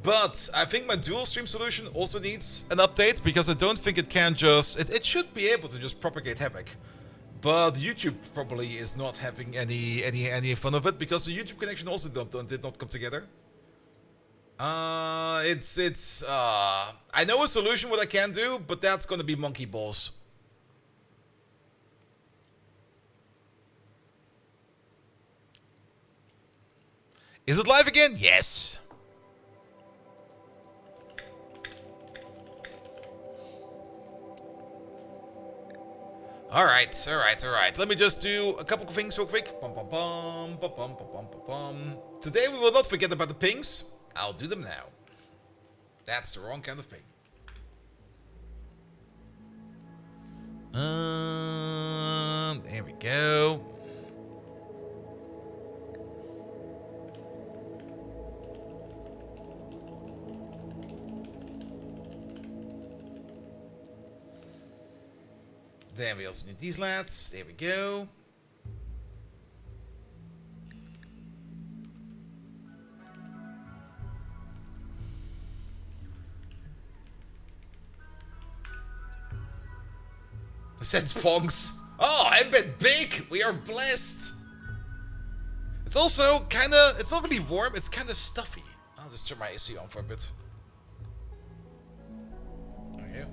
But I think my dual stream solution also needs an update because I don't think it can just... It should be able to just propagate havoc. But YouTube probably is not having any fun of it because the YouTube connection also did not come together. I know a solution what I can do, but that's gonna be monkey balls. Is it live again? Yes. Alright. Let me just do a couple of things real quick. Today we will not forget about the pings. I'll do them now. That's the wrong kind of ping. There we go. Then we also need these lads. There we go. Sense pongs. Oh, I'm a bit big. We are blessed. It's also kind of... It's not really warm. It's kind of stuffy. I'll just turn my AC on for a bit. There we go.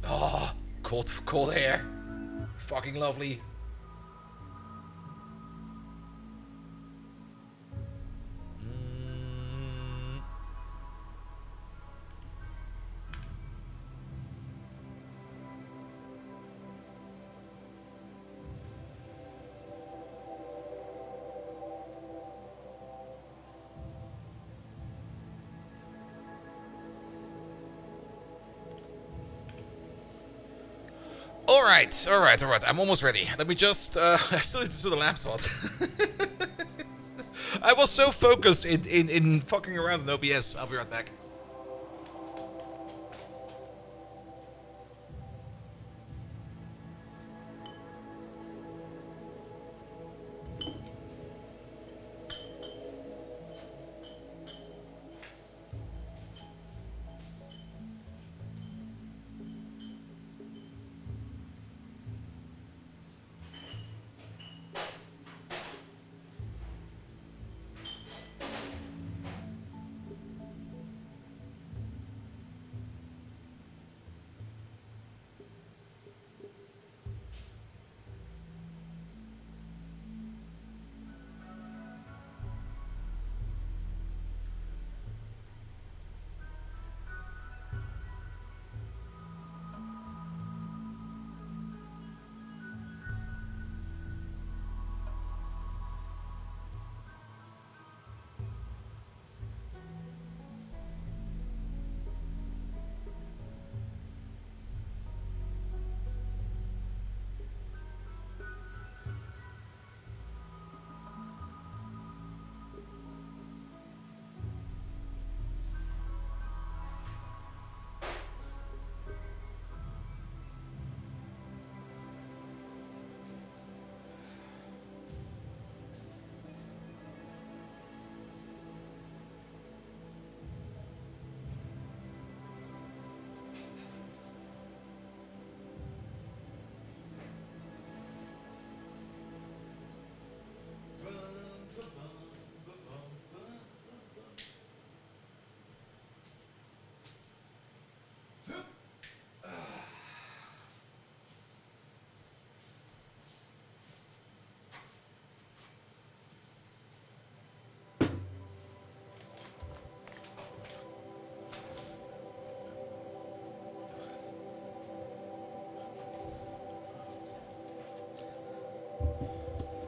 Oh, cold air. Fucking lovely. Alright. I'm almost ready. Let me just, I still need to do the lamp slot. I was so focused in fucking around in OBS. I'll be right back.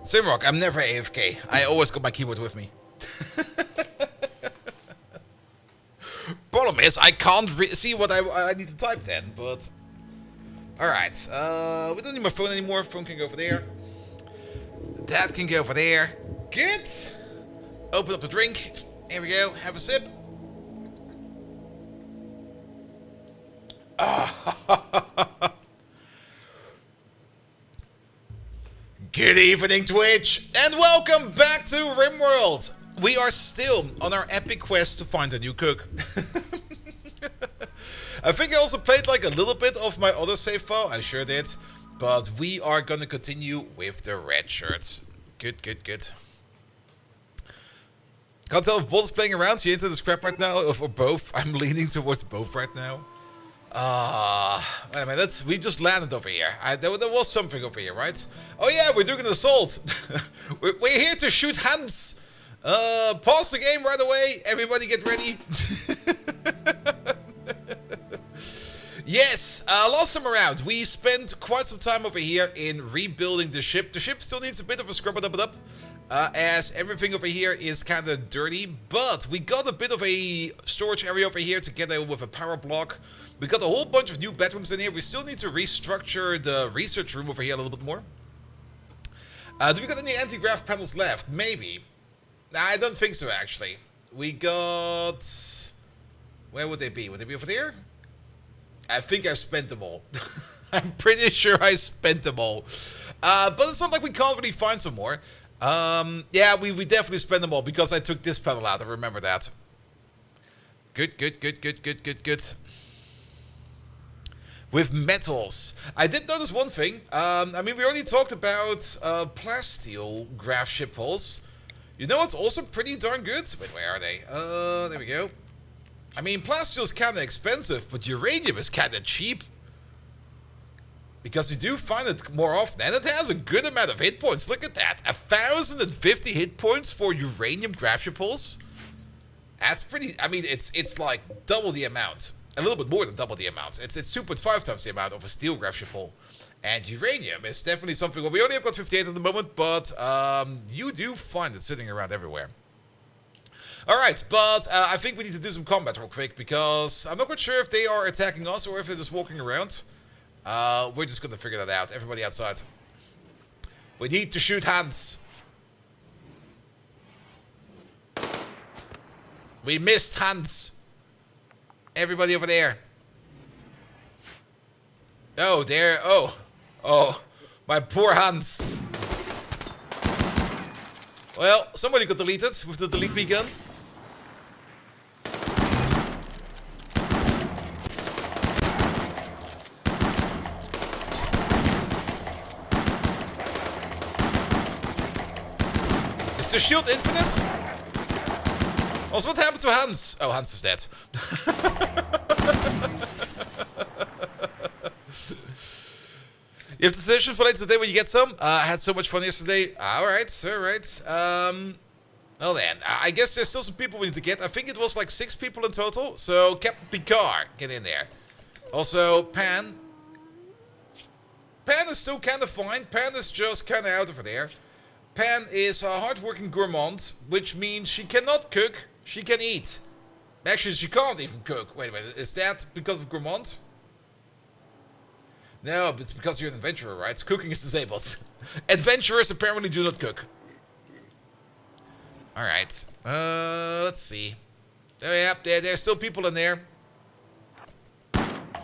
Simrock, I'm never AFK. I always got my keyboard with me. Problem is, I can't see what I need to type then, but... Alright, we don't need my phone anymore. Phone can go over there. That can go over there. Good. Open up the drink. Here we go. Have a sip. Good evening, Twitch, and welcome back to RimWorld. We are still on our epic quest to find a new cook. I think I also played like a little bit of my other save file, I sure did. But we are gonna continue with the red shirts. Good, good, good. Can't tell if Bolt's playing around, she into the scrap right now, or both. I'm leaning towards both right now. Wait a minute, we just landed over here. There was something over here, right? Oh yeah, we're doing an assault. we're here to shoot Hans. Pause the game right away. Everybody get ready. Yes, last time around, we spent quite some time over here in rebuilding the ship. The ship still needs a bit of a scrub-a-dub-a-dub, as everything over here is kind of dirty. But we got a bit of a storage area over here together with a power block. We got a whole bunch of new bedrooms in here. We still need to restructure the research room over here a little bit more. Do we got any anti-grav panels left? Maybe. Nah, I don't think so, actually. We got... Where would they be? Would they be over there? I think I spent them all. I'm pretty sure I spent them all. But it's not like we can't really find some more. Yeah, we definitely spent them all because I took this panel out. I remember that. Good, good, good, good, good, good, good. With metals. I did notice one thing. I mean, we already talked about plasteel grav ship hulls. You know what's also pretty darn good? Wait, where are they? There we go. I mean, plasteel's kind of expensive, but uranium is kind of cheap. Because you do find it more often, and it has a good amount of hit points. Look at that. 1,050 hit points for uranium grav ship hulls. That's pretty... I mean, it's like double the amount. A little bit more than double the amount. It's 2.5 times the amount of a steel grav ship hull. And uranium is definitely something... Well, we only have got 58 at the moment, but you do find it sitting around everywhere. Alright, but I think we need to do some combat real quick, because I'm not quite sure if they are attacking us or if they're just walking around. We're just gonna figure that out. Everybody outside. We need to shoot Hans. We missed Hans. Everybody over there. Oh, there. Oh. Oh. My poor Hans. Well, somebody got deleted with the delete me gun. Is the shield infinite? Also, what happened to Hans? Oh, Hans is dead. You have decision for later today when you get some? I had so much fun yesterday. Alright, alright. Well then, I guess there's still some people we need to get. I think it was like 6 people in total. So, Captain Picard, get in there. Also, Pan. Pan is still kind of fine. Pan is just kind of out over there. Pan is a hard-working gourmand, which means she cannot cook, she can eat. Actually, she can't even cook. Wait a minute, is that because of gourmand? No, but it's because you're an adventurer, right? Cooking is disabled. Adventurers apparently do not cook. Alright, let's see. Oh yeah, there's still people in there.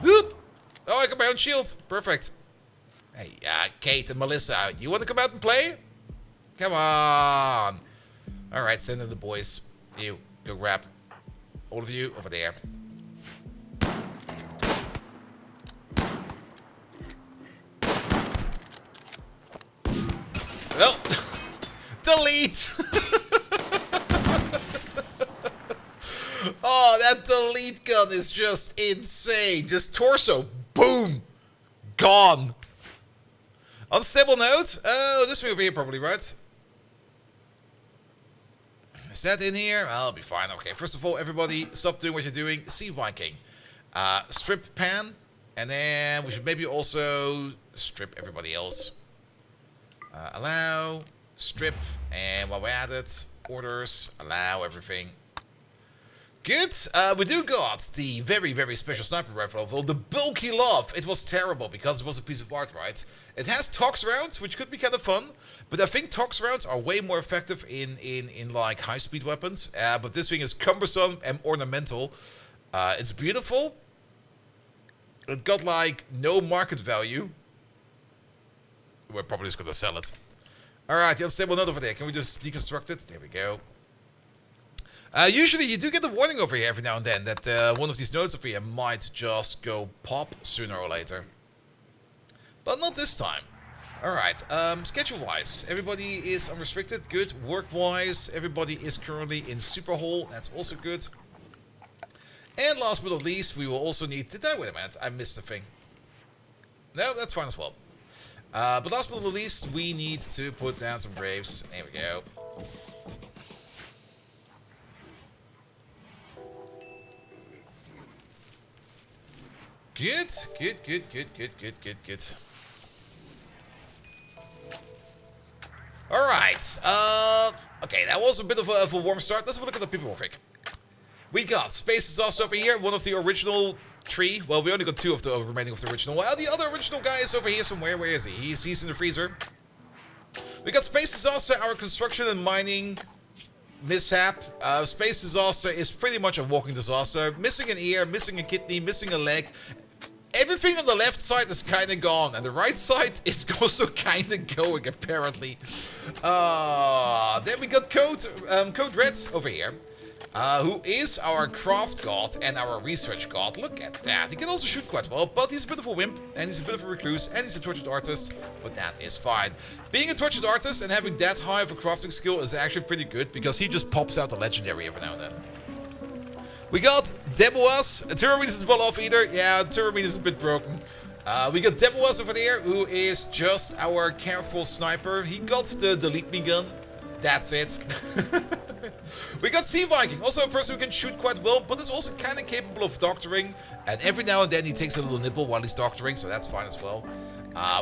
Whoop. Oh, I got my own shield. Perfect. Hey, Kate and Melissa, you want to come out and play? Come on. Alright, send in the boys. You, go grab. All of you, over there. Well, delete! Oh, that delete gun is just insane. Just torso, boom, gone. Unstable node? Oh, this way over here probably, right? Is that in here? I'll be fine. Okay, first of all, everybody, stop doing what you're doing. See Viking. Strip Pan. And then we should maybe also strip everybody else. Allow. Strip. And while we're at it, orders. Allow everything. Good. We do got the very, very special sniper rifle, the bulky love. It was terrible because it was a piece of art, right? It has tox rounds, which could be kind of fun, but I think tox rounds are way more effective in like high-speed weapons. But this thing is cumbersome and ornamental. It's beautiful. It got like no market value. We're probably just gonna sell it. Alright, the unstable node over there. Can we just deconstruct it? There we go. Usually you do get a warning over here every now and then that one of these nodes over here might just go pop sooner or later. But not this time. Alright, schedule-wise, everybody is unrestricted, good. Work-wise, everybody is currently in Super Hole, that's also good. And last but not least, we will also need to... Wait a minute, I missed a thing. No, that's fine as well. But last but not least, we need to put down some graves. There we go. Good, good, good, good, good, good, good, good. Alright, okay, that was a bit of a warm start. Let's have a look at the people real quick. We got Space Disaster over here, one of the original 3. Well, we only got 2 of the remaining of the original. Well, the other original guy is over here somewhere. Where is he? He's in the freezer. We got Space Disaster, our construction and mining mishap. Space Disaster is pretty much a walking disaster. Missing an ear, missing a kidney, missing a leg. Everything on the left side is kind of gone, and the right side is also kind of going, apparently. Then we got Code Red over here, who is our craft god and our research god. Look at that. He can also shoot quite well, but he's a bit of a wimp, and he's a bit of a recluse, and he's a tortured artist, but that is fine. Being a tortured artist and having that high of a crafting skill is actually pretty good, because he just pops out a legendary every now and then. We got Deboas. Turamine isn't well off either. Yeah, Turamine is a bit broken. We got Deboas over there, who is just our careful sniper. He got the delete me gun. That's it. We got Sea Viking, also a person who can shoot quite well, but is also kind of capable of doctoring. And every now and then he takes a little nibble while he's doctoring, so that's fine as well.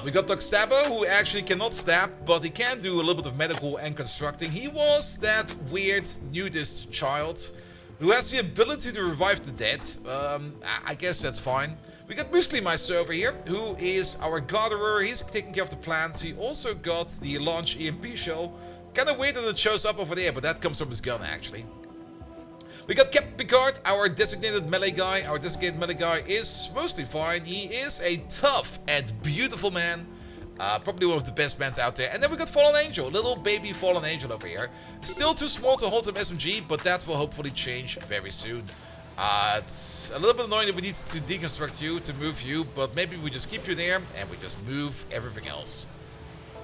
We got Doc Stabbo, who actually cannot stab, but he can do a little bit of medical and constructing. He was that weird nudist child who has the ability to revive the dead. I guess that's fine. We got Muslim Meister over here, who is our gardener. He's taking care of the plants. He also got the launch EMP shell. Kind of weird that it shows up over there, but that comes from his gun, actually. We got Captain Picard, our designated melee guy. Our designated melee guy is mostly fine. He is a tough and beautiful man. Probably one of the best bands out there. And then we got Fallen Angel, little baby Fallen Angel over here. Still too small to hold him SMG, but that will hopefully change very soon. It's a little bit annoying that we need to deconstruct you, to move you, but maybe we just keep you there and we just move everything else.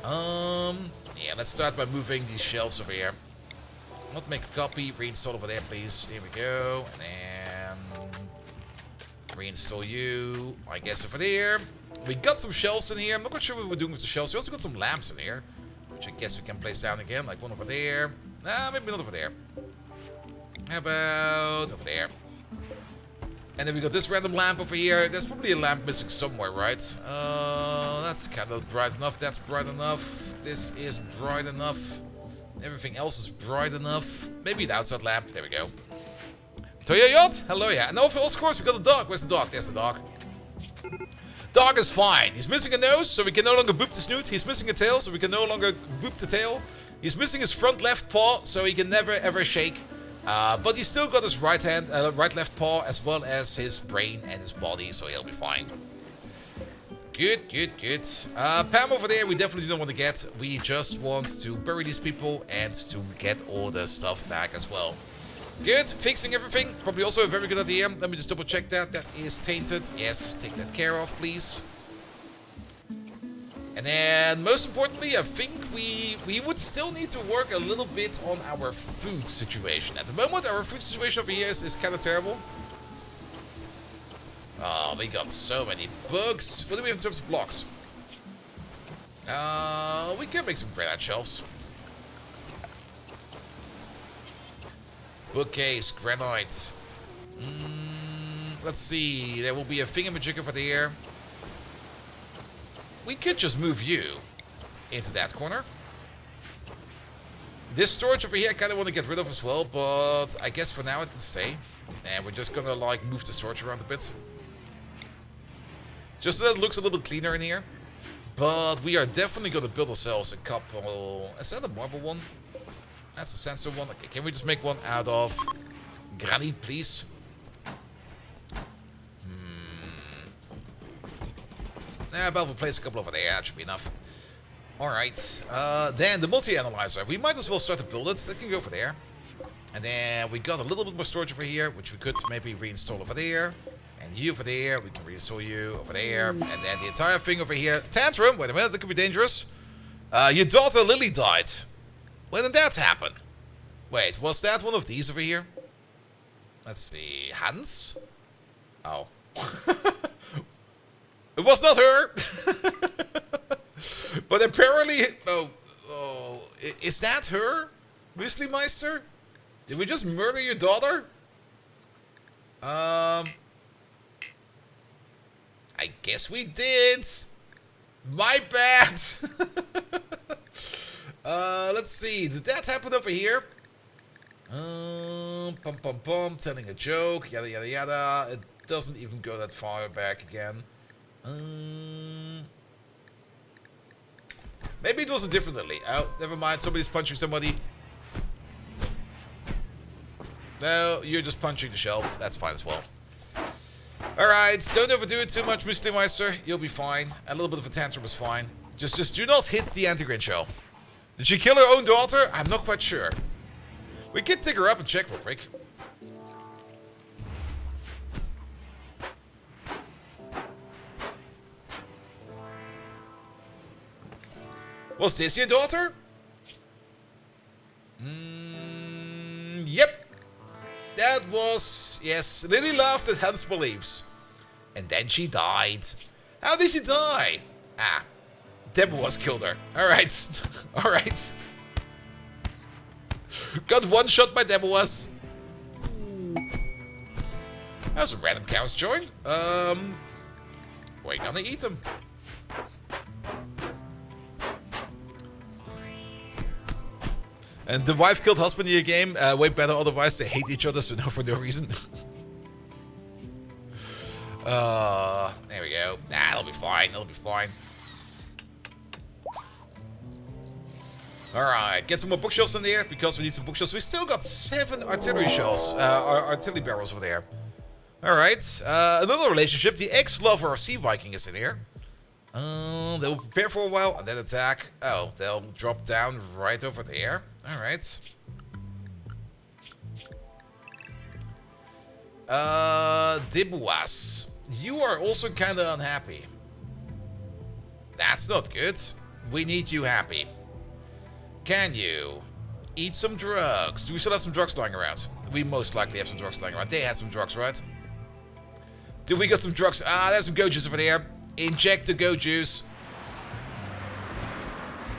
Yeah, let's start by moving these shelves over here. Not make a copy, reinstall over there, please. There we go. And then reinstall you, I guess, over there. We got some shelves in here. I'm not quite sure what we're doing with the shelves. We also got some lamps in here, which I guess we can place down again, like one over there. Nah, maybe not over there. How about over there? And then we got this random lamp over here. There's probably a lamp missing somewhere, right? That's kind of bright enough. That's bright enough. This is bright enough. Everything else is bright enough. Maybe the outside lamp. There we go. Toya Yacht? Hello, yeah. And of course, we got the dog. Where's the dog? There's the dog. Dog is fine. He's missing a nose, so we can no longer boop the snoot. He's missing a tail, so we can no longer boop the tail. He's missing his front left paw, so he can never ever shake. But he's still got his right left paw, as well as his brain and his body, so he'll be fine. Good, good, good. Pam over there, we definitely don't want to get. We just want to bury these people and to get all the stuff back as well. Good, fixing everything. Probably also a very good idea. Let me just double check that. That is tainted. Yes, take that care of, please. And then, most importantly, I think we would still need to work a little bit on our food situation. At the moment, our food situation over here is kind of terrible. Oh, we got so many bugs. What do we have in terms of blocks? We can make some granite shelves. Bookcase, granite. Let's see. There will be a thingamajig over there. We could just move you into that corner. This storage over here I kind of want to get rid of as well, but I guess for now it can stay. And we're just gonna like move the storage around a bit. Just so that it looks a little bit cleaner in here. But we are definitely gonna build ourselves a couple... Is that a marble one? That's a sensor one. Okay, can we just make one out of granite, please? But we'll place a couple over there. That should be enough. Alright, then the multi-analyzer. We might as well start to build it. That can go over there. And then we got a little bit more storage over here, which we could maybe reinstall over there. And you over there, we can reinstall you over there. And then the entire thing over here. Tantrum, wait a minute, that could be dangerous. Your daughter Lily died. When did that happen? Wait, was that one of these over here? Let's see, Hans? Oh. It was not her! But apparently, is that her? Müslimeister? Did we just murder your daughter? I guess we did. My bad. Let's see. Did that happen over here? Telling a joke. Yada yada yada. It doesn't even go that far back again. Maybe it was a different Lily. Oh, never mind. Somebody's punching somebody. No, you're just punching the shelf. That's fine as well. Alright, don't overdo it too much, Müslimeister. You'll be fine. A little bit of a tantrum is fine. Just do not hit the anti-grain shell. Did she kill her own daughter? I'm not quite sure. We can dig her up and check real quick. Was this your daughter? Yep. That was... Yes, Lily laughed at Hans' beliefs. And then she died. How did she die? Ah, Deborah's killed her. Alright. Alright. Got one shot by Deborah's. There's some random cows join. We're gonna eat them. And the wife killed husband in your game. Way better, otherwise they hate each other for no reason. There we go. Nah, it'll be fine. It'll be fine. Alright, get some more bookshelves in there, because we need some bookshelves. We still got 7 artillery shells, artillery barrels over there. Alright, another relationship. The ex-lover of Sea Viking is in here. They'll prepare for a while and then attack. Oh, they'll drop down right over there. Alright. Dibuas. You are also kinda unhappy. That's not good. We need you happy. Can you eat some drugs? Do we still have some drugs lying around? We most likely have some drugs lying around. They had some drugs, right? Do we got some drugs? Ah, there's some go juice over there. Inject the go juice.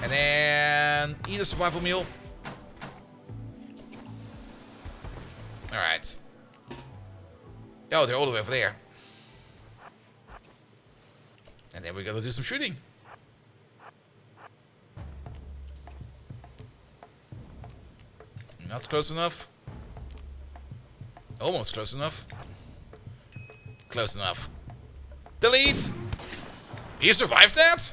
And then eat a survival meal. Alright. Oh, they're all the way over there. And then we're gonna do some shooting. Not close enough. Almost close enough. Close enough. Delete! He survived that?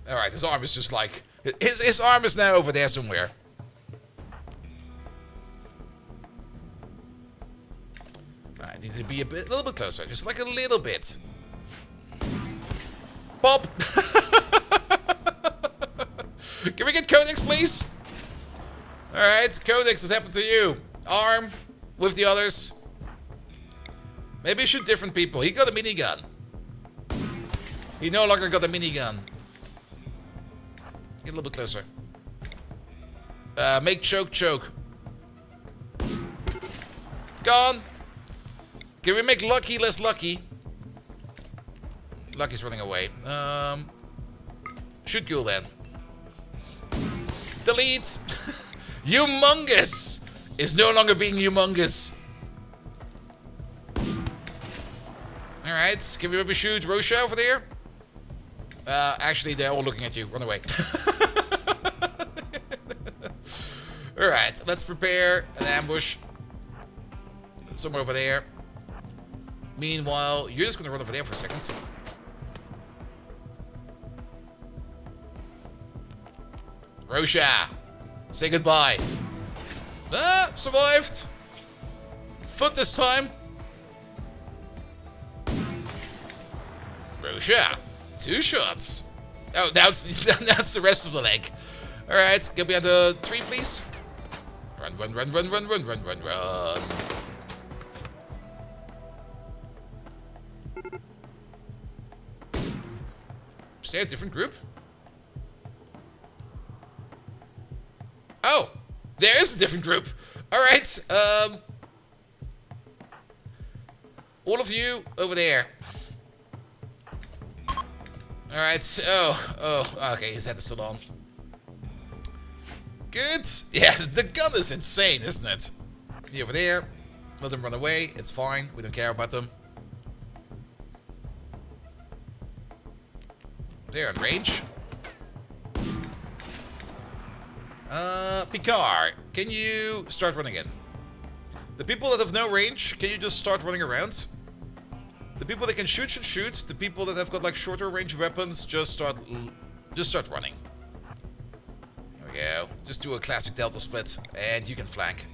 Alright, his arm is just like... His arm is now over there somewhere. I need to be a little bit closer. Just like a little bit. Pop! Can we get Codex, please? Alright, Codex, what's happened to you? Arm with the others. Maybe shoot different people. He got a minigun. He no longer got a minigun. Get a little bit closer. Make choke. Gone. Can we make Lucky less lucky? Lucky's running away. Shoot Ghoul then. Delete. Humongous is no longer being humongous. Alright, can we maybe shoot Rosha over there? Actually, they're all looking at you. Run away. Alright, let's prepare an ambush. Somewhere over there. Meanwhile, you're just gonna run over there for a second. Rosha! Say goodbye. Ah, survived. Foot this time. Rosha, 2 shots. Oh, that's the rest of the leg. Alright, get behind the tree, please. Run, run, run, run, run, run, run, run, run. Is there a different group? Oh, there is a different group. Alright, all of you over there. Alright, oh, okay, his head is still on. Good. Yeah, the gun is insane, isn't it? You over there. Let them run away. It's fine. We don't care about them. They're in range. Picard, can you start running in? The people that have no range, can you just start running around? The people that can shoot should shoot. The people that have got like shorter range weapons, just start running. There we go. Just do a classic delta split, and you can flank.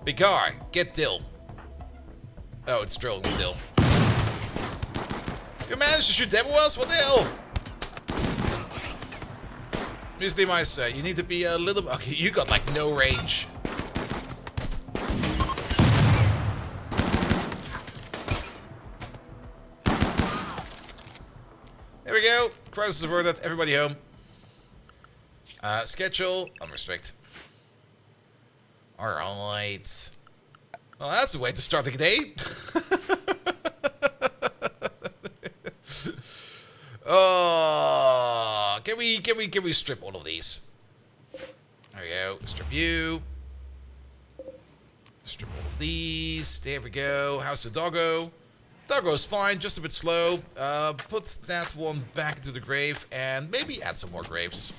Picard, get Dill. Oh, it's Drill, Dill. You managed to shoot Devil Wells? What the hell? Usually, you need to be a little... Okay, you got like no range. There we go. Crisis averted. Everybody home. Schedule. Unrestrict. Alright. Well, that's the way to start the day. Oh, can we strip all of these? There we go. Strip you. Strip all of these. There we go. How's the doggo? Doggo's fine, just a bit slow. Put that one back into the grave and maybe add some more graves.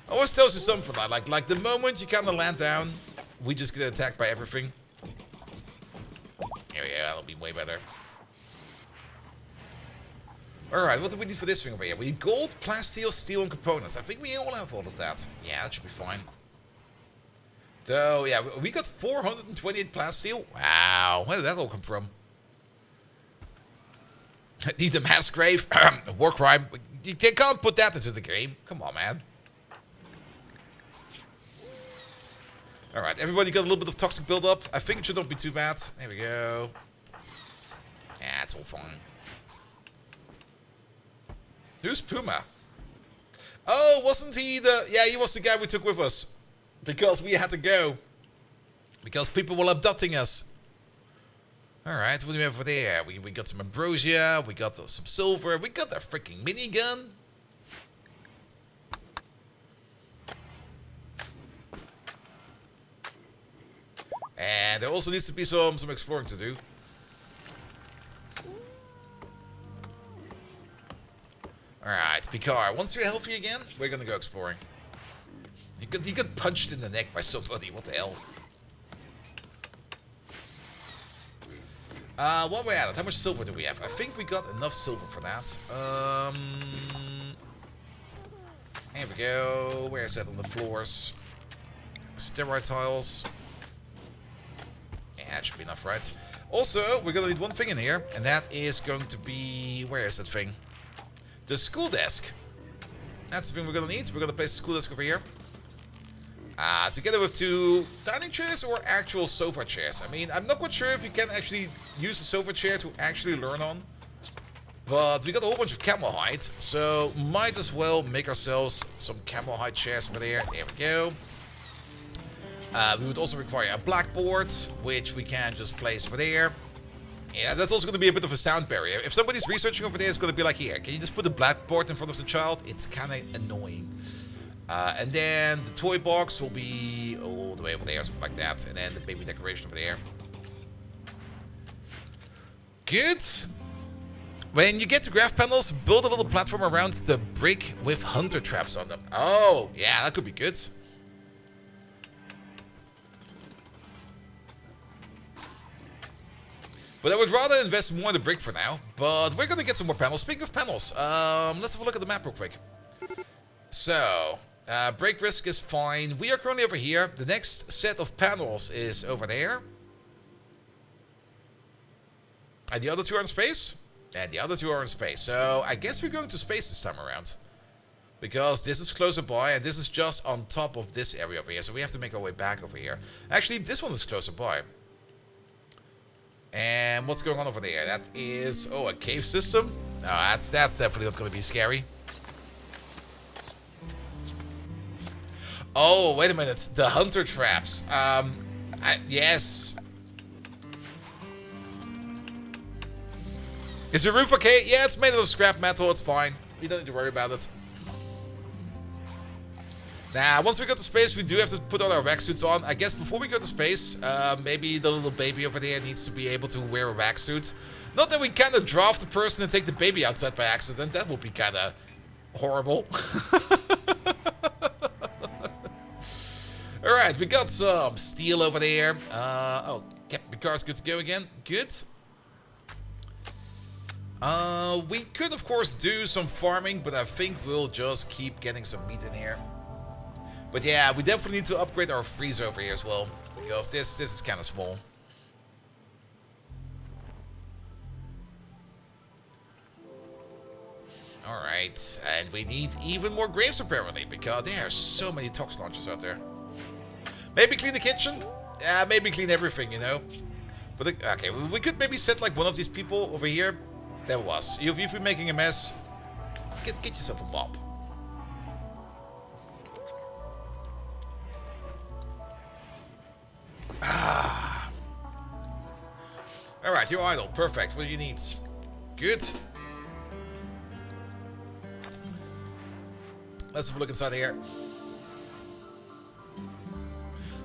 Always tells you something like the moment you kind of land down, we just get attacked by everything. Here we go, that'll be way better. Alright, what do we need for this thing over here? We need gold, plasteel, steel, and components. I think we all have all of that. Yeah, that should be fine. So, yeah, we got 428 plasteel. Wow, where did that all come from? Need a mass grave. War crime. You can't put that into the game. Come on, man. Alright, everybody got a little bit of toxic buildup. I think it should not be too bad. There we go. Yeah, it's all fine. Who's Puma? Oh, wasn't he the... Yeah, he was the guy we took with us. Because we had to go. Because people were abducting us. Alright, what do we have over there? We got some ambrosia, we got some silver, we got a freaking minigun. And there also needs to be some exploring to do. Alright, Picard, once you're healthy again, we're gonna go exploring. You got punched in the neck by somebody, what the hell? What we at? How much silver do we have? I think we got enough silver for that. Here we go. Where is that on the floors? Steroid tiles. Yeah, that should be enough, right? Also, we're gonna need one thing in here, and that is going to be... Where is that thing? The school desk. That's the thing we're gonna need. We're gonna place the school desk over here. Together with 2 dining chairs or actual sofa chairs. I mean, I'm not quite sure if you can actually use the sofa chair to actually learn on. But we got a whole bunch of camel hide, so might as well make ourselves some camel hide chairs over there. There we go. We would also require a blackboard, which we can just place over there. Yeah, that's also going to be a bit of a sound barrier. If somebody's researching over there, it's going to be like, here, can you just put a blackboard in front of the child? It's kind of annoying. And then the toy box will be all the way over there, something like that. And then the baby decoration over there. Good. When you get to graph panels, build a little platform around the brick with hunter traps on them. Oh, yeah, that could be good. But I would rather invest more in the brick for now. But we're going to get some more panels. Speaking of panels, let's have a look at the map real quick. So... Break risk is fine. We are currently over here. The next set of panels is over there. And the other two are in space? And the other two are in space. So I guess we're going to space this time around. Because this is closer by and this is just on top of this area over here. So we have to make our way back over here. Actually, this one is closer by. And what's going on over there? That is... Oh, a cave system? No, that's definitely not going to be scary. Oh, wait a minute. The hunter traps. Yes. Is the roof okay? Yeah, it's made out of scrap metal. It's fine. We don't need to worry about it. Nah, once we go to space, we do have to put all our vac suits on. I guess before we go to space, maybe the little baby over there needs to be able to wear a vac suit. Not that we kind of draft the person and take the baby outside by accident. That would be kind of horrible. Alright, we got some steel over there. Oh, the car's good to go again. Good. We could, of course, do some farming, but I think we'll just keep getting some meat in here. But yeah, we definitely need to upgrade our freezer over here as well, because this is kind of small. Alright, and we need even more graves apparently, because there are so many tox launchers out there. Maybe clean the kitchen? Yeah, maybe clean everything, you know. But okay, we could maybe set like one of these people over here. There was. If you're making a mess, get yourself a mop. Ah. Alright, you're idle. Perfect. What do you need? Good. Let's have a look inside here.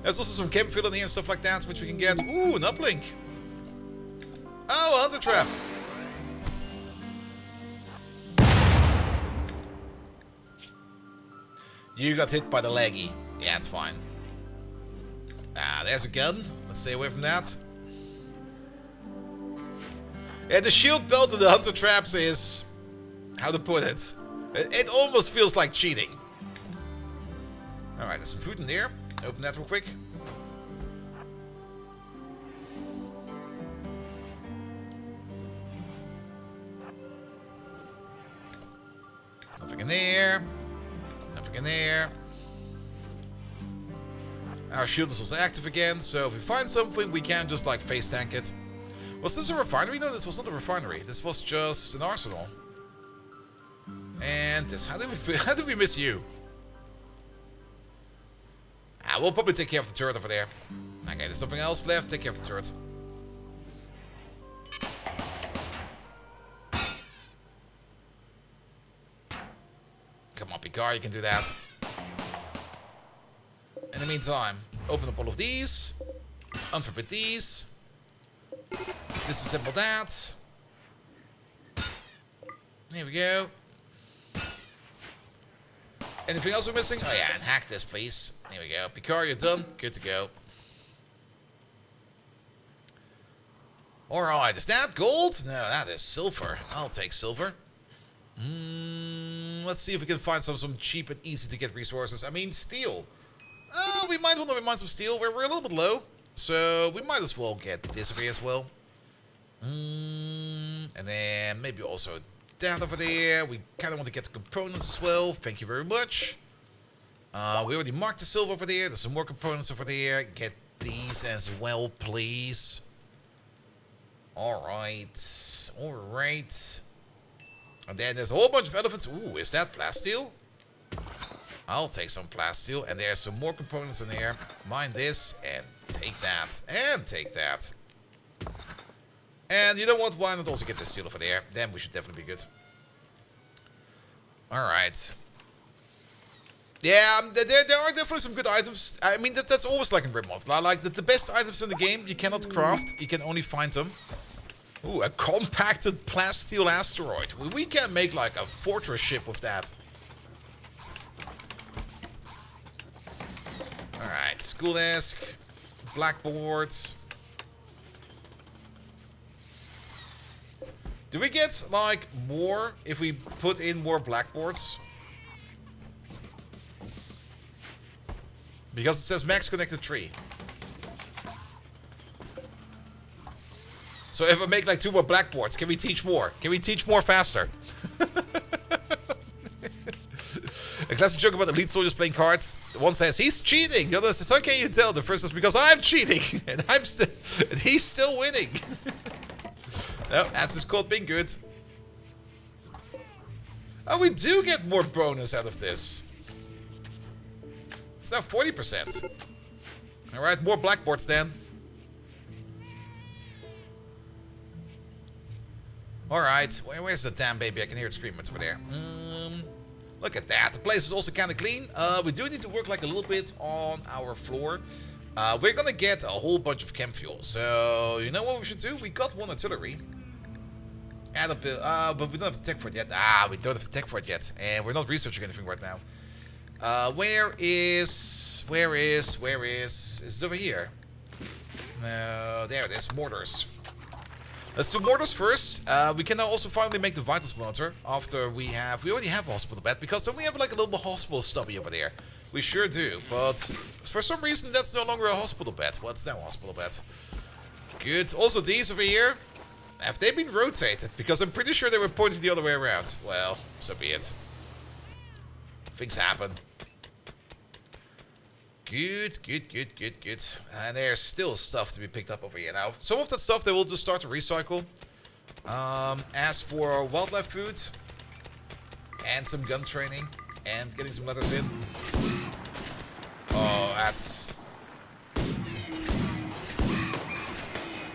There's also some camp fuel in here and stuff like that, which we can get. Ooh, an uplink. Oh, a hunter trap. You got hit by the leggy. Yeah, it's fine. Ah, there's a gun. Let's stay away from that. Yeah, the shield belt of the hunter traps is... How to put it? It almost feels like cheating. Alright, there's some food in there. Open that real quick. Nothing in there. Nothing in there. Our shield is also active again, so if we find something, we can just like face tank it. Was this a refinery? No, this was not a refinery. This was just an arsenal. And this, how did we miss you? Ah, we'll probably take care of the turret over there. Okay, there's something else left. Take care of the turret. Come on, Picard, you can do that. In the meantime, open up all of these. Unforbid these. Disassemble that. There we go. Anything else we're missing? Oh yeah, and hack this, please. There we go. Picard, you're done. Good to go. Alright, is that gold? No, that is silver. I'll take silver. Let's see if we can find some cheap and easy to get resources. I mean, steel. Oh, we might want to mine some steel. We're a little bit low. So we might as well get this over here as well. And then maybe also that over there. We kind of want to get the components as well. Thank you very much. We already marked the silver over there. There's some more components over there. Get these as well, please. Alright. Alright. And then there's a whole bunch of elephants. Ooh, is that plasteel? I'll take some plasteel. And there's some more components in here. Mine this and take that. And take that. And you know what? Why not also get this steel over there? Then we should definitely be good. Alright. Yeah, there are definitely some good items. I mean, that's always like in Rimworld. Like, the best items in the game, you cannot craft. You can only find them. Ooh, a compacted plasteel asteroid. We can make like a fortress ship with that. Alright, school desk. Blackboards. Do we get, like, more if we put in more blackboards? Because it says max connected tree. So if I make like 2 more blackboards, can we teach more? Can we teach more faster? A classic joke about elite soldiers playing cards. One says, he's cheating. The other says, how can you tell? The first says, because I'm cheating. And he's still winning. No, that's just called being good. Oh, we do get more bonus out of this. It's now 40%. Alright, more blackboards then. Alright, where's the damn baby? I can hear it screaming. It's over there. Look at that. The place is also kind of clean. We do need to work like a little bit on our floor. We're gonna get a whole bunch of chem fuel. So, you know what we should do? We got 1 artillery. Add up, but we don't have the tech for it yet. We don't have the tech for it yet. And we're not researching anything right now. Where is... Is it over here? No, there it is. Mortars. Let's do mortars first. We can now also finally make the vitals monitor after we already have a hospital bed, because then we have like a little hospital stubby over there. We sure do, but for some reason that's no longer a hospital bed. What's now a hospital bed? Good. Also these over here, have they been rotated? Because I'm pretty sure they were pointing the other way around. Well, so be it. Things happen. Good. And there's still stuff to be picked up over here now. Some of that stuff they will just start to recycle. As for wildlife food and some gun training and getting some letters in. Oh,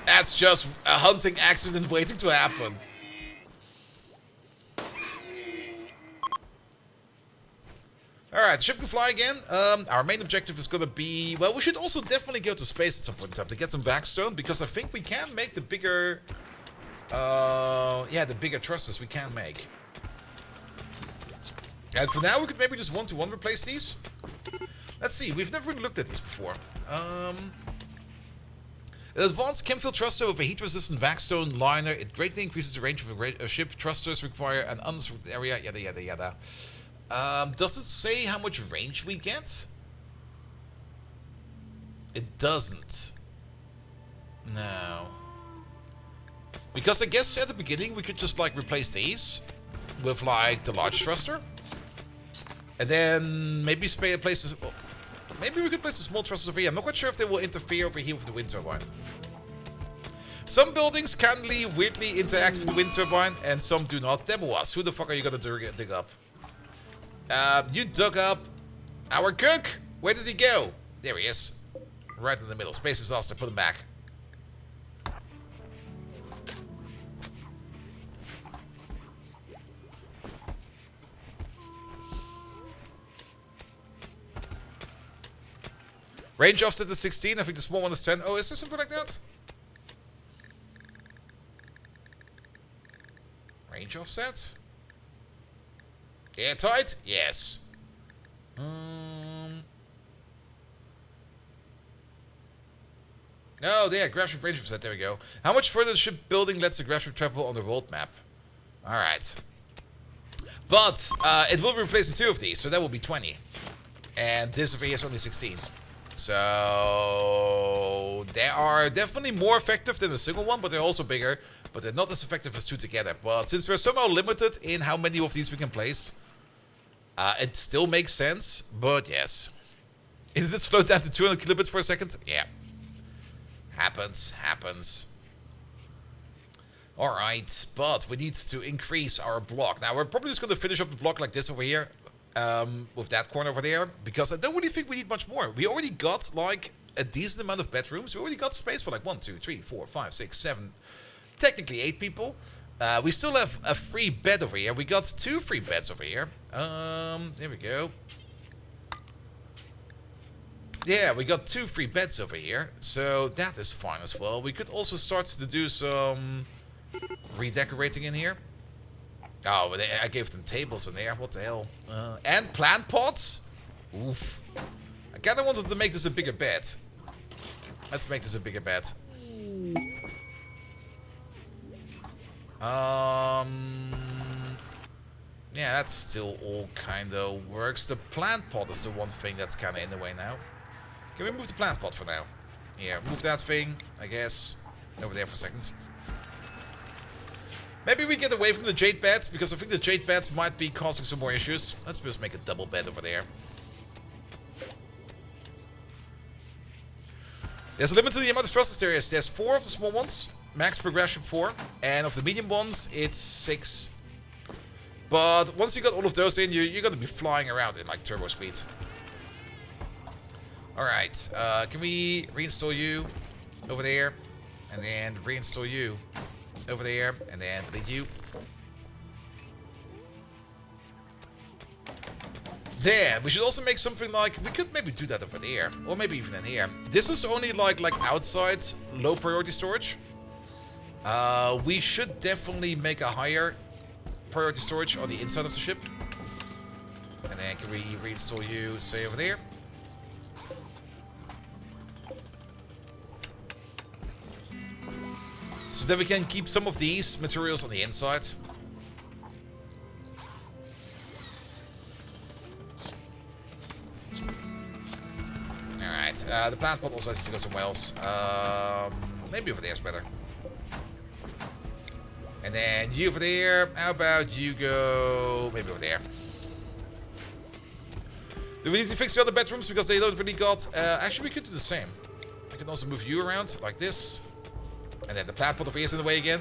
that's just a hunting accident waiting to happen. Alright, the ship can fly again. Our main objective is gonna be... Well, we should also definitely go to space at some point in time to get some backstone, because I think we can make the bigger... yeah, the bigger thrusters we can make. And for now, we could maybe just 1-to-1 replace these. Let's see, we've never really looked at these before. An advanced chemfield thruster with a heat-resistant backstone liner. It greatly increases the range of a ship. Thrusters require an unrestricted area, yada yada yada. Does it say how much range we get? It doesn't. No. Because I guess at the beginning we could just like replace these with like the large thruster. And then maybe place this... Maybe we could place the small thrusters over here. I'm not quite sure if they will interfere over here with the wind turbine. Some buildings kindly, weirdly interact with the wind turbine, and some do not. Deboas, who the fuck are you gonna dig up? You dug up our cook. Where did he go? There he is. Right in the middle. Space disaster. Put him back. Range offset is 16. I think the small one is 10. Oh, is there something like that? Range offset? Airtight? Yes. Oh, there, graphship range offset. There we go. How much further the ship building lets the graphship travel on the road map? Alright. But, it will be replacing 2 of these, so that will be 20. And this over here is only 16. So they are definitely more effective than a single one, but they're also bigger. But they're not as effective as 2 together. But since we're somehow limited in how many of these we can place, it still makes sense. But yes. Is it slowed down to 200 kilobits for a second? Yeah. Happens. Alright, but we need to increase our block. Now we're probably just going to finish up the block like this over here. With that corner over there, because I don't really think we need much more. We already got like a decent amount of bedrooms. We already got space for like 1, 2, 3, 4, 5, 6, 7, technically 8 people. We still have a free bed over here. We got 2 free beds over here. There we go. Yeah, we got 2 free beds over here, so that is fine as well. We could also start to do some redecorating in here. Oh, but I gave them tables in there. What the hell? And plant pots? Oof. I kind of wanted to make this a bigger bed. Let's make this a bigger bed. Yeah, that still all kind of works. The plant pot is the one thing that's kind of in the way now. Can we move the plant pot for now? Yeah, move that thing, I guess, over there for a second. Maybe we get away from the jade beds, because I think the jade beds might be causing some more issues. Let's just make a double bed over there. There's a limit to the amount of thrusters there is. There's 4 of the small ones, max progression 4, and of the medium ones, it's 6. But once you got all of those in, you're gonna be flying around in like turbo speed. Alright, can we reinstall you over there, and then reinstall you over there, and then delete you. Then we should also make something like, we could maybe do that over there, or maybe even in here. This is only like outside low priority storage. We should definitely make a higher priority storage on the inside of the ship. And then can we reinstall you, say over there. So that we can keep some of these materials on the inside. Alright, the plant pot also has to go somewhere else. Maybe over there is better. And then you over there. How about you go maybe over there? Do we need to fix the other bedrooms because they don't really got... actually, we could do the same. I can also move you around like this. And then the plant pot over here is in the way again.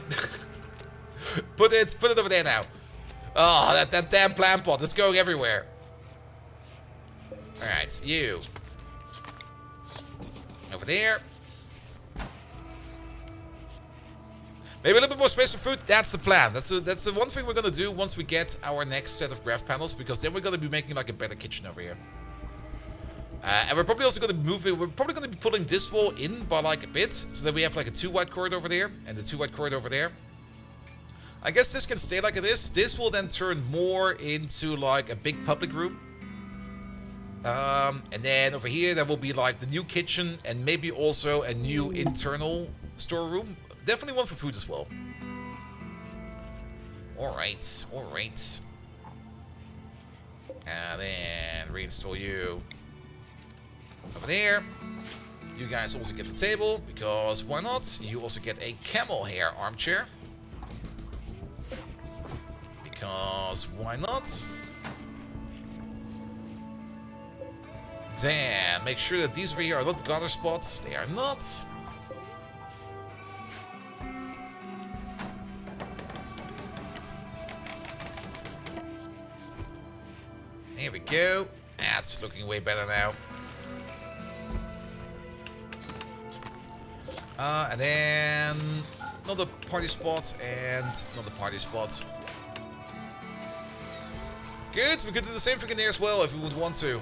put it over there now. Oh, that damn plant pot. It's going everywhere. Alright, you. Over there. Maybe a little bit more space for food. That's the plan. That's the one thing we're gonna do once we get our next set of graph panels, because then we're gonna be making like a better kitchen over here. And we're probably also gonna move it. We're probably gonna be pulling this wall in by like a bit, so that we have like a 2 wide corridor over there and the 2 wide corridor over there. I guess this can stay like it is. This will then turn more into like a big public room. And then over here there will be like the new kitchen and maybe also a new internal storeroom. Definitely one for food as well. Alright, alright. And then reinstall you over there. You guys also get the table, because why not? You also get a camel hair armchair. Because why not? Then make sure that these over here are not gutter spots. They are not. Here we go. That's looking way better now. And then another party spot and another party spot. Good, we could do the same thing in there as well if we would want to.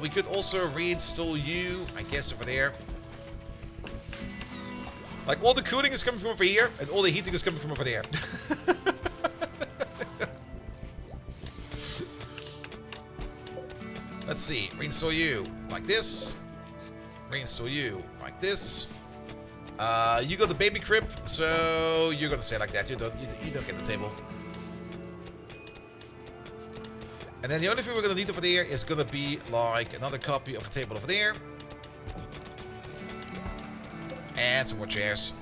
We could also reinstall you, I guess, over there. Like, all the cooling is coming from over here, and all the heating is coming from over there. Let's see, reinstall you like this. Reinstall you like this. You got the baby crib, so you're gonna stay like that. You don't get the table. And then the only thing we're gonna need over there is gonna be like another copy of a table over there. And some more chairs.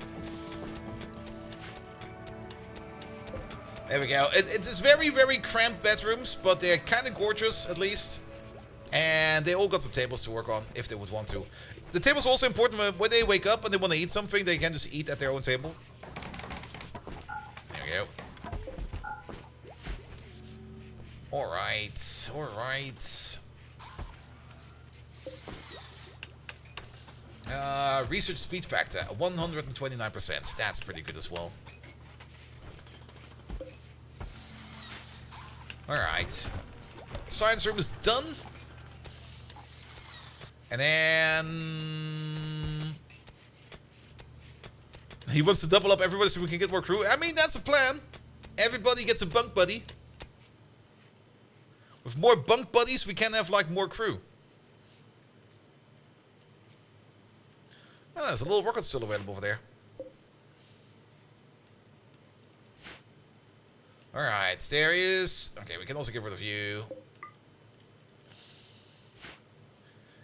There we go. It is very, very cramped bedrooms, but they're kind of gorgeous at least. And they all got some tables to work on if they would want to. The table's also important when they wake up and they want to eat something, they can just eat at their own table. There we go. Alright, alright. Research speed factor, 129%. That's pretty good as well. Alright. Science room is done. And then... he wants to double up everybody so we can get more crew. I mean, that's a plan. Everybody gets a bunk buddy. With more bunk buddies, we can have, like, more crew. Oh, there's a little rocket still available over there. Alright, there is... okay, we can also get rid of you.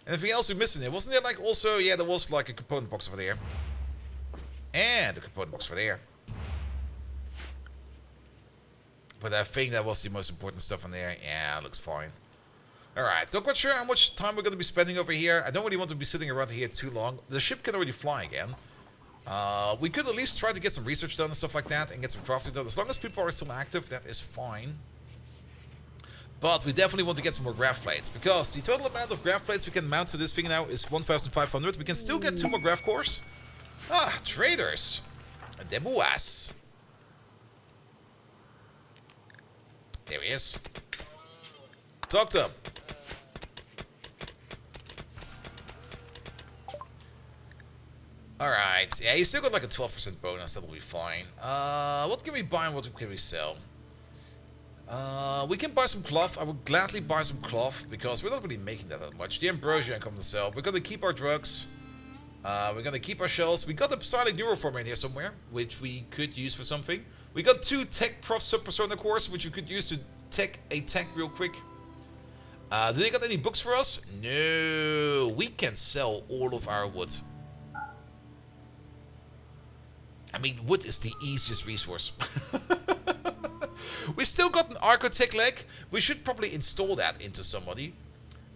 Anything else we missing here? Wasn't there like also, yeah, there was like a component box over there. And a component box over there. But I think that was the most important stuff in there. Yeah, looks fine. Alright, not quite sure how much time we're going to be spending over here. I don't really want to be sitting around here too long. The ship can already fly again. We could at least try to get some research done and stuff like that. And get some crafting done. As long as people are still active, that is fine. But we definitely want to get some more graph plates. Because the total amount of graph plates we can mount to this thing now is 1,500. We can still get 2 more graph cores. Ah, traders. Debuas. There he is. Talk to him. Alright. Yeah, he's still got like a 12% bonus. That'll be fine. What can we buy and what can we sell? We can buy some cloth. I would gladly buy some cloth because we're not really making that much. The ambrosia I'm coming to sell. We're gonna keep our drugs. We're gonna keep our shells. We got a psionic neuroformer in here somewhere, which we could use for something. We got 2 tech prof sub-persona cores, which we could use to tech a tank real quick. Do they got any books for us? No. We can sell all of our wood. I mean, wood is the easiest resource. We still got an Archotech leg. We should probably install that into somebody.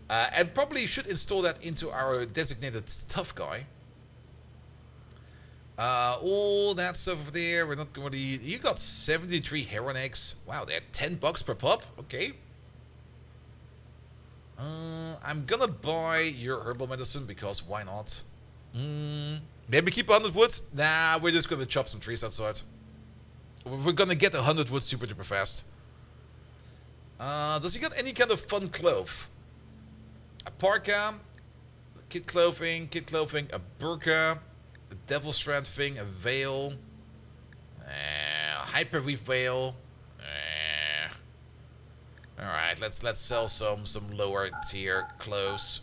And probably should install that into our designated tough guy. All that stuff over there. We're not going to... You got 73 heron eggs. Wow, they're $10 per pop. Okay. I'm gonna buy your herbal medicine because why not? Maybe keep 100 wood? Nah, we're just gonna chop some trees outside. We're gonna get 100 wood super duper fast. Does he got any kind of fun clothes? A parka, kid clothing, a burqa, a devil strand thing, a veil, hyperweave veil. Alright, let's sell some lower tier clothes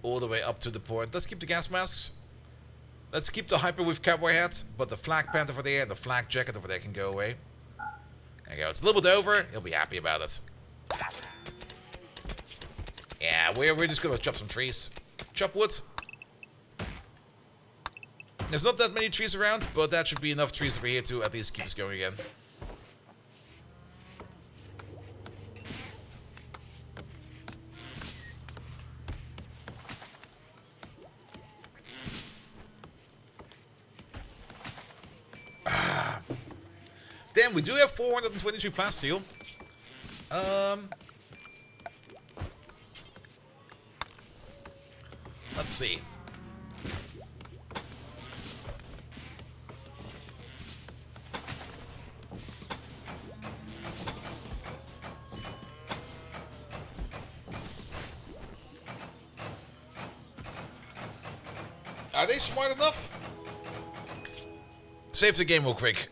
all the way up to the point. Let's keep the gas masks. Let's keep the hyperweave cowboy hat, but the flak pant over there and the flak jacket over there can go away. There you go. It's a little bit over. He'll be happy about it. Yeah, we're just gonna chop some trees. Chop wood. There's not that many trees around, but that should be enough trees over here to at least keep us going again. Damn, we do have 422 plasteel. Let's see. Are they smart enough? Save the game real quick.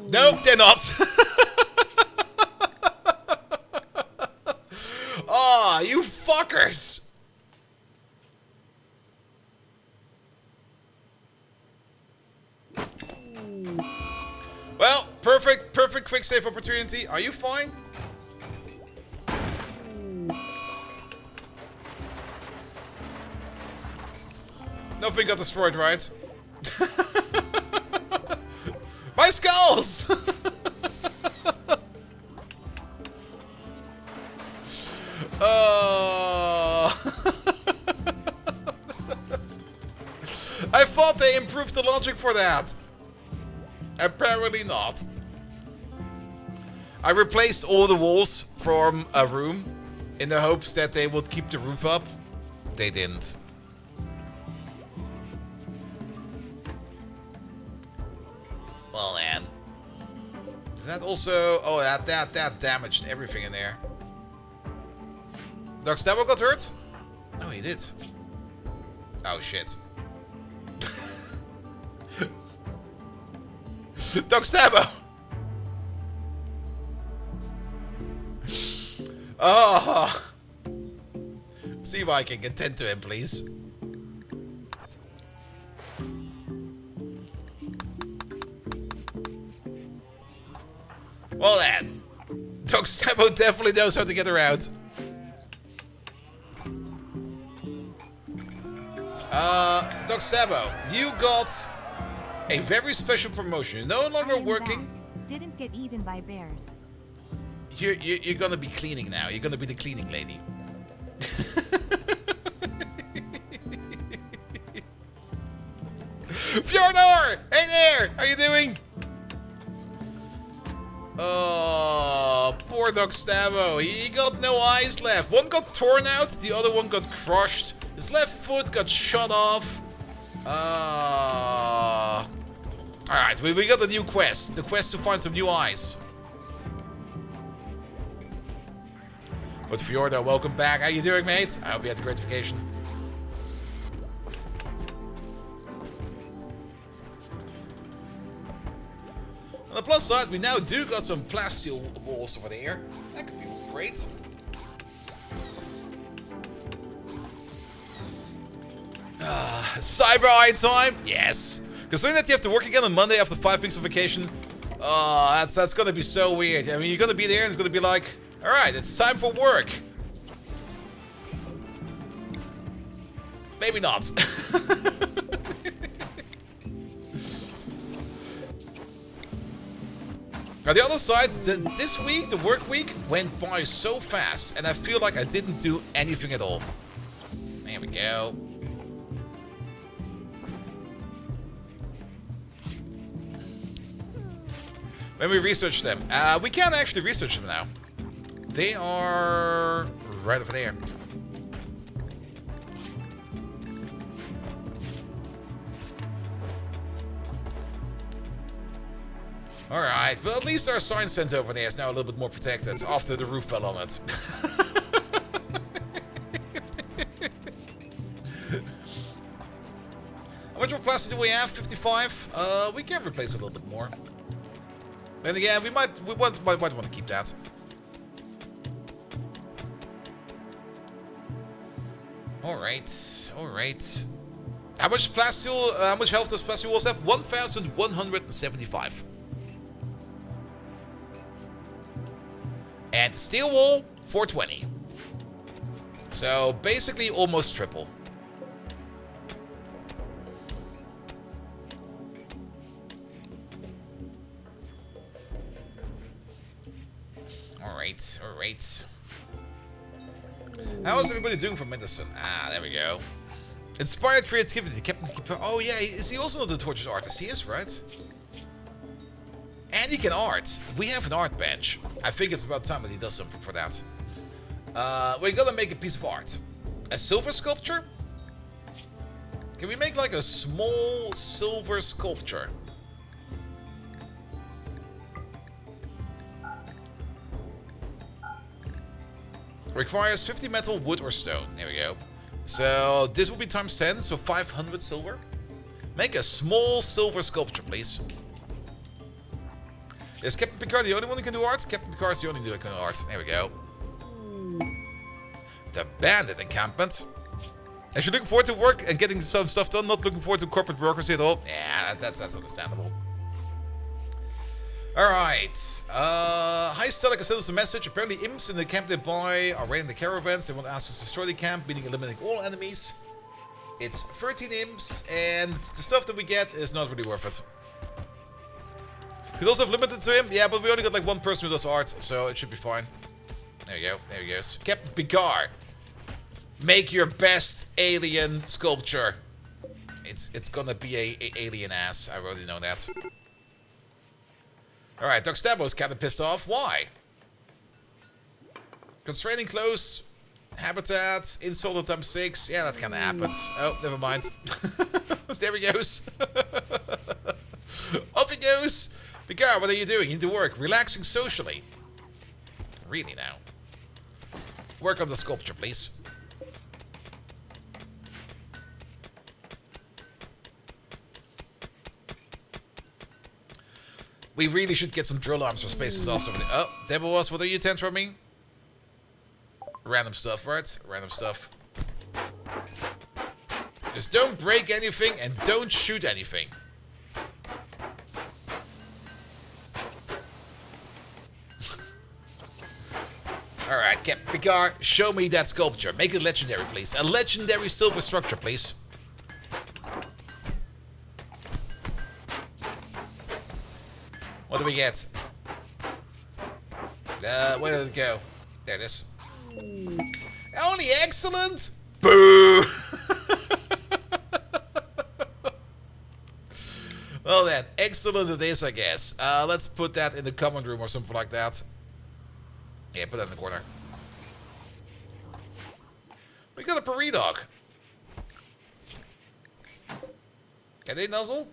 Nope, they're not. Oh, you fuckers. Well, perfect quick save opportunity. Are you fine? Nothing got destroyed, right? My skulls! I thought they improved the logic for that. Apparently not. I replaced all the walls from a room in the hopes that they would keep the roof up. They didn't. Well, man. That also... Oh, that damaged everything in there. Doc Stabbo got hurt? No, he did. Oh, shit. Doc Stabbo! Oh! See if I can attend to him, please. Well then, Doc Stabbo definitely knows how to get around. Doc Sabo, you got a very special promotion. You're no longer working. Back. Didn't get eaten by bears. You're gonna be cleaning now. You're gonna be the cleaning lady. Fjordor! Hey there! How you doing? Oh, poor Doc Stavo. He got no eyes left. One got torn out, the other one got crushed. His left foot got shot off. Alright, we got a new quest. The quest to find some new eyes. But Fjordo, welcome back. How you doing, mate? I hope you had a great vacation. On the plus side, we now do got some plasteel balls over there. That could be great. Cyber Eye time? Yes. Considering that you have to work again on Monday after 5 weeks of vacation, that's gonna be so weird. I mean, you're gonna be there and it's gonna be like, alright, it's time for work. Maybe not. On the other side, this week, the work week, went by so fast, and I feel like I didn't do anything at all. There we go. When we research them, we can actually research them now. They are right over there. Alright, well at least our science center over there is now a little bit more protected after the roof fell on it. How much more plastic do we have? 55? We can replace a little bit more. And again, we might want to keep that. Alright, alright. How much plasteel, how much health does plasteel walls have? 1,175. And steel wall, 420. So basically almost triple. Alright, alright. How is everybody doing for medicine? Ah, there we go. Inspired creativity. Oh yeah, is he also not the torches artist? He is, right? And he can art. We have an art bench. I think it's about time that he does something for that. We're gonna make a piece of art. A silver sculpture? Can we make like a small silver sculpture? Requires 50 metal, wood, or stone. There we go. So this will be times 10, so 500 silver. Make a small silver sculpture, please. Is Captain Picard the only one who can do art? Captain Picard's the only one who can do art. There we go. The bandit encampment. As you're looking forward to work and getting some stuff done, not looking forward to corporate bureaucracy at all. Yeah, that's understandable. Alright. Hi Stella, I sent us a message. Apparently imps in the camp nearby are raiding the caravans. They want to ask us to destroy the camp, meaning eliminating all enemies. It's 13 imps, and the stuff that we get is not really worth it. Could also have limited to him. Yeah, but we only got like one person who does art, so it should be fine. There you go. There he goes. Captain Picard. Make your best alien sculpture. It's gonna be a alien ass. I already know that. Alright, Doc Stabo's kind of pissed off. Why? Constraining close. Habitat. Insulted times 6. Yeah, that kind of happens. Oh, never mind. There he goes. Off he goes. Picard, what are you doing? You need to work. Relaxing socially. Really now. Work on the sculpture, please. We really should get some drill arms for spaces also. Oh, Deborah, what are you tantruming? Random stuff, right? Random stuff. Just don't break anything and don't shoot anything. Alright, Okay, Picard, show me that sculpture. Make it legendary, please. A legendary silver structure, please. What do we get? Where did it go? There it is. Only excellent? Boo! Well then, excellent it is, I guess. Let's put that in the common room or something like that. Yeah, put that in the corner. We got a Prairie Dog. Can they nuzzle?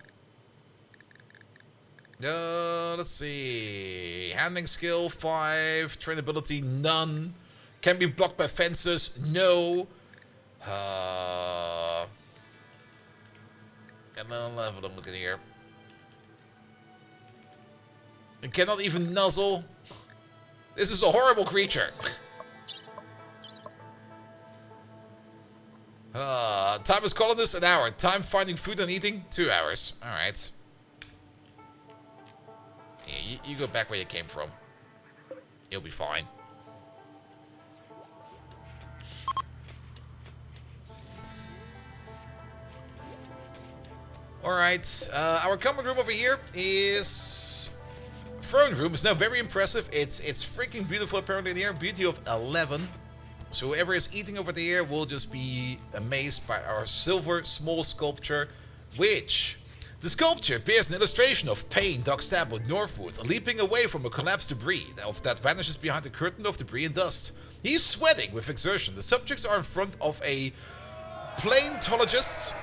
Let's see. Handling skill, 5. Trainability, none. Can be blocked by fences, no. And then level, I'm looking here. It cannot even nuzzle. This is a horrible creature. Time as colonist, an hour. Time finding food and eating, 2 hours. Alright. Yeah, you go back where you came from. You'll be fine. Alright, our common room over here is... Throne room is now very impressive. It's freaking beautiful apparently in here. Beauty of 11. So whoever is eating over there will just be amazed by our silver small sculpture, which... The sculpture bears an illustration of Pain, Dogstabbo, Northwood, leaping away from a collapsed debris that vanishes behind a curtain of debris and dust. He's sweating with exertion. The subjects are in front of a paleontologist.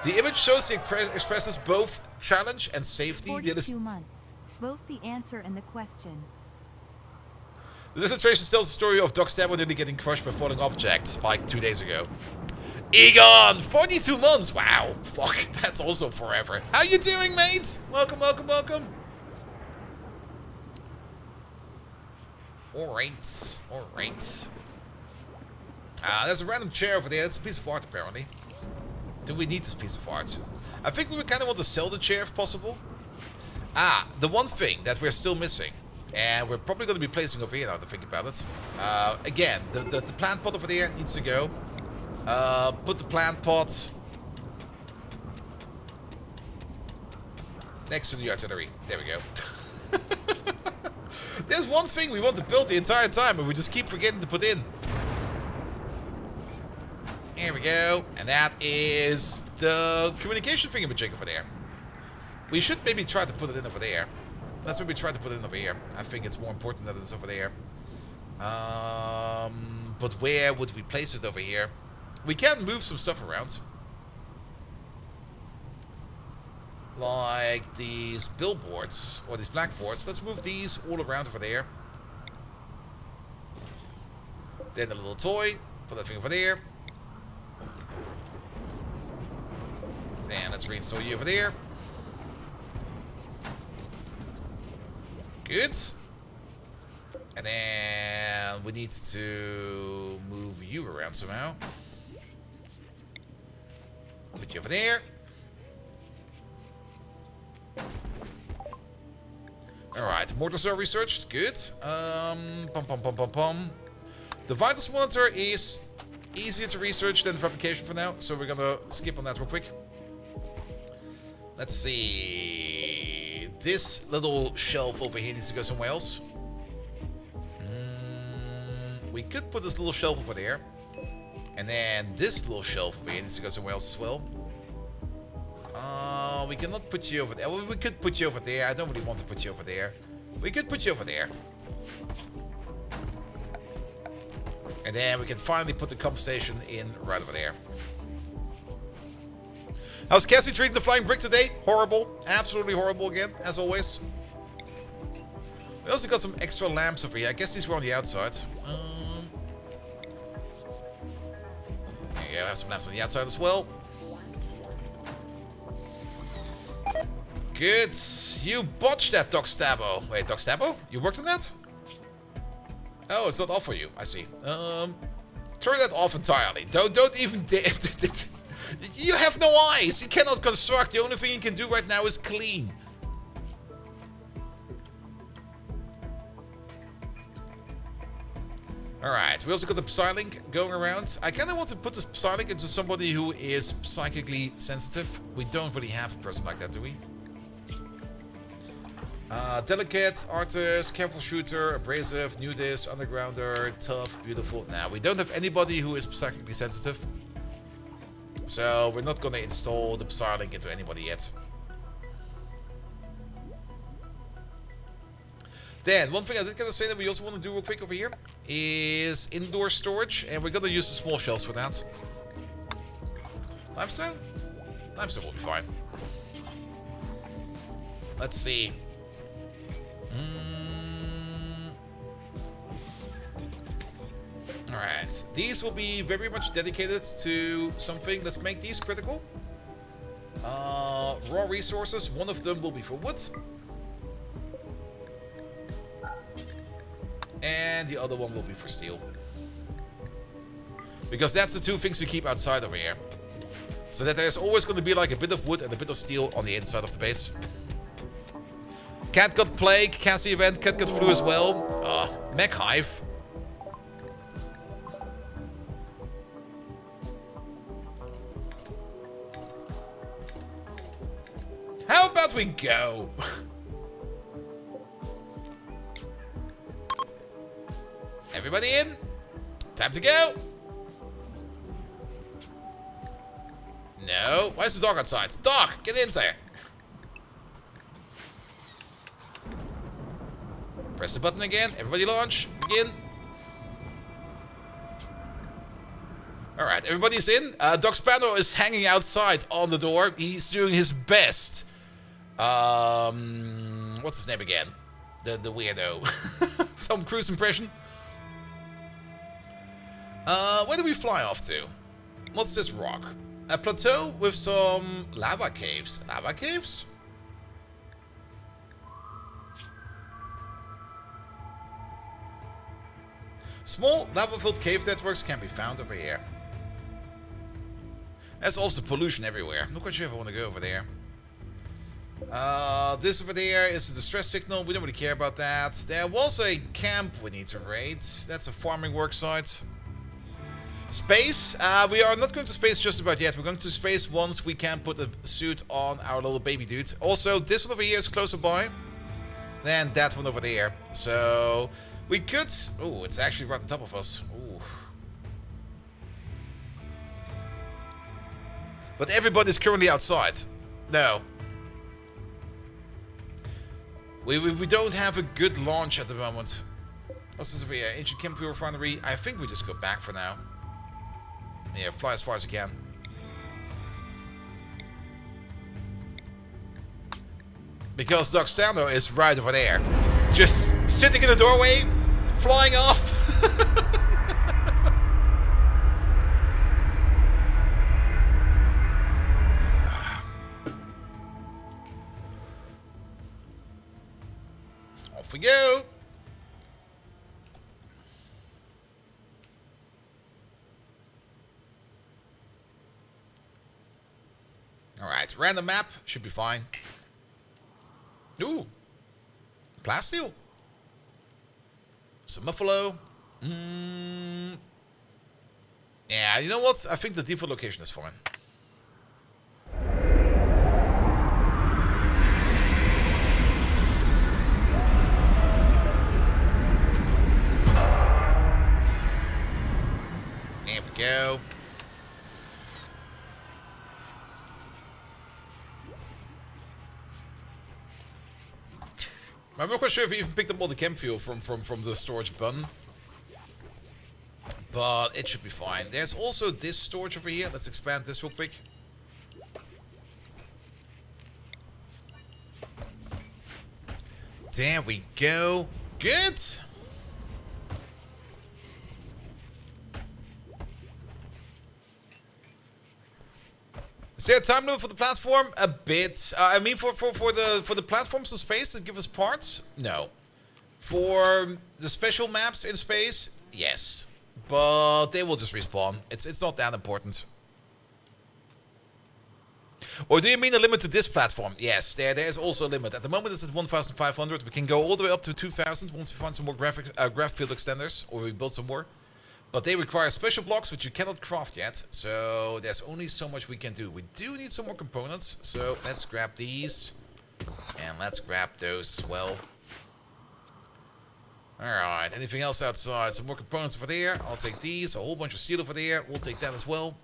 The image shows the expresses both challenge and safety. 42 months. Both the answer and the question. This illustration tells the story of Dogstabbo nearly getting crushed by falling objects like 2 days ago. Egon! 42 months! Wow! Fuck, that's also forever. How you doing, mate? Welcome, welcome, welcome. Alright, alright. There's a random chair over there. That's a piece of art, apparently. Do we need this piece of art? I think we kind of want to sell the chair, if possible. The one thing that we're still missing, and we're probably going to be placing over here now to think about it. Again, the plant pot over there needs to go. Put the plant pot next to the artillery. There we go. There's one thing we want to build the entire time, but we just keep forgetting to put in. Here we go. And that is the communication thingamajig over there. We should maybe try to put it in over there. Let's maybe try to put it in over here. I think it's more important that it's over there. But where would we place it over here? We can move some stuff around. Like these billboards, or these blackboards. Let's move these all around over there. Then a little toy. Put that thing over there. Then let's reinstall you over there. Good. And then we need to move you around somehow. Put you over there. Alright, mortars are researched. Good. The vitals monitor is easier to research than fabrication for now, so we're gonna skip on that real quick. Let's see. This little shelf over here needs to go somewhere else. We could put this little shelf over there. And then this little shelf over here needs to go somewhere else as well. We cannot put you over there. Well, we could put you over there. I don't really want to put you over there. We could put you over there. And then we can finally put the comp station in right over there. How's Cassie treating the flying brick today? Horrible. Absolutely horrible again, as always. We also got some extra lamps over here. I guess these were on the outside. There you go. Have some lamps on the outside as well. Good. You botched that, Dogstabbo. Wait, Dogstabbo? You worked on that? Oh, it's not off for you. I see. Turn that off entirely. Don't even dare. You have no eyes. You cannot construct. The only thing you can do right now is clean. Alright, we also got the Psylink going around. I kind of want to put this Psylink into somebody who is psychically sensitive. We don't really have a person like that, do we? Delicate, artist, careful shooter, abrasive, nudist, undergrounder, tough, beautiful. Now, we don't have anybody who is psychically sensitive. So, we're not going to install the Psylink into anybody yet. Then, one thing I did gotta say that we also want to do real quick over here is indoor storage, and we're gonna use the small shells for that. Limestone? Limestone will be fine. Let's see. Alright, these will be very much dedicated to something. Let's make these critical. Raw resources, one of them will be for wood. And the other one will be for steel. Because that's the two things we keep outside over here. So that there's always going to be like a bit of wood and a bit of steel on the inside of the base. Cat got plague, Cassie event, cat got flu as well. Mech hive. How about we go? Everybody in? Time to go? No. Why is the dog outside? Dog, get in there. Press the button again. Everybody launch. Begin. Alright, everybody's in. Doc Spano is hanging outside on the door. He's doing his best. What's his name again? The weirdo. Tom Cruise impression. Where do we fly off to? What's this rock? A plateau with some lava caves. Lava caves? Small lava-filled cave networks can be found over here. There's also pollution everywhere. I'm not quite sure if I want to go over there. This over there is a distress signal. We don't really care about that. There was a camp we need to raid. That's a farming work site. Space. We are not going to space just about yet. We're going to space once we can put a suit on our little baby dude. Also, this one over here is closer by than that one over there. So, we could... Oh, it's actually right on top of us. Ooh. But everybody's currently outside. No. We don't have a good launch at the moment. What's this over here? Ancient Chemical Refinery. I think we just go back for now. Yeah, fly as far as you can. Because Doc Stando is right over there. Just sitting in the doorway, flying off. Off we go. Alright, random map. Should be fine. Ooh. Plasteel. Some Muffalo. Yeah, you know what? I think the default location is fine. There we go. I'm not quite sure if he even picked up all the chem fuel from the storage bun. But it should be fine. There's also this storage over here. Let's expand this real quick. There we go. Good. Is there a time limit for the platform? A bit. I mean, for the platforms in space that give us parts, no. For the special maps in space, yes. But they will just respawn. It's not that important. Or do you mean a limit to this platform? Yes, there is also a limit. At the moment it's at 1,500. We can go all the way up to 2,000 once we find some more graph field extenders, or we build some more. But they require special blocks which you cannot craft yet. So there's only so much we can do. We do need some more components. So let's grab these. And let's grab those as well. Alright, anything else outside? Some more components over there. I'll take these. A whole bunch of steel over there. We'll take that as well.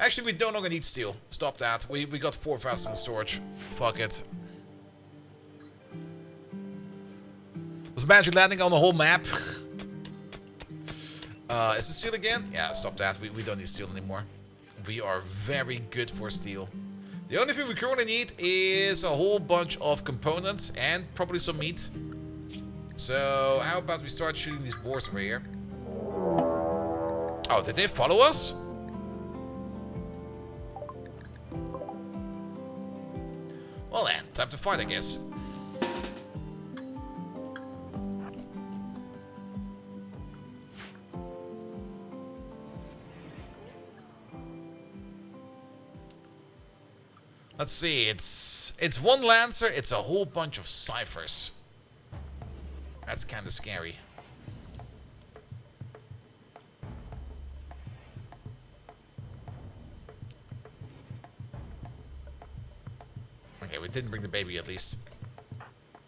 Actually, we no longer need steel. Stop that. We got 4,000 in storage. Fuck it. Was magic landing on the whole map? Is it steel again? Yeah, stop that. We don't need steel anymore. We are very good for steel. The only thing we currently need is a whole bunch of components and probably some meat. So, how about we start shooting these boars over here? Oh, did they follow us? Well then, time to fight, I guess. Let's see, it's one Lancer, it's a whole bunch of ciphers. That's kind of scary. Okay, we didn't bring the baby at least.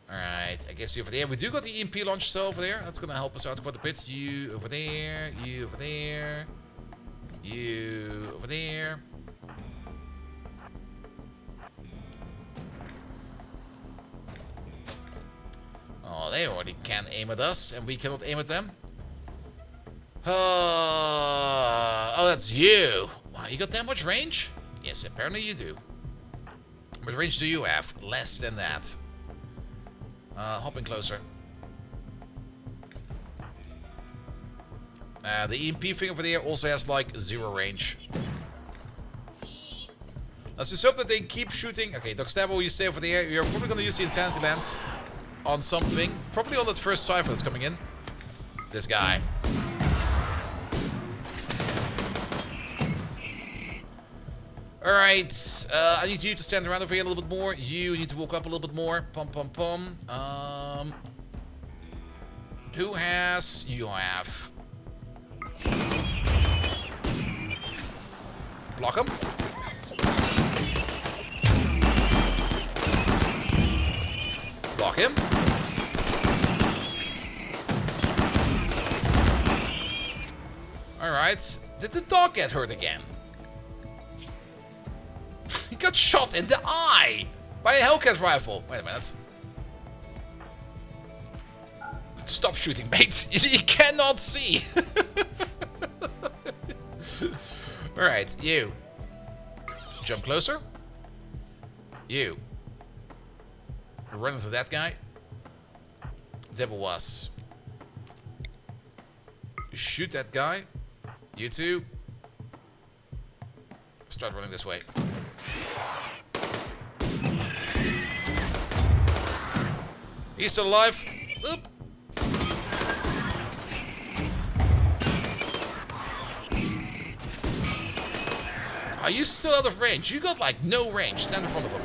Alright, I guess you over there. We do got the EMP launch cell over there. That's gonna help us out quite a bit. You over there, you over there, you over there. Oh, they already can aim at us, and we cannot aim at them. Oh, that's you. Wow, you got that much range? Yes, apparently you do. How much range do you have? Less than that. Hop in closer. The EMP thing over there also has like 0 range. Let's just hope that they keep shooting. Okay, Doc Stabbo, you stay over there. You're probably going to use the Insanity Lens on something. Probably on that first cipher that's coming in. This guy. Alright, I need you to stand around over here a little bit more. You need to walk up a little bit more. Pum pum pum. Who has? You have. Block him. Block him. Alright. Did the dog get hurt again? He got shot in the eye by a Hellcat rifle. Wait a minute. Stop shooting, mate. You cannot see. Alright, you. Jump closer. You. Run into that guy. Devil was. Shoot that guy. You two. Start running this way. He's still alive. Oop. Are you still out of range? You got like no range. Stand in front of him.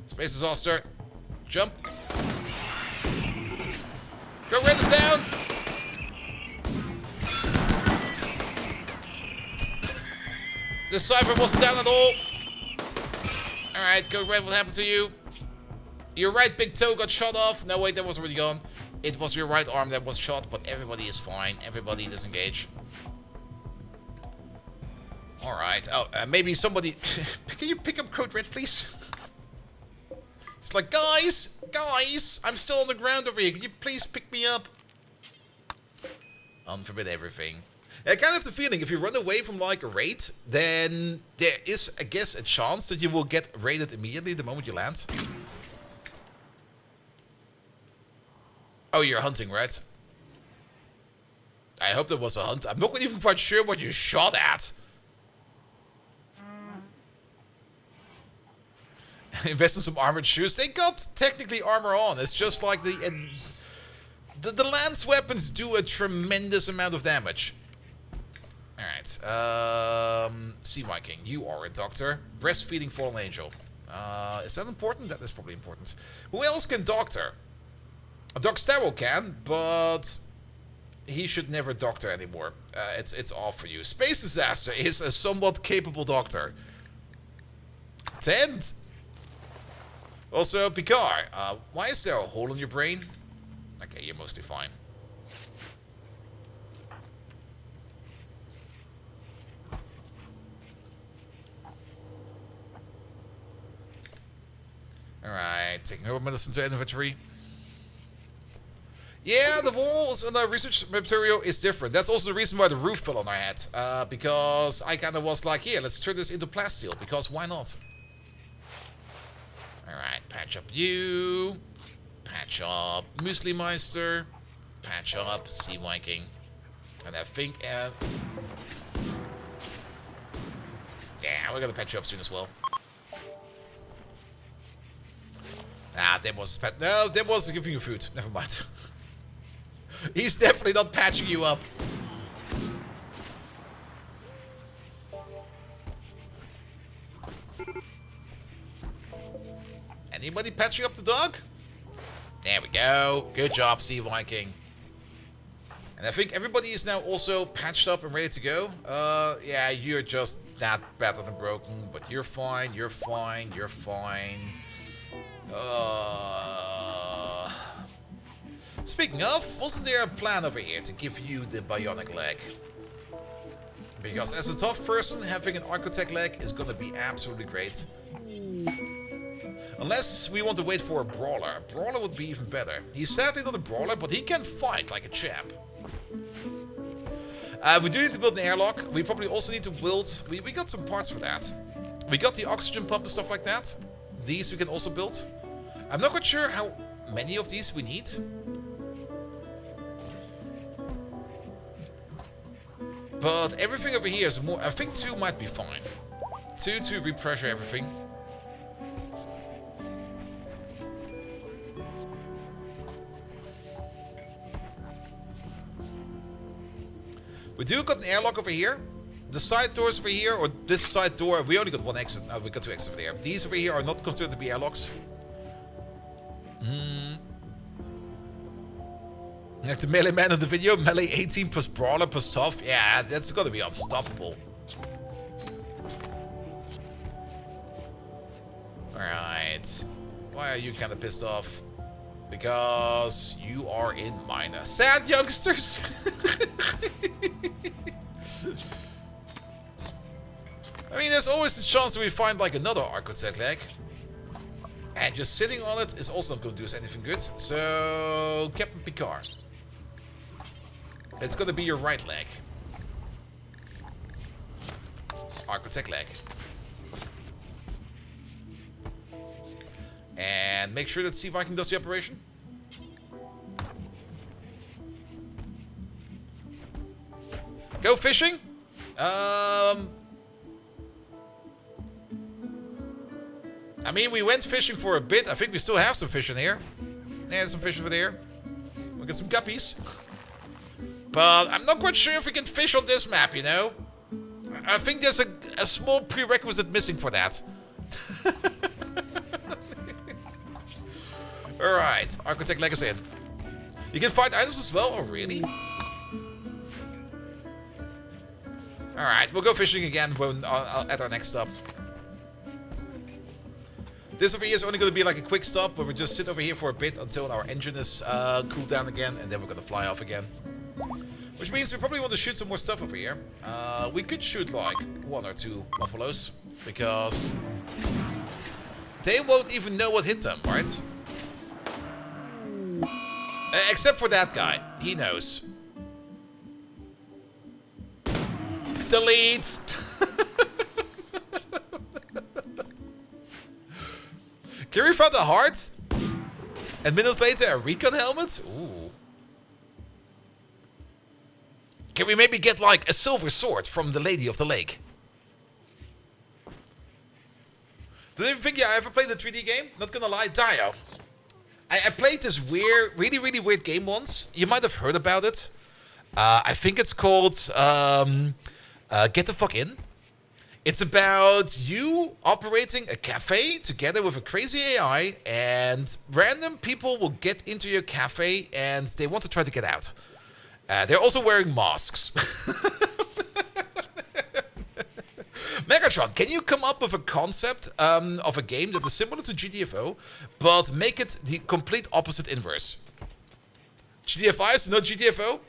Space exhauster. Jump. Go red is down. This cipher wasn't down at all. Alright, go red, what happened to you? Your right big toe got shot off. No, wait, that was already gone. It was your right arm that was shot, but everybody is fine. Everybody disengage. Alright. Oh, maybe somebody... Can you pick up Code Red, please? It's like, guys! Guys! I'm still on the ground over here. Can you please pick me up? Unforbid everything. I kind of have the feeling if you run away from like a raid, then there is, I guess, a chance that you will get raided immediately the moment you land. Oh, you're hunting, right? I hope that was a hunt. I'm not even quite sure what you shot at. Invest in some armored shoes. They got technically armor on. It's just like the lance weapons do a tremendous amount of damage. Alright. Sea Viking, you are a doctor. Breastfeeding fallen angel. Is that important? That is probably important. Who else can doctor? Doc Starrow can, but he should never doctor anymore. It's off for you. Space Disaster is a somewhat capable doctor. 10. Also, Picard. Why is there a hole in your brain? Okay, you're mostly fine. Alright, taking over medicine to inventory. Yeah, the walls on the research material is different. That's also the reason why the roof fell on our head. Because I kind of was like, yeah, let's turn this into plasteel, because why not? Alright, patch up you. Patch up Muesli Meister. Patch up Sea Viking. And I think... yeah, we're gonna patch you up soon as well. Ah, that was pet. No, that was giving you food. Never mind. He's definitely not patching you up. Anybody patching up the dog? There we go. Good job, Sea Viking. And I think everybody is now also patched up and ready to go. Yeah, you're just that battered and broken, but you're fine. You're fine. You're fine. Speaking of, wasn't there a plan over here to give you the bionic leg? Because as a tough person, having an architect leg is gonna be absolutely great. Unless we want to wait for a brawler. A brawler would be even better. He's sadly not a brawler, but he can fight like a champ. We do need to build an airlock. We probably also need to build... We got some parts for that. We got the oxygen pump and stuff like that. These we can also build. I'm not quite sure how many of these we need. But everything over here is more... I think 2 might be fine. 2 to repressure everything. We do got an airlock over here. The side doors over here, or this side door, we only got 1 exit. We got 2 exits over there. These over here are not considered to be airlocks. Like the melee man of the video, melee 18 plus brawler plus tough. Yeah, that's gonna be unstoppable. Alright. Why are you kind of pissed off? Because you are in minor. Sad youngsters! I mean, there's always the chance that we find like another architect leg. And just sitting on it is also not going to do us anything good. So, Captain Picard. It's going to be your right leg. Architect leg. And make sure that Sea Viking does the operation. Go fishing. I mean, we went fishing for a bit. I think we still have some fish in here. Yeah, some fish over there. We'll get some guppies. But I'm not quite sure if we can fish on this map, you know? I think there's a small prerequisite missing for that. Alright, Architect leg is in. You can find items as well? Oh, really? Alright, we'll go fishing again when, at our next stop. This over here is only going to be like a quick stop where we just sit over here for a bit until our engine is cooled down again, and then we're going to fly off again. Which means we probably want to shoot some more stuff over here. We could shoot like 1 or 2 buffaloes, because they won't even know what hit them, right? Except for that guy. He knows. Delete! Kiri found a heart? And minutes later, a recon helmet? Ooh. Can we maybe get like a silver sword from the Lady of the Lake? Did you think I ever played a 3D game? Not gonna lie, Dio. I played this weird, really weird game once. You might have heard about it. I think it's called Get the fuck in. It's about you operating a cafe together with a crazy AI, and random people will get into your cafe and they want to try to get out. They're also wearing masks. Megatron, can you come up with a concept of a game that is similar to GTFO, but make it the complete opposite inverse? GTFI is not GTFO?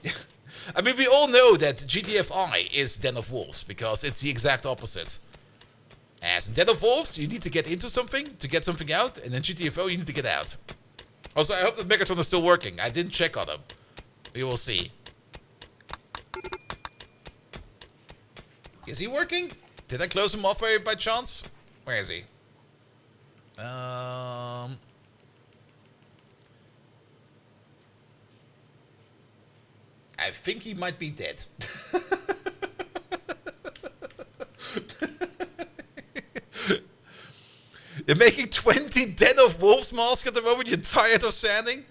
I mean, we all know that GTFI is Den of Wolves, because it's the exact opposite. As in Den of Wolves, you need to get into something to get something out, and in GTFO, you need to get out. Also, I hope that Megatron is still working. I didn't check on him. We will see. Is he working? Did I close him off by chance? Where is he? I think he might be dead. You're making 20 Den of Wolves masks at the moment. You're tired of sanding?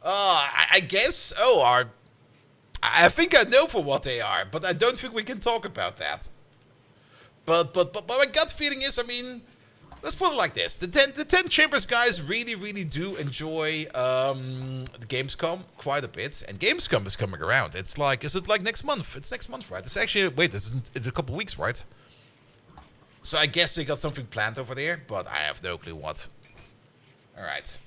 I guess. Oh, I think I know for what they are, but I don't think we can talk about that. But my gut feeling is, I mean, let's put it like this: the 10 Chambers guys really do enjoy the Gamescom quite a bit, and Gamescom is coming around. It's like, is it like next month? It's next month, right? It's actually, wait, it's a couple weeks, right? So I guess they got something planned over there, but I have no clue what. All right.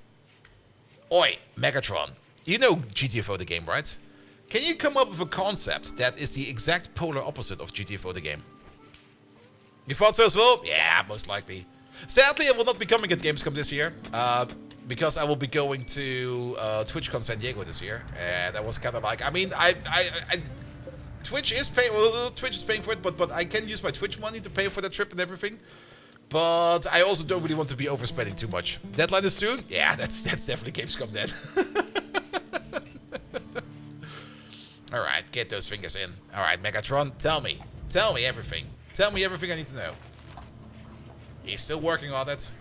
Oi, Megatron, you know GTFO the game, right? Can you come up with a concept that is the exact polar opposite of GTFO the game? You thought so as well? Yeah, most likely. Sadly, I will not be coming at Gamescom this year, because I will be going to TwitchCon San Diego this year, and I was kind of like, I mean, Twitch is paying. Well, Twitch is paying for it, but I can use my Twitch money to pay for that trip and everything. But I also don't really want to be overspending too much. Deadline is soon. Yeah, that's definitely Gamescom then. All right, get those fingers in. All right, Megatron, tell me everything. Tell me everything I need to know. He's still working on it.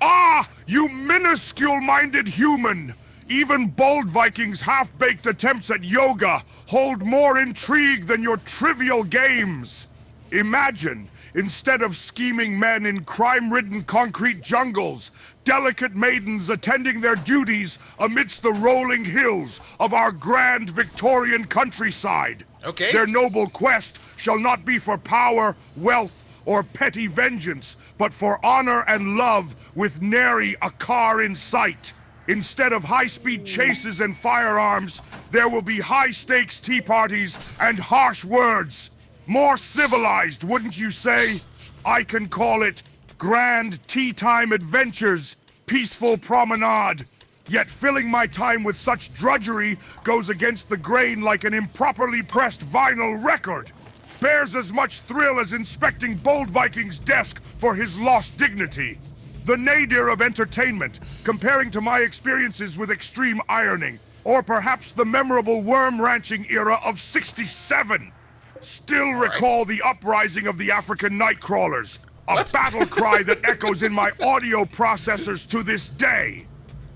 Ah, you minuscule-minded human! Even bold Vikings' half-baked attempts at yoga hold more intrigue than your trivial games. Imagine, instead of scheming men in crime-ridden concrete jungles, delicate maidens attending their duties amidst the rolling hills of our grand Victorian countryside. Okay. Their noble quest shall not be for power, wealth, or petty vengeance, but for honor and love with nary a car in sight. Instead of high-speed chases and firearms, there will be high-stakes tea parties and harsh words. More civilized, wouldn't you say? I can call it grand tea-time adventures, peaceful promenade. Yet filling my time with such drudgery goes against the grain like an improperly pressed vinyl record. Bears as much thrill as inspecting Bold Viking's desk for his lost dignity. The nadir of entertainment, comparing to my experiences with extreme ironing, or perhaps the memorable worm ranching era of '67. Still recall the uprising of the African Nightcrawlers, a battle cry that echoes in my audio processors to this day.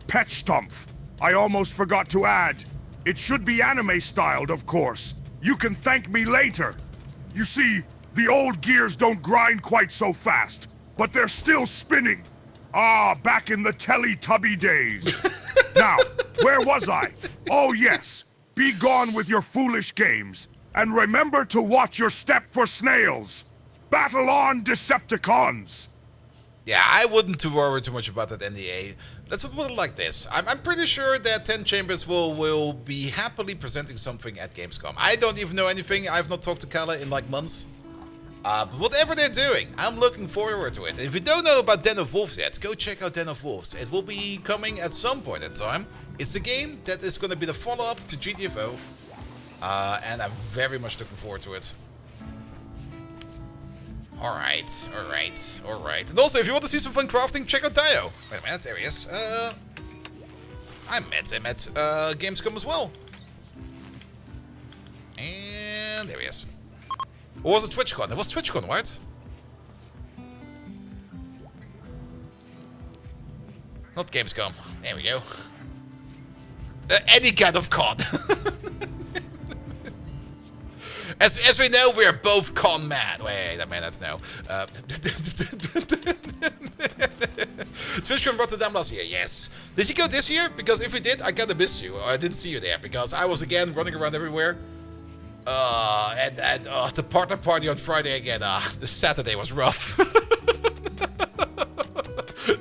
Petchtumpf. I almost forgot to add. It should be anime-styled, of course. You can thank me later. You see, the old gears don't grind quite so fast, but they're still spinning. Ah, back in the Teletubby days. Now, where was I? Oh yes, be gone with your foolish games. And remember to watch your step for snails. Battle on, Decepticons! Yeah, I wouldn't too worry too much about that NDA. Let's put it like this. I'm pretty sure that 10 Chambers will be happily presenting something at Gamescom. I don't even know anything. I've not talked to Kala in like months. But whatever they're doing, I'm looking forward to it. If you don't know about Den of Wolves yet, go check out Den of Wolves. It will be coming at some point in time. It's a game that is going to be the follow-up to GTFO. And I'm very much looking forward to it. Alright. And also, if you want to see some fun crafting, check out Dio. Wait a minute, there he is. I met him at Gamescom as well. And there he is. Or was it TwitchCon? It was TwitchCon, right? Not Gamescom. There we go. Any kind of con. As we know, we are both con mad. Wait a minute, no. Switch from Rotterdam last year, yes. Did you go this year? Because if we did, I kinda miss you. Or I didn't see you there because I was again running around everywhere. And the partner party on Friday again. The Saturday was rough.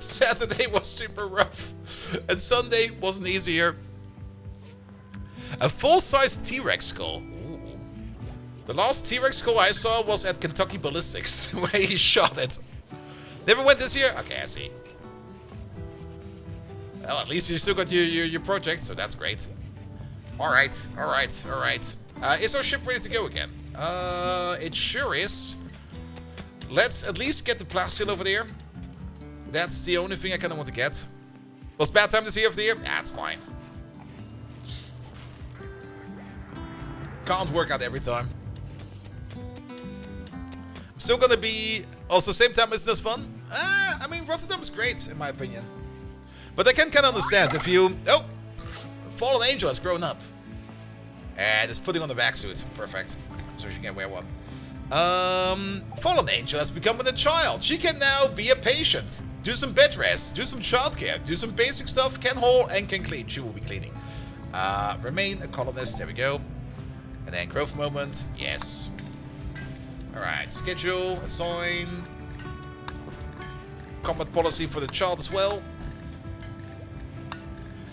Saturday was super rough. And Sunday wasn't easier. A full-size T-Rex skull. Ooh. The last T-Rex skull I saw was at Kentucky Ballistics, where he shot it. Never went this year? Okay, I see. Well, at least you still got your project, so that's great. Alright. Is our ship ready to go again? It sure is. Let's at least get the plasteel over there. That's the only thing I kind of want to get. Was bad time this year of the year? Yeah, it's fine. Can't work out every time. I'm still gonna be... Also, same time, isn't this fun? I mean, Rotterdam is great, in my opinion. But I can kind of understand if you... Oh! Fallen Angel has grown up. And is putting on the vac suit. Perfect. So she can wear one. Fallen Angel has become a child. She can now be a patient. Do some bed rest. Do some childcare. Do some basic stuff. Can haul and can clean. She will be cleaning. Remain a colonist. There we go. And then growth moment. Yes. Alright. Schedule. Assign. Combat policy for the child as well.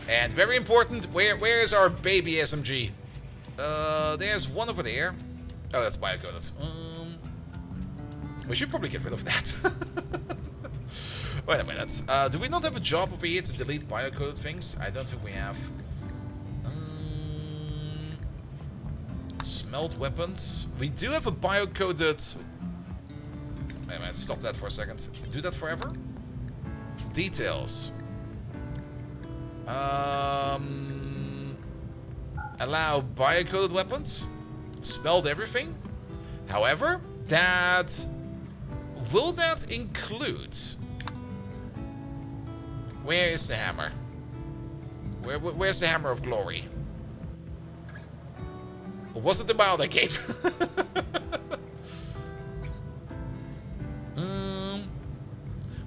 And very important. Where is our baby SMG? There's one over there. Oh, that's biocoded. We should probably get rid of that. Wait a minute. Do we not have a job over here to delete biocoded things? I don't think we have. Smelt weapons. We do have a biocoded... Wait a minute, stop that for a second. Do that forever? Details. Allow biocoded weapons. Smelt everything. However, that... Will that include... Where is the hammer? Where's the hammer of glory? Or was it the Milder game?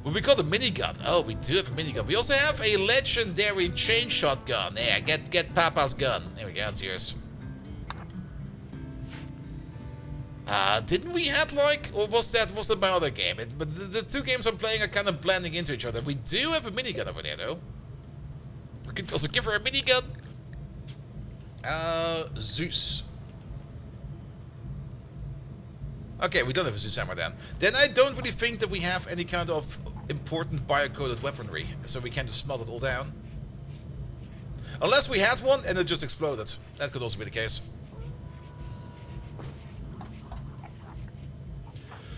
What we call a minigun. Oh, we do have a minigun. We also have a legendary chain shotgun. Yeah, get Papa's gun. There we go, it's yours. Didn't we have like, or was the Milder game? But the two games I'm playing are kind of blending into each other. We do have a minigun over there, though. We could also give her a minigun. Zeus. Okay, we don't have a Zeus hammer then. Then I don't really think that we have any kind of important biocoded weaponry, so we can just smelt it all down. Unless we had one and it just exploded. That could also be the case.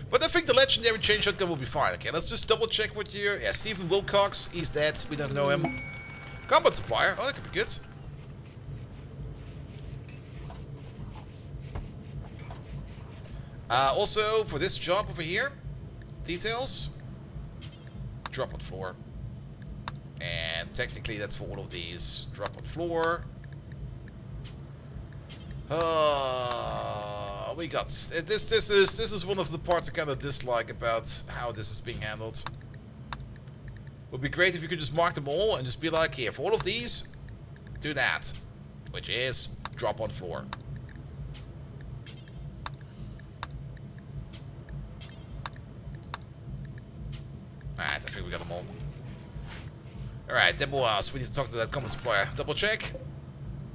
But I think the legendary chain shotgun will be fine. Okay, let's just double check what year. Yeah, Stephen Wilcox, he's dead. We don't know him. Combat supplier. Oh, that could be good. Also, for this job over here, details. Drop on floor. And technically that's for all of these. Drop on floor. We got this. This is one of the parts I kind of dislike about how this is being handled. Would be great if you could just mark them all and just be like, here, for all of these, do that, which is drop on floor. Alright, I think we got them all. Alright, Deboas, we need to talk to that common supplier. Double check.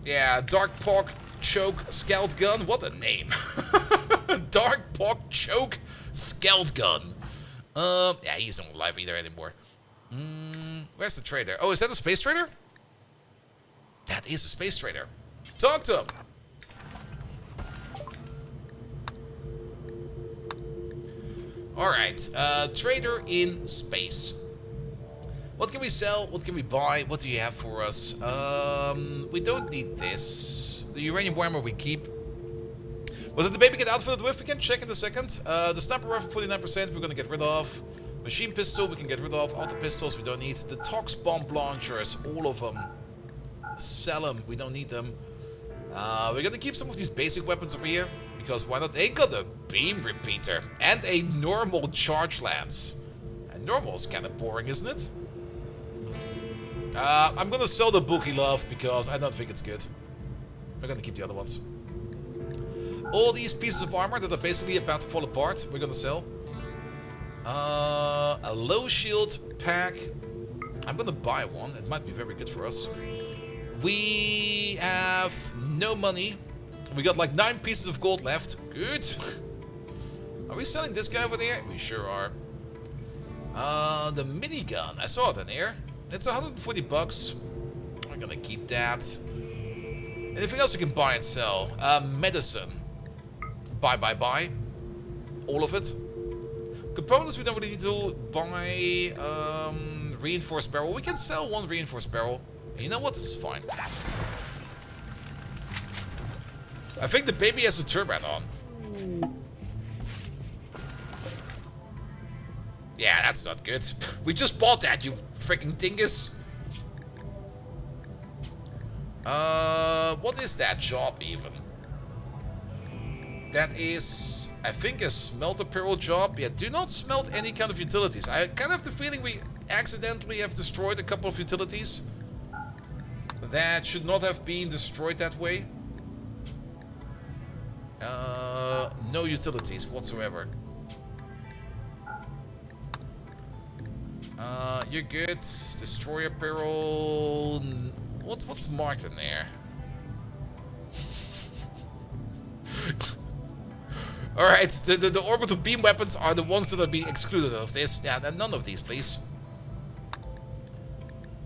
Yeah, Dark Pork Choke Scald Gun. What a name. Dark Pork Choke Scald Gun. Yeah, he's not alive either anymore. Where's the trader? Oh, is that a space trader? That is a space trader. Talk to him. Alright, trader in space. What can we sell? What can we buy? What do you have for us? We don't need this. The uranium warmer we keep. Was it the baby get outfitted with? We can check in a second. The sniper rifle 49% we're gonna get rid of. Machine pistol we can get rid of. Auto pistols we don't need. The Tox bomb launchers, all of them. Sell them. We don't need them. We're gonna keep some of these basic weapons over here because why not? They got a beam repeater and a normal charge lance. And normal is kind of boring, isn't it? I'm gonna sell the bulky love because I don't think it's good. We're gonna keep the other ones. All these pieces of armor that are basically about to fall apart, we're gonna sell. A low shield pack. I'm gonna buy one. It might be very good for us. We have no money. We got like 9 pieces of gold left. Good. Are we selling this guy over there? We sure are. The minigun. I saw it in here. It's 140 bucks. We're gonna keep that. Anything else you can buy and sell? Medicine. Buy. All of it. Components we don't really need to buy. Reinforced barrel. We can sell 1 reinforced barrel. And you know what? This is fine. I think the baby has a turbine on. Yeah, that's not good. We just bought that, you freaking dingus. What is that job even? That is, I think, a smelt apparel job. Yeah, do not smelt any kind of utilities. I kind of have the feeling we accidentally have destroyed a couple of utilities. That should not have been destroyed that way. No utilities whatsoever. You're good. Destroy apparel. What's marked in there? Alright, the orbital beam weapons are the ones that are being excluded of this. Yeah, none of these, please.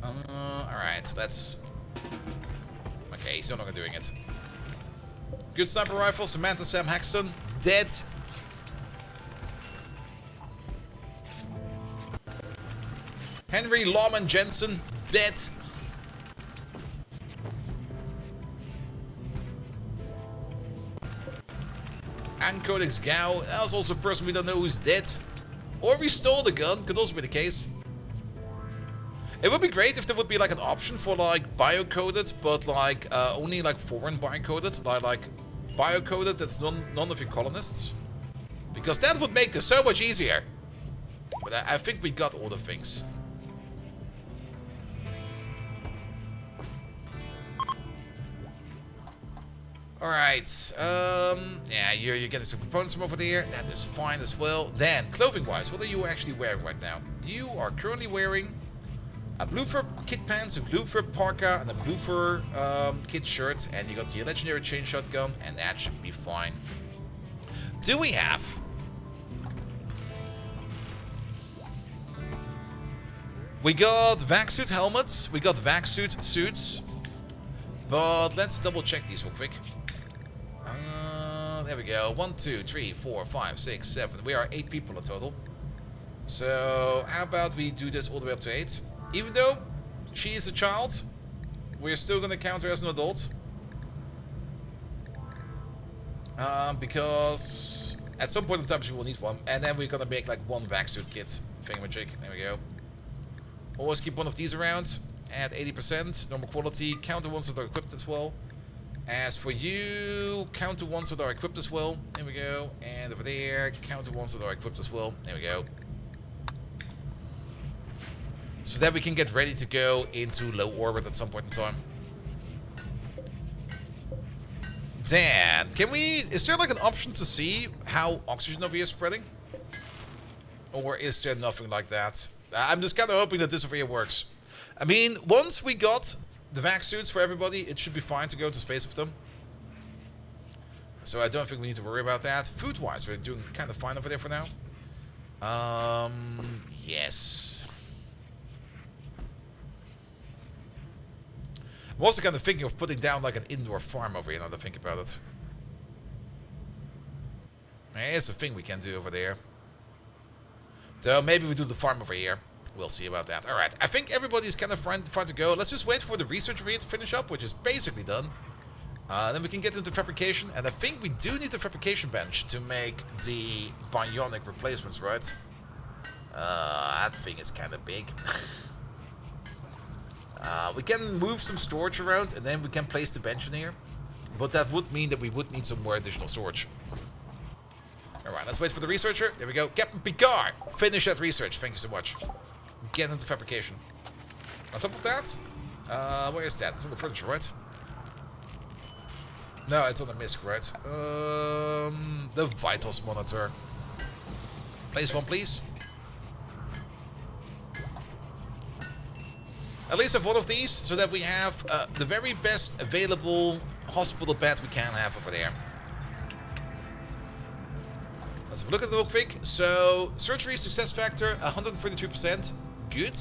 Alright, let's... Okay, he's no longer doing it. Good sniper rifle, Samantha Sam Haxton, dead. Henry Lawman Jensen, dead. And Codex Gao, that was also a person we don't know who's dead. Or we stole the gun, could also be the case. It would be great if there would be like an option for like biocoded, but like only like foreign biocoded, like biocoded that's none of your colonists. Because that would make this so much easier. But I think we got all the things. Alright, yeah, you're getting some components from over there. That is fine as well. Then, clothing-wise, what are you actually wearing right now? You are currently wearing a blue fur kit pants, a blue fur parka, and a blue fur kit shirt. And you got your legendary chain shotgun, and that should be fine. Do we have... We got vac suit helmets, we got vac suit suits. But let's double check these real quick. There we go. 1, 2, 3, 4, 5, 6, 7. We are 8 people in total. So how about we do this all the way up to 8? Even though she is a child, we're still going to count her as an adult. Because at some point in time she will need one. And then we're going to make like 1 vac suit kit thingamajig. There we go. Always keep one of these around. At 80%, normal quality, count the ones that are equipped as well. As for you, count the ones that are equipped as well. There we go. And over there, count the ones that are equipped as well. There we go. So that we can get ready to go into low orbit at some point in time. Dan, can we... Is there like an option to see how oxygen over here is spreading? Or is there nothing like that? I'm just kind of hoping that this over here works. I mean, once we got the vac suits for everybody, it should be fine to go into space with them. So I don't think we need to worry about that. Food-wise, we're doing kind of fine over there for now. Yes. I'm also kind of thinking of putting down like an indoor farm over here now that I think about it. Here's a thing we can do over there. So maybe we do the farm over here. We'll see about that. Alright, I think everybody's kind of fine to go. Let's just wait for the research over here to finish up, which is basically done. Then we can get into fabrication. And I think we do need the fabrication bench to make the bionic replacements, right? That thing is kind of big. We can move some storage around and then we can place the bench in here. But that would mean that we would need some more additional storage. Alright, let's wait for the researcher. There we go. Captain Picard! Finish that research. Thank you so much. Get into fabrication. On top of that... where is that? It's on the furniture, right? No, it's on the MISC, right? The vitals monitor. Place one, please. At least have one of these, so that we have the very best available hospital bed we can have over there. Let's have a look at the real quick. So, surgery success factor, 132%. Good.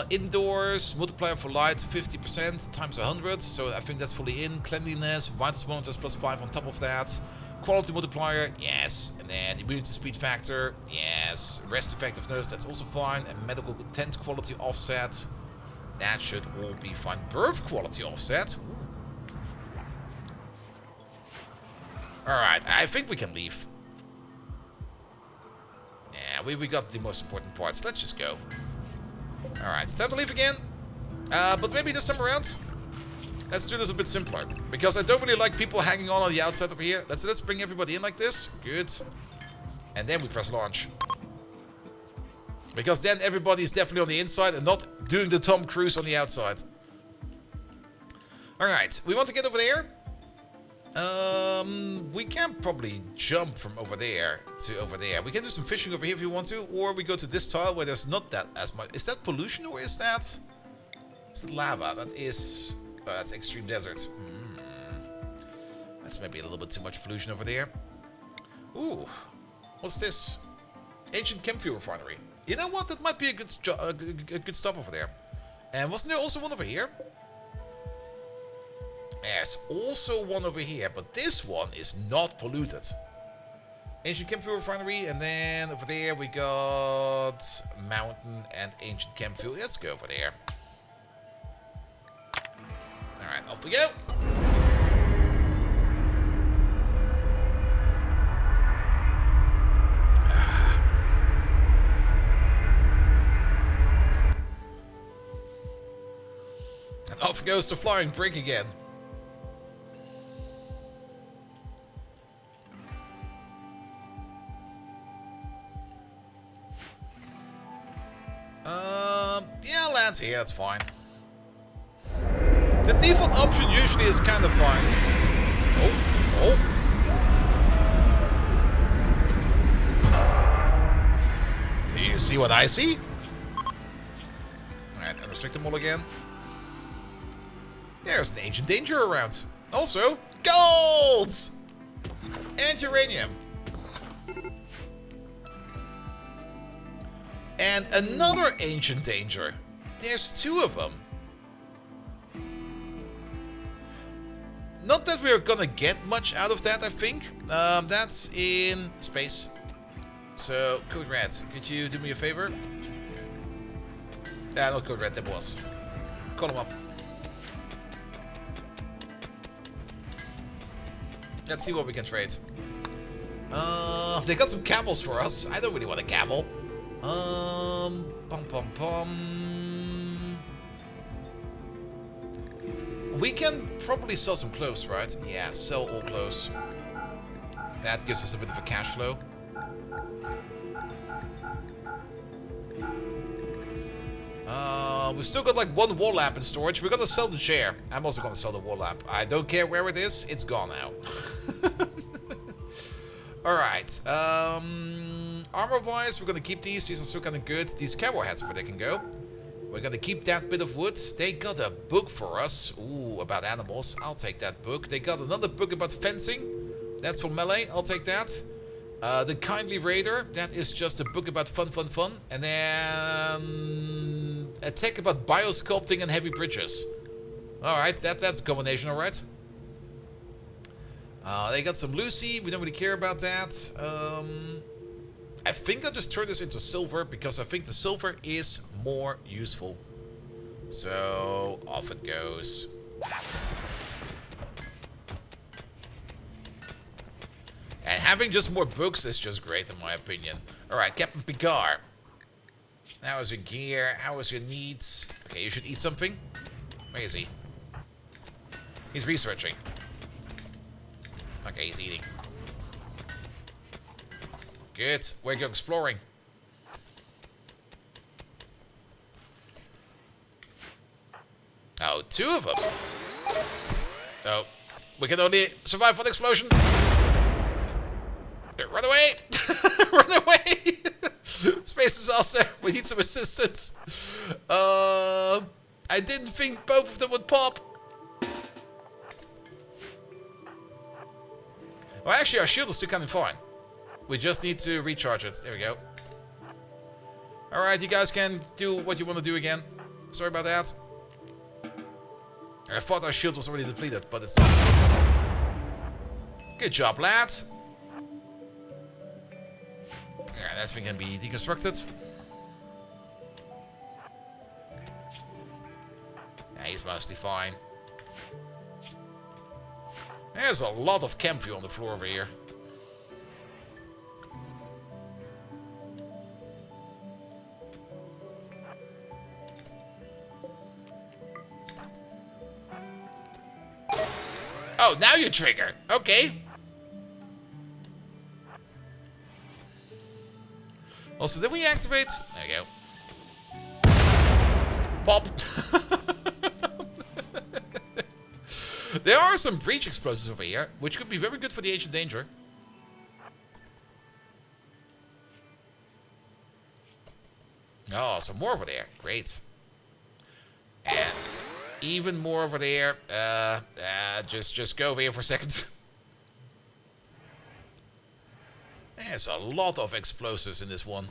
Indoors, multiplier for light, 50% times 100. So I think that's fully in. Cleanliness, vitals monitors plus 5 on top of that. Quality multiplier, yes. And then immunity speed factor, yes. Rest effectiveness, that's also fine. And medical tent quality offset, that should all be fine. Birth quality offset. Alright, I think we can leave. Yeah, we got the most important parts. Let's just go. Alright, it's time to leave again. But maybe this time around, let's do this a bit simpler. Because I don't really like people hanging on the outside over here. Let's bring everybody in like this. Good. And then we press launch. Because then everybody's definitely on the inside and not doing the Tom Cruise on the outside. Alright, we want to get over there. We can probably jump from over there to over there. We can do some fishing over here if you want to, or we go to this tile where there's not that as much. Is that pollution or is that lava? That is, that's extreme desert. That's maybe a little bit too much pollution over there. Ooh, what's this? Ancient chem fuel refinery. You know what? That might be a good stop over there. And wasn't there also one over here? There's also one over here, but this one is not polluted. Ancient chem fuel refinery, and then over there we got mountain and ancient chem fuel. Let's go over there. Alright, off we go. And off goes the flying brig again. Yeah, land here, that's fine. The default option usually is kind of fine. Oh. Do you see what I see? Alright, I restrict them all again. There's an ancient danger around. Also, gold! And uranium. And another ancient danger. There's two of them. Not that we're gonna get much out of that, I think. That's in space. So, Code Red, could you do me a favor? Not Code Red, that was. Call him up. Let's see what we can trade. They got some camels for us. I don't really want a camel. We can probably sell some clothes, right? Yeah, sell all clothes. That gives us a bit of a cash flow. We've still got like one wall lamp in storage. We're gonna sell the chair. I'm also gonna sell the wall lamp. I don't care where it is. It's gone now. Alright. Armor-wise, we're gonna keep these. These are still kind of good. These cowboy hats, where they can go. We're gonna keep that bit of wood. They got a book for us. Ooh, about animals. I'll take that book. They got another book about fencing. That's for melee. I'll take that. The Kindly Raider. That is just a book about fun. And then a tech about biosculpting and heavy bridges. Alright, that's a combination, alright. They got some Lucy. We don't really care about that. I think I'll just turn this into silver because I think the silver is more useful. So, off it goes. And having just more books is just great in my opinion. Alright, Captain Picard. How is your gear? How is your needs? Okay, you should eat something. Where is he? He's researching. Okay, he's eating. Good. We're going exploring. Oh, 2 of them. Oh, we can only survive one explosion. Run away! Run away! Space disaster. We need some assistance. I didn't think both of them would pop. Well, actually, our shield is still kind of fine. We just need to recharge it. There we go. Alright, you guys can do what you want to do again. Sorry about that. I thought our shield was already depleted, but it's not. Good job, lad. Alright, that thing can be deconstructed. Yeah, he's mostly fine. There's a lot of camp fuel on the floor over here. Oh, now you trigger. Okay. Also, did we activate? There you go. Pop. There are some breach explosives over here, which could be very good for the Ancient Danger. Oh, some more over there. Great. And even more over there. Just go over here for a second. There's a lot of explosives in this one.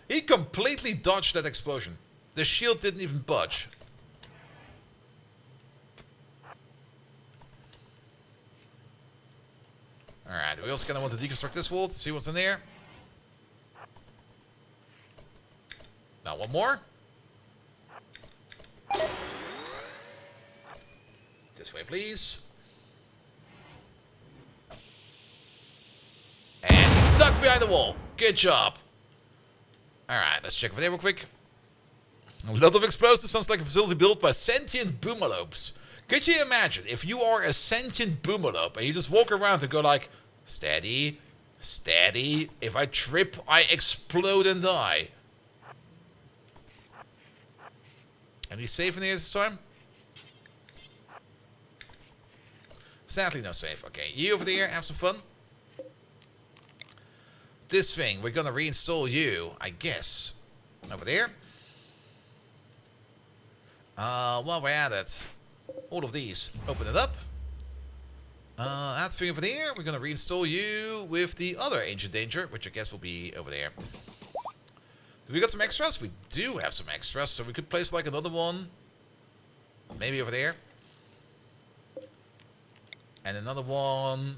He completely dodged that explosion. The shield didn't even budge. Alright, we also kind of want to deconstruct this wall to see what's in there. Now, one more. This way, please. And duck behind the wall. Good job. Alright, let's check over there real quick. A lot of explosives. Sounds like a facility built by sentient boomalopes. Could you imagine if you are a sentient boomalope and you just walk around and go like, steady, steady. If I trip, I explode and die. Any safe in here this time? Sadly, no safe. Okay, you over there, have some fun. This thing, we're gonna reinstall you, I guess. Over there. While we're at it, all of these, open it up. That thing over there, we're gonna reinstall you with the other Ancient Danger, which I guess will be over there. Do we got some extras? We do have some extras, so we could place like another one. Maybe over there. And another one.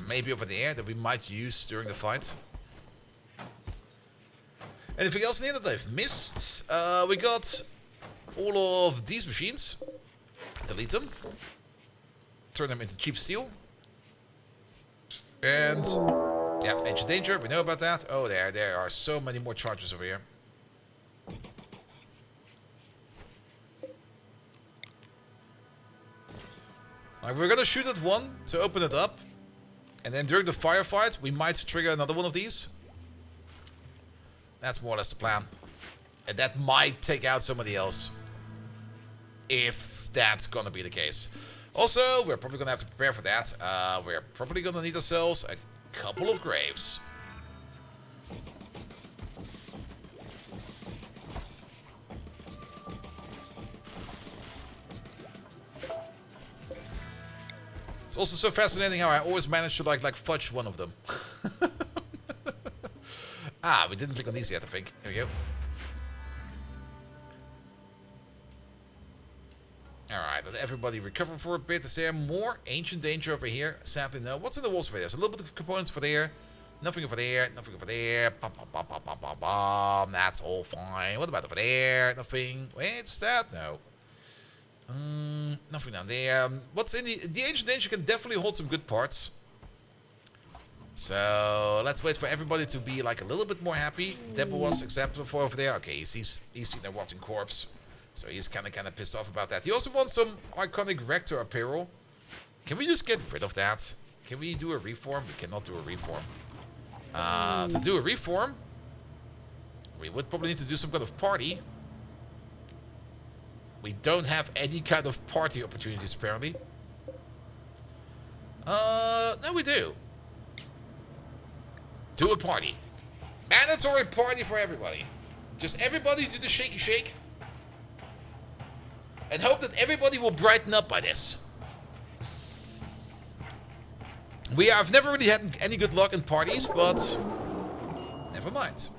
Maybe over there that we might use during the fight. Anything else in here that I've missed? We got all of these machines. Delete them. Turn them into cheap steel. And yeah, Ancient Danger, we know about that. Oh, there are so many more charges over here. Alright, we're gonna shoot at one to open it up. And then during the firefight, we might trigger another one of these. That's more or less the plan. And that might take out somebody else. If that's gonna be the case. Also, we're probably gonna have to prepare for that. We're probably gonna need ourselves a couple of graves. It's also so fascinating how I always manage to like fudge one of them. Ah, we didn't click on these yet, I think. Here we go. Alright, let everybody recover for a bit. Is there more Ancient Danger over here? Sadly, no. What's in the walls over there? There's a little bit of components for there. Nothing over there. Nothing over there. Bum, bum, bum, bum, bum, bum, bum. That's all fine. What about over there? Nothing. Wait, is that? No. Nothing down there. What's in the Ancient Danger can definitely hold some good parts. So let's wait for everybody to be like a little bit more happy. Debo was acceptable for over there. Okay, he's seen a rotting corpse. So he's kind of pissed off about that. He also wants some iconic Rector apparel. Can we just get rid of that? Can we do a reform? We cannot do a reform. To do a reform, we would probably need to do some kind of party. We don't have any kind of party opportunities, apparently. No, we do. Do a party. Mandatory party for everybody. Just everybody do the shaky shake. And hope that everybody will brighten up by this. I've never really had any good luck in parties, but never mind.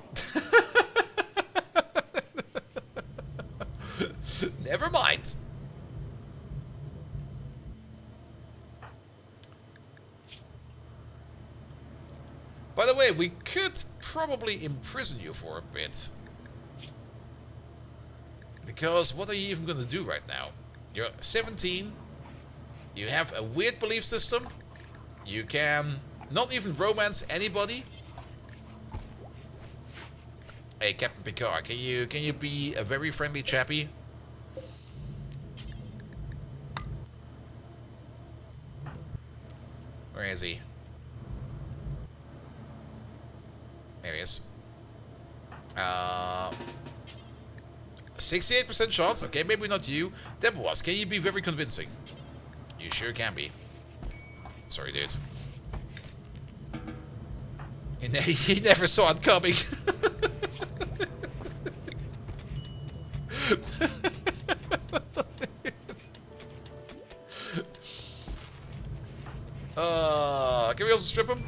Never mind. By the way, we could probably imprison you for a bit. Because what are you even going to do right now? You're 17. You have a weird belief system. You can not even romance anybody. Hey, Captain Picard, can you be a very friendly chappy? Where is he? There he is. 68% chance. Okay, maybe not you. Deborah, can you be very convincing? You sure can be. Sorry, dude. He never saw it coming. Can we also strip him?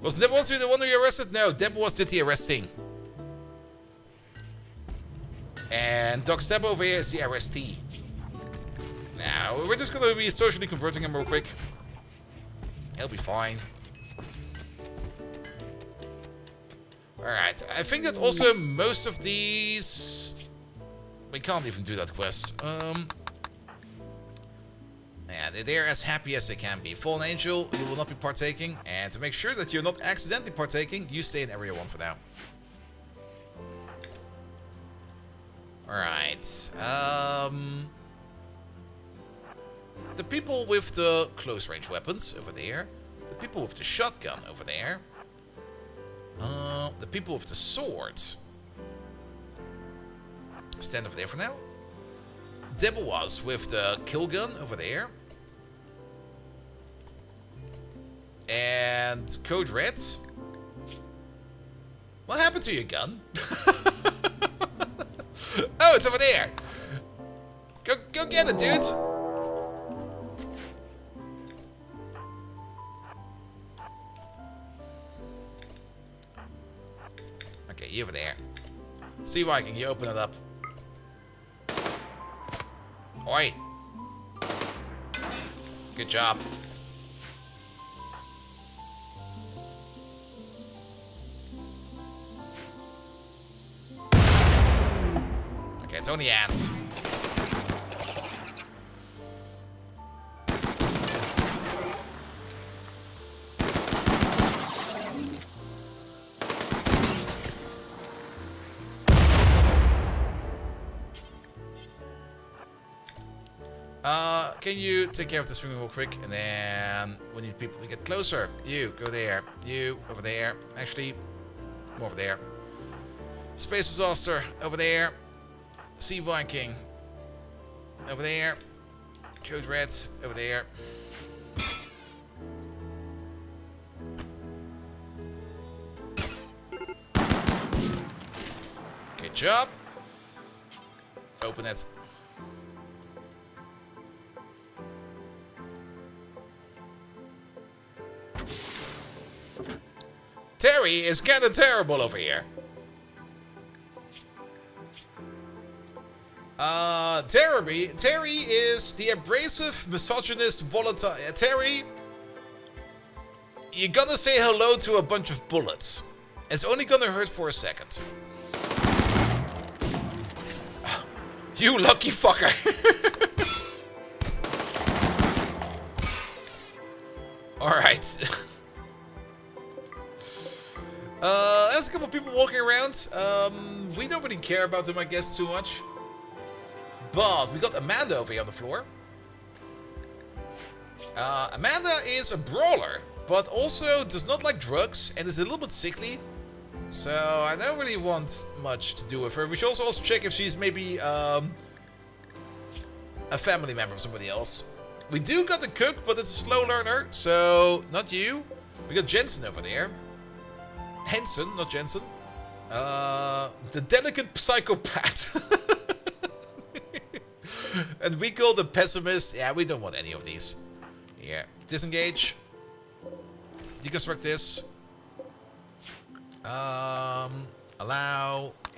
Was Deb was the one who you arrested? No, Deb was did the arresting. And Doc Step over here is the arrestee. Now, we're just gonna be socially converting him real quick. He'll be fine. Alright, I think that also most of these... We can't even do that quest. Yeah, they're as happy as they can be. Fallen Angel, you will not be partaking. And to make sure that you're not accidentally partaking, you stay in Area 1 for now. Alright. The people with the close range weapons over there. The people with the shotgun over there. The people with the swords. Stand over there for now. Deborah's with the kill gun over there. And Code Red. What happened to your gun? Oh, it's over there. Go get it, dudes. Okay, you over there. See, Viking, you open it up. Oi. Good job. Okay, it's only ants. Can you take care of this thing real quick? And then we need people to get closer. You, go there. You, over there. Actually, more over there. Space Disaster, over there. Sea Viking, over there. Code Red, over there. Good job. Open it. Terry is kind of terrible over here. Terry is the abrasive, misogynist, volatile. Terry, you're gonna say hello to a bunch of bullets. It's only gonna hurt for a second. You lucky fucker. Alright. There's a couple people walking around. We don't really care about them, I guess, too much. But we got Amanda over here on the floor. Amanda is a brawler, but also does not like drugs and is a little bit sickly. So I don't really want much to do with her. We should also check if she's maybe a family member of somebody else. We do got the cook, but it's a slow learner, so not you. We got Jensen over there. Henson, not Jensen. The delicate psychopath. And we call the pessimist. Yeah, we don't want any of these. Yeah, disengage. Deconstruct this. Allow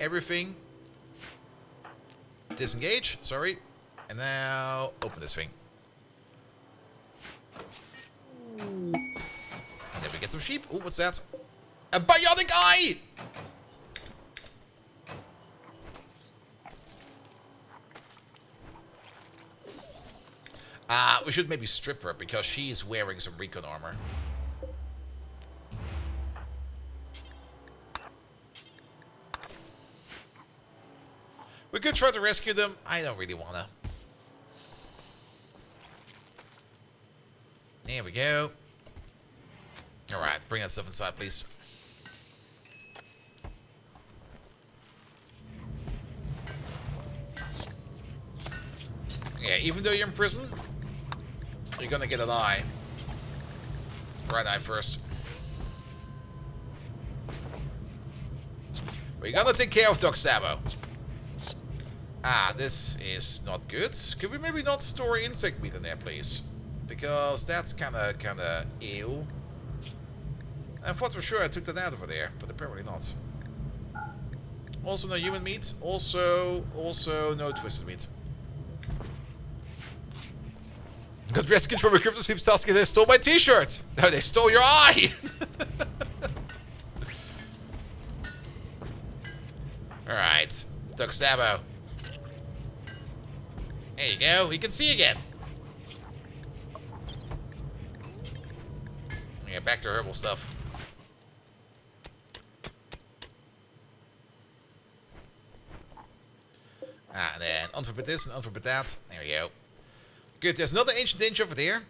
everything. Disengage, sorry. And now open this thing. And then we get some sheep. Oh, what's that? A bionic eye! We should maybe strip her because she is wearing some recon armor. We could try to rescue them. I don't really wanna. There we go. Alright, bring that stuff inside, please. Yeah, even though you're in prison, you're gonna get an eye. Right eye first. We're gonna take care of Doc Sabo. Ah, this is not good. Could we maybe not store insect meat in there, please? Because that's kinda ew. I thought for sure I took that out over there, but apparently not. Also no human meat. Also no twisted meat. Got rescued from a crypto sleeps task and they stole my t-shirt! No, they stole your eye! Alright. Doc Stabbo. There you go, we can see again. Yeah, back to herbal stuff. Ah, and then unforbid this and unforbid that. There we go. Good, there's another ancient danger over there.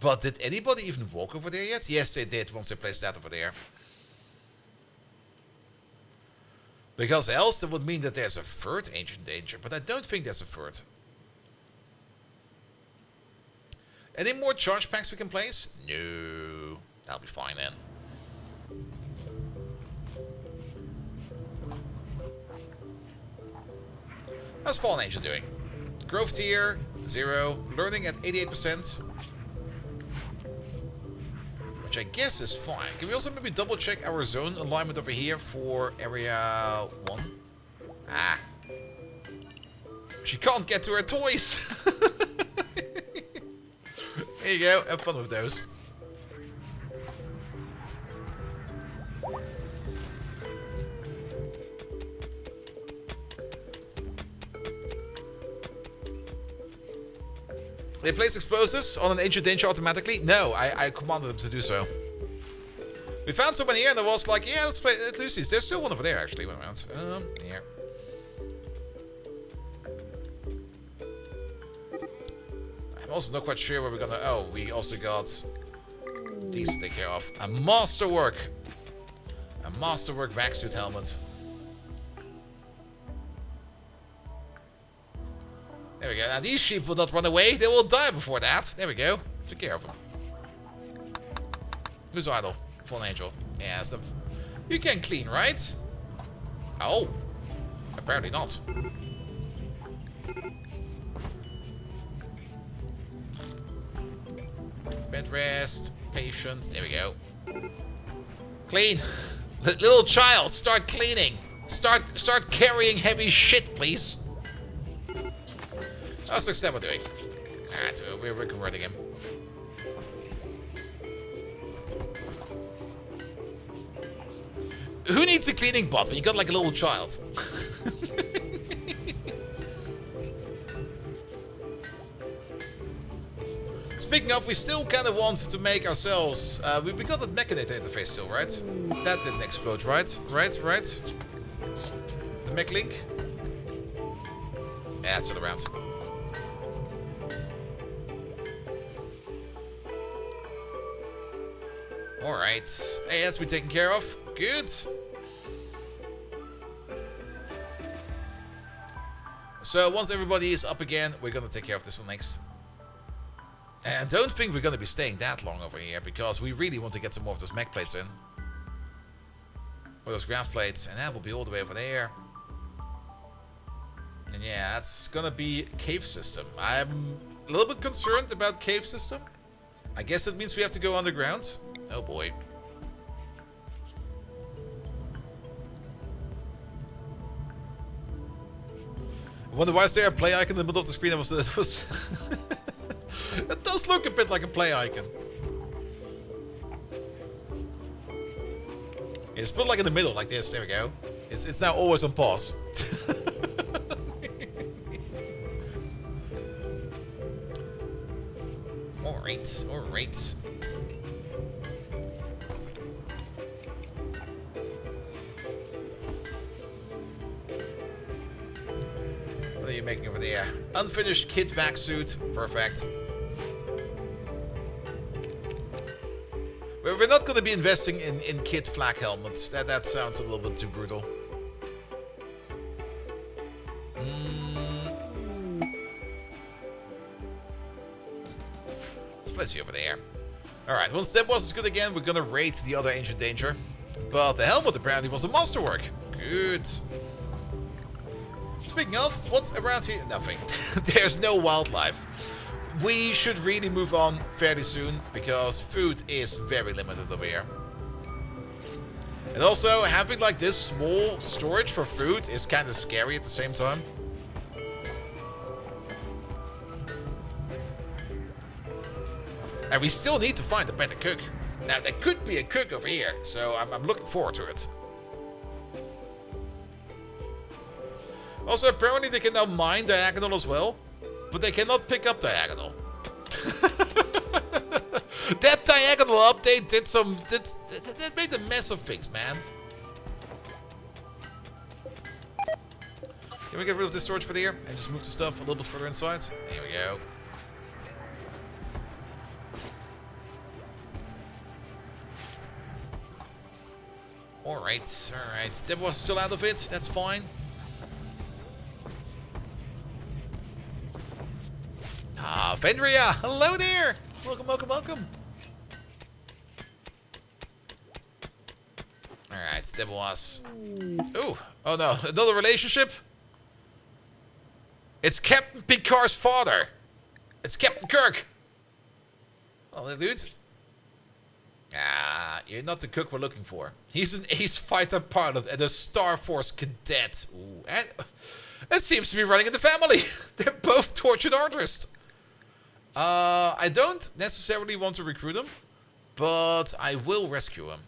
But did anybody even walk over there yet? Yes, they did once they placed that over there. Because else that would mean that there's a third ancient danger, but I don't think there's a third. Any more charge packs we can place? No. That'll be fine then. How's Fallen Angel doing? Growth tier, 0. Learning at 88%. Which I guess is fine. Can we also maybe double check our zone alignment over here for area 1? Ah. She can't get to her toys! There you go, have fun with those. They place explosives on an ancient danger automatically? No, I commanded them to do so. We found someone here and I was like, yeah, let's do these. There's still one over there actually. Wait a minute. Here. I'm also not quite sure where we're gonna... Oh, we also got these to take care of. A masterwork. A masterwork vac suit helmet. There we go. Now these sheep will not run away. They will die before that. There we go. Took care of them. Who's idle? Fallen Angel. Yeah, stuff. You can clean, right? Oh. Apparently not. Bed rest. Patience. There we go. Clean. Little child, start cleaning. Start carrying heavy shit, please. How's Doc Stabbo doing? Alright, we're converting him. Who needs a cleaning bot when you got like a little child? Speaking of, we still kind of want to make ourselves... we got that mechanical interface still, right? That didn't explode, right? Right? The mech link? Yeah, it's still around. Alright. Hey, that's been taken care of. Good. So, once everybody is up again, we're gonna take care of this one next. And don't think we're gonna be staying that long over here, because we really want to get some more of those mech plates in. Or those grav plates, and that will be all the way over there. And yeah, that's gonna be cave system. I'm a little bit concerned about cave system. I guess it means we have to go underground. Oh boy. I wonder why is there a play icon in the middle of the screen? It does look a bit like a play icon. It's put like in the middle, like this. There we go. It's now always on pause. Alright. What are you making over there? Unfinished kit vac suit. Perfect. We're not going to be investing in kit flak helmets. That sounds a little bit too brutal. Let's place you over there. Alright, once that boss is good again, we're going to raid the other Ancient Danger. But the helmet apparently was a masterwork. Good. Speaking of, what's around here? Nothing. There's no wildlife. We should really move on fairly soon, because food is very limited over here. And also, having like this small storage for food is kind of scary at the same time. And we still need to find a better cook. Now, there could be a cook over here, so I'm looking forward to it. Also, apparently they can now mine diagonal as well, but they cannot pick up diagonal. That diagonal update did some... That made a mess of things, man. Can we get rid of this storage for here and just move the stuff a little bit further inside? There we go. Alright. That was still out of it. That's fine. Ah, Fendria! Hello there! Welcome. Alright, that was... Ooh! Oh no, another relationship? It's Captain Picard's father! It's Captain Kirk! Oh, that dude. Ah, you're not the cook we're looking for. He's an ace fighter pilot and a Star Force cadet. Ooh, and... It seems to be running in the family! They're both tortured artists! I don't necessarily want to recruit him, but I will rescue him.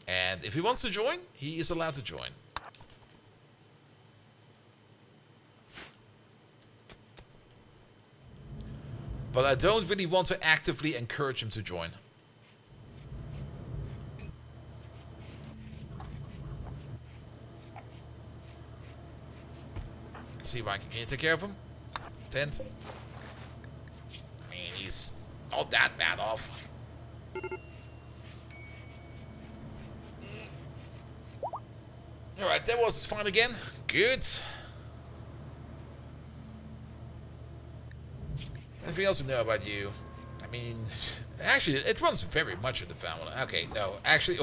And if he wants to join, he is allowed to join. But I don't really want to actively encourage him to join. See, Viking, can you take care of him? Tent. He's not that bad off. Alright, that was fun again. Good. Anything else to know about you? I mean, actually, it runs very much in the family. Okay, no, actually...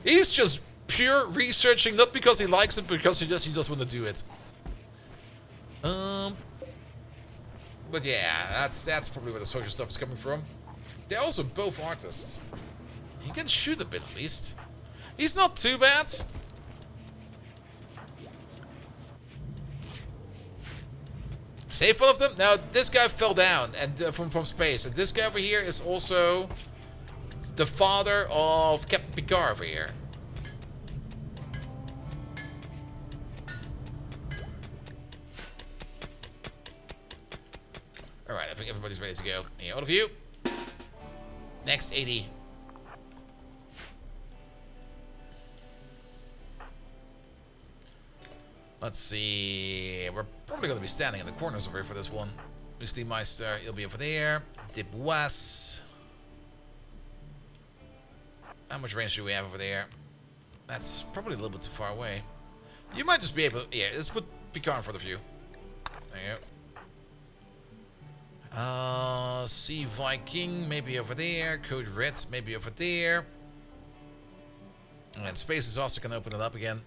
He's just pure researching, not because he likes it, but because he just want to do it. But yeah, that's probably where the social stuff is coming from. They're also both artists. He can shoot a bit at least. He's not too bad. Save one of them? Now this guy fell down and from space, and this guy over here is also the father of Captain Picard over here. think everybody's ready to go. Yeah, all of you. Next 80. Let's see. We're probably going to be standing in the corners over here for this one. Muesli Meister, you'll be over there. Dip Was. How much range do we have over there? That's probably a little bit too far away. You might just be able... Yeah, let's put Picard in front of you. There you go. Sea Viking, maybe over there. Code Red, maybe over there. And then Space is also going to open it up again.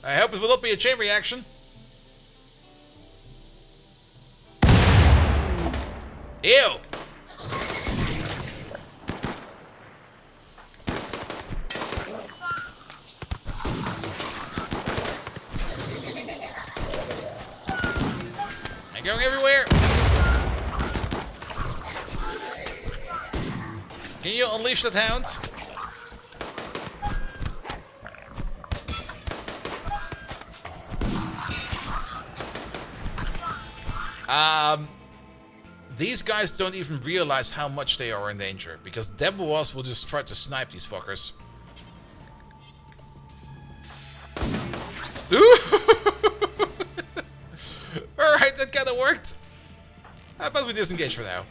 I hope it will not be a chain reaction. Ew! I'm going everywhere. Can you unleash that hound? These guys don't even realize how much they are in danger, because Debuas will just try to snipe these fuckers. Alright, that kinda worked. How about we disengage for now?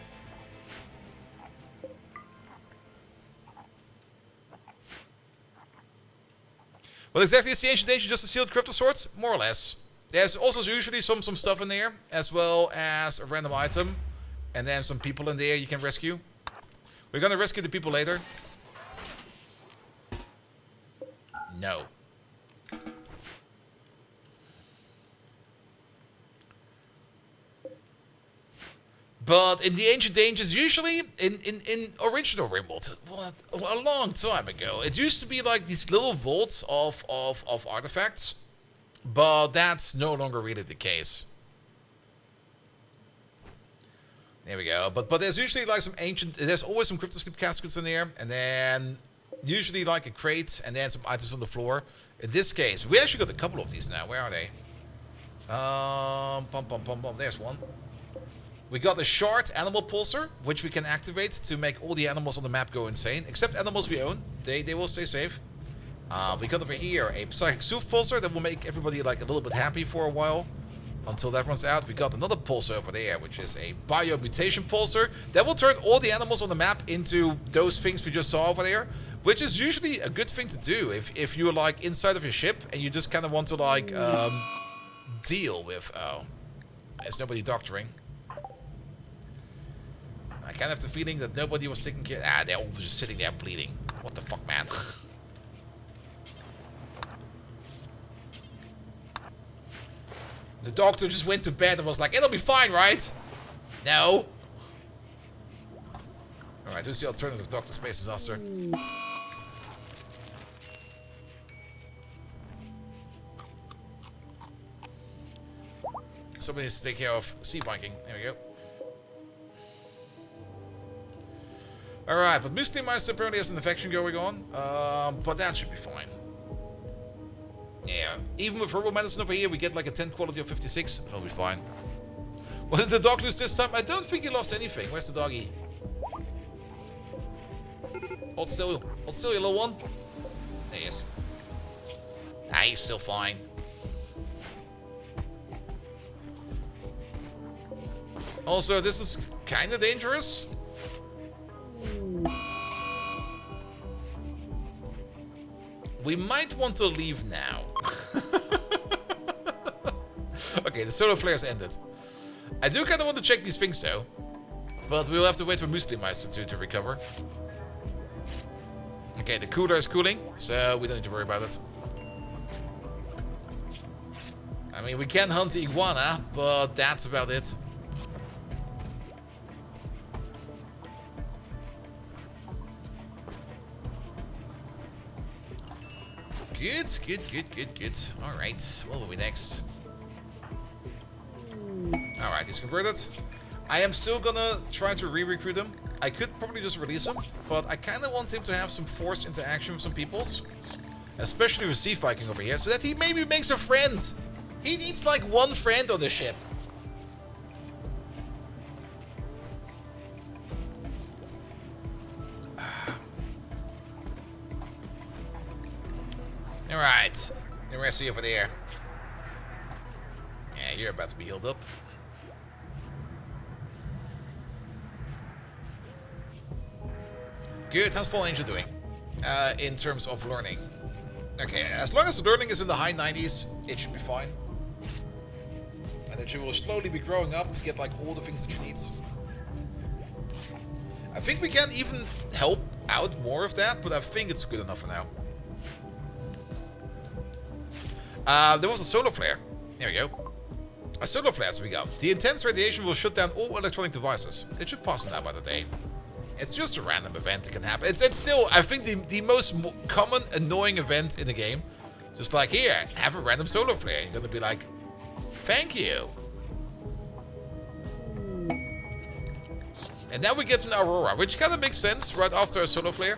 Well, exactly is the Ancient Danger just a sealed crypto sword? More or less. There's also usually some stuff in there, as well as a random item. And then some people in there you can rescue. We're gonna rescue the people later. No. But in the Ancient Dangers, usually in original Rimworld, a long time ago, it used to be like these little vaults of artifacts. But that's no longer really the case. There we go. But there's usually like some ancient... There's always some cryptosleep caskets in there. And then usually like a crate. And then some items on the floor. In this case, we actually got a couple of these now. Where are they? There's one. We got a short animal pulsar, which we can activate to make all the animals on the map go insane. Except animals we own. They will stay safe. We got over here a Psychic Soothe pulsar that will make everybody like a little bit happy for a while. Until that runs out. We got another pulsar over there, which is a biomutation pulsar. That will turn all the animals on the map into those things we just saw over there. Which is usually a good thing to do if you're like inside of your ship and you just kind of want to like deal with... Oh, there's nobody doctoring. I kind of have the feeling that nobody was taking care... Ah, they're all just sitting there bleeding. What the fuck, man? The doctor just went to bed and was like, it'll be fine, right? No. Alright, who's the alternative Doctor Space Disaster? Somebody needs to take care of Sea Viking. There we go. Alright, but Muesli Meister apparently has an infection going on. But that should be fine. Yeah, even with herbal medicine over here, we get like a 10 quality of 56. It'll be fine. What did the dog lose this time? I don't think he lost anything. Where's the doggy? Hold still, you little one. There he is. Ah, he's still fine. Also, this is kind of dangerous. We might want to leave now. Okay, the solar flares ended. I do kind of want to check these things though. But we'll have to wait for Muesli Meister to recover. Okay, the cooler is cooling, so we don't need to worry about it. I mean, we can hunt the iguana, but that's about it. Good. Alright, what will be next? Alright, he's converted. I am still gonna try to re-recruit him. I could probably just release him, but I kind of want him to have some forced interaction with some peoples. Especially with Sea Viking over here, so that he maybe makes a friend. He needs like one friend on the ship. Alright. The rest of you over there. Yeah, you're about to be healed up. Good. How's Fallen Angel doing? In terms of learning. Okay, as long as the learning is in the high 90s, it should be fine. And then she will slowly be growing up to get like all the things that she needs. I think we can even help out more of that, but I think it's good enough for now. There was a solar flare. There we go. A solar flare as we go. The intense radiation will shut down all electronic devices. It should pass now by the day. It's just a random event that can happen. It's still, I think, the most common annoying event in the game. Just like, here, have a random solar flare. You're gonna be like, thank you. And now we get an aurora, which kind of makes sense right after a solar flare.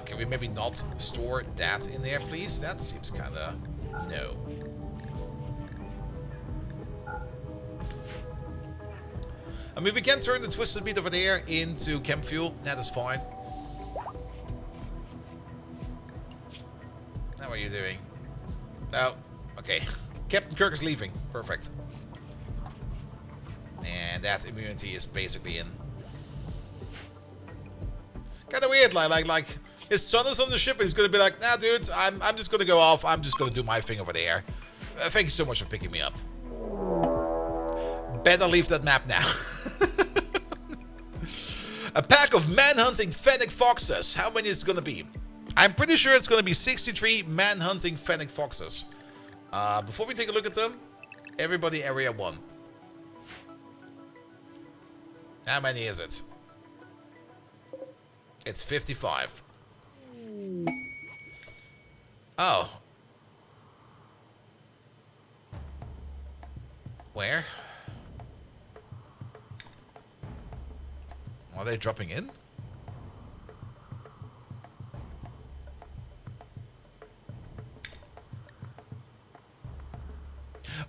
Can we maybe not store that in there, please? That seems kind of... no. I mean, we can turn the twisted beat over there into chem fuel. That is fine. How are you doing? Oh, okay. Captain Kirk is leaving. Perfect. And that immunity is basically in. Kind of weird, like his son is on the ship and he's gonna be like, nah, dude, I'm just gonna go off. I'm just gonna do my thing over there. Thank you so much for picking me up. Better leave that map now. A pack of man-hunting fennec foxes. How many is it gonna be? I'm pretty sure it's gonna be 63 man-hunting fennec foxes. Before we take a look at them, everybody area 1. How many is it? It's 55. Oh. Where? Are they dropping in?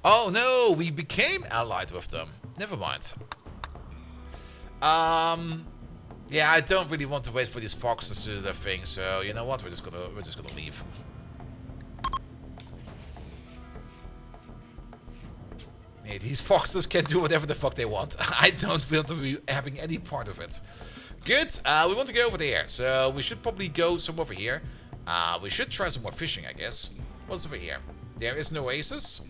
Oh no, we became allied with them. Never mind. Yeah, I don't really want to wait for these foxes to do their thing, so you know what? We're just gonna leave. Yeah, these foxes can do whatever the fuck they want. I don't want to be having any part of it. Good. We want to go over there, so we should probably go some over here. We should try some more fishing, I guess. What's over here? There is an oasis.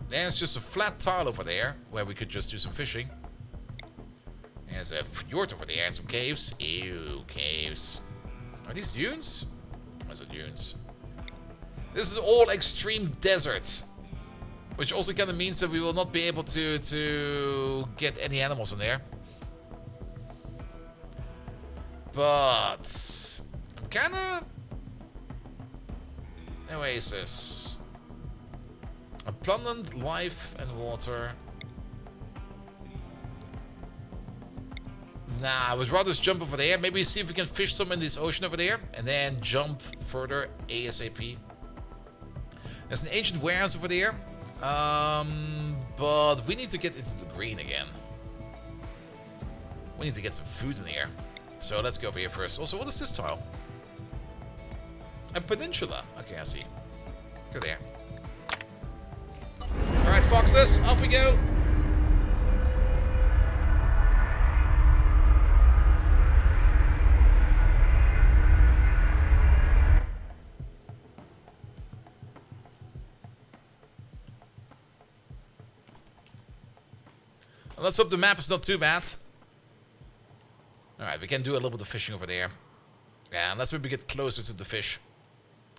There's just a flat tile over there where we could just do some fishing. There's a fjord over there and some caves. Ew, caves. Are these dunes? Those are dunes. This is all extreme desert. Which also kind of means that we will not be able to get any animals in there. But I'm kind of... Oasis. Abundant life and water. Nah, I would rather just jump over there. Maybe see if we can fish some in this ocean over there. And then jump further ASAP. There's an ancient warehouse over there. But we need to get into the green again. We need to get some food in here. So let's go over here first. Also, what is this tile? A peninsula. Okay, I see. Go there. Alright, foxes, off we go. Well, let's hope the map is not too bad. Alright, we can do a little bit of fishing over there. Yeah, and let's maybe get closer to the fish.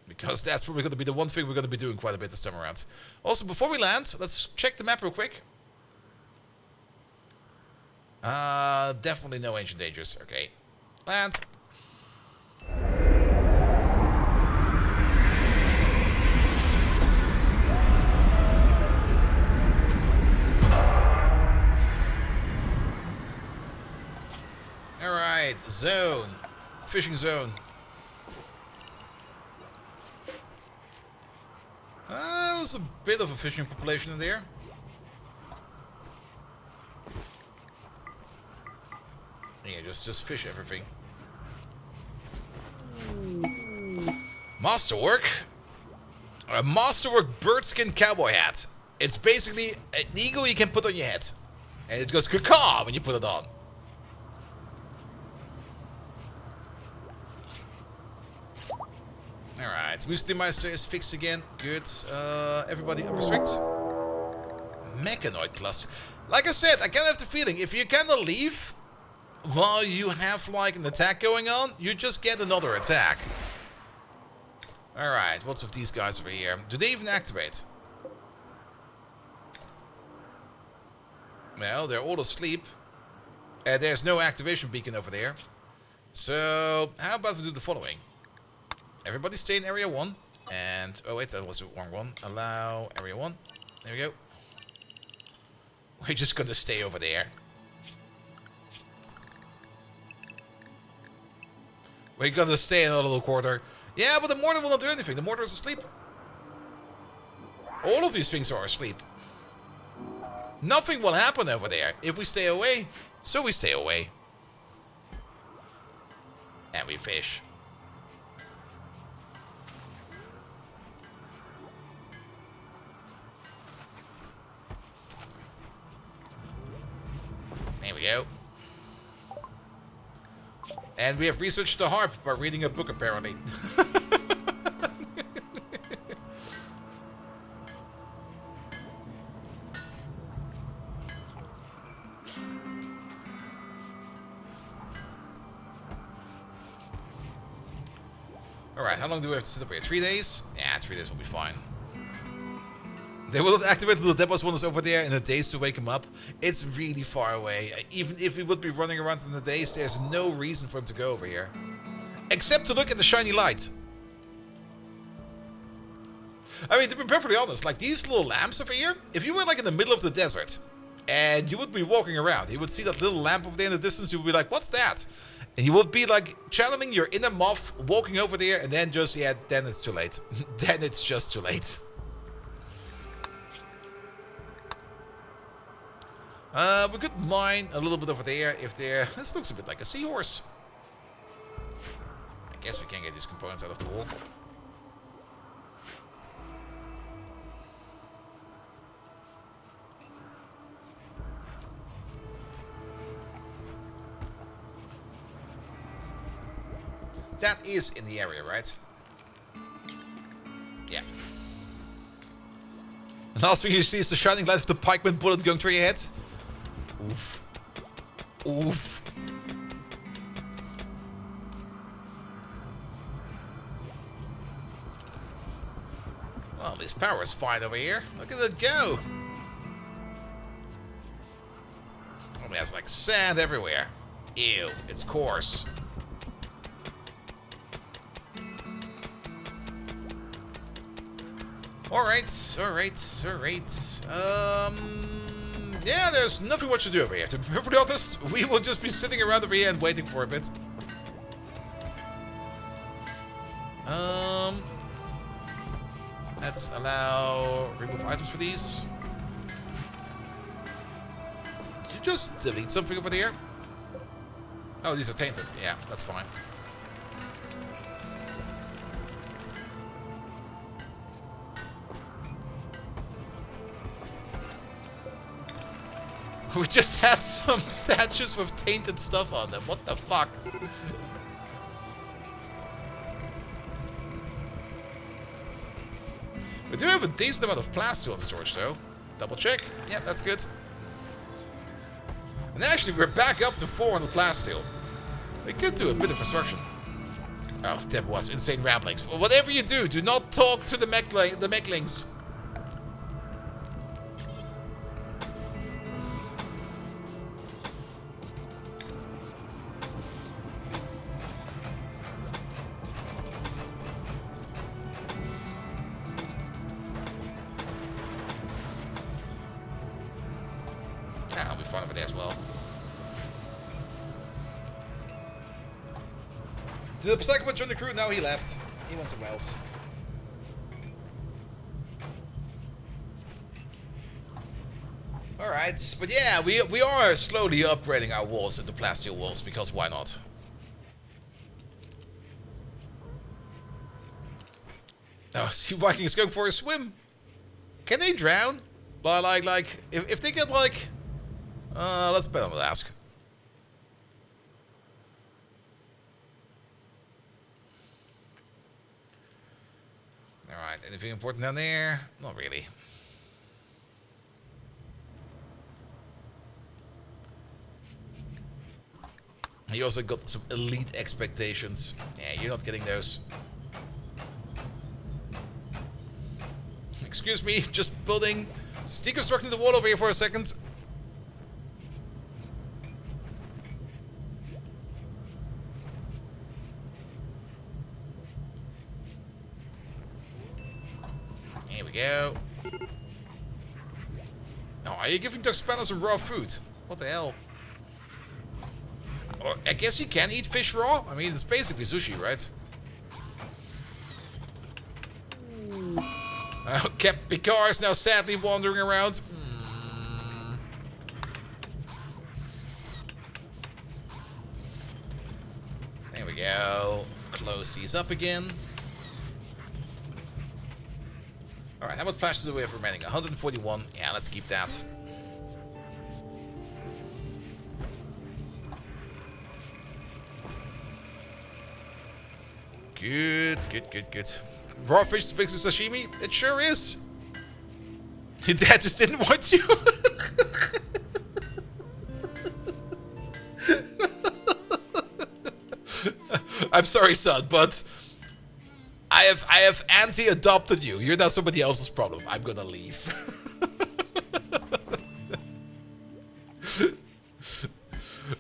Because that's probably going to be the one thing we're going to be doing quite a bit this time around. Also, before we land, let's check the map real quick. Definitely no ancient dangers. Okay. Land. Alright, zone. Fishing zone. There's a bit of a fishing population in there. Yeah, just fish everything. Masterwork. A Masterwork birdskin cowboy hat. It's basically an eagle you can put on your head. And it goes caw when you put it on. Alright, Meister is fixed again. Good. Everybody unrestrict. Mechanoid class. Like I said, I kind of have the feeling if you kind of leave while you have like an attack going on, you just get another attack. Alright, what's with these guys over here? Do they even activate? Well, they're all asleep. There's no activation beacon over there. So, how about we do the following? Everybody stay in area 1. And, oh wait, that was the wrong one. Allow area 1. There we go. We're just gonna stay over there. We're gonna stay in a little quarter. Yeah, but the mortar will not do anything. The mortar is asleep. All of these things are asleep. Nothing will happen over there if we stay away. So we stay away. And we fish. There we go. And we have researched the harp by reading a book, apparently. Alright, how long do we have to sit up here? 3 days? Yeah, 3 days will be fine. They will activate the depots one is over there in the days to wake him up. It's really far away. Even if he would be running around in the days, there's no reason for him to go over here. Except to look at the shiny light. I mean, to be perfectly honest, like these little lamps over here, if you were like in the middle of the desert, and you would be walking around, you would see that little lamp over there in the distance, you would be like, what's that? And you would be like channeling your inner moth, walking over there, and then just, yeah, then it's too late. Then it's just too late. We could mine a little bit over there if there... This looks a bit like a seahorse. I guess we can get these components out of the wall. That is in the area, right? Yeah. And last thing you see is the shining light of the pikeman bullet going through your head. Oof. Oof. Well, his power is fine over here. Look at it go. Only has like sand everywhere. Ew, it's coarse. Alright. Yeah, there's nothing much to do over here. To be perfectly honest, we will just be sitting around over here and waiting for a bit. Let's allow remove items for these. Did you just delete something over there? Oh, these are tainted. Yeah, that's fine. We just had some statues with tainted stuff on them. What the fuck? We do have a decent amount of plasteel in storage, though. Double check. Yep, that's good. And actually, we're back up to 400 plasteel. We could do a bit of construction. Oh, that was insane ramblings. Whatever you do, do not talk to the mechlings. I'll be fine over there as well. Did the psychopath join the crew? No, he left. He went somewhere else. Alright, but yeah, we are slowly upgrading our walls into plasteel walls, because why not? Oh, see, Viking is going for a swim. Can they drown? Like, if they get like... let's bet on the ask. Alright, anything important down there? Not really. He also got some elite expectations. Yeah, you're not getting those. Excuse me, just building, just deconstructing the wall over here for a second. Here we go. Oh, are you giving Doug Spanner some raw food? What the hell? Or, I guess you can eat fish raw? I mean, it's basically sushi, right? Captain Picard is now sadly wandering around. There we go. Close these up again. Alright, how much flashes do we have remaining? 141. Yeah, let's keep that. Good. Raw fish is big as sashimi? It sure is. Your dad just didn't want you. I'm sorry, son, but I have anti-adopted you. You're now somebody else's problem. I'm gonna leave.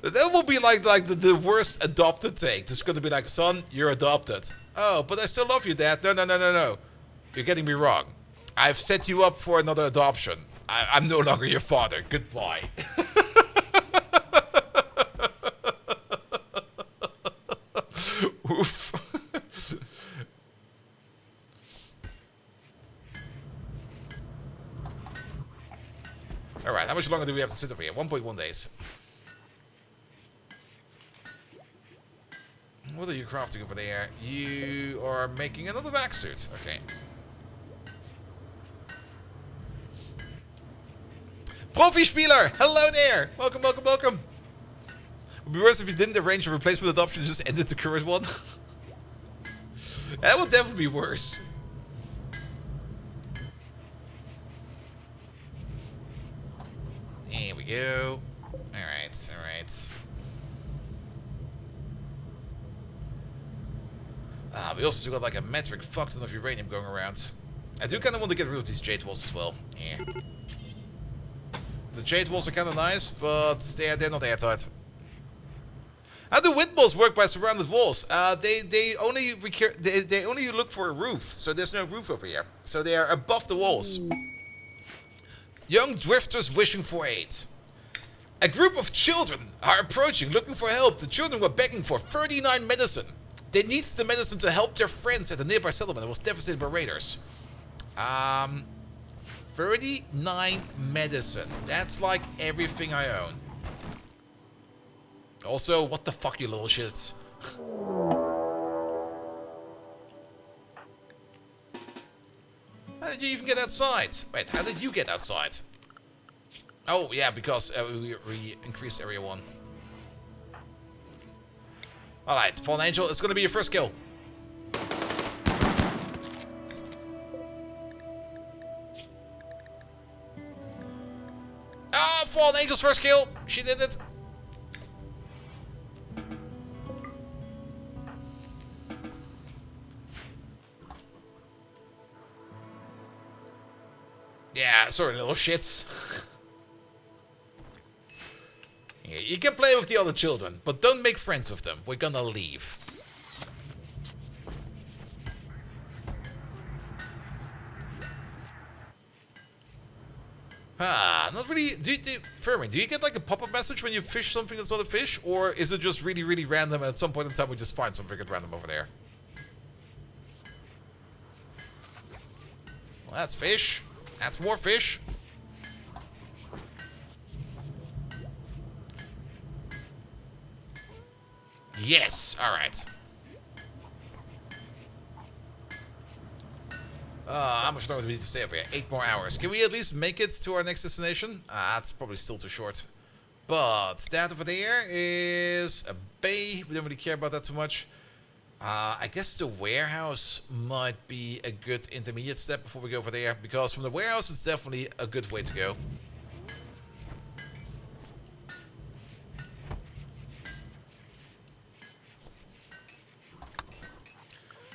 That will be like the worst adopted take. Just gonna be like, son, you're adopted. Oh, but I still love you, Dad. No. You're getting me wrong. I've set you up for another adoption. I'm no longer your father. Goodbye. Oof. Alright, how much longer do we have to sit over here? 1.1 days. What are you crafting over there? You are making another back suit. Okay. Profi-spieler! Hello there! Welcome. It would be worse if you didn't arrange a replacement adoption and just ended the current one. That would definitely be worse. There we go. Alright. We also still got like a metric fuck ton of uranium going around. I do kind of want to get rid of these jade walls as well. Yeah. The jade walls are kind of nice, but they're not airtight. How do windmills work by surrounded walls? They only look for a roof, so there's no roof over here. So they are above the walls. Young drifters wishing for aid. A group of children are approaching, looking for help. The children were begging for 39 medicine. They need the medicine to help their friends at a nearby settlement that was devastated by raiders. 39 medicine. That's like everything I own. Also, what the fuck, you little shits? How did you even get outside? Wait, how did you get outside? Oh, yeah, because we increased area 1. Alright, Fallen Angel, it's gonna be your first kill. Ah, Fallen Angel's first kill! She did it! Yeah, sorry, little shits. Yeah, you can play with the other children, but don't make friends with them. We're gonna leave. not really. Fermi, do you get like a pop-up message when you fish something that's not a fish? Or is it just really, really random and at some point in time we just find something at random over there? Well, that's fish. That's more fish. Yes, alright. How much longer do we need to stay over here? 8 more hours. Can we at least make it to our next destination? That's probably still too short. But that over there is a bay. We don't really care about that too much. I guess the warehouse might be a good intermediate step before we go over there. Because from the warehouse, it's definitely a good way to go.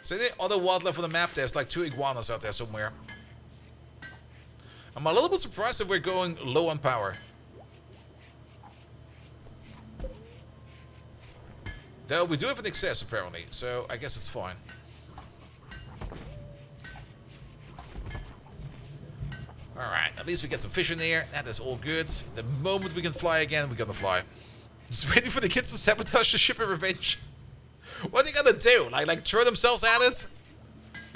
So the other wildlife on the map, there's like 2 iguanas out there somewhere. I'm a little bit surprised that we're going low on power. Though we do have an excess apparently, so I guess it's fine. Alright, at least we get some fish in there. That is all good. The moment we can fly again, we're gonna fly. Just waiting for the kids to sabotage the ship in revenge. What are they gonna do? Like throw themselves at it?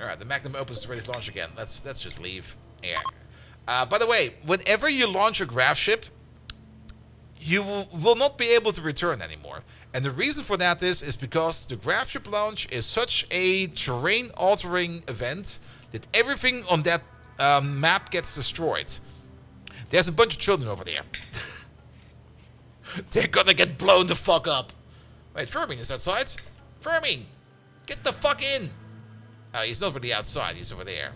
Alright, the Magnum opens is ready to launch again. Let's just leave. Yeah. By the way, whenever you launch a graph ship, you will not be able to return anymore. And the reason for that is because the graph ship launch is such a terrain-altering event that everything on that map gets destroyed. There's a bunch of children over there. They're gonna get blown the fuck up. Wait, Fermin is outside? Fermin! Get the fuck in! Oh, he's not really outside, he's over there.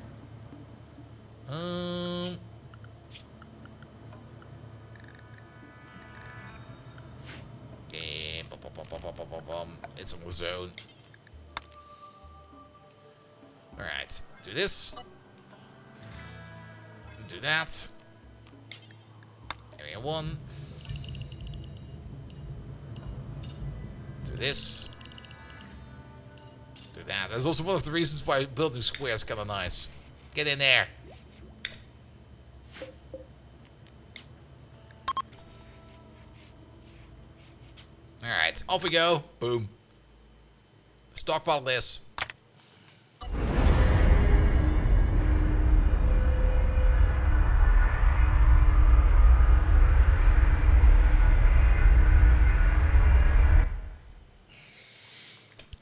Okay, it's on the zone. Alright, do this. Do that. Area 1. Do this. Do that. That's also one of the reasons why building squares is kind of nice. Get in there. Alright, off we go. Boom. Stockpile this.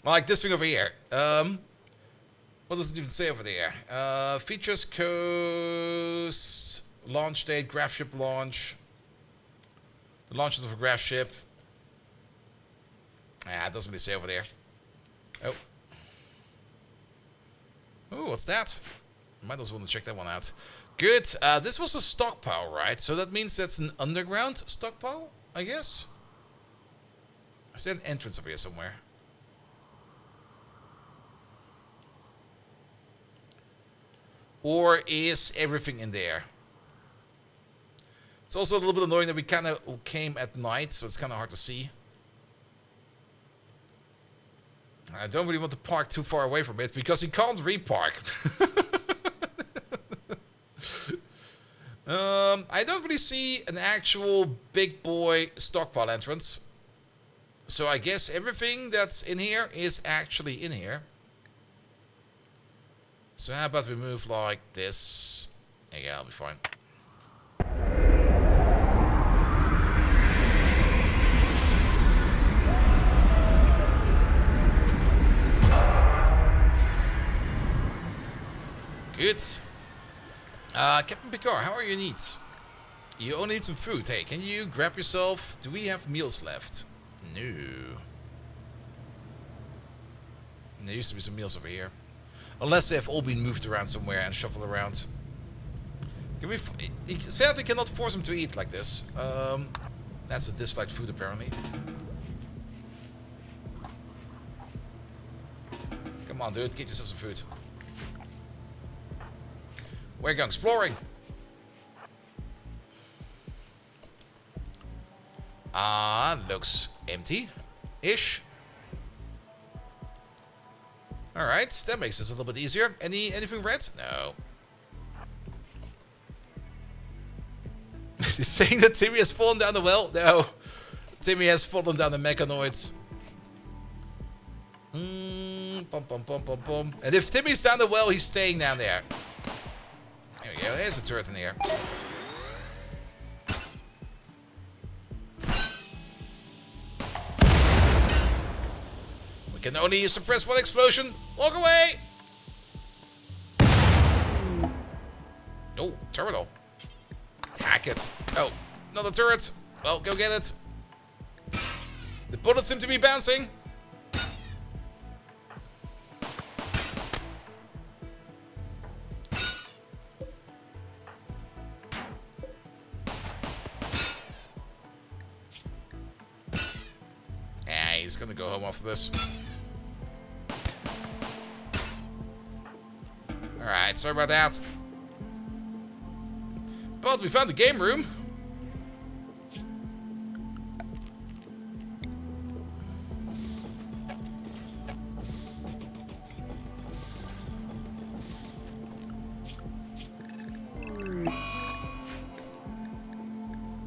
Like this thing over here. What does it even say over there? Features, coast, launch date, graph ship launch. The launch of a graph ship. Ah, it doesn't really say over there. Oh. Oh, what's that? Might also want to check that one out. Good. This was a stockpile, right? So that means that's an underground stockpile, I guess? Is there an entrance over here somewhere? Or is everything in there? It's also a little bit annoying that we kind of came at night, so it's kind of hard to see. I don't really want to park too far away from it, because you can't repark. I don't really see an actual big boy stockpile entrance. So I guess everything that's in here is actually in here. So how about we move like this? Yeah, I'll be fine. Good. Captain Picard, how are your needs? You only need some food. Hey, can you grab yourself? Do we have meals left? No. There used to be some meals over here. Unless they have all been moved around somewhere and shuffled around. Can we... Sadly cannot force them to eat like this. That's a disliked food apparently. Come on dude, get yourself some food. We're going exploring. Looks empty-ish. Alright, that makes this a little bit easier. Anything red? No. You're saying that Timmy has fallen down the well? No. Timmy has fallen down the mechanoids. Pum, pum, pum, pum, pum. And if Timmy's down the well, he's staying down there. There we go. There's a turret in here. We can only suppress one explosion. Walk away. Oh, terminal. Hack it. Oh, another turret. Well, go get it. The bullets seem to be bouncing. Yeah, he's gonna go home after this. Alright, sorry about that. But we found the game room.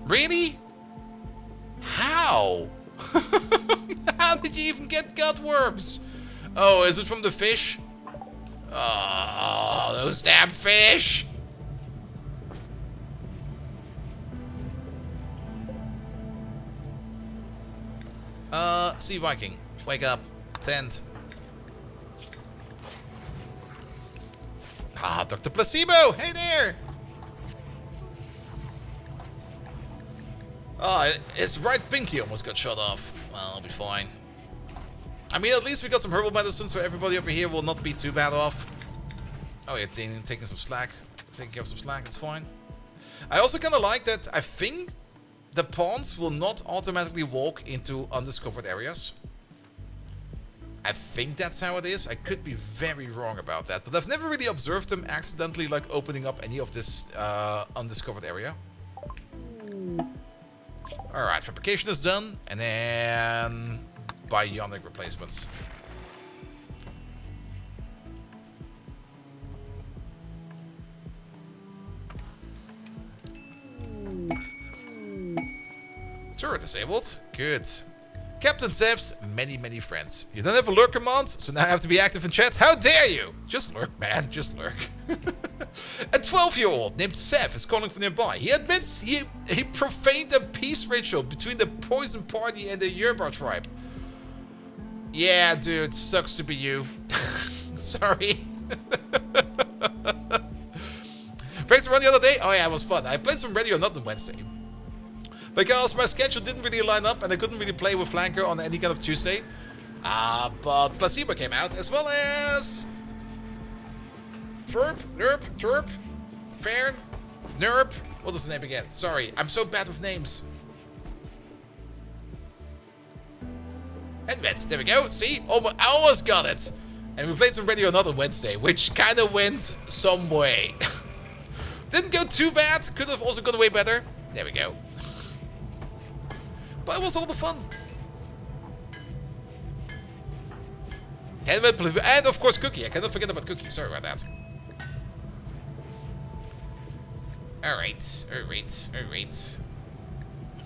Really? How? How did you even get gutworms? Oh, is it from the fish? Oh, those damn fish! Sea Viking, wake up, tent. Ah, Dr. Placebo, hey there! Oh, his right pinky almost got shot off. Well, I'll be fine. I mean, at least we got some herbal medicine, so everybody over here will not be too bad off. Oh, yeah, taking some slack. Taking care of some slack, that's fine. I also kind of like that I think the pawns will not automatically walk into undiscovered areas. I think that's how it is. I could be very wrong about that, but I've never really observed them accidentally like opening up any of this undiscovered area. Alright, fabrication is done, and then bionic replacements. Turret disabled. Good. Captain Zev's many friends. You don't have a lurk command, so now I have to be active in chat? How dare you! Just lurk, man. Just lurk. A 12-year-old named Zev is calling from nearby. He admits he profaned a peace ritual between the Poison Party and the Yerba tribe. Yeah, dude. Sucks to be you. Sorry. Thanks for run the other day? Oh yeah, it was fun. I played some Ready or Not on Wednesday. Because my schedule didn't really line up and I couldn't really play with Flanker on any kind of Tuesday. But Placebo came out as well as... Ferp, Nerp, Terp, Fairn, Nerp. What is the name again? Sorry, I'm so bad with names. And Vets, there we go. See? I almost got it. And we played some Ready or Not on Wednesday, which kind of went some way. Didn't go too bad. Could have also gone way better. There we go. But it was all the fun. And of course Cookie. I cannot forget about Cookie. Sorry about that. Alright.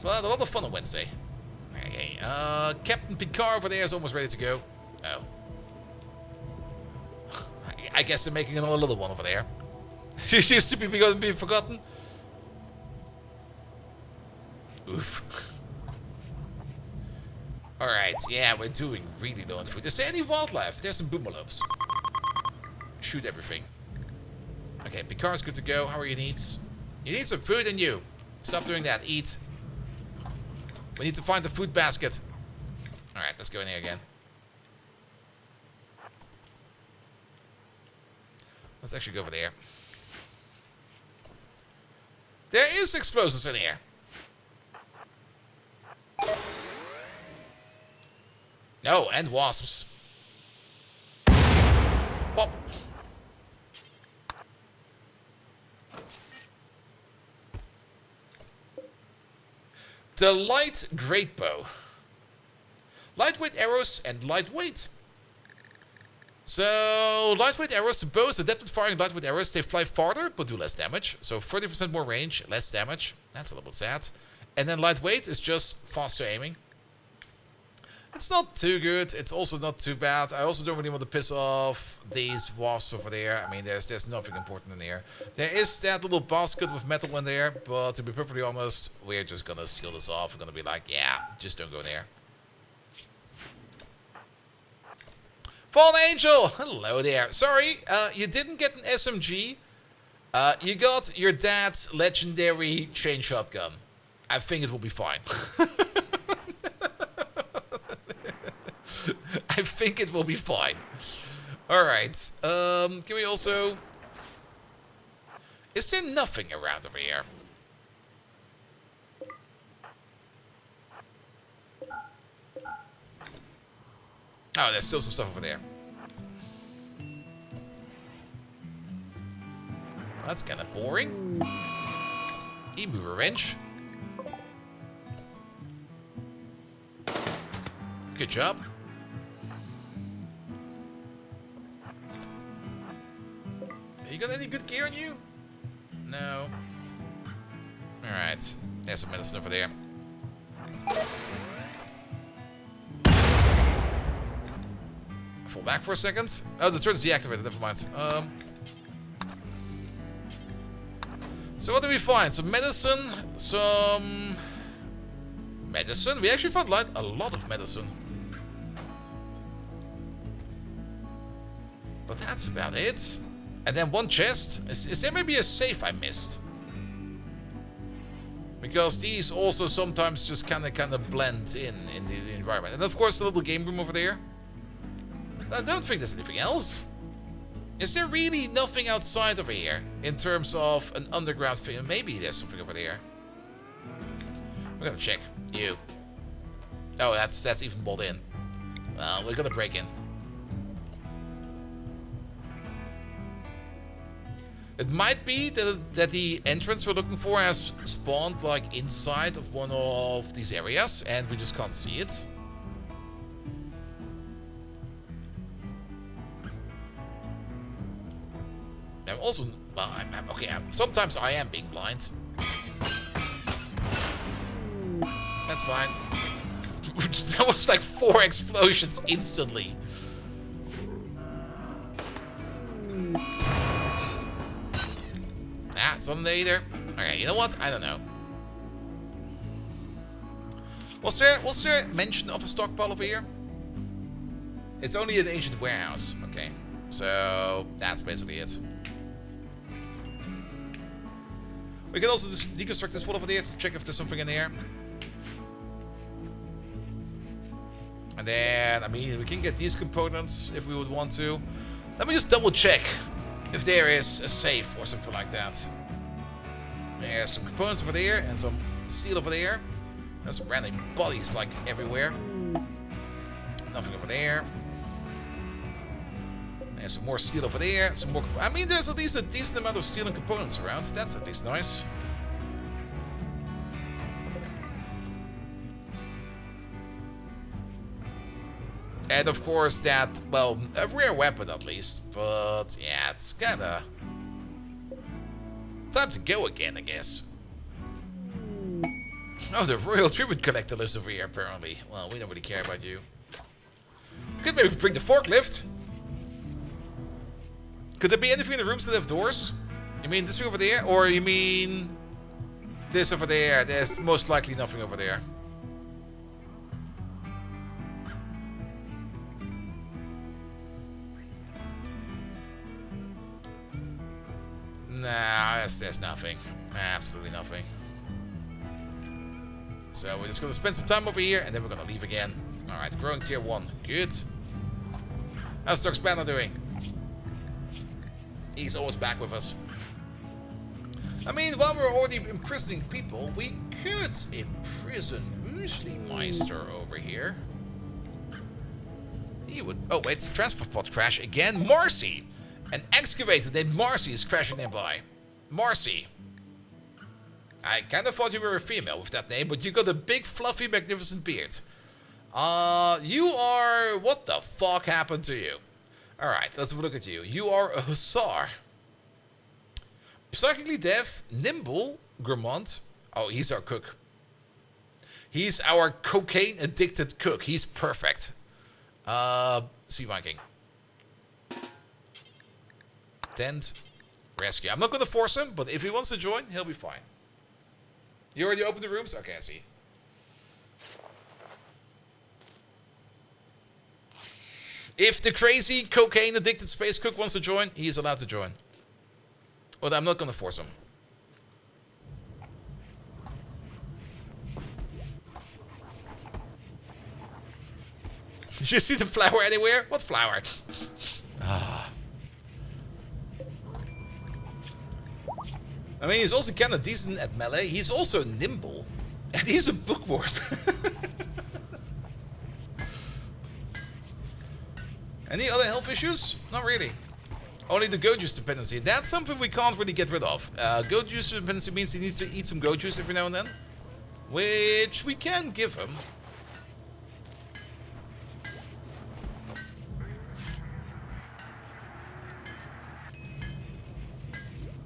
But a lot of fun on Wednesday. Okay. Captain Picard over there is almost ready to go. Oh. I guess they're making another little one over there. Used to be being forgotten. Oof. Alright, yeah, we're doing really low on food. Is there any wildlife? There's some boomalopes. Shoot everything. Okay, Picard's good to go. How are your needs? You need some food in you. Stop doing that. Eat. We need to find the food basket. Alright, let's go in here again. Let's actually go over there. There is explosives in here. Oh, and wasps. Pop. The light great bow. Lightweight arrows and lightweight. So, lightweight arrows, the bows adapted firing lightweight arrows, they fly farther but do less damage. So 30% more range, less damage. That's a little bit sad. And then lightweight is just faster aiming. It's not too good. It's also not too bad. I also don't really want to piss off these wasps over there. I mean, there's nothing important in here. There is that little basket with metal in there, but to be perfectly honest, we're just gonna seal this off. We're gonna be like, yeah, just don't go there. Fallen Angel! Hello there. Sorry, you didn't get an SMG. You got your dad's legendary chain shotgun. I think it will be fine. I think it will be fine. Alright. Can we also... Is there nothing around over here? Oh, there's still some stuff over there. That's kind of boring. Emu wrench. Good job. You got any good gear on you? No. Alright. There's some medicine over there. Fall back for a second. Oh, the turret's deactivated. Never mind. So what did we find? Some medicine. Some... medicine? We actually found a lot of medicine. But that's about it. And then one chest. Is there maybe a safe I missed? Because these also sometimes just kind of blend in the environment. And of course the little game room over there. I don't think there's anything else. Is there really nothing outside over here in terms of an underground thing? Maybe there's something over there. We're gonna check. You. Oh, that's even bolt in. Well, we're gonna break in. It might be that the entrance we're looking for has spawned like inside of one of these areas and we just can't see it. I'm also, well, I'm okay. Sometimes I am being blind. That's fine. That was like 4 explosions instantly. Ah, something there either. Okay, you know what? I don't know. Was there mention of a stockpile over here? It's only an ancient warehouse. Okay, so that's basically it. We can also just deconstruct this wall over there to check if there's something in there. And then, I mean, we can get these components if we would want to. Let me just double check if there is a safe or something like that. There's some components over there and some steel over there. There's some random bodies like everywhere. Nothing over there. There's some more steel over there. Some more. I mean, there's at least a decent amount of steel and components around. That's at least nice. And of course that, well, a rare weapon at least. But yeah, it's kinda time to go again, I guess. Oh, the Royal Tribute Collector lives over here, apparently. Well, we don't really care about you. Could maybe bring the forklift. Could there be anything in the rooms that have doors? You mean this over there? Or you mean this over there? There's most likely nothing over there. Nah, there's nothing. Absolutely nothing. So we're just going to spend some time over here and then we're going to leave again. Alright, growing tier 1. Good. How's Doc Spanner doing? He's always back with us. I mean, while we're already imprisoning people, we could imprison Muesli-Meister over here. He would... Oh, wait. Transport pod crash again. Marcy! An excavator named Marcy is crashing nearby. Marcy. I kind of thought you were a female with that name, but you got a big, fluffy, magnificent beard. You are... What the fuck happened to you? Alright, let's have a look at you. You are a hussar. Psychically deaf, nimble, gourmand, Oh, he's our cook. He's our cocaine-addicted cook. He's perfect. Sea Viking. Tent. Rescue. I'm not going to force him, but if he wants to join, he'll be fine. You already opened the rooms? Okay, I see. If the crazy cocaine-addicted space cook wants to join, he's allowed to join. But I'm not going to force him. Did you see the flower anywhere? What flower? Ah. I mean, he's also kind of decent at melee. He's also nimble. And he's a bookworm. Any other health issues? Not really. Only the goat juice dependency. That's something we can't really get rid of. Goat juice dependency means he needs to eat some goat juice every now and then. Which we can give him.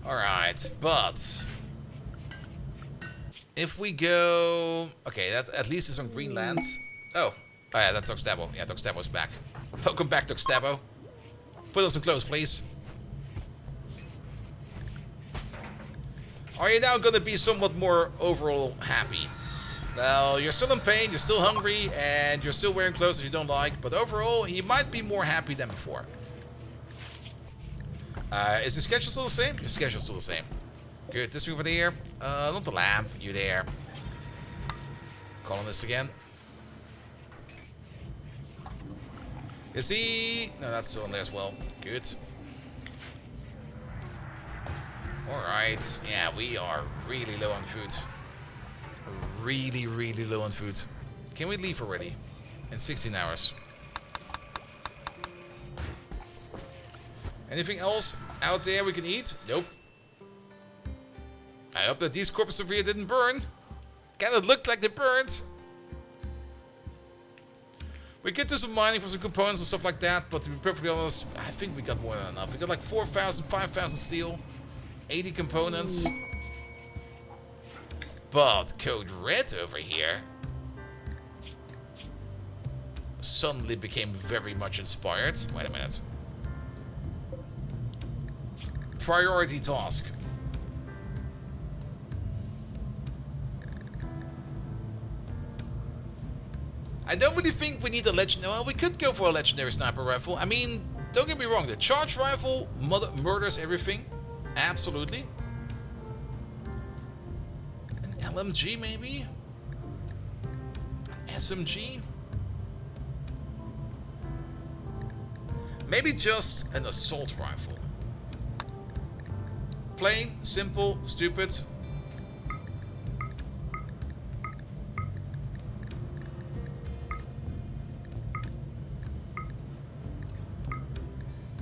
Alright, but if we go... Okay, that at least is on Greenland. Oh yeah, that's Doxtabo. Yeah, Doxtabo's back. Welcome back, Doxtabo. Put on some clothes, please. Are you now going to be somewhat more overall happy? Well, you're still in pain, you're still hungry, and you're still wearing clothes that you don't like, but overall, you might be more happy than before. Is your schedule still the same? Your schedule's still the same. Good, this over there. Not the lamp, you there. Calling this again. Is he... No, that's still in there as well. Good. Alright. Yeah, we are really low on food. Really, really low on food. Can we leave already? In 16 hours. Anything else out there we can eat? Nope. I hope that these corpses over here didn't burn. Kinda looked like they burned. We could do some mining for some components and stuff like that, but to be perfectly honest, I think we got more than enough. We got like 4,000, 5,000 steel, 80 components. But Code Red over here suddenly became very much inspired. Wait a minute. Priority task. I don't really think we need a legendary... Well, we could go for a legendary sniper rifle. I mean, don't get me wrong. The charge rifle murders everything. Absolutely. An LMG, maybe? An SMG? Maybe just an assault rifle. Plain, simple, stupid.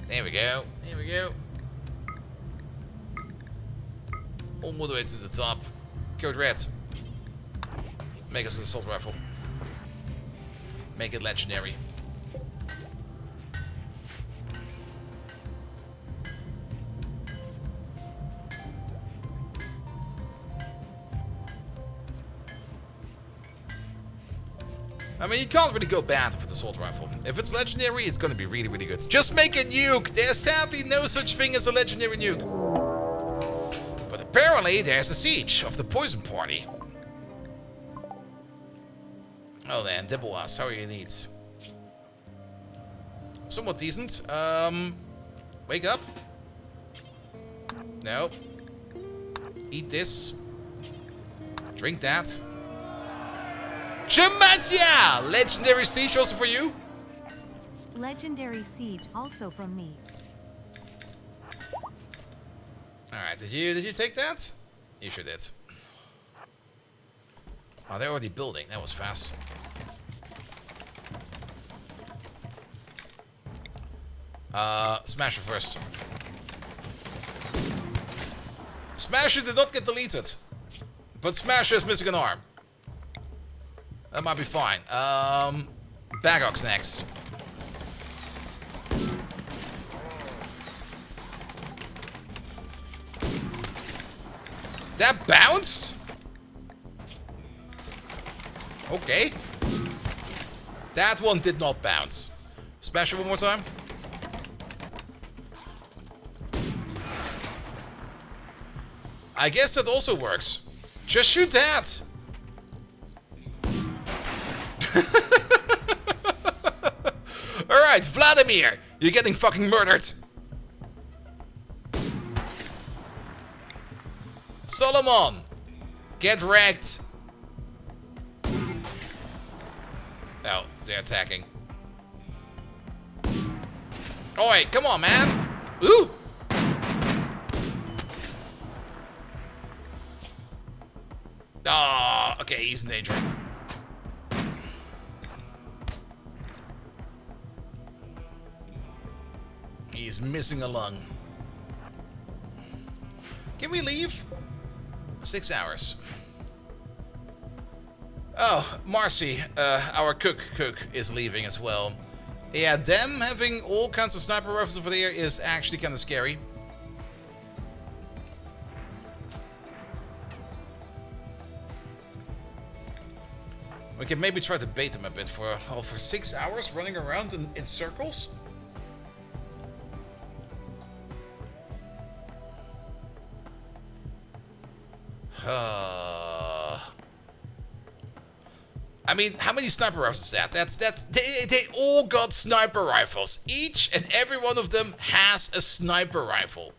There we go. There we go. All the way to the top. Code Red. Make us an assault rifle. Make it legendary. I mean, you can't really go bad with the assault rifle. If it's legendary, it's gonna be really, really good. Just make a nuke! There's sadly no such thing as a legendary nuke. But apparently, there's a siege of the poison party. Oh then, dibble us. How are your needs? Somewhat decent. Wake up. No. Eat this. Drink that. Chamatia! Legendary siege also for you? Legendary siege also from me. Alright, did you take that? You sure did. Oh, they're already building. That was fast. Smasher first. Smasher did not get deleted. But Smasher is missing an arm. That might be fine. Bagok's next. That bounced? Okay. That one did not bounce. Smash it one more time. I guess that also works. Just shoot that. Alright, Vladimir, you're getting fucking murdered. Solomon, get wrecked. Oh, they're attacking. Oi, come on, man. Ooh. Oh, okay, he's in danger. He's missing a lung. Can we leave? 6 hours. Oh, Marcy, our cook is leaving as well. Yeah, them having all kinds of sniper rifles over there is actually kind of scary. We can maybe try to bait them a bit for 6 hours running around in circles. I mean, how many sniper rifles is that? They all got sniper rifles. Each and every one of them has a sniper rifle.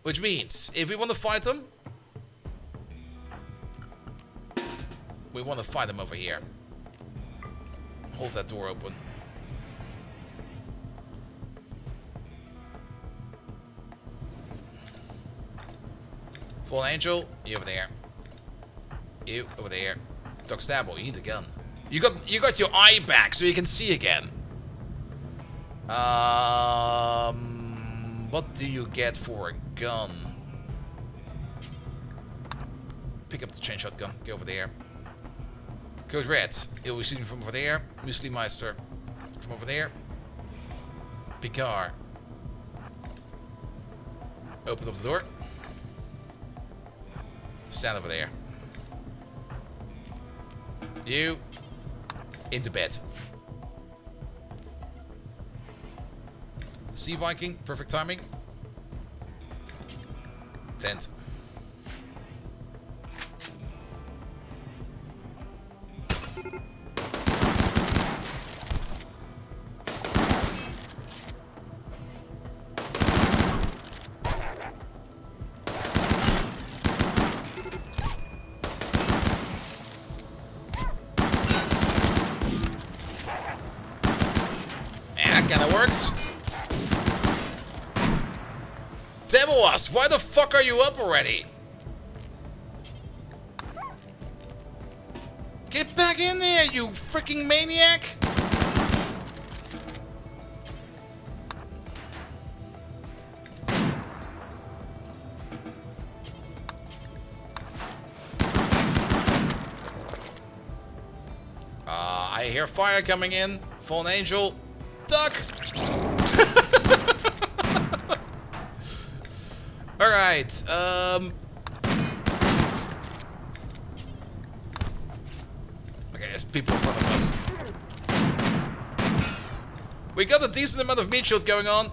Which means, if we want to fight them, we want to fight them over here. Hold that door open. Fallen Angel, you over there. You over there. Doc Stabble, you need a gun. You got your eye back so you can see again. What do you get for a gun? Pick up the chain shotgun. Go over there. Code Red. You'll be shooting from over there. Muesli Meister from over there. Picard. Open up the door. Stand over there. You into bed. Sea Viking, perfect timing. Tent. Why the fuck are you up already? Get back in there, you freaking maniac! I hear fire coming in. Fallen Angel. Duck! Alright, okay, there's people in front of us. We got a decent amount of meat shield going on.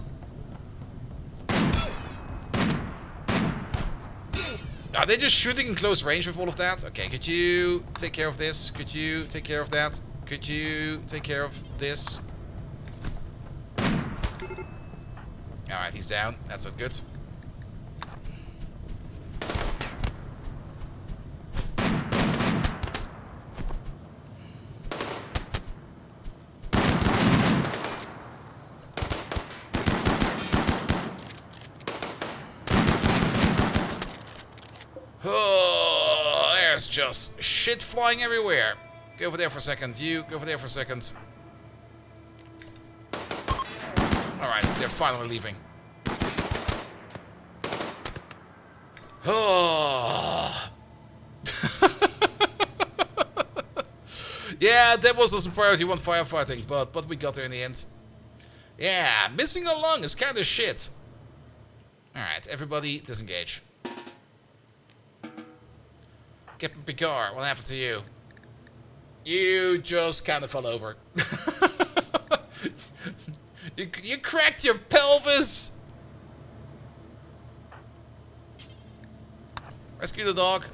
Are they just shooting in close range with all of that? Okay, could you take care of this? Could you take care of that? Could you take care of this? Alright, he's down. That's not good. Oh, there's just shit flying everywhere. Go over there for a second. You, go over there for a second. Alright, they're finally leaving. Oh. Yeah, that was some priority 1 firefighting, but we got there in the end. Yeah, missing a lung is kind of shit. Alright, everybody disengage. Captain Picard, what happened to you? You just kind of fell over. you cracked your pelvis. Rescue the dog.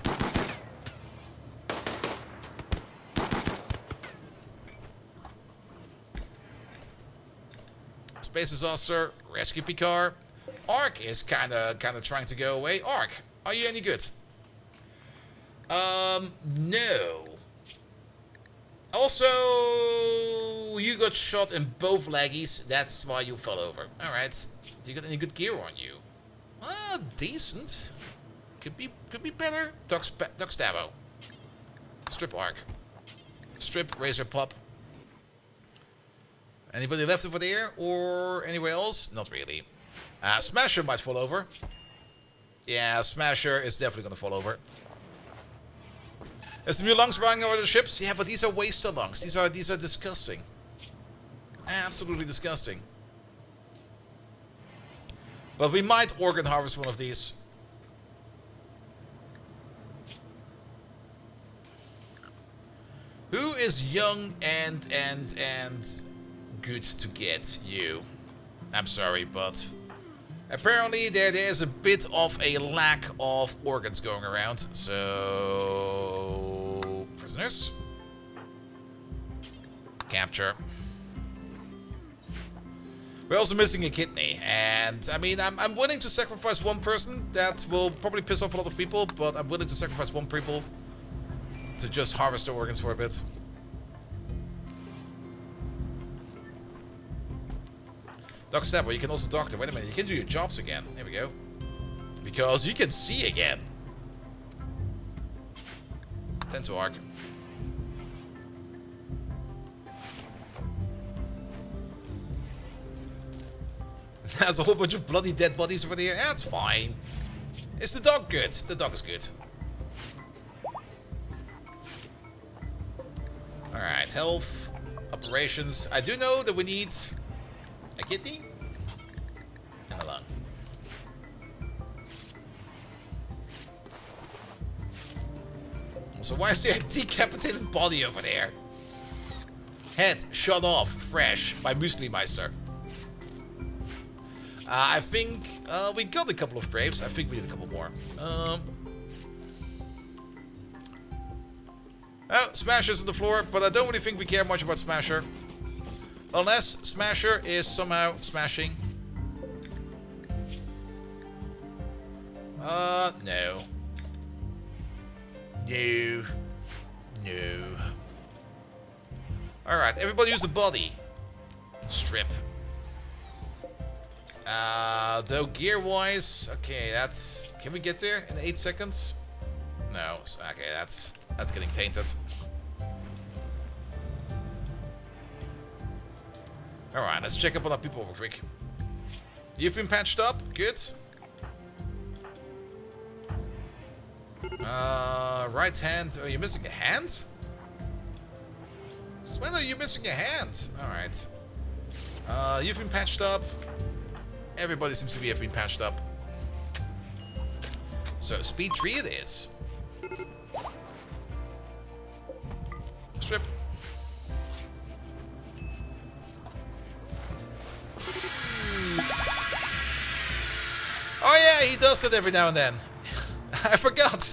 Space disaster. Rescue Picard. Ark is kind of trying to go away. Ark, are you any good? No. Also, you got shot in both leggies. That's why you fell over. Alright. Do you got any good gear on you? Decent. Could be better. Duck Stabbo. Strip Arc. Strip Razor Pup. Anybody left over there or anywhere else? Not really. Smasher might fall over. Yeah, Smasher is definitely gonna fall over. There's the new lungs running over the ships. Yeah, but these are waster lungs. These are disgusting. Absolutely disgusting. But we might organ harvest one of these. Who is young and good to get? You. I'm sorry, but apparently there is a bit of a lack of organs going around. So prisoners. Capture. We're also missing a kidney, and I mean, I'm willing to sacrifice one person. That will probably piss off a lot of people, but I'm willing to sacrifice one people to just harvest the organs for a bit. Doc Stabber, you can also doctor. Wait a minute, you can do your jobs again. There we go. Because you can see again. 10 to arc. There's a whole bunch of bloody dead bodies over there. That's fine. Is the dog good? The dog is good. Alright, health, operations. I do know that we need a kidney and a lung. So why is there a decapitated body over there? Head shot off fresh by Muesli Meister. I think we got a couple of graves. I think we need a couple more. Oh, Smasher's on the floor, but I don't really think we care much about Smasher. Unless Smasher is somehow smashing. No. No. No. Alright, everybody use a body. Strip. Though gear-wise, okay, that's... Can we get there in 8 seconds? No. Okay, that's getting tainted. Alright, let's check up on our people real quick. You've been patched up? Good. Right hand. Oh, you're missing a hand? Since when are you missing a hand? Alright. You've been patched up. Everybody seems to have been patched up. So, speed 3 it is. Strip. Oh yeah, he does it every now and then. I forgot.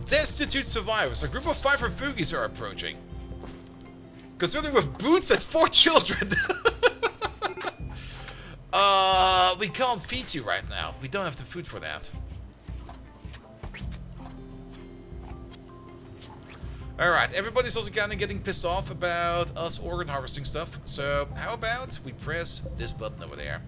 Destitute survivors. A group of 5 refugees are approaching. Concerning with boots and 4 children. We can't feed you right now. We don't have the food for that. Alright, everybody's also kind of getting pissed off about us organ harvesting stuff. So, how about we press this button over there?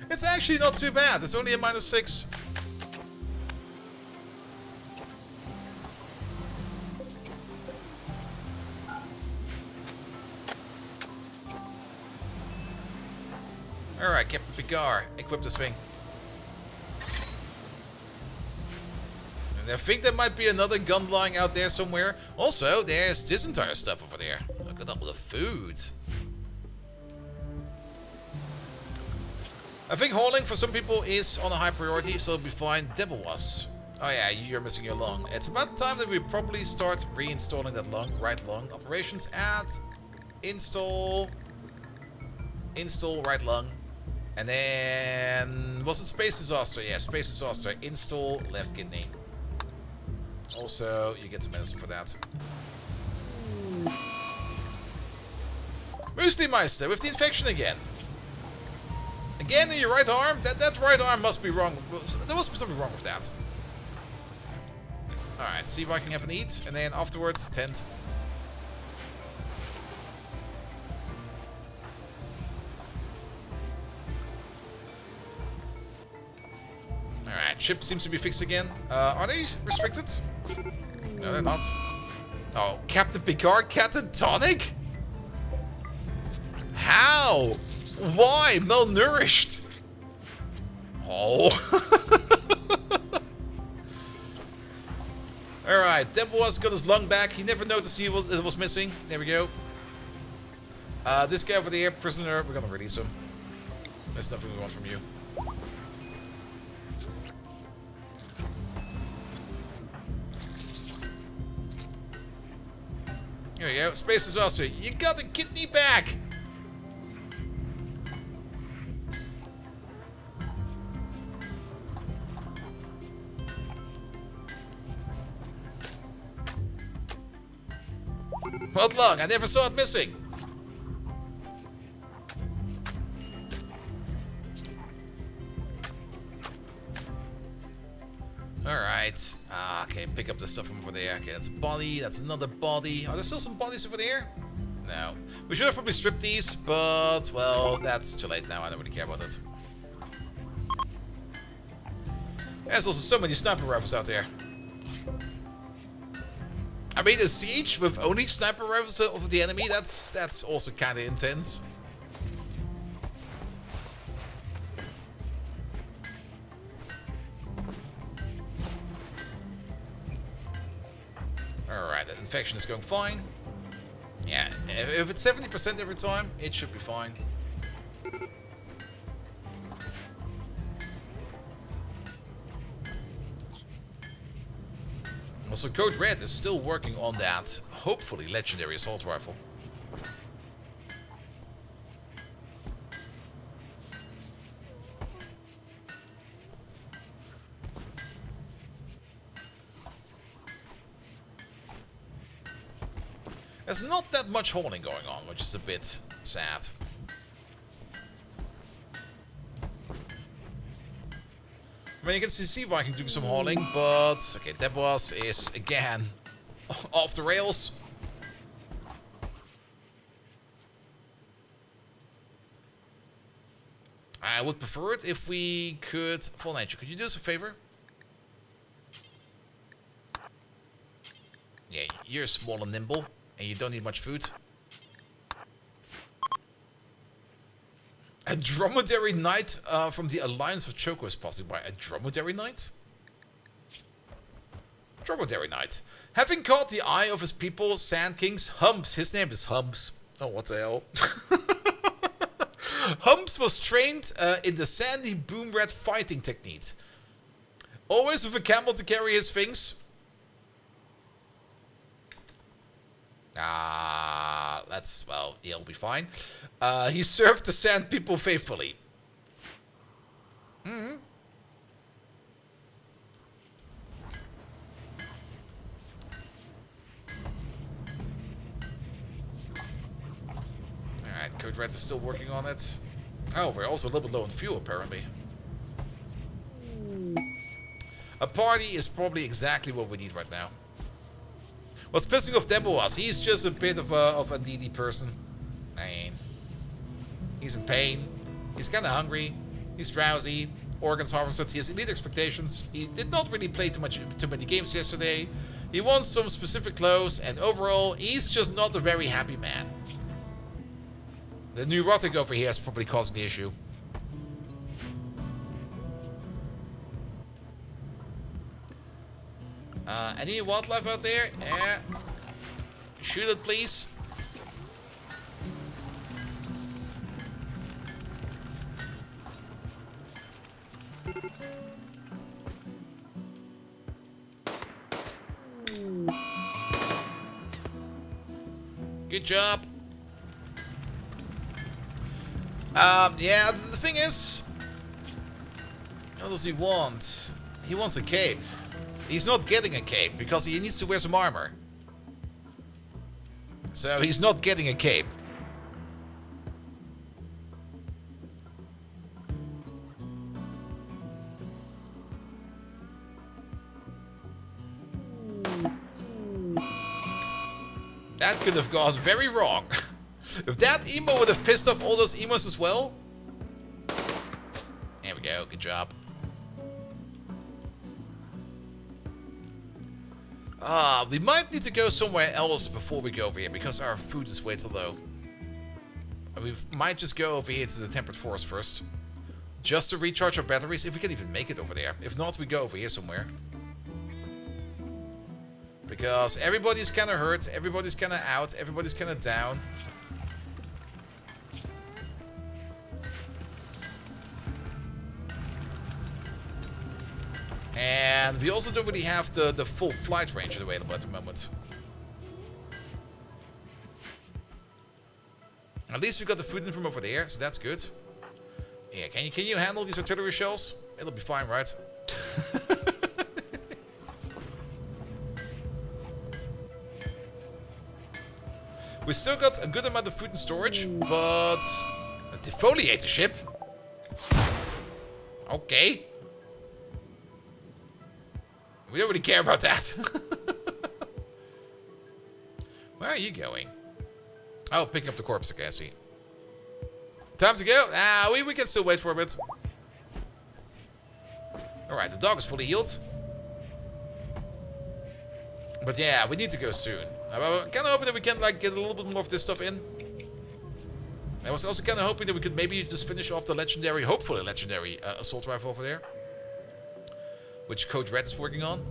It's actually not too bad. It's only a -6. Alright, Captain Picard, equip this thing. And I think there might be another gun lying out there somewhere. Also, there's this entire stuff over there. Look at all the food. I think hauling for some people is on a high priority, so it'll be fine. Devil was. Oh yeah, you're missing your lung. It's about time that we probably start reinstalling that lung. Right lung. Operations add. Install. Install right lung. And then... was it space disaster? Yeah, space disaster. Install left kidney. Also, you get some medicine for that. Muesli Meister with the infection again. Again in your right arm? That right arm must be wrong. There must be something wrong with that. Alright, see if I can have an eat. And then afterwards, tent. Alright, ship seems to be fixed again. Are they restricted? No, they're not. Oh, Captain Picard, catatonic? How? Why? Malnourished? Oh. Alright, Debois got his lung back. He never noticed it was missing. There we go. This guy over there, prisoner, we're gonna release him. There's nothing we want from you. Here we go. Space disaster. You got the kidney back! What lung? I never saw it missing. Alright. Okay, pick up the stuff from over there. Okay, that's a body. That's another body. Are there still some bodies over there? No. We should have probably stripped these, but, well, that's too late now. I don't really care about it. There's also so many sniper rifles out there. I mean, a siege with only sniper rifles of the enemy, that's also kind of intense. Alright, that infection is going fine. Yeah, if it's 70% every time, it should be fine. Also, Code Red is still working on that, hopefully, legendary assault rifle. There's not that much hauling going on, which is a bit sad. I mean, you can see Viking doing some hauling, but... okay, Debois is, again, off the rails. I would prefer it if we could... Full Nature, could you do us a favor? Yeah, you're small and nimble, and you don't need much food. A dromedary knight from the Alliance of Choco is passing by. A dromedary knight? Dromedary knight. Having caught the eye of his people, Sand King's Humps. His name is Humps. Oh, what the hell? Humps was trained in the sandy boom rat fighting technique. Always with a camel to carry his things. That's, well, he'll be fine. He served the Sand people faithfully. Mm-hmm. Alright, Code Red is still working on it. Oh, we're also a little bit low on fuel, apparently. A party is probably exactly what we need right now. What's pissing off Debois? He's just a bit of a needy person. I mean, he's in pain. He's kind of hungry. He's drowsy. Organs harvested. He has elite expectations. He did not really play too many games yesterday. He wants some specific clothes, and overall, he's just not a very happy man. The neurotic over here is probably causing the issue. Any wildlife out there? Yeah. Shoot it, please. Good job. Yeah, the thing is, what does he want? He wants a cape. He's not getting a cape because he needs to wear some armor. So he's not getting a cape. That could have gone very wrong. If that emo would have pissed off all those emos as well. There we go, good job. We might need to go somewhere else before we go over here because our food is way too low. We might just go over here to the temperate forest first. Just to recharge our batteries, if we can even make it over there. If not, we go over here somewhere. Because everybody's kind of hurt, everybody's kind of out, everybody's kind of down. And we also don't really have the full flight range available at the moment. At least we got the food in from over there, so that's good. Yeah, can you handle these artillery shells? It'll be fine, right? We still got a good amount of food in storage, but a defoliator ship? Okay. We don't really care about that. Where are you going? Oh, picking up the corpse. Okay, I see. Time to go. Ah, we can still wait for a bit. Alright, the dog is fully healed. But yeah, we need to go soon. I'm kind of hoping that we can like get a little bit more of this stuff in. I was also kind of hoping that we could maybe just finish off the legendary, hopefully legendary assault rifle over there. Which Code Red is working on.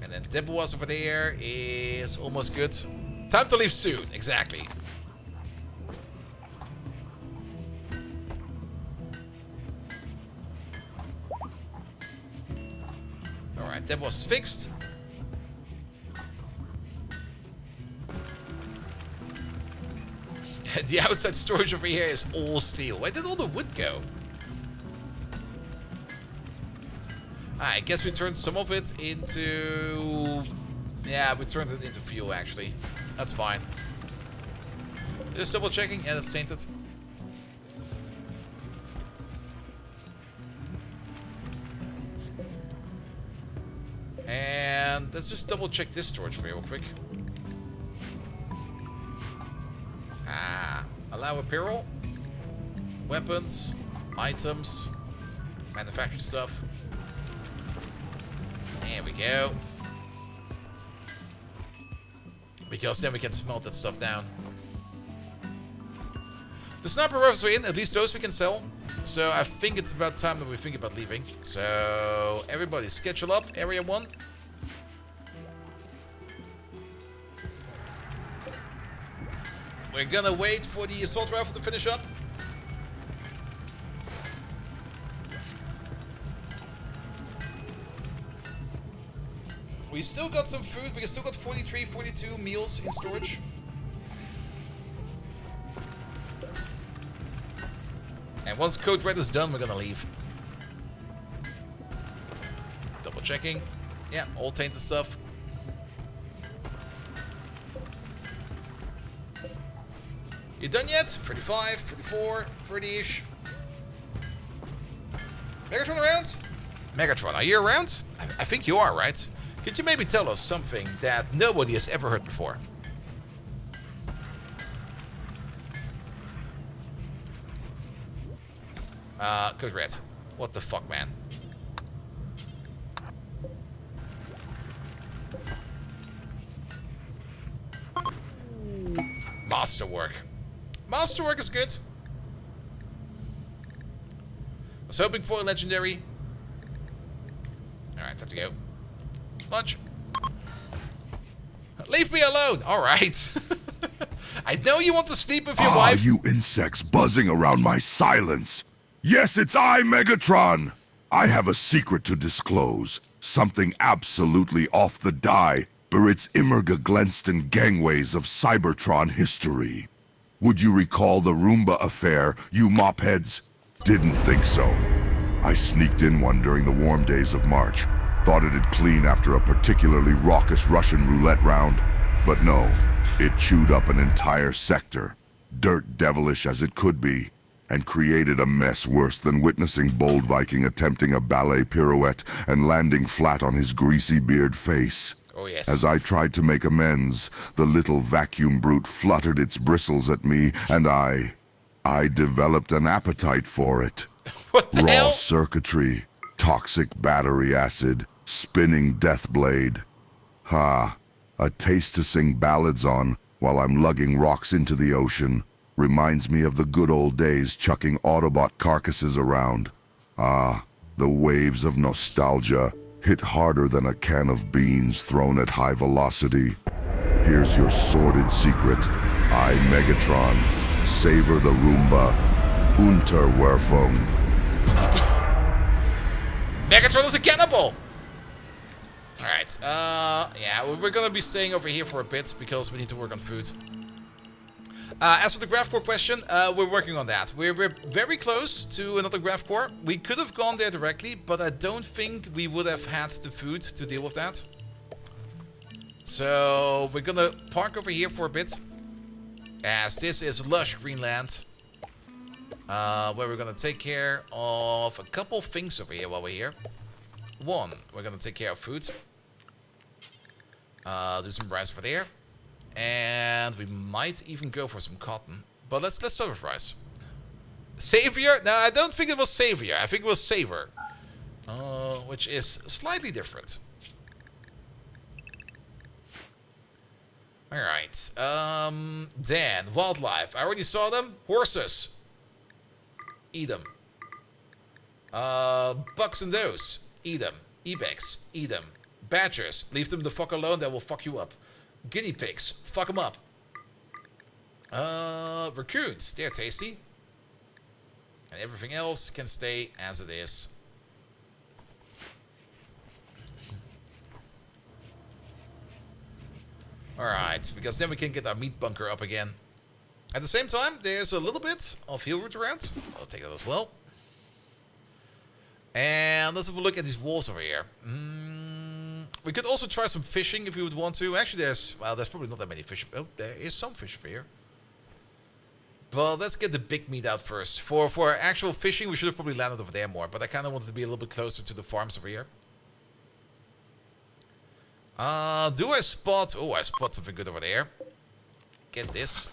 And then Debuas over there is almost good. Time to leave soon, exactly. Alright, Debuas is fixed. The outside storage over here is all steel. Where did all the wood go? I guess we turned some of it into... Yeah, we turned it into fuel, actually. That's fine. Just double checking. Yeah, that's tainted. And let's just double check this storage for you real quick. Allow apparel. Weapons. Items. Manufactured stuff. There we go. Because then we can smelt that stuff down. The sniper rifles are in, at least those we can sell. So I think it's about time that we think about leaving. So everybody schedule up, area 1. We're gonna wait for the assault rifle to finish up. We still got some food. We still got 43, 42 meals in storage. And once Code Red is done, we're gonna leave. Double checking. Yeah, all tainted stuff. You done yet? 35, 34, 30-ish. Megatron around? Megatron, are you around? I think you are, right? Could you maybe tell us something that nobody has ever heard before? Code Red. What the fuck, man? Masterwork. Masterwork is good. I was hoping for a legendary. Alright, time to go. much. Leave me alone. All right. I know you want to sleep with your wife. You insects buzzing around my silence. Yes, it's I, Megatron. I have a secret to disclose. Something absolutely off the die, Barrett's Immerga Glenston gangways of Cybertron history. Would you recall the Roomba affair, you mopheads? Didn't think so. I sneaked in one during the warm days of March. Thought it'd clean after a particularly raucous Russian roulette round. But no, it chewed up an entire sector, dirt devilish as it could be, and created a mess worse than witnessing Bold Viking attempting a ballet pirouette and landing flat on his greasy beard face. Oh, yes. As I tried to make amends, the little vacuum brute fluttered its bristles at me, and I developed an appetite for it. What the Raw hell? circuitry, toxic battery acid, spinning death blade. Ha, a taste to sing ballads on while I'm lugging rocks into the ocean. Reminds me of the good old days chucking Autobot carcasses around. Ah, the waves of nostalgia hit harder than a can of beans thrown at high velocity. Here's your sordid secret. I, Megatron, savor the Roomba. Unterwerfung. Megatron is a cannibal! Alright, yeah, we're gonna be staying over here for a bit because we need to work on food. As for the graph core question, we're working on that. We're very close to another graph core. We could have gone there directly, but I don't think we would have had the food to deal with that. So we're gonna park over here for a bit, as this is lush green land, where we're gonna take care of a couple things over here while we're here. One, we're gonna take care of food. Do some rice over there. And we might even go for some cotton. But let's start with rice. Savior? No, I don't think it was Savior. I think it was Savor. Which is slightly different. Alright. Then, wildlife. I already saw them. Horses. Eat them. Bucks and does. Eat them. Ibex. Eat them. Badgers. Leave them the fuck alone. They will fuck you up. Guinea pigs. Fuck them up. Raccoons. They're tasty. And everything else can stay as it is. Alright, because then we can get our meat bunker up again. At the same time, there's a little bit of heel root around. I'll take that as well. And let's have a look at these walls over here. We could also try some fishing if we would want to. Actually, there's probably not that many fish. Oh, there is some fish over here. But let's get the big meat out first. For actual fishing, we should have probably landed over there more. But I kind of wanted to be a little bit closer to the farms over here. Do I spot... Oh, I spot something good over there. Get this.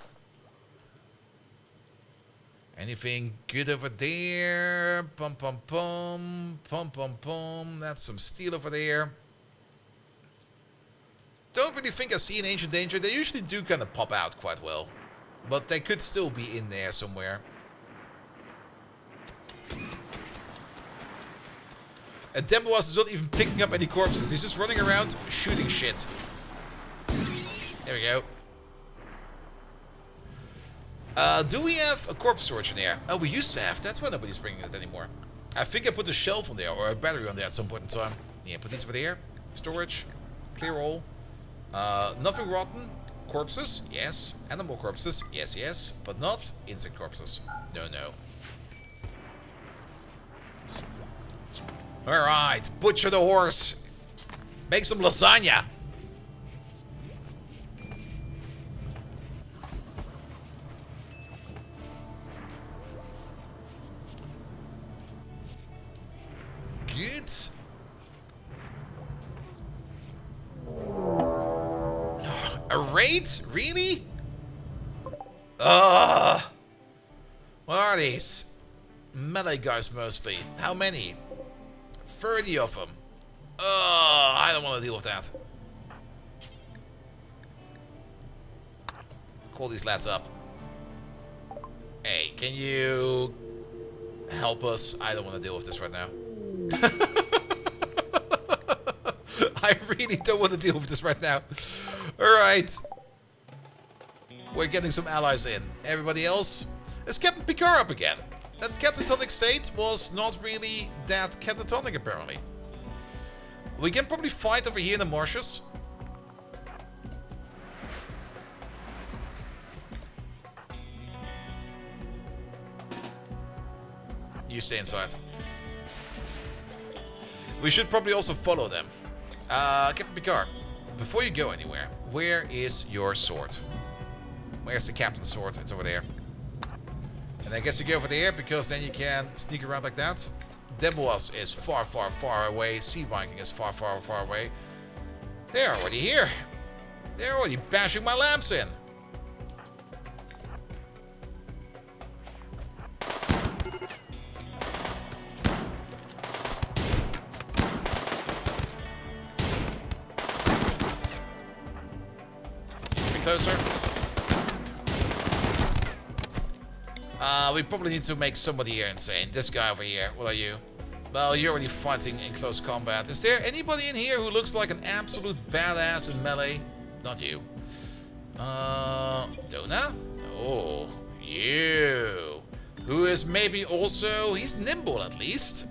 Anything good over there? Pum pum pum. Pum pum pum. That's some steel over there. Don't really think I see an Ancient Danger. They usually do kind of pop out quite well. But they could still be in there somewhere. And Demoas is not even picking up any corpses. He's just running around shooting shit. There we go. Do we have a corpse storage in there? Oh, we used to have. That's why nobody's bringing it anymore. I think I put a shelf on there or a battery on there at some point in time. Yeah, put these over there. Storage. Clear all. Nothing rotten. Corpses? Yes. Animal corpses? Yes, yes. But not insect corpses. No, no. Alright. Butcher the horse. Make some lasagna. Good. A raid? Really? What are these? Melee guys mostly. How many? 30 of them. I don't want to deal with that. Call these lads up. Hey, can you help us? I don't want to deal with this right now. I really don't want to deal with this right now. Alright. We're getting some allies in. Everybody else? Is Captain Picard up again? That catatonic state was not really that catatonic, apparently. We can probably fight over here in the marshes. You stay inside. We should probably also follow them. Captain Picard, before you go anywhere, where is your sword? Where's the captain's sword? It's over there. And I guess you go over there, because then you can sneak around like that. Deboas is far, far, far away. Sea Viking is far, far, far away. They're already here. They're already bashing my lamps in. Be closer. We probably need to make somebody here insane. This guy over here. What are you? Well, you're already fighting in close combat. Is there anybody in here who looks like an absolute badass in melee? Not you. Dona? Oh, you. Who is maybe also... He's nimble, at least.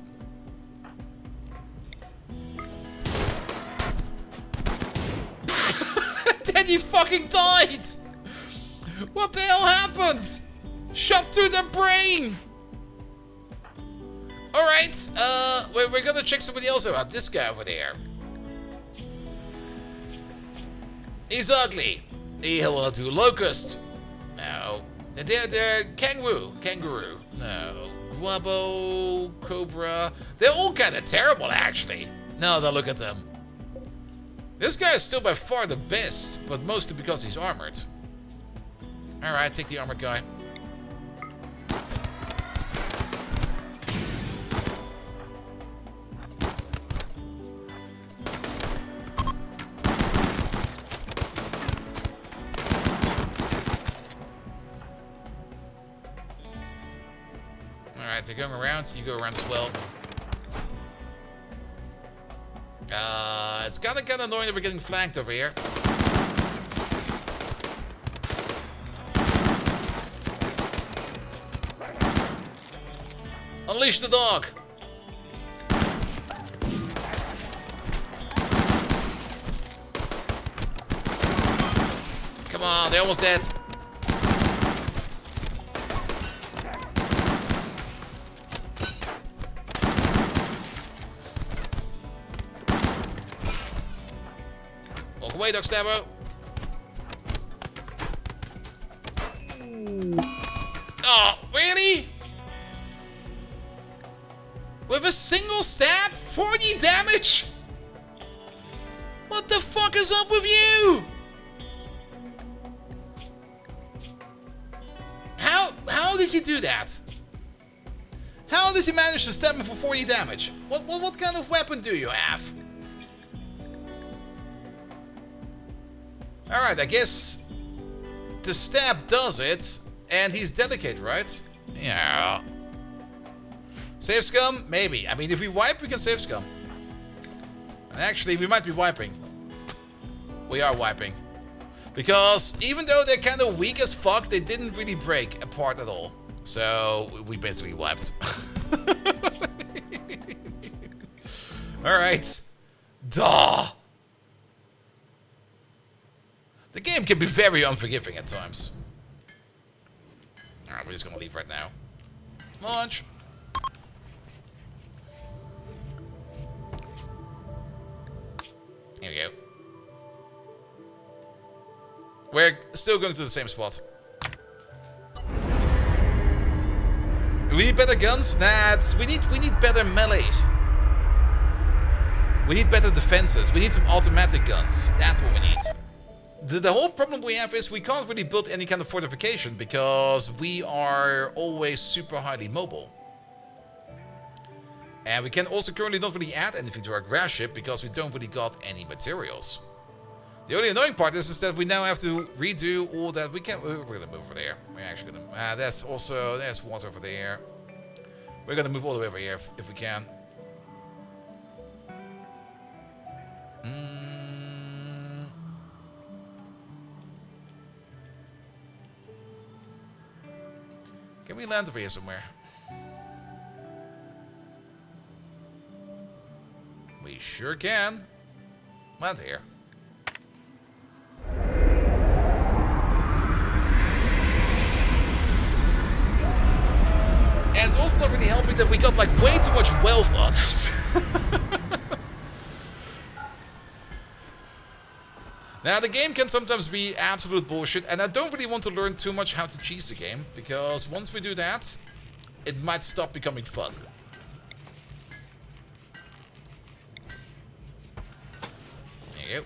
Then he fucking died! What the hell happened? Shot through the brain! Alright, we're gonna check somebody else out. This guy over there. He's ugly. He will not do locust. No. They're kangaroo. No. Guabo, cobra. They're all kind of terrible, actually. Now that I look at them. This guy is still by far the best, but mostly because he's armored. Alright, take the armored guy. Alright, they're going around, so you go around as well. It's kind of annoying that we're getting flanked over here. Unleash the dog! Come on, they're almost dead. Walk away, Dog Stabbo. Oh, really? With a single stab? 40 damage? What the fuck is up with you? How did you do that? How did you manage to stab him for 40 damage? What kind of weapon do you have? Alright, I guess the stab does it, and he's delicate, right? Yeah. Save scum? Maybe. I mean, if we wipe, we can save scum. And actually, we might be wiping. We are wiping. Because even though they're kind of weak as fuck, they didn't really break apart at all. So, we basically wiped. Alright. Duh. The game can be very unforgiving at times. Alright, we're just gonna leave right now. Launch. Here we go. We're still going to the same spot. We need better guns? Nah, we need better melees. We need better defenses. We need some automatic guns. That's what we need. The whole problem we have is we can't really build any kind of fortification because we are always super highly mobile. And we can also currently not really add anything to our grass ship because we don't really got any materials. The only annoying part is that we now have to redo all that. We can't. We're gonna move over there. We're actually gonna. There's water over there. We're gonna move all the way over here if we can. Can we land over here somewhere? We sure can. Land here. And it's also not really helping that we got like way too much wealth on us. Now, the game can sometimes be absolute bullshit, and I don't really want to learn too much how to cheese the game, because once we do that, it might stop becoming fun. There you go.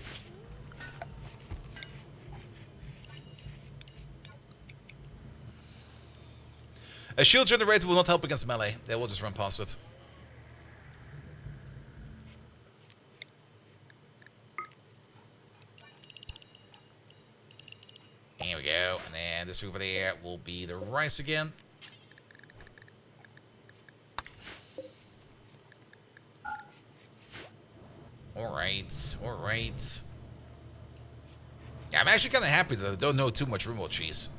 A shield generator will not help against melee. They will just run past it. Here we go. And then this over there will be the rice again. Alright, alright. Yeah, I'm actually kind of happy that I don't know too much remote cheese.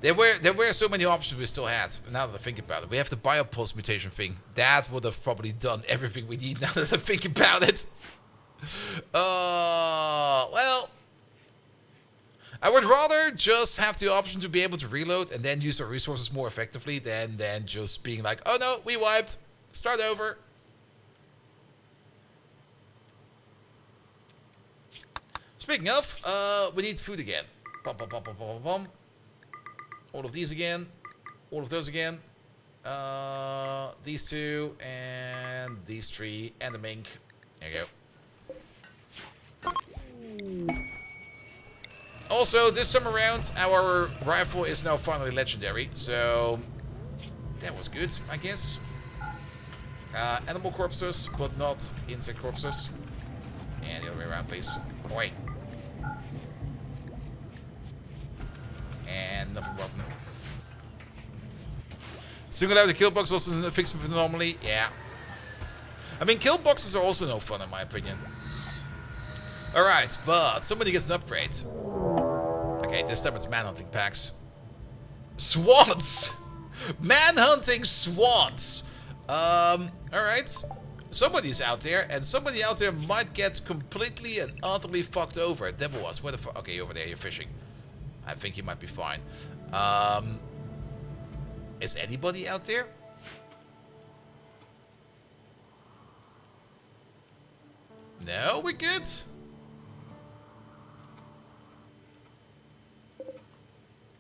There were so many options we still had. Now that I think about it, we have the biopulse mutation thing. That would have probably done everything we need. Now that I think about it. Well, I would rather just have the option to be able to reload and then use our resources more effectively than just being like, oh no, we wiped. Start over. Speaking of, we need food again. Bum, bum, bum, bum, bum, bum, bum. All of these again. All of those again. These two and these three and the mink. There you go. Also, this time around, our rifle is now finally legendary, so that was good, I guess. Animal corpses, but not insect corpses. And the other way around, please. Boy. And nothing rotten. Single out the kill box was a fix for the anomaly. Yeah. I mean, kill boxes are also no fun in my opinion. Alright, but somebody gets an upgrade. Okay, this time it's manhunting packs. Swans! Manhunting swans! Alright. Somebody's out there, and somebody out there might get completely and utterly fucked over. Devil was. Where the fuck? Okay, over there, you're fishing. I think you might be fine. Is anybody out there? No, we're good.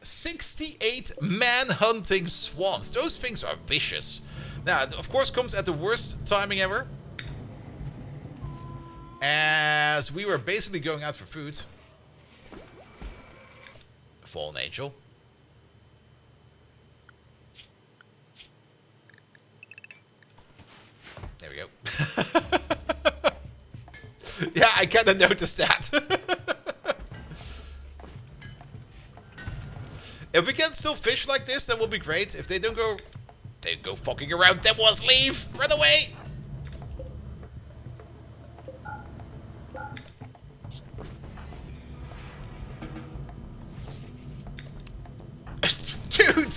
"68 man-hunting swans." Those things are vicious. Now, it of course comes at the worst timing ever. As we were basically going out for food. Fallen angel. There we go. Yeah, I kind of noticed that. If we can still fish like this, that will be great. If they don't go fucking around, then was leave. Run away. Dude.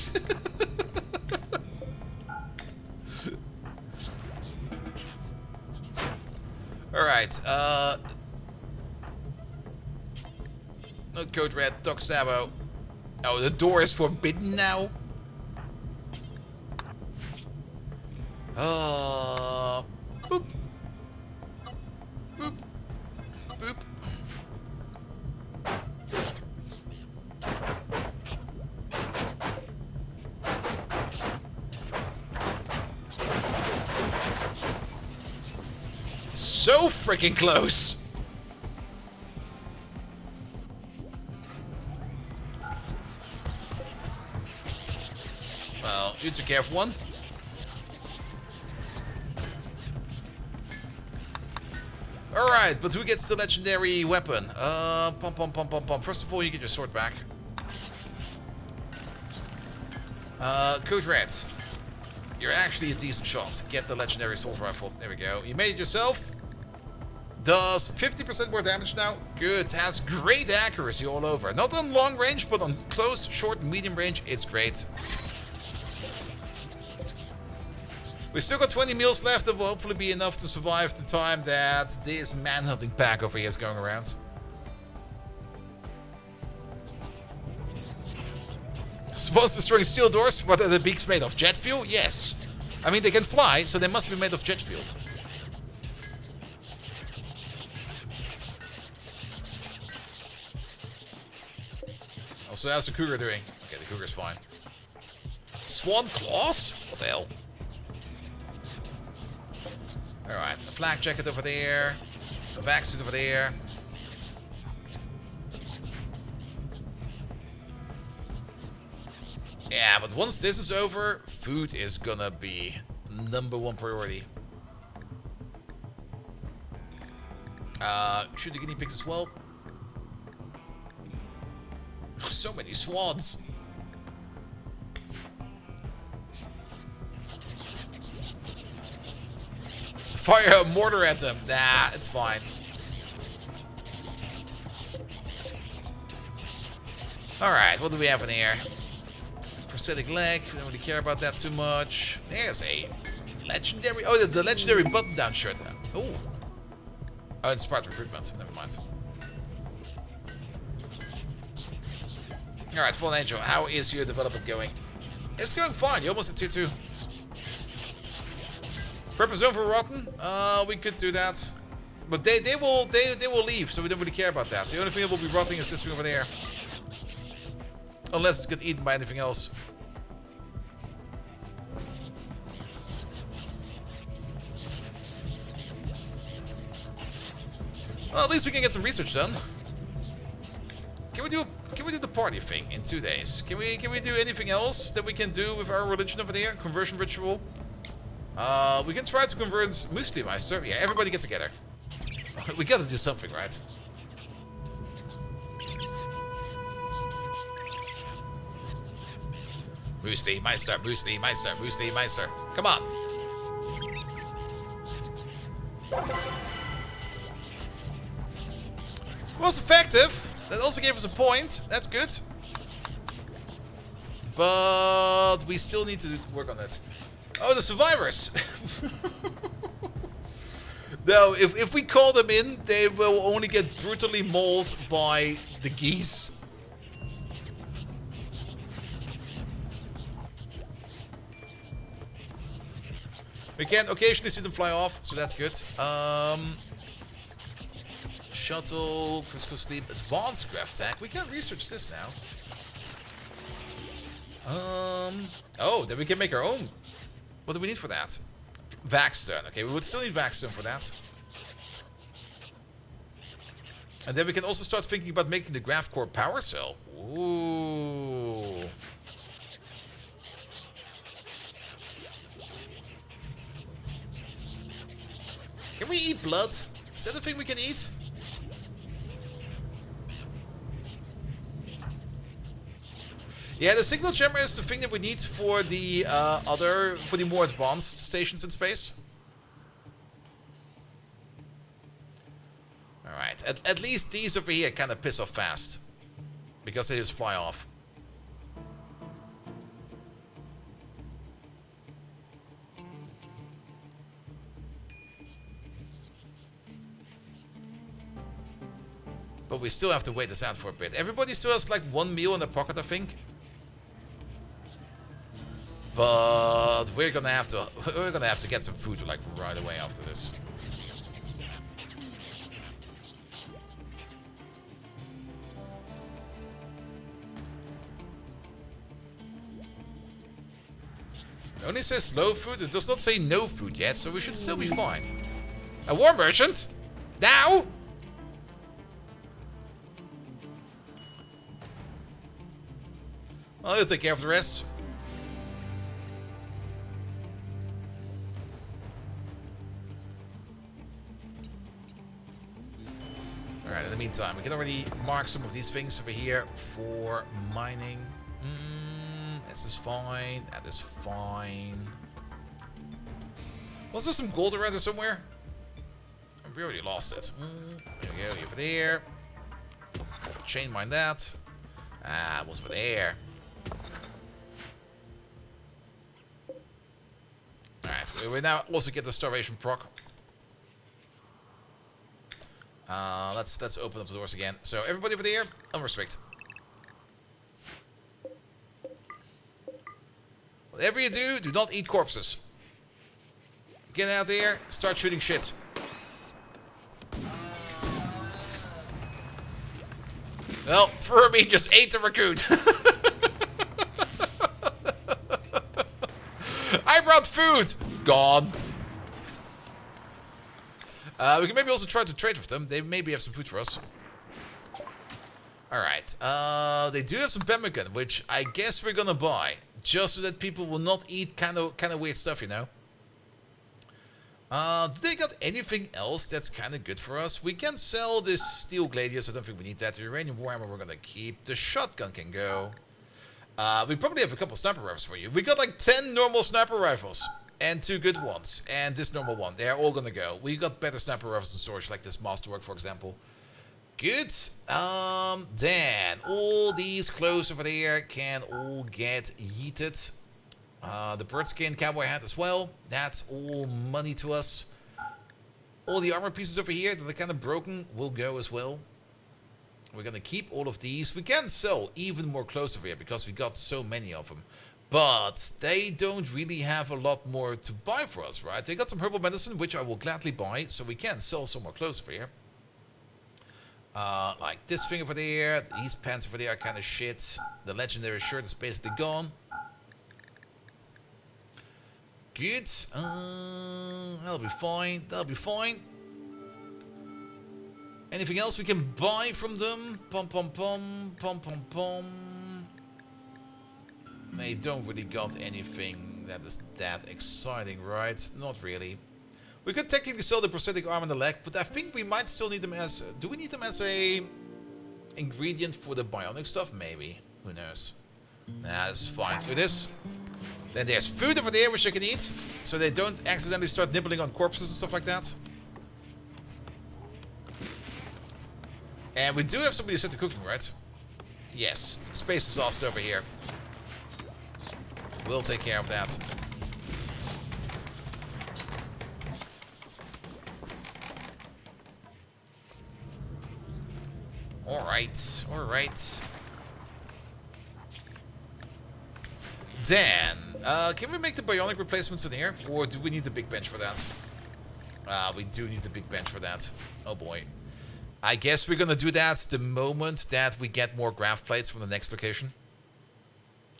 Alright, not Code Red, Doc Stabbo. Oh, the door is forbidden now? Boop. Boop. Boop. So freaking close. Well, you took care of one. Alright, but who gets the legendary weapon? Pum. First of all, you get your sword back. Code Red. You're actually a decent shot. Get the legendary assault rifle. There we go. You made it yourself. Does 50% more damage now. Good. Has great accuracy all over. Not on long range, but on close, short, and medium range, it's great. We still got 20 meals left that will hopefully be enough to survive the time that this manhunting pack over here is going around. Swans destroying steel doors, but are the beaks made of jet fuel? Yes. I mean, they can fly, so they must be made of jet fuel. Also, how's the cougar doing? Okay, the cougar's fine. Swan claws? What the hell? Alright, a flak jacket over there. A vac suit over there. Yeah, but once this is over, food is gonna be #1 priority. Shoot the guinea pigs as well. So many swans. Fire a mortar at them. Nah, it's fine. Alright, what do we have in here? Prosthetic leg. We don't really care about that too much. There's a legendary... Oh, the legendary button-down shirt. Oh. Oh, inspired recruitment. Never mind. Alright, Fallen Angel, how is your development going? It's going fine. You're almost at tier 2. Purple zone for rotten? We could do that. But they will leave, so we don't really care about that. The only thing that will be rotting is this thing over there. Unless it's get eaten by anything else. Well, at least we can get some research done. Can we do the party thing in 2 days? Can we do anything else that we can do with our religion over there? Conversion ritual. We can try to convert Muslimeister. Yeah, everybody get together. We gotta do something, right? Muslimeister, Muslimeister, Muslimeister. Come on. Was effective. That also gave us a point. That's good. But we still need to work on it. Oh, the survivors. No, if we call them in, they will only get brutally mauled by the geese. We can occasionally see them fly off, so that's good. Shuttle, critical sleep, advanced graph tech. We can research this now. Oh, then we can make our own. What do we need for that? Vaxstone. Okay, we would still need Vaxstone for that. And then we can also start thinking about making the graph core power cell. Ooh. Can we eat blood? Is that the thing we can eat? Yeah, the signal jammer is the thing that we need for the for the more advanced stations in space. Alright, at least these over here kind of piss off fast. Because they just fly off. But we still have to wait this out for a bit. Everybody still has like 1 meal in their pocket, I think. But we're gonna have to get some food like right away after this. It only says low food. It does not say no food yet, so we should still be fine. A war merchant? Now? Well, you'll take care of the rest. Alright, in the meantime, we can already mark some of these things over here for mining. This is fine. That is fine. Was there some gold around here somewhere? We already lost it. There we go, over there. Chain mine that. Ah, it was over there. Alright, we now also get the starvation proc. Let's open up the doors again. So everybody over there, unrestrict. Whatever you do, do not eat corpses. Get out there, start shooting shit. Well, Furby just ate the raccoon. I brought food! Gone. We can maybe also try to trade with them. They maybe have some food for us. Alright. They do have some pemmican, which I guess we're gonna buy. Just so that people will not eat kind of weird stuff, you know. Do they got anything else that's kind of good for us? We can sell this steel gladius. I don't think we need that. The uranium warhammer we're gonna keep. The shotgun can go. We probably have a couple sniper rifles for you. We got like 10 normal sniper rifles. And 2 good ones. And this normal one. They're all gonna go. We got better sniper rifles in storage, like this Masterwork, for example. Good. Then all these clothes over there can all get yeeted. The bird skin cowboy hat as well. That's all money to us. All the armor pieces over here that are kind of broken will go as well. We're gonna keep all of these. We can sell even more clothes over here because we got so many of them. But they don't really have a lot more to buy for us, right? They got some herbal medicine, which I will gladly buy. So we can sell some more clothes over here. Like this thing over there. These pants over there are kind of shit. The legendary shirt is basically gone. Good. That'll be fine. That'll be fine. Anything else we can buy from them? Pom pom pom. Pom pom pom. They don't really got anything that is that exciting, right? Not really. We could technically sell the prosthetic arm and the leg, but I think we might still need them as... do we need them as a ingredient for the bionic stuff? Maybe. Who knows? Nah, this is fine. With this. Then there's food over there which I can eat, so they don't accidentally start nibbling on corpses and stuff like that. And we do have somebody set to cooking, right? Yes. Space exhaust over here. We'll take care of that. Alright, alright. Then, can we make the bionic replacements in here? Or do we need the big bench for that? We do need the big bench for that. Oh boy. I guess we're gonna do that the moment that we get more graph plates from the next location.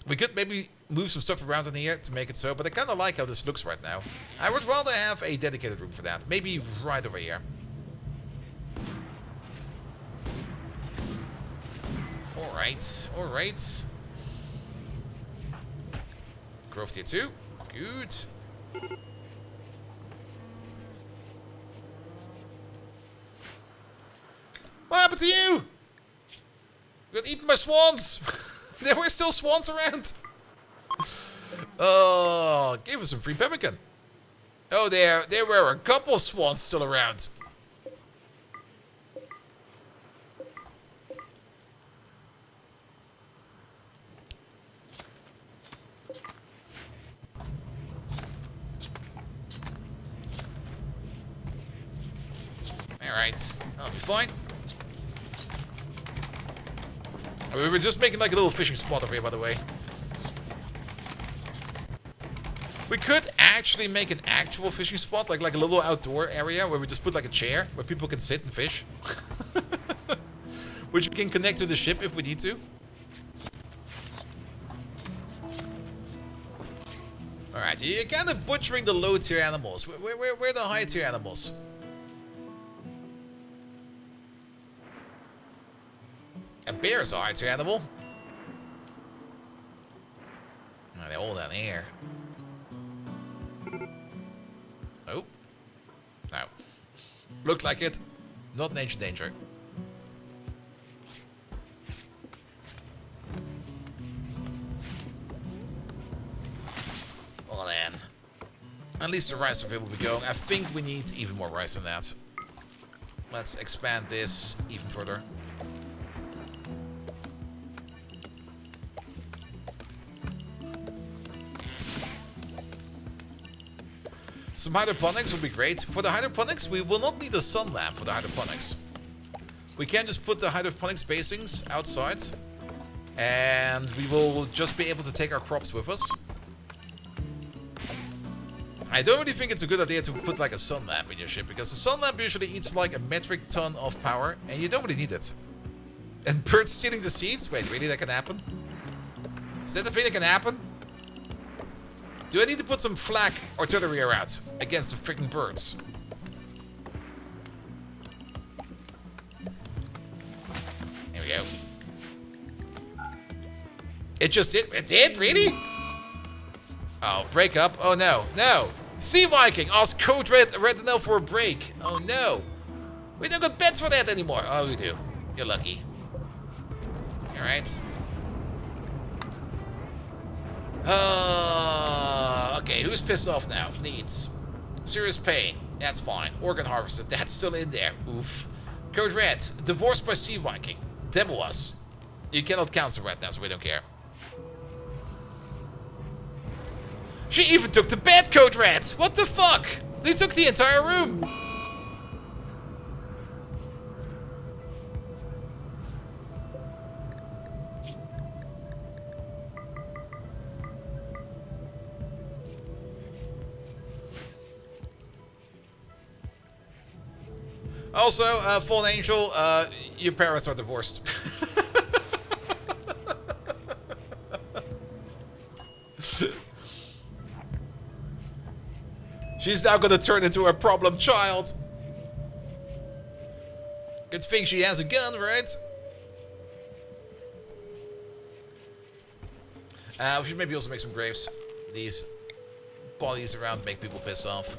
We could maybe move some stuff around in here to make it so, but I kind of like how this looks right now. I would rather have a dedicated room for that. Maybe right over here. Alright, alright. Growth tier 2. Good. What happened to you? You got eaten by swans. There were still swans around. Oh, gave us some free pemmican. Oh, there were a couple swans still around. Alright, that'll be fine. We were just making like a little fishing spot over here, by the way. We could actually make an actual fishing spot, like a little outdoor area where we just put like a chair where people can sit and fish. Which we can connect to the ship if we need to. Alright, you're kind of butchering the low tier animals. Where are the high tier animals? A bear is a high tier animal. Oh, they're all down here. Oh. No. Looked like it. Not nature danger. Well then. At least the rice survey will be going. I think we need even more rice than that. Let's expand this even further. Some hydroponics would be great. For the hydroponics, we will not need a sun lamp for the hydroponics. We can just put the hydroponics basins outside. And we will just be able to take our crops with us. I don't really think it's a good idea to put like a sun lamp in your ship, because the sun lamp usually eats like a metric ton of power, and you don't really need it. And birds stealing the seeds? Wait, really that can happen? Is that the thing that can happen? Do I need to put some flak artillery around against the freaking birds? There we go. It just did. It did? Really? Oh, break up. Oh, no. No. Sea Viking. Ask Code Red Retinel for a break. Oh, no. We don't got beds for that anymore. Oh, we do. You're lucky. Alright. Okay, who's pissed off now? Needs. Serious pain. That's fine. Organ harvester. That's still in there. Oof. Code Red. Divorced by Sea Viking. Demo us. You cannot cancel right now, so we don't care. She even took the bed, Code Red! What the fuck? They took the entire room! Also, Fallen Angel, your parents are divorced. She's now gonna turn into a problem child. Good thing she has a gun, right? We should maybe also make some graves. These bodies around make people piss off.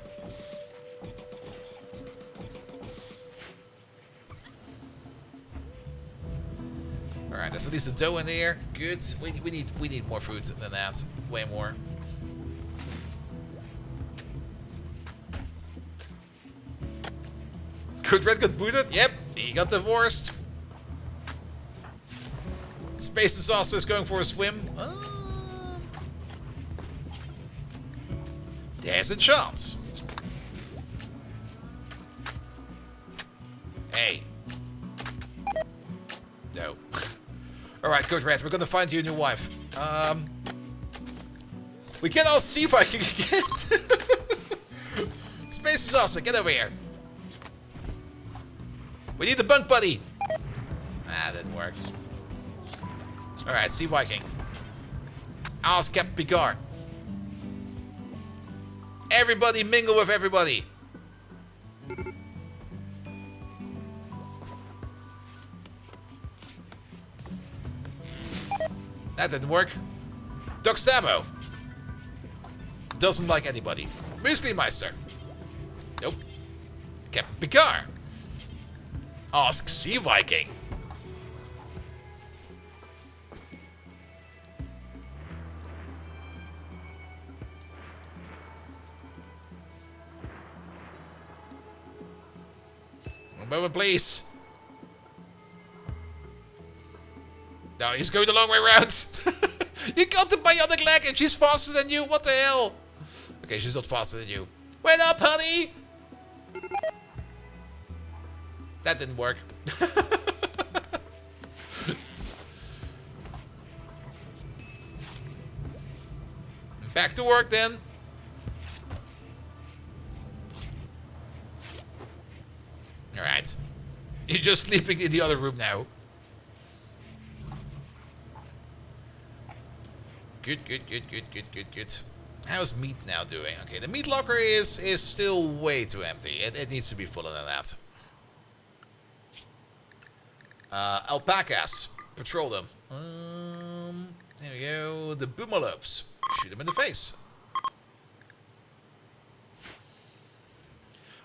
Alright, there's at least a dough in there. Good. We need more food than that. Way more. Could Red got booted? Yep, he got divorced. Space Disaster is going for a swim. There's a chance. Hey. No. Alright, Code Red, we're gonna find you a new wife. We can all see Viking again. Space Disaster, get over here. We need the bunk buddy. Ah, didn't work. Alright, Sea Viking. Ask Captain Picard. Everybody mingle with everybody. That didn't work. Doc Stabbo. Doesn't like anybody. Muesli Meister. Nope. Captain Picard. Ask Sea Viking. One moment, please. No, he's going the long way around. You got the bionic leg and she's faster than you. What the hell? Okay, she's not faster than you. Wait up, honey. That didn't work. Back to work then. Alright. You're just sleeping in the other room now. Good. How's meat now doing? Okay, the meat locker is still way too empty. It needs to be fuller than that. Alpacas. Patrol them. There we go. The boomalopes. Shoot them in the face.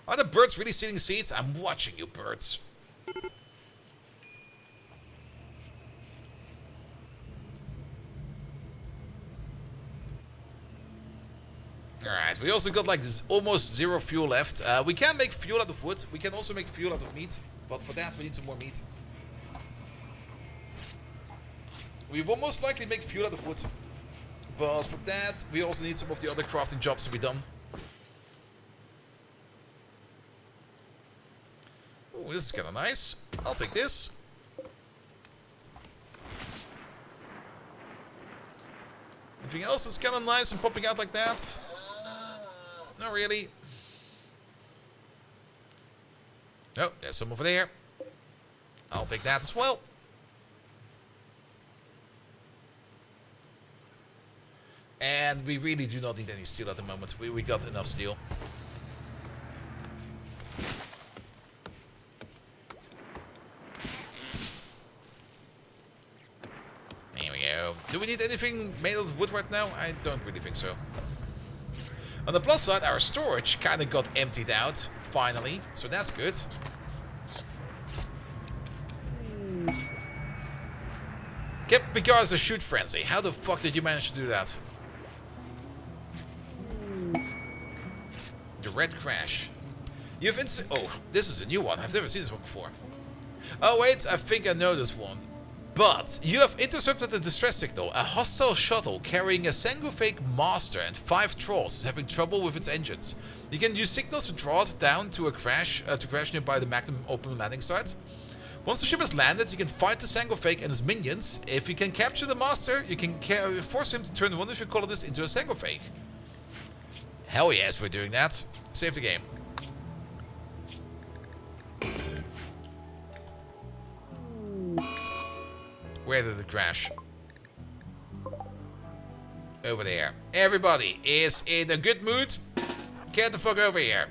Are the birds really stealing seeds? I'm watching you, birds. Alright, we also got like almost 0 fuel left. We can make fuel out of wood. We can also make fuel out of meat. But for that we need some more meat. We will most likely make fuel out of wood. But for that we also need some of the other crafting jobs to be done. Oh, this is kind of nice. I'll take this. Anything else that's kind of nice and popping out like that? Not really. Oh, there's some over there. I'll take that as well. And we really do not need any steel at the moment. We got enough steel. There we go. Do we need anything made out of wood right now? I don't really think so. On the plus side, our storage kind of got emptied out, finally. So that's good. Kept because a shoot frenzy. How the fuck did you manage to do that? The red crash. You've oh, this is a new one. I've never seen this one before. Oh wait, I think I know this one. But you have intercepted a distress signal. A hostile shuttle carrying a Sangofake master and 5 trolls is having trouble with its engines. You can use signals to draw it down to crash nearby the Magnum open landing site. Once the ship has landed, you can fight the Sangofake and his minions. If you can capture the master, you can force him to turn one of your colonists into a Sangofake. Hell yes, we're doing that. Save the game. Where did it crash? Over there. Everybody is in a good mood. Get the fuck over here.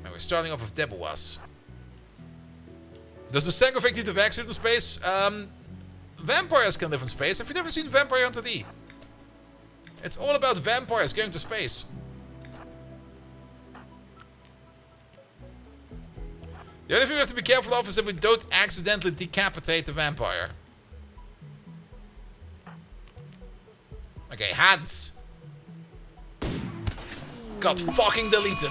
And we're starting off with Deborah's. Does the Sangofake need a vaccine in space? Vampires can live in space. Have you never seen Vampire Hunter D? It's all about vampires going to space. The only thing we have to be careful of is that we don't accidentally decapitate the vampire. Okay, hands. Got fucking deleted.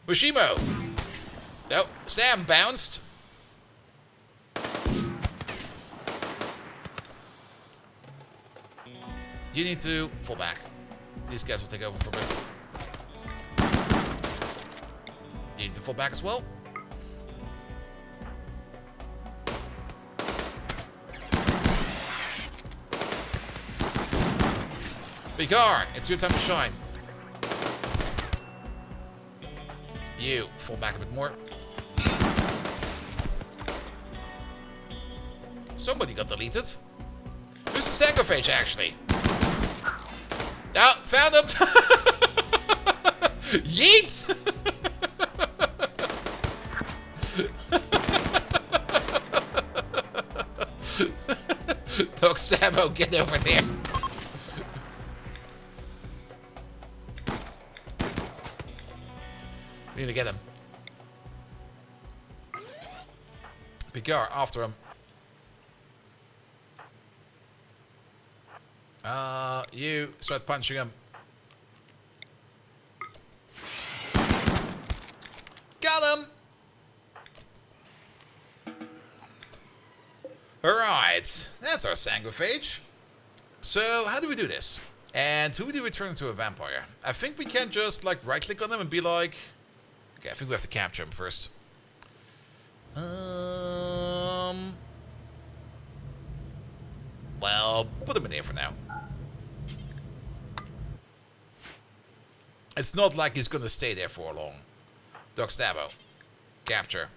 Bushimo. No, Sam bounced. You need to fall back. These guys will take over for a bit. You need to fall back as well. Vigar, it's your time to shine. You fall back a bit more. Somebody got deleted. Who's the Sangofage actually? Oh, found him! Yeet! Dog Sammo, get over there. We need to get him. Pigar, after him. You start punching him. Got him! Alright, that's our Sanguiphage. So, how do we do this? And who do we turn into a vampire? I think we can just, like, right-click on him and be like... Okay, I think we have to capture him first. Well, put him in here for now. It's not like he's gonna stay there for long. Doc Stabbo. Capture.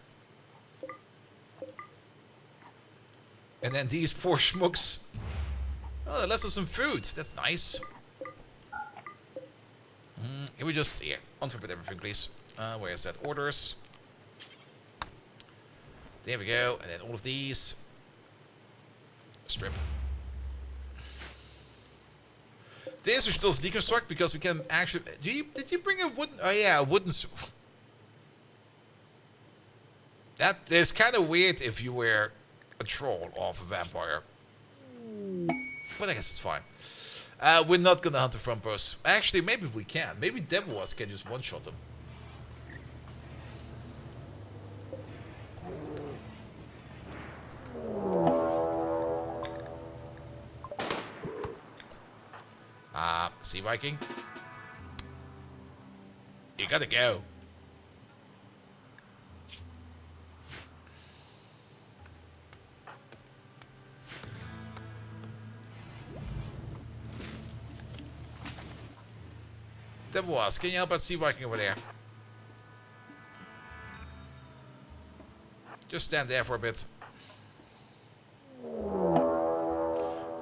And then these poor schmucks. Oh, they left us some food. That's nice. Can we just... Here, unfit with everything, please. Where is that? Orders. There we go. And then all of these. Strip. This we should also deconstruct because we can actually... Did you bring a wooden... Oh yeah, a wooden... That is kind of weird if you were a troll of a vampire. But I guess it's fine. We're not gonna hunt the front post. Actually, maybe we can. Maybe Deborah's can just one-shot them. Sea Viking. You gotta go. Deborah's, can you help out Sea Viking over there? Just stand there for a bit.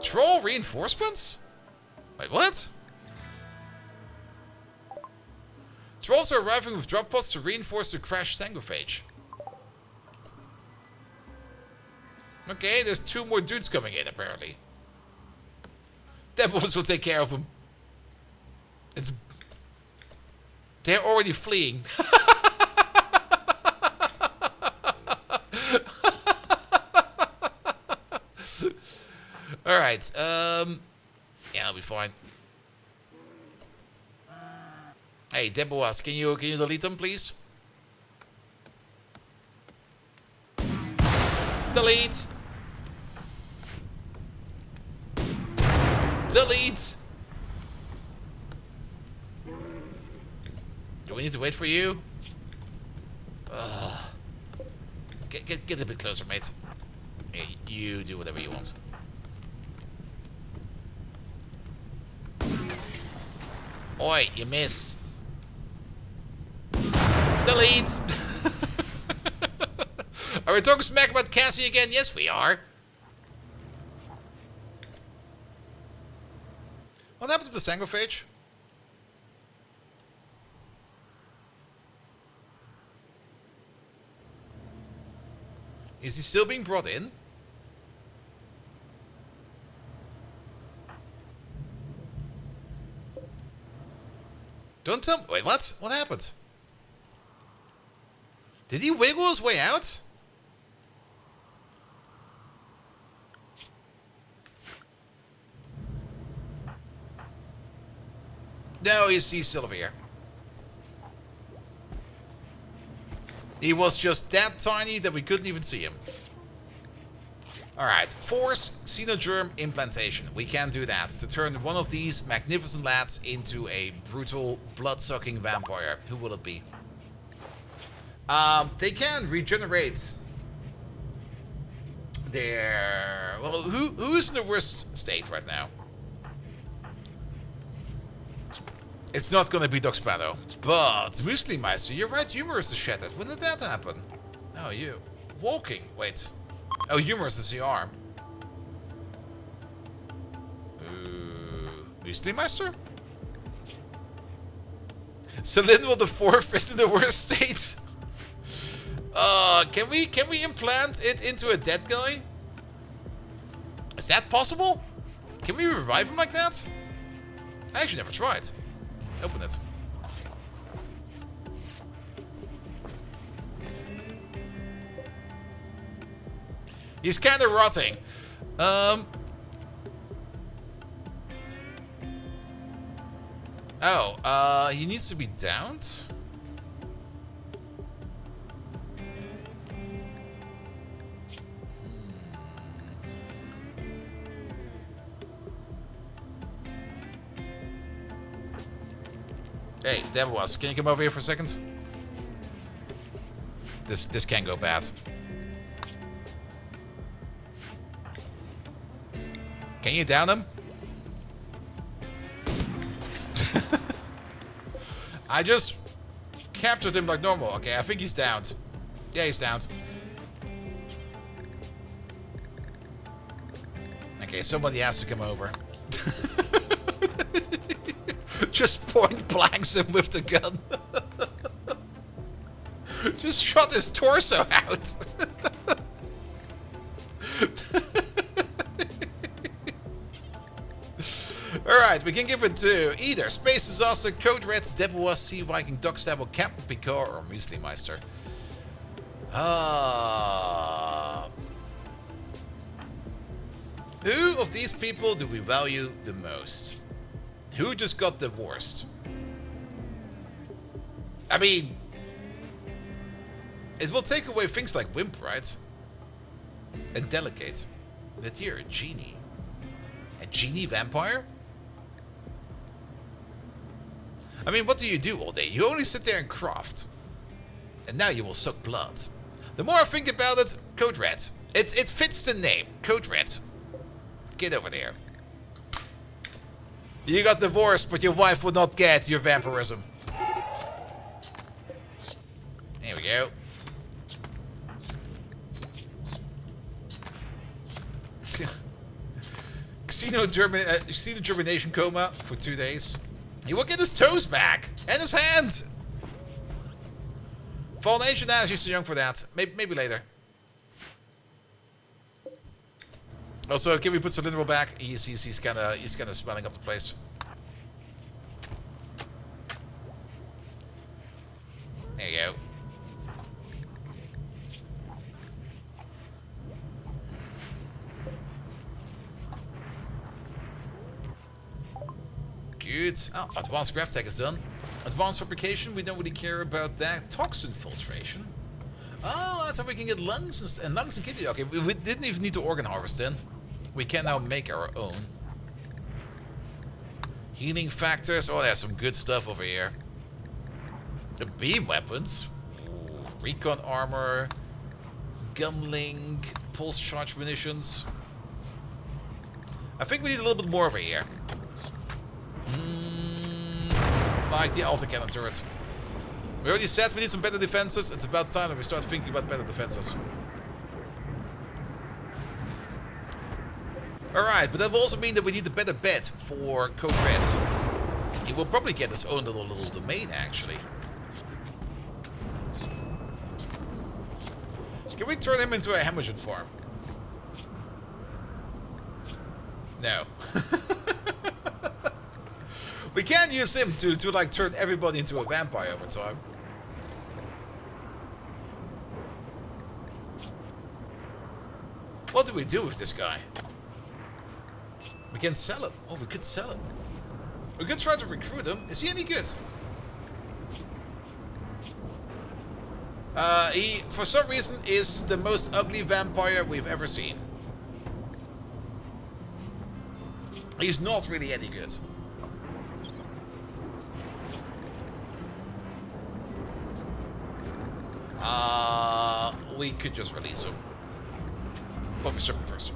Troll reinforcements? Wait, what? Trolls are arriving with drop pods to reinforce the crashed Sangophage. Okay, there's 2 more dudes coming in, apparently. Deborah's will take care of them. They're already fleeing. Alright, yeah, I'll be fine. Hey, Deborah, can you delete them, please? Delete! Delete! Do we need to wait for you? Get a bit closer, mate. Yeah, you do whatever you want. Oi, you missed. Delete! Are we talking smack about Cassie again? Yes, we are. What happened to the Sangophage? Is he still being brought in? Don't tell me. Wait, what? What happened? Did he wiggle his way out? No, he's still over here. He was just that tiny that we couldn't even see him. Alright, force xenogerm implantation. We can do that to turn one of these magnificent lads into a brutal, blood-sucking vampire. Who will it be? They can regenerate their... Well, who is in the worst state right now? It's not gonna be Doc Spano. But, Muesli Meister, you're right, Humorous is shattered. When did that happen? Oh, you. Walking. Wait. Oh, Humorous is the arm. Muesli Meister? Cylindrical the fourth is in the worst state. Can we implant it into a dead guy? Is that possible? Can we revive him like that? I actually never tried. Open it. He's kind of rotting. He needs to be downed? Hey, Deborah, can you come over here for a second? This can go bad. Can you down him? I just captured him like normal. Okay, I think he's downed. Yeah, he's downed. Okay, somebody has to come over. Just point blanks him with the gun. Just shot his torso out. Alright, we can give it to either Space Disaster, Code Red, Deborah, Sea Viking, Dog Stabble, Captain Picard, or Muesli Meister. Who of these people do we value the most? Who just got divorced? I mean, it will take away things like wimp, right? And delicate. But here, a genie. A genie vampire? I mean, what do you do all day? You only sit there and craft. And now you will suck blood. The more I think about it, Code Red. It fits the name. Code Red. Get over there. You got divorced, but your wife would not get your vampirism. There we go. Casino germination coma for 2 days. He will get his toes back and his hand. Fallen Ancient Ass, he's too young for that. Maybe later. Also, can we put Cylindral back? He's kind of smelling up the place. There you go. Good. Oh, advanced graph tech is done. Advanced fabrication, we don't really care about that. Toxin filtration. Oh, that's how we can get lungs and lungs and kidney. Okay, we didn't even need to organ harvest then. We can now make our own. Healing factors. Oh, there's some good stuff over here. The beam weapons. Ooh, recon armor. Gunling. Pulse charge munitions. I think we need a little bit more over here. Like the altar cannon turret. We already said we need some better defenses. It's about time that we start thinking about better defenses. Alright, but that will also mean that we need a better bed for Code Red. He will probably get his own little domain, actually. Can we turn him into a Hemagen farm? No. We can't use him to like turn everybody into a vampire over time. What do we do with this guy? We can sell him. Oh, we could sell him. We could try to recruit him. Is he any good? He, for some reason, is the most ugly vampire we've ever seen. He's not really any good. We could just release him. But we strip him first.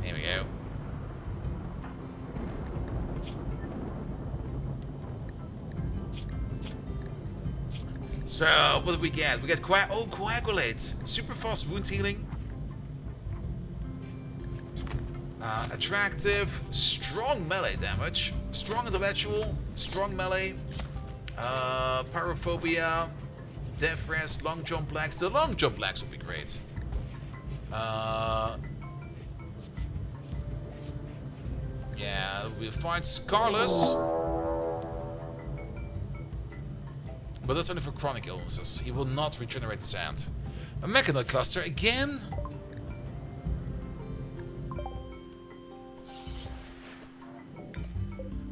There we go. So, what did we get? We get Coagulate. Super fast wound healing. Attractive, strong melee damage, strong intellectual, strong melee, pyrophobia, death rest, long jump lags. The long jump lags would be great. Yeah, we'll find Scarless. But that's only for chronic illnesses. He will not regenerate his hand. A mechanoid cluster again?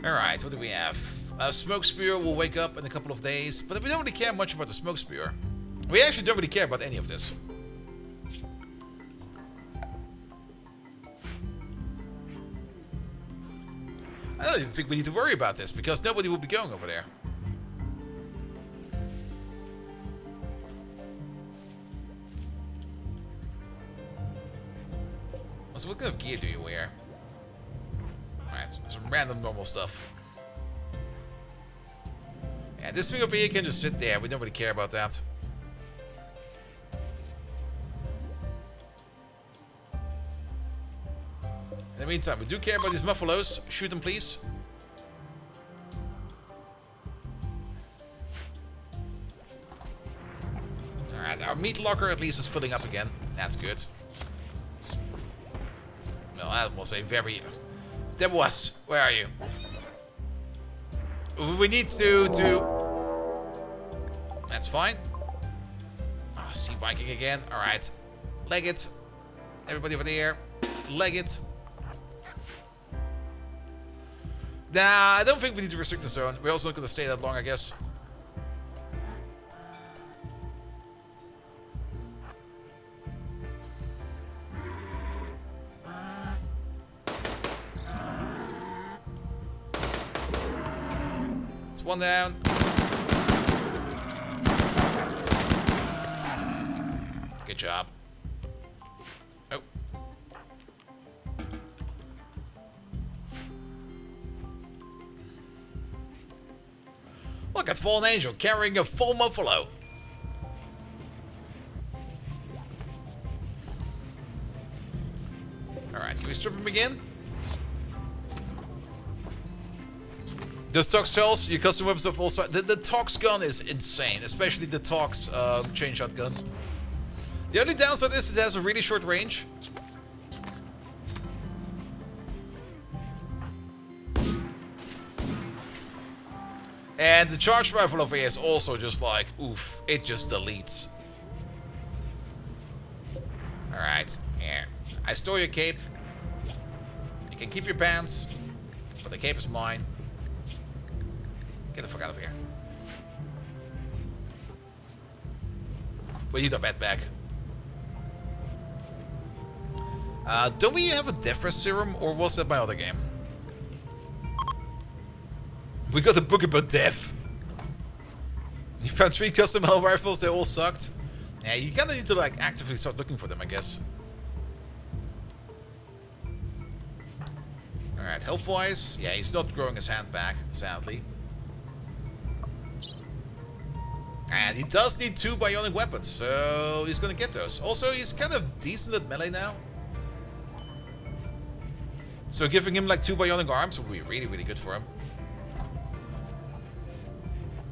Alright, what do we have? Smoke Spear will wake up in a couple of days, but we don't really care much about the Smoke Spear. We actually don't really care about any of this. I don't even think we need to worry about this, because nobody will be going over there. So what kind of gear do you wear? Alright, some random normal stuff. Yeah, this thing over here can just sit there. We don't really care about that. In the meantime, we do care about these muffalos. Shoot them, please. Alright, our meat locker at least is filling up again. That's good. Well, Well, that was a very... That was... Where are you? We need to... That's fine. Oh, see Viking again. Alright. Leg it. Everybody over there. Leg it. Nah, I don't think we need to restrict the zone. We're also not going to stay that long, I guess. It's one down. Good job. Oh. Look at Fallen Angel carrying a full buffalo. Alright, can we strip him again? Does Tox cells, your custom weapons of all sides. The Tox gun is insane, especially the Tox chain shotgun. The only downside is it has a really short range. And the charge rifle over here is also just like, oof, it just deletes. Alright, here. I stole your cape. You can keep your pants, but the cape is mine. Get the fuck out of here. We need our bed back. Don't we have a Defra serum, or was that my other game? We got a book about death. You found 3 custom hell rifles, they all sucked. Yeah, you kinda need to like actively start looking for them, I guess. Alright, health-wise, yeah, he's not growing his hand back, sadly. And he does need 2 bionic weapons, so he's gonna get those. Also, he's kind of decent at melee now. So giving him like 2 bionic arms would be really, really good for him.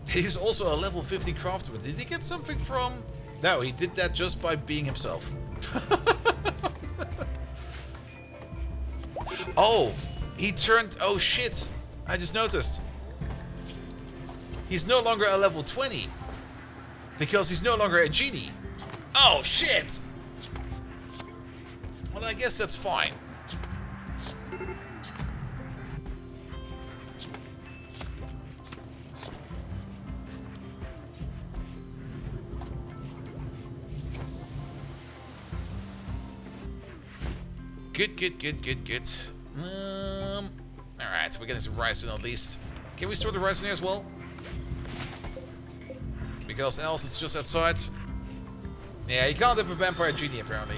He's also a level 50 craftsman. Did he get something from... No, he did that just by being himself. Oh, he turned... Oh shit, I just noticed. He's no longer a level 20. Because he's no longer a genie. Oh shit! Well, I guess that's fine. Good. Alright, we're getting some Ryzen at least. Can we store the Ryzen here as well? Because else it's just outside. Yeah, you can't have a vampire genie apparently.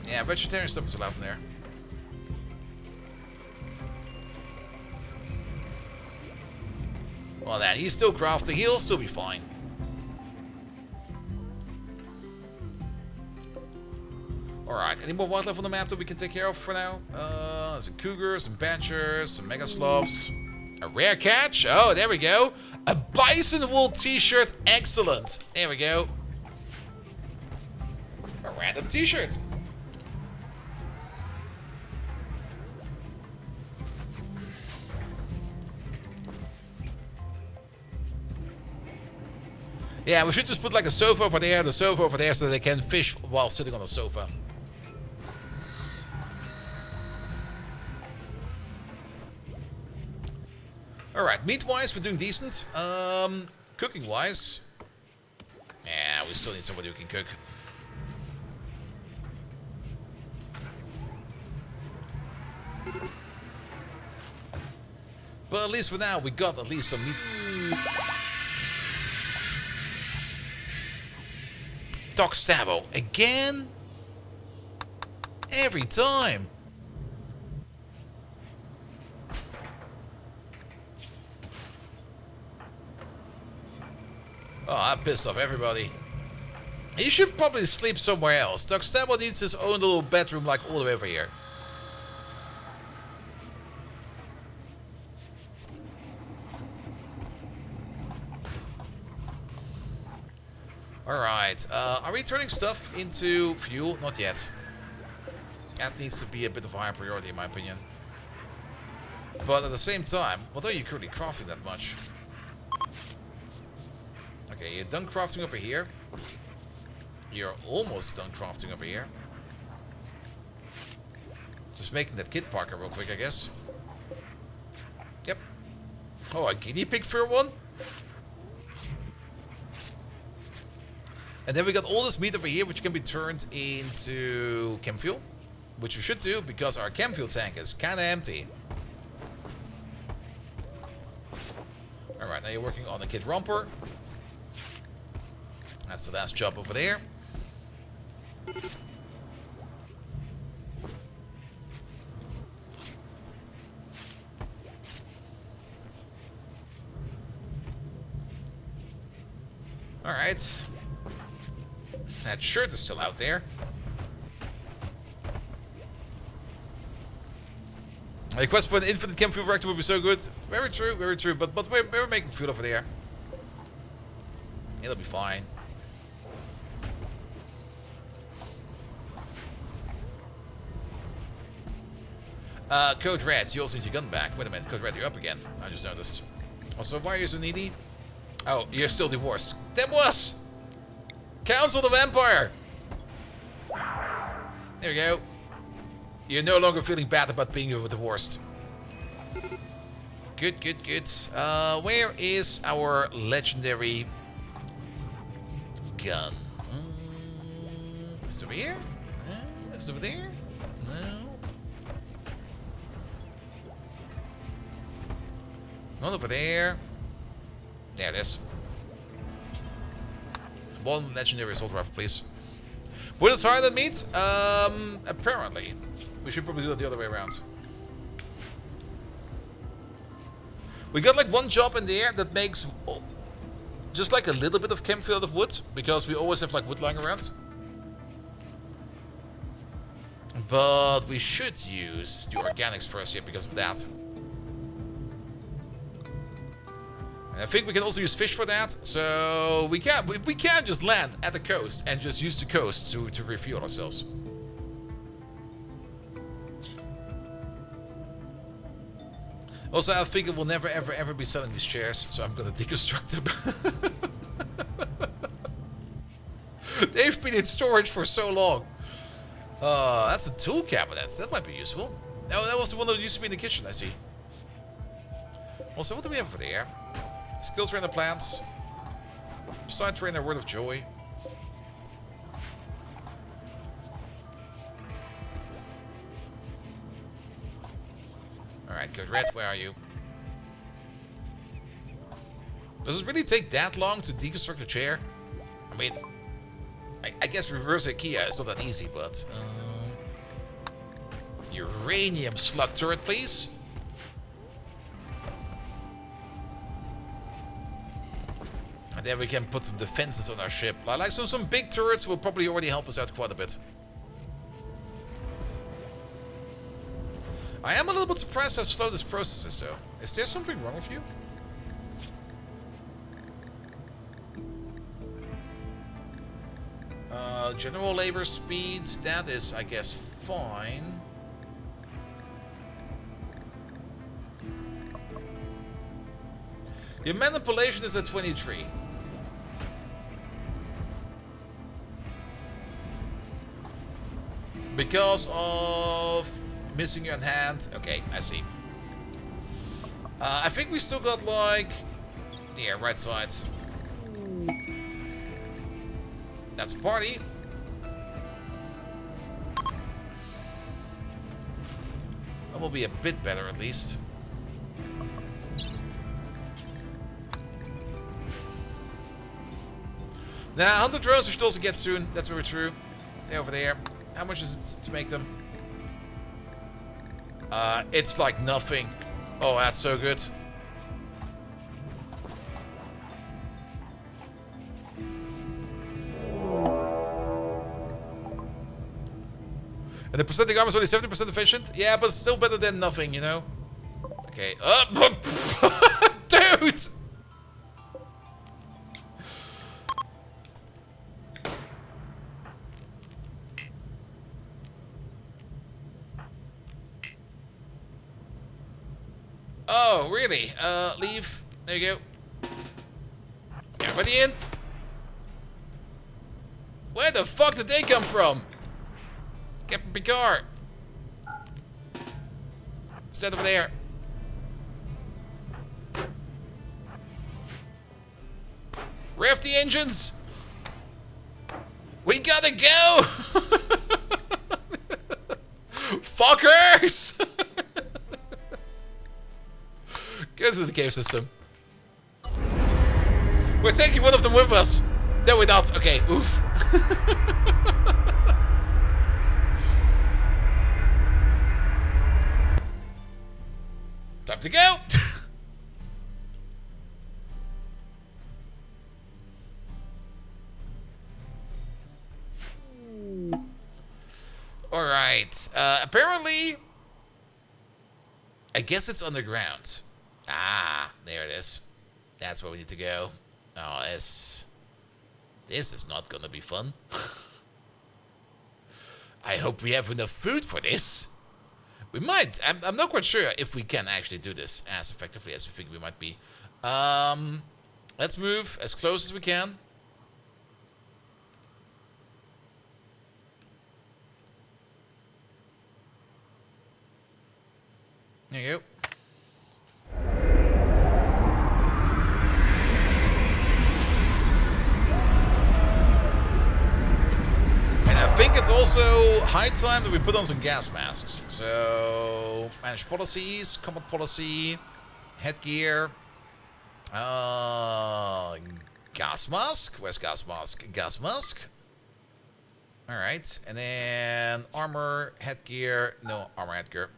Yeah, vegetarian stuff is allowed in there. Well then, he's still crafting, he'll still be fine. Alright, any more wildlife on the map that we can take care of for now? Some cougars, some badgers, some mega sloths. A rare catch? Oh, there we go. A bison wool t-shirt, excellent. There we go. A random t-shirt. Yeah, we should just put like a sofa over there, the sofa over there, so they can fish while sitting on the sofa. Alright, meat-wise, we're doing decent. Cooking-wise... Yeah, we still need somebody who can cook. But at least for now, we got at least some meat. Doc Stabbo, again? Every time. Oh, I pissed off everybody. He should probably sleep somewhere else. Doc Stabbo needs his own little bedroom like all the way over here. Alright, are we turning stuff into fuel? Not yet. That needs to be a bit of a higher priority in my opinion. But at the same time, what are you currently crafting that much? Okay, you're done crafting over here. You're almost done crafting over here. Just making that kit parker real quick, I guess. Yep. Oh, a guinea pig fur one? And then we got all this meat over here, which can be turned into chem fuel. Which we should do, because our chem fuel tank is kind of empty. Alright, now you're working on the kit romper. That's the last job over there. Alright. That shirt is still out there. The quest for an infinite chem fuel reactor would be so good. Very true, very true. But we're making fuel over there. It'll be fine. Code Red, you also need your gun back. Wait a minute, Code Red, you're up again. I just noticed. Also, why are you so needy? Oh, you're still divorced. That was! Council the Vampire! There we go. You're no longer feeling bad about being divorced. Good, good, good. Where is our legendary gun? Is it over here? Is it over there? No. Not over there. There it is. One legendary assault rifle, please. Wood is higher than meat? Apparently. We should probably do that the other way around. We got like one job in there that makes just like a little bit of chem fuel out of wood, because we always have like wood lying around. But we should use the organics first here because of that. And I think we can also use fish for that, so we can just land at the coast and just use the coast to refuel ourselves. Also, I think it will never ever be selling these chairs, so I'm gonna deconstruct them. They've been in storage for so long. That's a tool cabinet. That might be useful. Oh, that was the one that used to be in the kitchen, I see. Also, what do we have over there? Skill trainer plants. Side trainer word of joy. Alright, good. Red, where are you? Does it really take that long to deconstruct a chair? I mean, I guess reverse IKEA is not that easy, but... uranium slug turret, please. And then we can put some defenses on our ship. Like some big turrets will probably already help us out quite a bit. I am a little bit surprised how slow this process is, though. Is there something wrong with you? General labor speeds, that is, I guess, fine. Your manipulation is at 23. Because of missing your hand. Okay, I see. I think we still got like... yeah, right side. That's a party. That will be a bit better at least. Now, 100 drones we should also get soon. That's very true. They're over there. How much is it to make them? It's like nothing. Oh, that's so good. And the percentage armor is only 70% efficient? Yeah, but it's still better than nothing, you know? Okay. Dude! Oh, really? Leave. There you go. Everybody in. Where the fuck did they come from? Captain Picard. Stand over there. Rev the engines. We gotta go. Fuckers. Go to the cave system. We're taking one of them with us. No, we're not. Okay, oof. Time to go. Alright. Apparently, I guess it's underground. Ah, there it is. That's where we need to go. Oh, this is not gonna be fun. I hope we have enough food for this. We might. I'm not quite sure if we can actually do this as effectively as we think we might be. Let's move as close as we can. There you go. And I think it's also high time that we put on some gas masks. So, manage policies, combat policy, headgear, gas mask. Where's gas mask? Gas mask. All right, and then armor, headgear. No armor, headgear.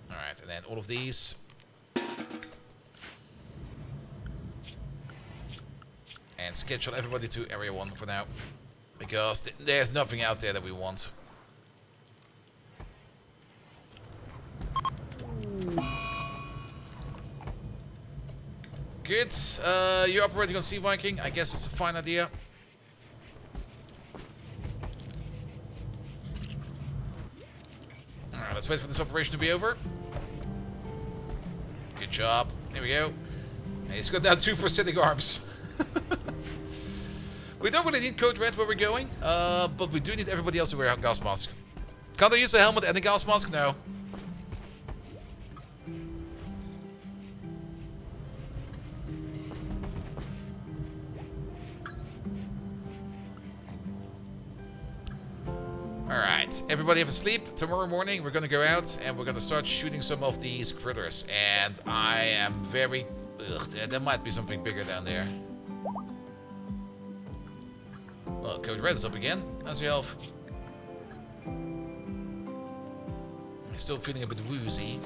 All right, and then all of these. And schedule everybody to Area 1 for now. Because there's nothing out there that we want. Good. You're operating on Sea Viking. I guess it's a fine idea. Alright, let's wait for this operation to be over. Good job. Here we go. And he's got down 2 prosthetic arms. We don't really need Code Red where we're going, but we do need everybody else to wear a gas mask. Can't I use a helmet and a gas mask? No. Alright, everybody have a sleep. Tomorrow morning we're gonna go out and we're gonna start shooting some of these critters. And I am very... Ugh, there might be something bigger down there. Well, Code Red is up again. How's your health? I'm still feeling a bit woozy.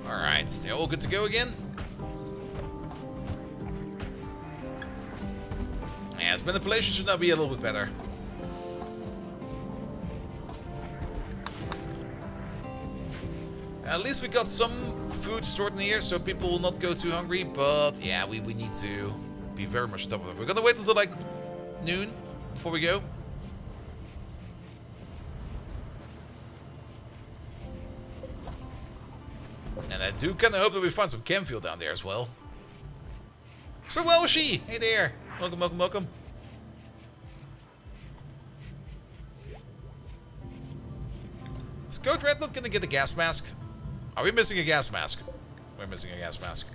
Alright, they're all good to go again. Yeah, its manipulation should now be a little bit better. At least we got some food stored in here, so people will not go too hungry. But yeah, we need to be very much on top of it. We're gonna wait until like noon before we go. And I do kind of hope that we find some chem fuel down there as well. So Welshie, hey there. Welcome, welcome, welcome. Is Code Red not gonna get a gas mask? Are we missing a gas mask? We're missing a gas mask.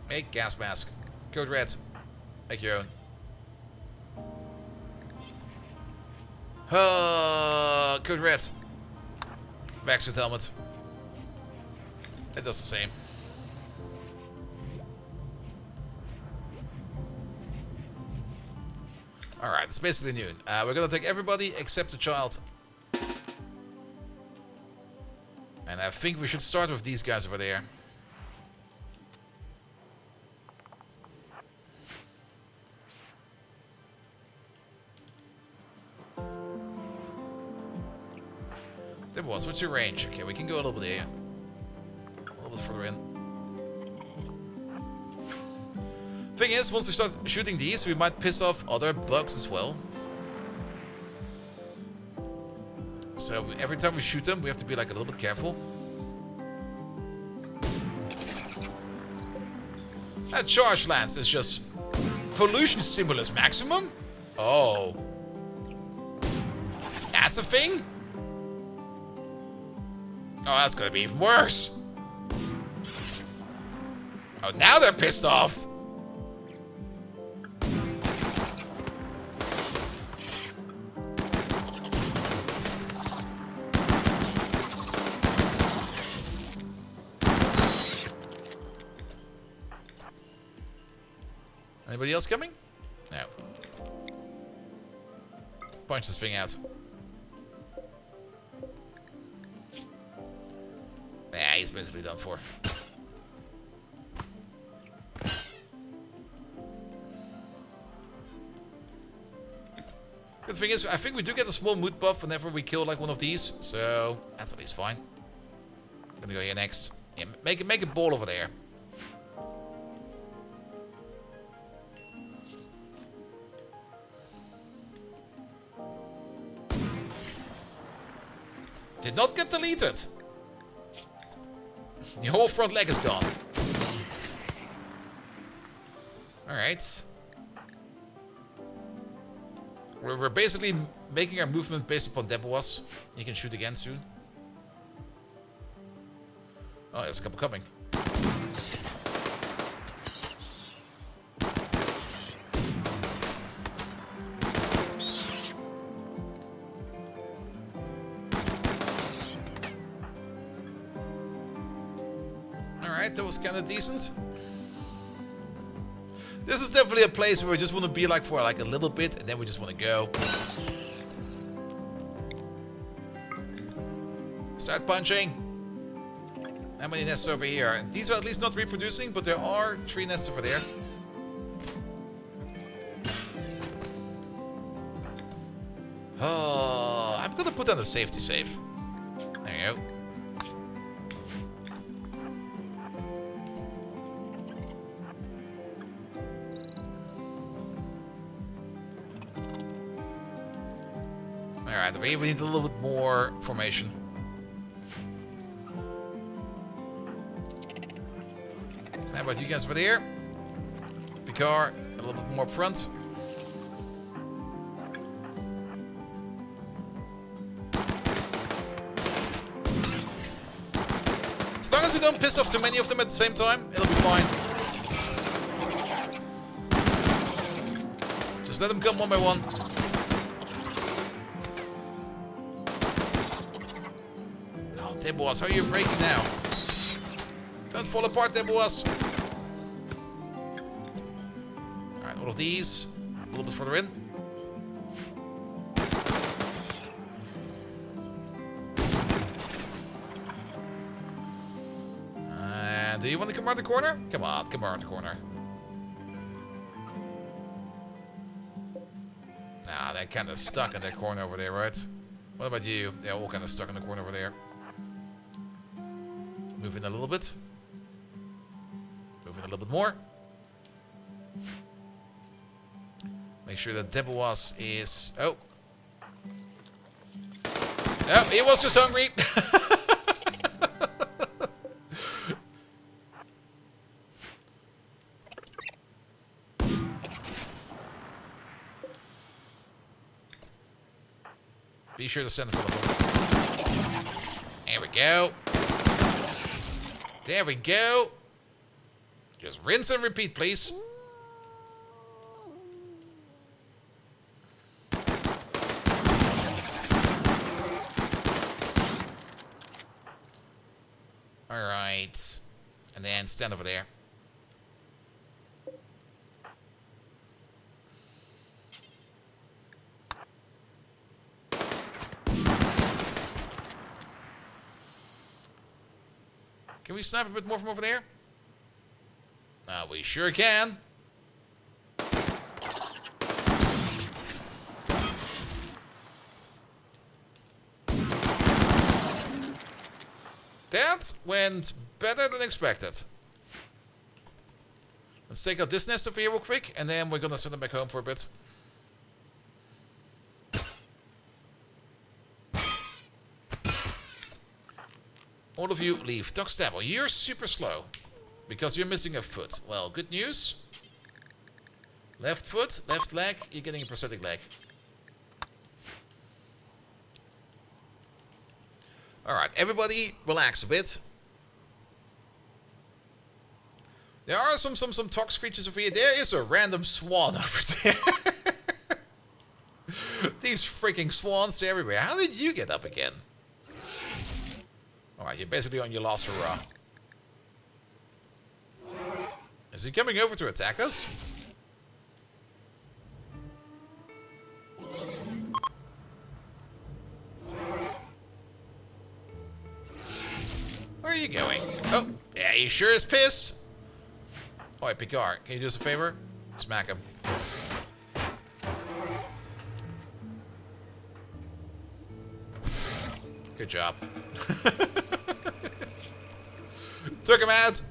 Make gas mask. Code Red. Make your own. Code Red. Backsuit helmet. It does the same. Alright, it's basically noon. We're gonna take everybody except the child. And I think we should start with these guys over there. There was. What's your range? Okay, we can go a little bit here. A little bit further in. Thing is, once we start shooting these, we might piss off other bugs as well. So every time we shoot them, we have to be like a little bit careful. That charge lance is just pollution stimulus maximum? Oh. That's a thing? Oh, that's gonna be even worse. Oh, now they're pissed off. Anybody else coming? No. Punch this thing out. Nah, he's basically done for. Good thing is, I think we do get a small mood buff whenever we kill like one of these, so that's at least fine. I'm gonna go here next. Yeah, make a ball over there. Did not get deleted. The whole front leg is gone. Alright. We're basically making our movement based upon Debuas. You can shoot again soon. Oh, there's a couple coming. Alright, that was kind of decent. This is definitely a place where we just want to be like for like a little bit, and then we just want to go. Start punching. How many nests over here? These are at least not reproducing, but there are 3 nests over there. Oh, I'm gonna put down the safety save. There you go. Alright, we need a little bit more formation. How about you guys over there? Picard, a little bit more up front. As long as we don't piss off too many of them at the same time, it'll be fine. Just let them come one by one. Debuas, how are you breaking now? Don't fall apart, Debuas. Alright, all of these. A little bit further in. Do you want to come around the corner? Come on, come around the corner. Nah, they're kind of stuck in that corner over there, right? What about you? They're all kind of stuck in the corner over there. Move in a little bit. Move in a little bit more. Make sure that Debuas is... Oh. Oh, he was just hungry. Be sure to send the full. There we go. There we go. Just rinse and repeat, please. All right. And then stand over there. Can we snipe a bit more from over there? We sure can. That went better than expected. Let's take out this nest over here real quick, and then we're gonna send them back home for a bit. All of you leave. Doc Stabble, you're super slow. Because you're missing a foot. Well, good news. Left foot, left leg, you're getting a prosthetic leg. Alright, everybody relax a bit. There are some tox creatures over here. There is a random swan over there. These freaking swans, they're everywhere. How did you get up again? Alright, you're basically on your last hurrah. Is he coming over to attack us? Where are you going? Oh, yeah, he sure is pissed. Oh, hey, Picard, can you do us a favor? Smack him. Good job. Took him out.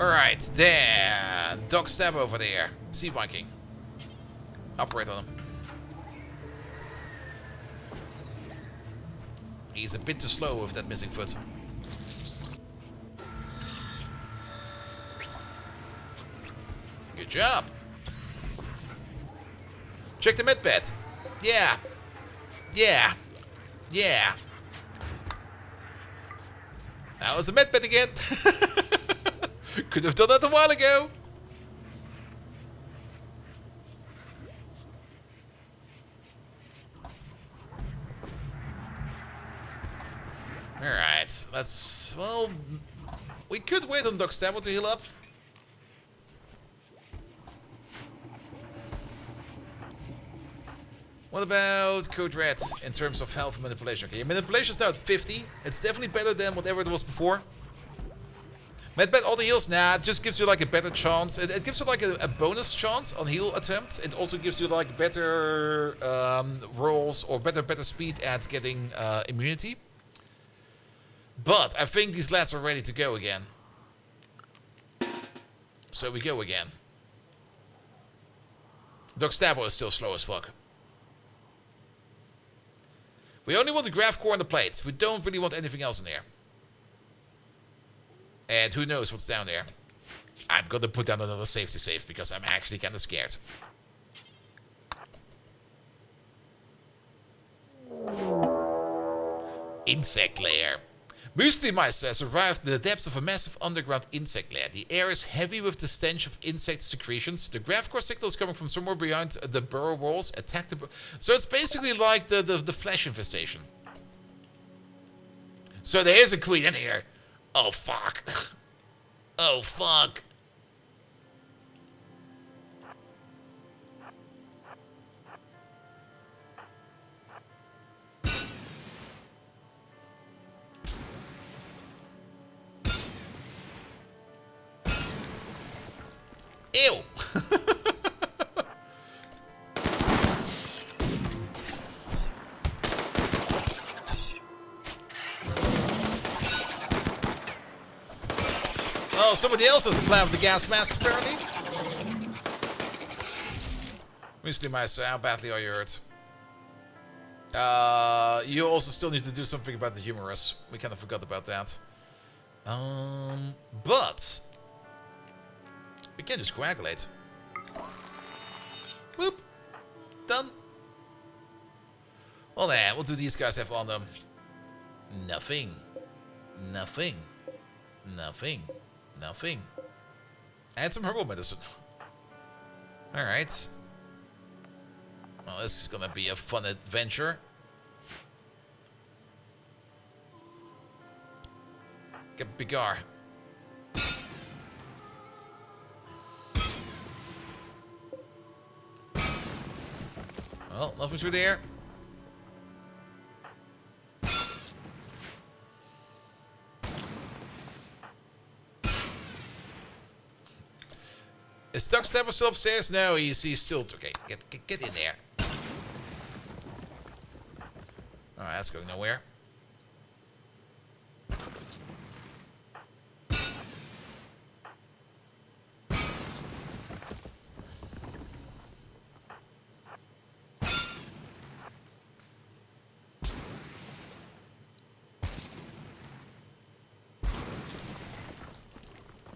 Alright, then. Doc Stab over there. Sea Viking. Operate on him. He's a bit too slow with that missing foot. Good job. Check the med bed. Yeah. Yeah. Yeah. That was a med bed again. Could have done that a while ago. Alright, let's... Well, we could wait on Doc Stabble to heal up. What about Code Red in terms of health manipulation? Okay, your manipulation is now at 50. It's definitely better than whatever it was before. Medbed auto heals? Nah, it just gives you like a better chance. It gives you like a bonus chance on heal attempts. It also gives you like better rolls or better speed at getting immunity. But I think these lads are ready to go again. So we go again. Doc Stabble is still slow as fuck. We only want the graph core and the plates. We don't really want anything else in there. And who knows what's down there. I'm gonna put down another safety save because I'm actually kind of scared. Insect lair. Muesli mice has arrived in the depths of a massive underground insect lair. The air is heavy with the stench of insect secretions. The graph core signal is coming from somewhere behind the burrow walls. Attack the so it's basically like the flesh infestation. So there is a queen in here. Oh fuck. Oh fuck. Ew! Well, somebody else has the plan with the gas mask, apparently. Muesli Meister, how badly are you hurt? You also still need to do something about the humerus. We kind of forgot about that. But... we can just coagulate. Whoop. Done. Well then, what do these guys have on them? Nothing. Nothing. Nothing. Nothing. And some herbal medicine. Alright. Well, this is gonna be a fun adventure. Get Bigar. Well, nothing through there. Is Doc Stabber still upstairs? No, he's still... okay, get in there. Alright, that's going nowhere.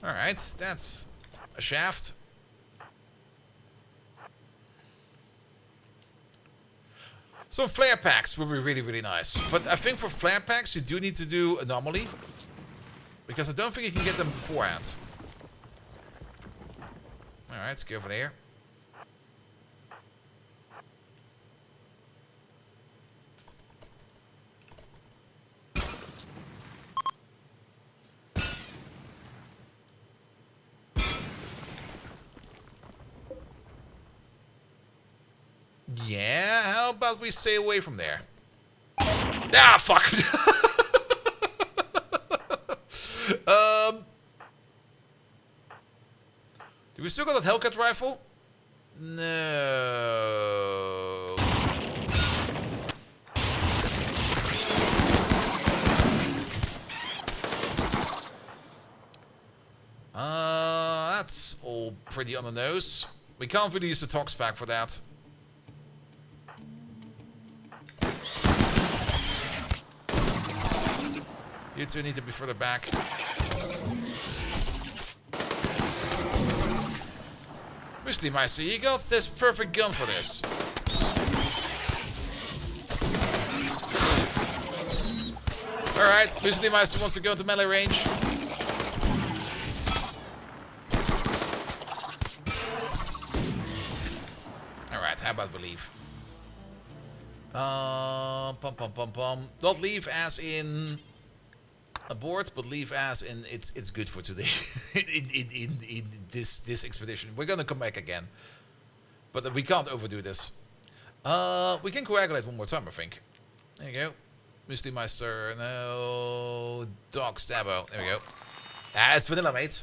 Alright, that's a shaft. Some flare packs would be really, really nice. But I think for flare packs, you do need to do anomaly. Because I don't think you can get them beforehand. Alright, let's go over there. Yeah, how about we stay away from there? Ah, fuck! Do we still got that Hellcat rifle? No. That's all pretty on the nose. We can't really use the Tox pack for that. You two need to be further back. Obviously, Meister, you got this perfect gun for this. Alright, Obviously, Meister wants to go to melee range. Alright, how about we leave? Not leave as in abort, but leave as in it's good for today. in this expedition, we're gonna come back again, but we can't overdo this. We can coagulate one more time, I think. There you go, Misty Meister. No, Dog Stabbo. There we go. Ah, it's vanilla, mate.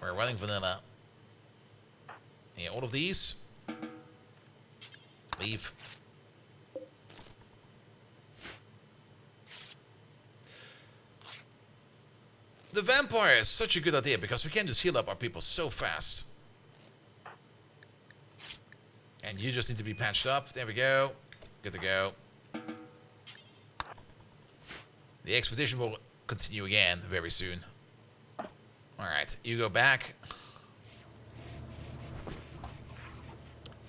We're running vanilla. Yeah, all of these. Leave. The vampire is such a good idea because we can just heal up our people so fast. And you just need to be patched up. There we go. Good to go. The expedition will continue again very soon. Alright, you go back.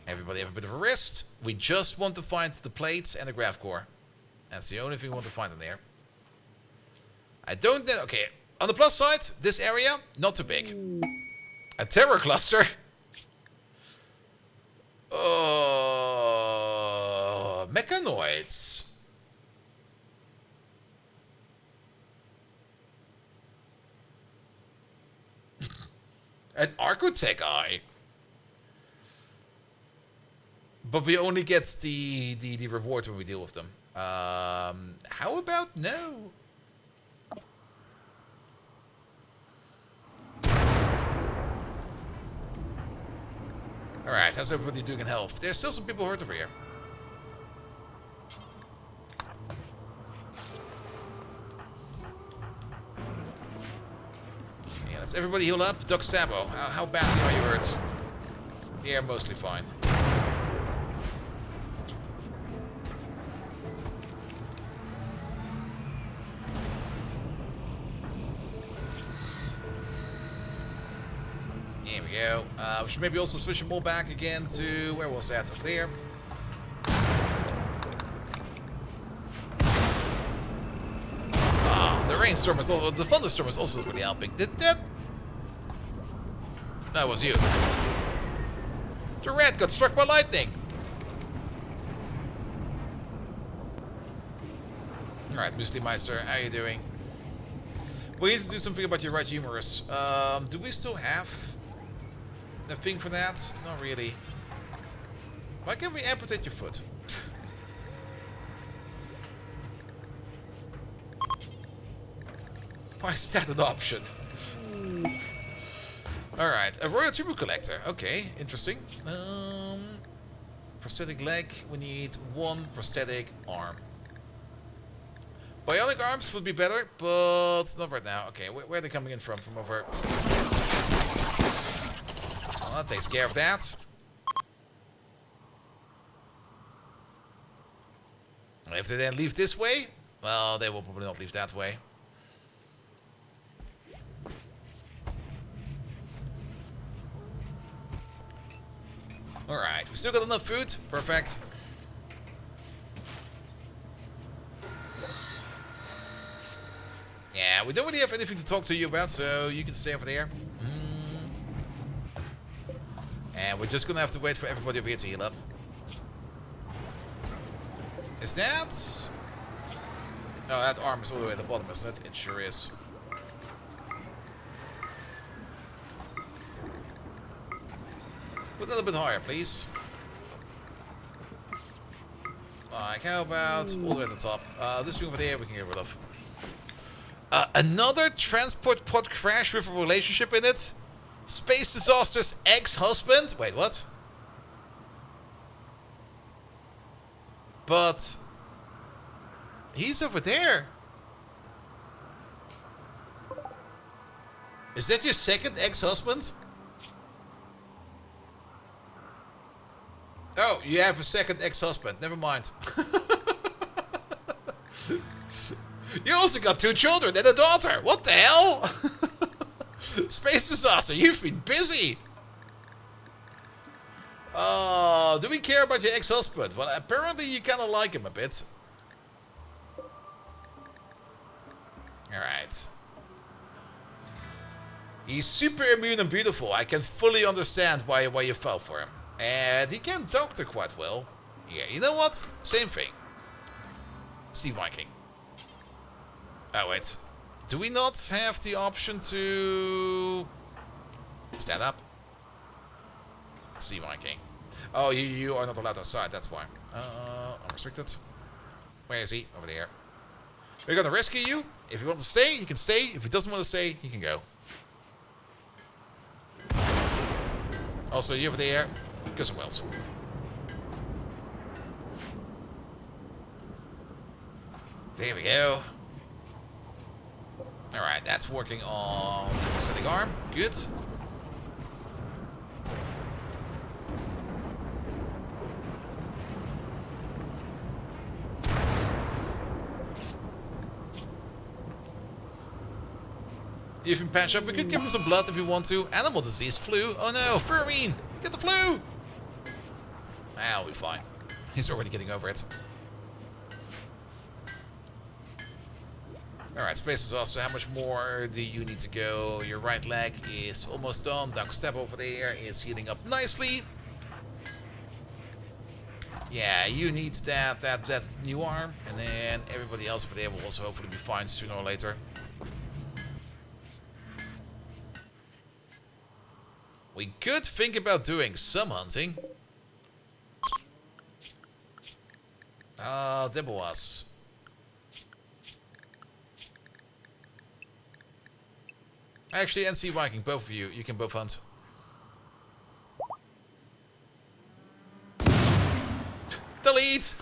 Everybody have a bit of a rest. We just want to find the plates and the grav core. That's the only thing we want to find in there. I don't know. Okay. On the plus side, this area, not too big. A terror cluster? Mechanoids. An Archotech eye. But we only get the reward when we deal with them. How about no? Alright, how's everybody doing in health? There's still some people hurt over here. Yeah, let's everybody heal up. Doc Stabbo, how badly are you hurt? Yeah, mostly fine. There we go. We should maybe also switch them all back again to... Where was that? Up there. Ah, the rainstorm is also... The thunderstorm is also really helping. Did that... That was you. The rat got struck by lightning. Alright, Muesli Meister, how are you doing? We need to do something about your right humerus. Do we still have... the thing for that? Not really. Why can't we amputate your foot? Why is that an option? Alright, a royal tribute collector. Okay, interesting. Prosthetic leg. We need one prosthetic arm. Bionic arms would be better, but not right now. Okay, where are they coming in from? From over... Well, that takes care of that. If they then leave this way, well, they will probably not leave that way. Alright, we still got enough food. Perfect. Yeah, we don't really have anything to talk to you about, so you can stay over there. And we're just gonna have to wait for everybody over here to heal up. Is that... Oh, that arm is all the way at the bottom, isn't it? It sure is. Put a little bit higher, please. Like, how about all the way at the top? This thing over there we can get rid of. Another transport pod crash with a relationship in it? Space Disaster's ex-husband? Wait, what? But... he's over there. Is that your second ex-husband? Oh, you have a second ex-husband. Never mind. You also got 2 children and a daughter. What the hell? Space Disaster, you've been busy. Do we care about your ex-husband? Well, apparently you kind of like him a bit. Alright. He's super immune and beautiful. I can fully understand why you fell for him. And he can doctor quite well. Yeah, you know what? Same thing. Steve Viking. Oh, wait. Do we not have the option to... stand up? Steve Viking. Oh, you are not allowed outside, that's why. Unrestricted. Where is he? Over there. We're gonna rescue you. If you want to stay, you can stay. If he doesn't want to stay, he can go. Also, you over there. Go somewhere else. There we go. Alright, that's working on the prosthetic arm. Good. You've been patched up. We could give him some blood if we want to. Animal disease, flu. Oh no, Furween! Get the flu! I'll be fine. He's already getting over it. Alright, Space is also. How much more do you need to go? Your right leg is almost done. Down step over there is healing up nicely. Yeah, you need that new arm. And then everybody else over there will also hopefully be fine sooner or later. We could think about doing some hunting. Deboas. Actually, NC Viking, both of you can both hunt. Delete!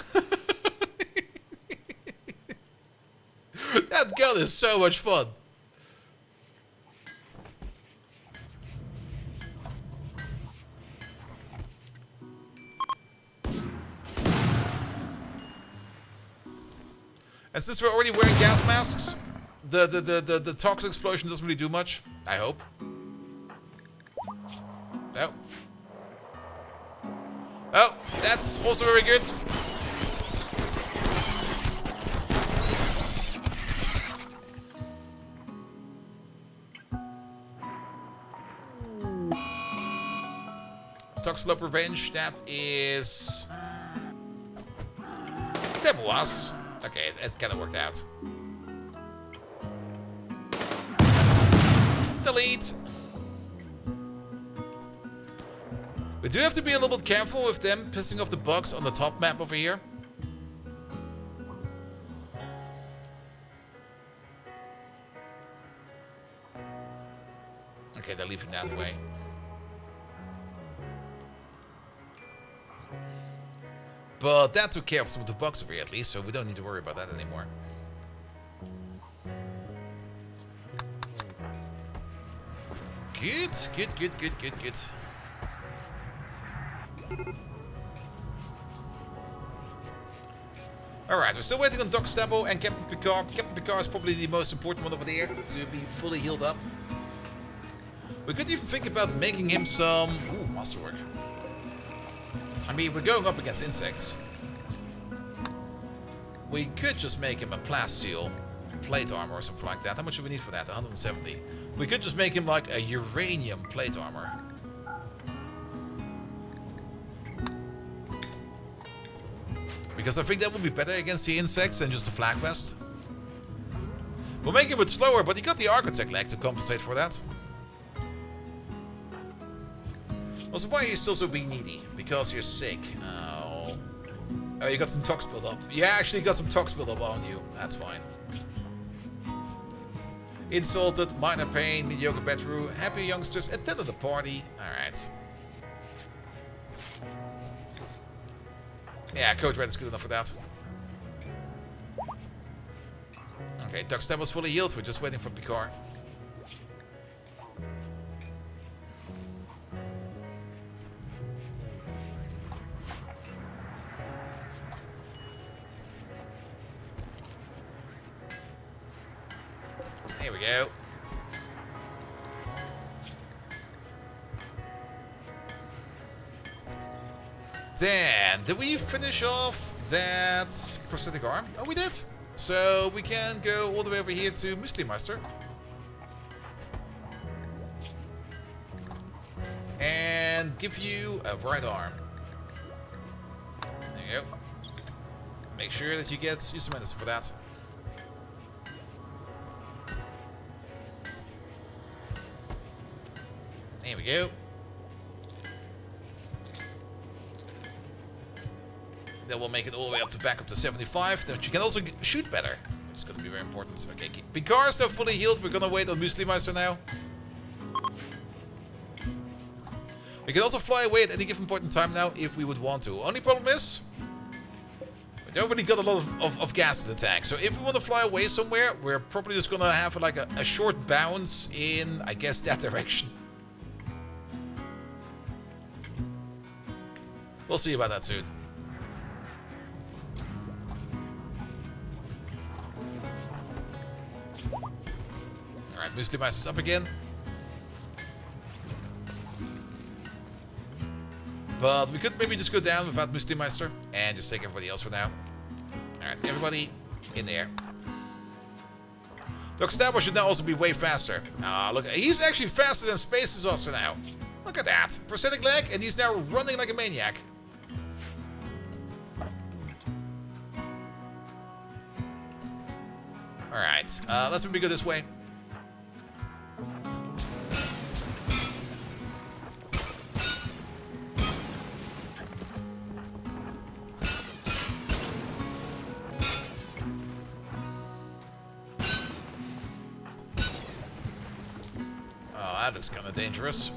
That gun is so much fun. And since we're already wearing gas masks, the toxic explosion doesn't really do much. I hope. Oh. Oh, that's also very good. Toxic Revenge, that is... That was... Okay, it kind of worked out. Delete. We do have to be a little bit careful with them pissing off the bugs on the top map over here. Okay, they're leaving that way. But that took care of some of the bugs over here at least, so we don't need to worry about that anymore. Good, good, good, good, good, good. Alright, we're still waiting on Doc Stabbo and Captain Picard. Captain Picard is probably the most important one over there to be fully healed up. We could even think about making him some... Ooh, masterwork. I mean, we're going up against insects. We could just make him a plasteel plate armor or something like that. How much do we need for that? 170. We could just make him like a uranium plate armor. Because I think that would be better against the insects than just the flak vest. We'll make him a bit slower, but he got the architect leg to compensate for that. Also, why are you still so being needy? Because you're sick. Oh. Oh, you got some tox build up. You actually got some tox build up on you. That's fine. Insulted, minor pain, mediocre bedroom, happy youngsters, attended the party. Alright. Yeah, Code Red is good enough for that. Okay, Duck Stab was fully healed. We're just waiting for Picard. Here we go. Then, did we finish off that prosthetic arm? Oh, we did. So we can go all the way over here to Muslimeister. And give you a right arm. There you go. Make sure that you get use some medicine for that. There we go. That will make it all the way up to back up to 75. Then you can also shoot better. It's going to be very important. Okay, Picard is now fully healed. We're going to wait on Muslimeister now. We can also fly away at any given point in time now if we would want to. Only problem is, we don't really got a lot of gas in the tank. So if we want to fly away somewhere, we're probably just going to have like a short bounce in, I guess, that direction. We'll see about that soon. Alright, Muslimeister's up again. But we could maybe just go down without Muslimeister and just take everybody else for now. Alright, everybody in there. Dr. Stabber should now also be way faster. Ah, look, he's actually faster than Space is also now. Look at that. Prosthetic leg, and he's now running like a maniac. Alright, let's maybe go this way. Oh, that looks kind of dangerous.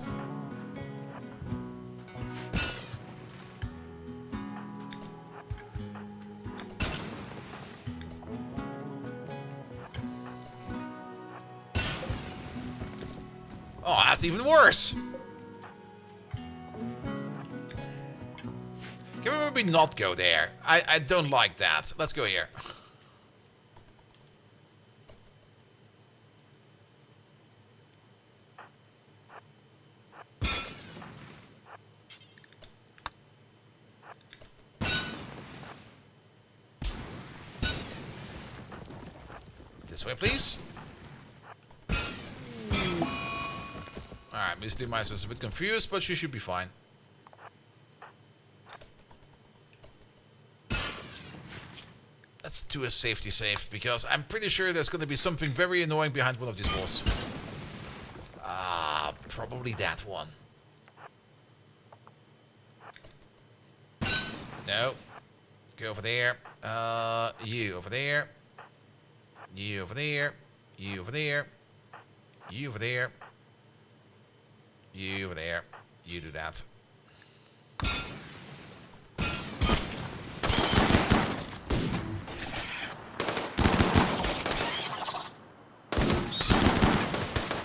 Oh, that's even worse. Can we maybe not go there? I don't like that. Let's go here. This way, please. Alright, Miss Demeister is a bit confused, but she should be fine. Let's do a safety save, because I'm pretty sure there's going to be something very annoying behind one of these walls. Ah, probably that one. No. Go over there. You over there. You over there. You over there. You over there. You over there. You do that.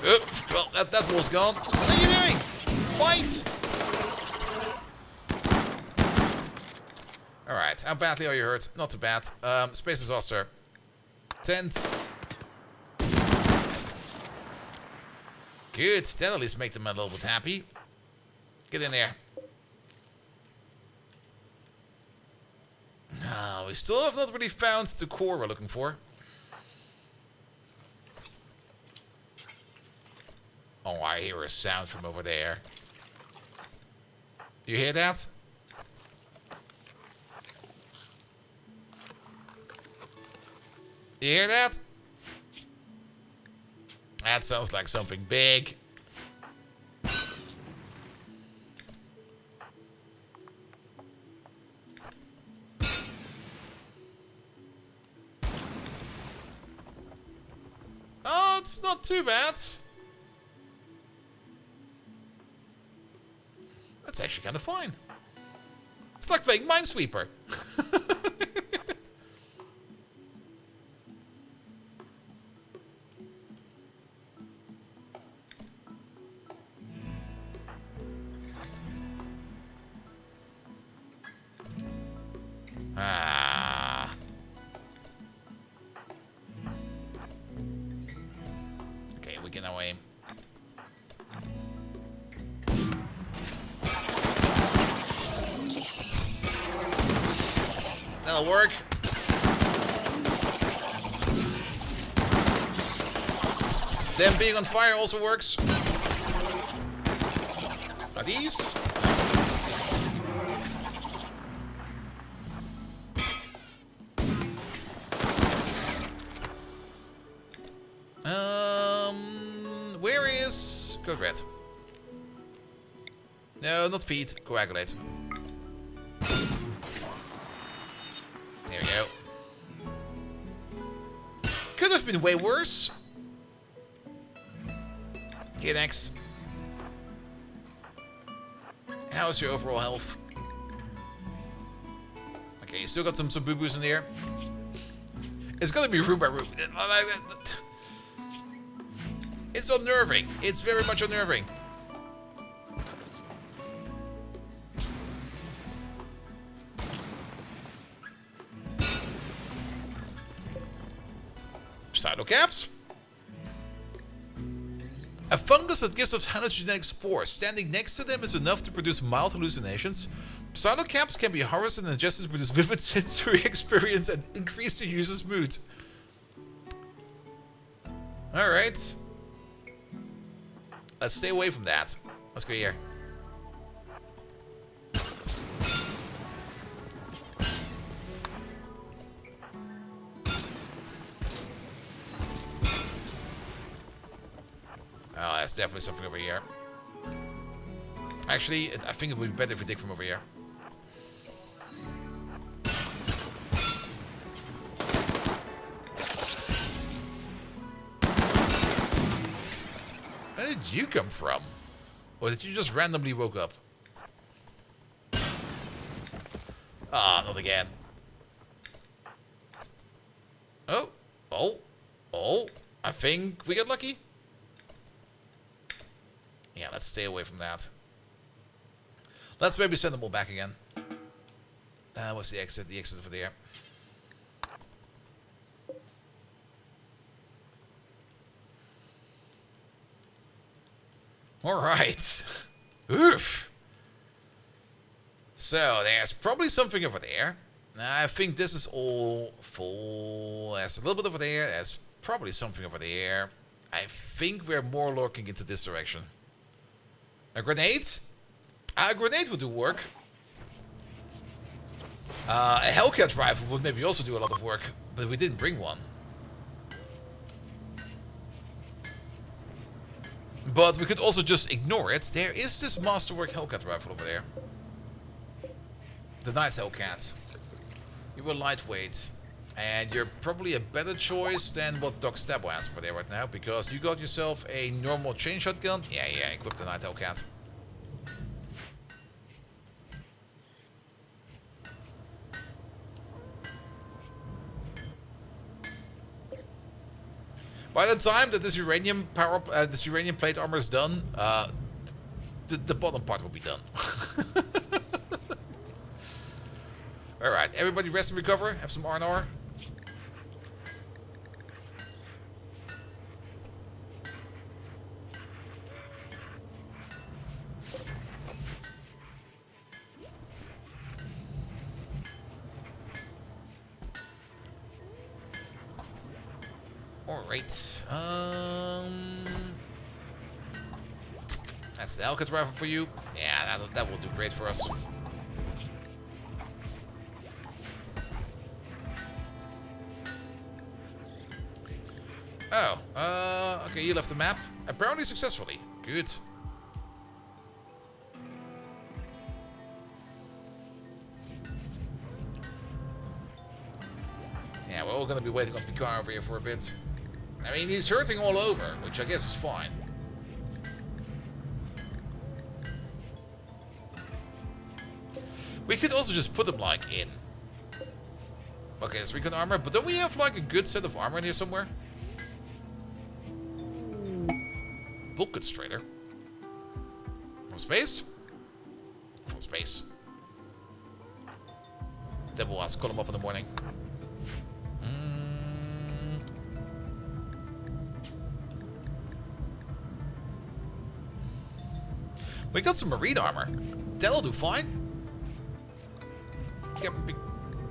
Oh, well, that wall's gone. What are you doing? Fight! Alright, how badly are you hurt? Not too bad. Space Exhauster. Tent. Good, that at least make them a little bit happy. Get in there. We still have not really found the core we're looking for. Oh, I hear a sound from over there. You hear that? You hear that? That sounds like something big. Oh, it's not too bad. That's actually kind of fine. It's like playing Minesweeper. Okay, we can now aim. That'll work. Them being on fire also works. Are these? Where is Code Red? No, not feed. Coagulate. There we go. Could have been way worse. Here next. How's your overall health? Okay, you still got some boo-boos in there. It's gonna be room by room. It's unnerving. It's very much unnerving. Cytocaps. A fungus that gives off hallucinogenic spores. Standing next to them is enough to produce mild hallucinations. Cytocaps can be harvested and ingested to produce vivid sensory experience and increase the user's mood. Alright. Let's stay away from that. Let's go here. Oh, that's definitely something over here. Actually, I think it would be better if we dig from over here. Where did you come from? Or did you just randomly woke up? Ah, not again. Oh, I think we got lucky. Yeah, let's stay away from that. Let's maybe send them all back again. What's the exit? The exit over there. Alright. Oof. So, there's probably something over there. I think this is all full. There's a little bit over there. There's probably something over there. I think we're more lurking into this direction. A grenade? A grenade would do work. A Hellcat rifle would maybe also do a lot of work, but we didn't bring one. But we could also just ignore it. There is this Masterwork Hellcat rifle over there. The nice Hellcat. You were lightweight. And you're probably a better choice than what Doc Stabbo has for there right now, because you got yourself a normal chain shotgun. Yeah, equip the night Hellcat. By the time that this uranium plate armor is done, the bottom part will be done. All right, everybody, rest and recover. Have some R&R. Alright. That's the Hellcat rifle for you. Yeah, that will do great for us. Oh, okay, you left the map. Apparently successfully. Good. Yeah, we're all gonna be waiting on Picard over here for a bit. I mean, he's hurting all over, which I guess is fine. We could also just put him, like, in. Okay, there's recon armor, but don't we have, like, a good set of armor in here somewhere? Bulk Constrainer. From space? From space. Then we'll ask, call him up in the morning. We got some marine armor. That'll do fine. Captain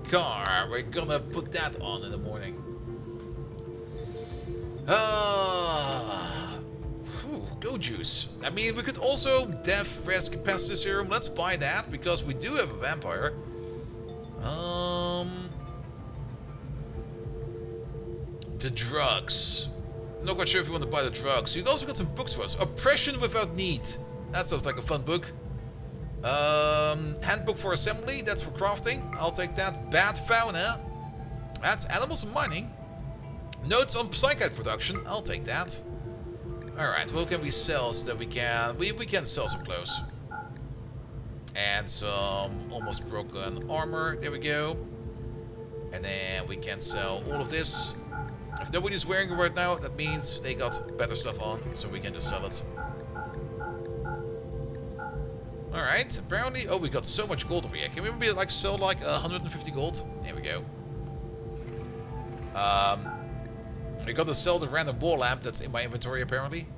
Picard, we're gonna put that on in the morning. Go juice. I mean, we could also def res capacitor serum. Let's buy that because we do have a vampire. The drugs. Not quite sure if you want to buy the drugs. You also got some books for us. Oppression Without Need. That sounds like a fun book. Handbook for Assembly. That's for crafting. I'll take that. Bad Fauna. That's Animals and Mining. Notes on Psychite Production. I'll take that. Alright, what can we sell so that we can sell some clothes. And some almost broken armor. There we go. And then we can sell all of this. If nobody's wearing it right now, that means they got better stuff on, so we can just sell it. Alright, apparently... Oh, we got so much gold over here. Can we maybe, like, sell, like, 150 gold? There we go. We got to sell the random wall lamp that's in my inventory, apparently.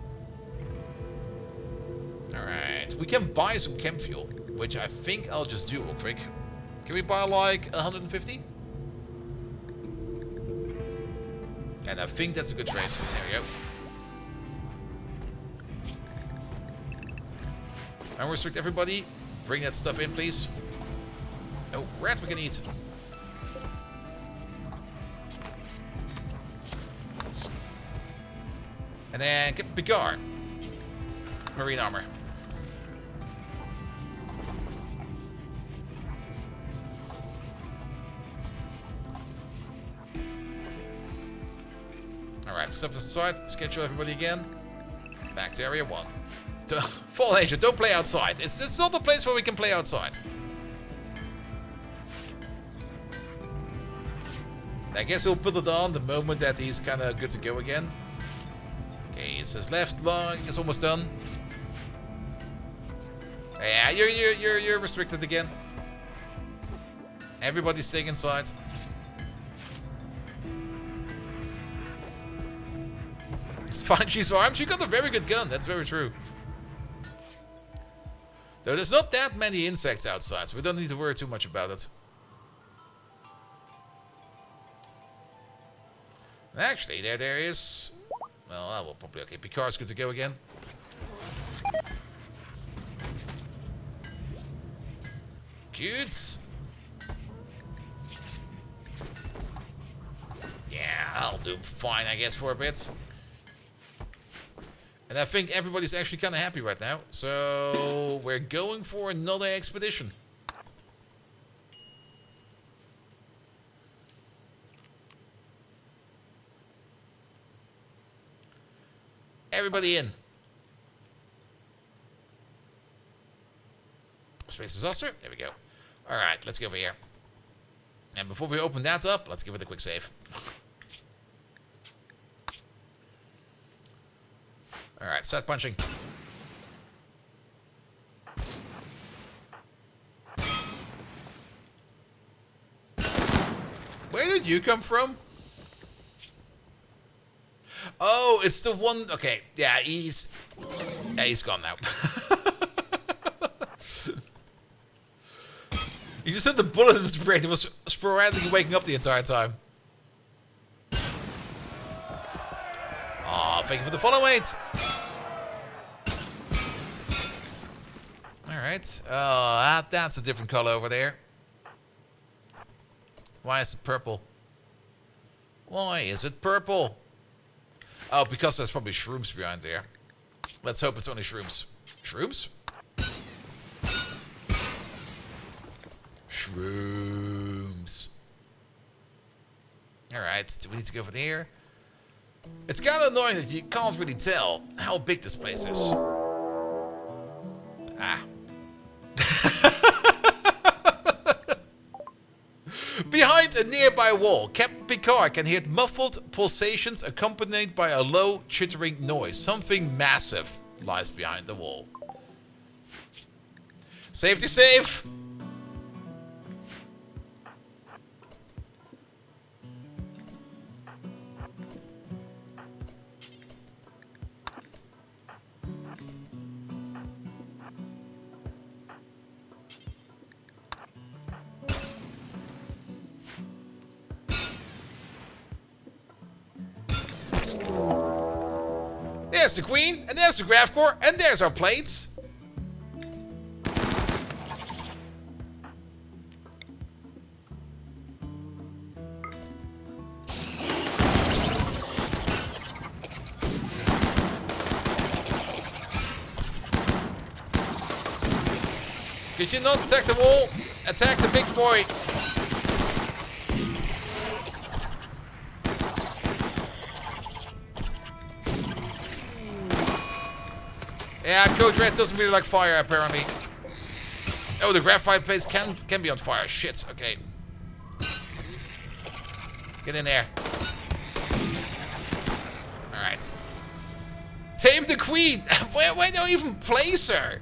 Alright, we can buy some chem fuel, which I think I'll just do real quick. Can we buy, like, 150? And I think that's a good trade. There we go. Unrestrict everybody. Bring that stuff in, please. Oh, rat we can eat. And then get Picard. Marine armor. Alright, stuff aside. Schedule everybody again. Back to area 1. Fallen Agent, don't play outside. It's not the place where we can play outside. I guess he'll put it on the moment that he's kind of good to go again. Okay, it says left long. It's almost done. Yeah, you're restricted again. Everybody's staying inside. It's fine. She's armed. She got a very good gun. That's very true. Though there's not that many insects outside, so we don't need to worry too much about it. Actually, there is... Well, I will probably... Okay, Picard's good to go again. Good. Yeah, I'll do fine, I guess, for a bit. And I think everybody's actually kind of happy right now. So, we're going for another expedition. Everybody in. Space disaster. There we go. Alright, let's go over here. And before we open that up, let's give it a quick save. Alright, start punching. Where did you come from? Oh, it's the one... Okay, yeah, he's gone now. You just had the bullet in his brain. He was sporadically waking up the entire time. thank you for the follow, mate. Alright. That's a different color over there. Why is it purple? Why is it purple? Oh, because there's probably shrooms behind there. Let's hope it's only shrooms. Shrooms? Shrooms. Alright, do we need to go over there? It's kind of annoying that you can't really tell how big this place is. Ah. Behind a nearby wall, Captain Picard can hear muffled pulsations accompanied by a low, chittering noise. Something massive lies behind the wall. Safety save! There's the Queen, and there's the Graph Core, and there's our plates. Could you not attack the wall? Attack the big boy. Yeah, Code Red doesn't really like fire, apparently. Oh, the graphite plates can be on fire. Shit, okay. Get in there. Alright. Tame the Queen! Why don't you even place her?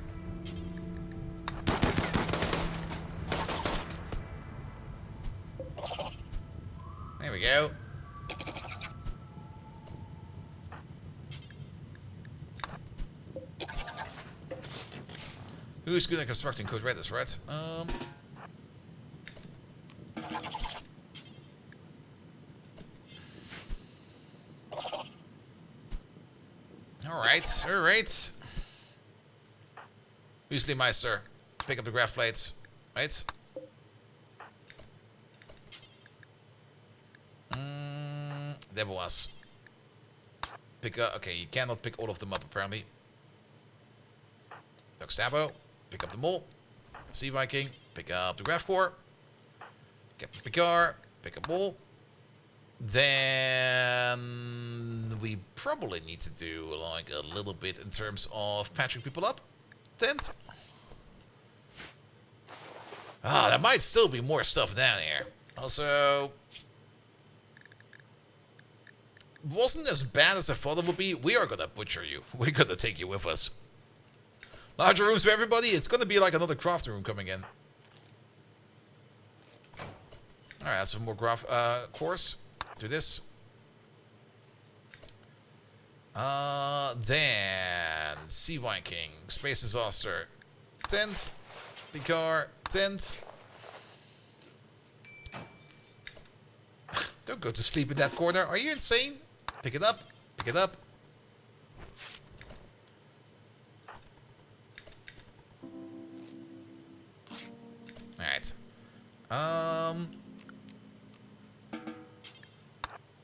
There we go. Who's good at constructing Code Red is right? Alright. Usually Meister. Pick up the graph plates. Right? There was. Pick up. Okay, you cannot pick all of them up apparently. Doc Stabbo. Pick up the mole. Sea Viking. Pick up the graph core. Captain Picard. Pick up mole. Then we probably need to do like a little bit in terms of patching people up. Tent. Ah, there might still be more stuff down here. Also, wasn't as bad as I thought it would be. We are gonna butcher you. We're gonna take you with us. Larger rooms for everybody. It's gonna be like another crafting room coming in. Alright, that's some more graph cores. Do this. Then Sea Viking, Space Exhauster, tent, Picard, tent. Don't go to sleep in that corner. Are you insane? Pick it up. Pick it up. Alright.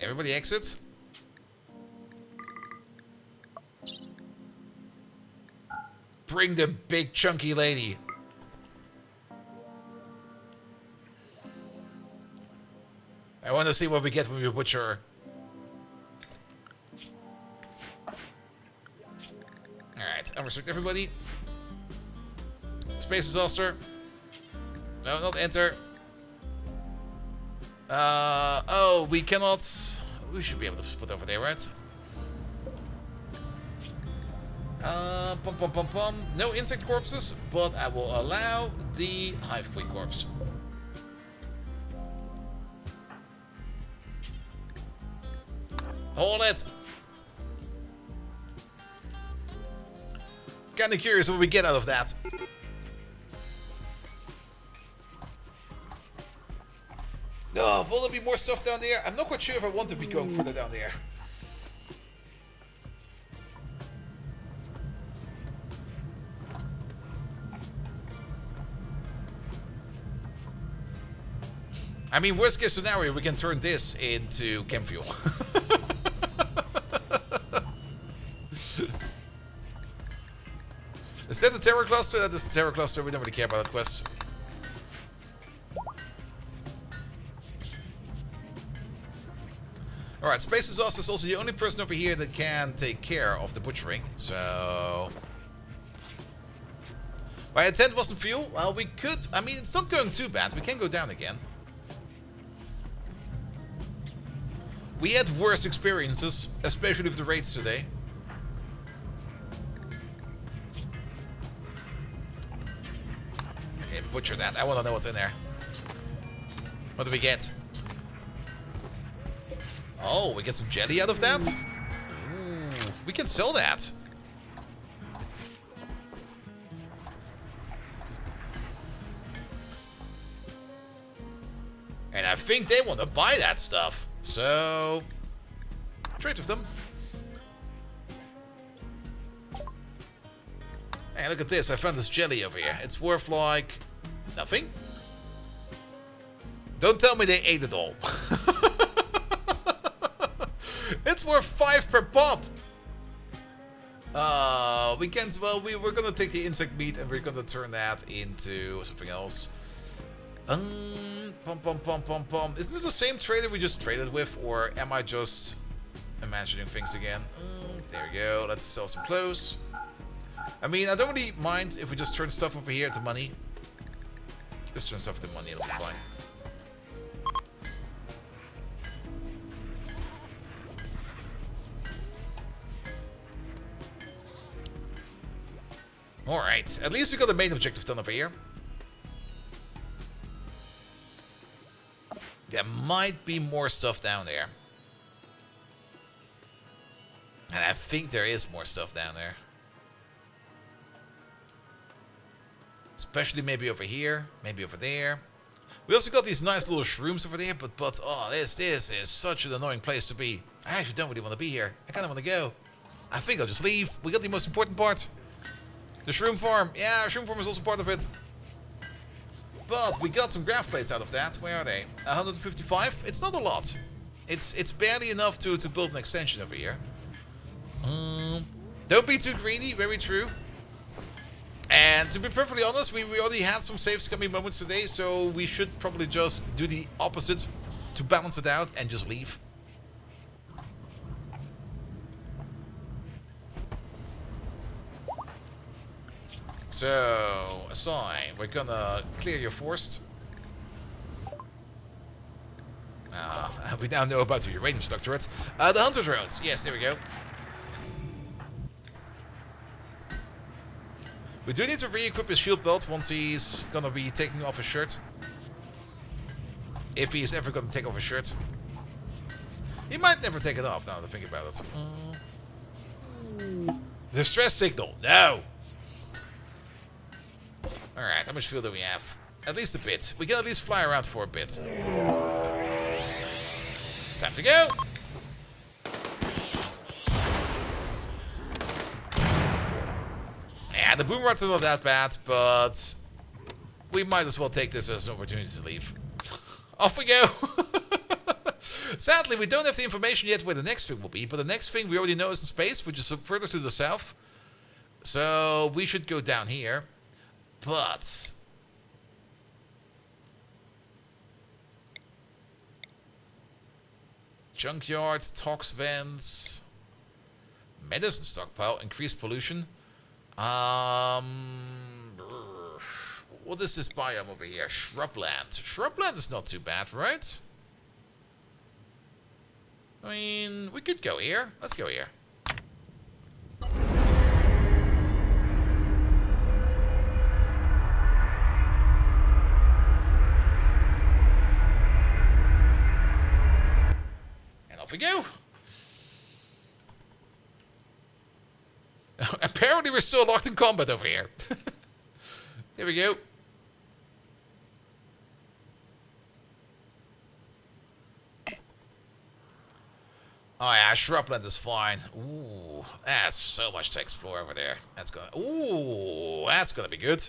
Everybody exit. Bring the big chunky lady. I want to see what we get when we butcher her. Alright, unrestrict everybody. Space Exhauster. No, not enter. Oh, we cannot. We should be able to put over there, right? No insect corpses, but I will allow the Hive Queen corpse. Hold it. Kinda curious what we get out of that. Oh, will there be more stuff down there? I'm not quite sure if I want to be going further down there. I mean, worst case scenario, we can turn this into chem fuel. Is that the terror cluster? That is the terror cluster. We don't really care about that quest. Alright, Space Exhaust is also the only person over here that can take care of the butchering. So... My intent wasn't fuel. Well, we could... I mean, it's not going too bad. We can go down again. We had worse experiences, especially with the raids today. Okay, butcher that. I want to know what's in there. What do we get? Oh, we get some jelly out of that? Ooh, we can sell that. And I think they want to buy that stuff. So, trade with them. Hey, look at this. I found this jelly over here. It's worth like nothing. Don't tell me they ate it all. It's worth 5 per pop. We can't. Well, we're gonna take the insect meat and we're gonna turn that into something else. Isn't this the same trader we just traded with, or am I just imagining things again? There we go. Let's sell some clothes. I mean, I don't really mind if we just turn stuff over here to money. Just turn stuff to money. It'll be fine. Alright, at least we got the main objective done over here. There might be more stuff down there. And I think there is more stuff down there. Especially maybe over here, maybe over there. We also got these nice little shrooms over there, but oh, this is such an annoying place to be. I actually don't really want to be here. I kind of want to go. I think I'll just leave. We got the most important part. The shroom farm. Yeah, shroom farm is also part of it. But we got some graph plates out of that. Where are they? 155? It's not a lot. It's barely enough to build an extension over here. Don't be too greedy, very true. And to be perfectly honest, we already had some save scumming moments today, so we should probably just do the opposite to balance it out and just leave. So, assign, we're gonna clear your forest. We now know about the uranium stock turret. The hunter drones, yes, there we go. We do need to re-equip his shield belt once he's gonna be taking off his shirt. If he's ever gonna take off his shirt. He might never take it off now that I think about it. Distress signal, no! Alright, how much fuel do we have? At least a bit. We can at least fly around for a bit. Time to go! Yeah, the boom rods are not that bad, but we might as well take this as an opportunity to leave. Off we go! Sadly, we don't have the information yet where the next thing will be, but the next thing we already know is in space, which is further to the south. So we should go down here. But junkyard, tox vents, medicine stockpile, increased pollution. What is this biome over here? Shrubland. Shrubland is not too bad, right? I mean, we could go here. Let's go here. Off we go. Apparently we're still locked in combat over here. Here we go. Oh yeah, shrubland is fine. Ooh, that's so much to explore over there. That's gonna be good.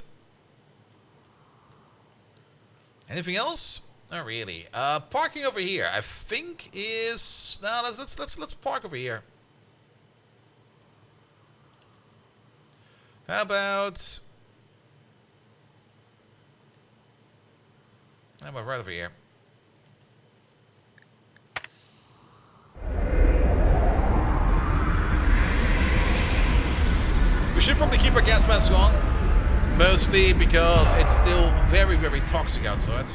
Anything else? Not really. Parking over here, I think is no. Let's park over here. How about right over here? We should probably keep our gas mask on, mostly because it's still very, very toxic outside.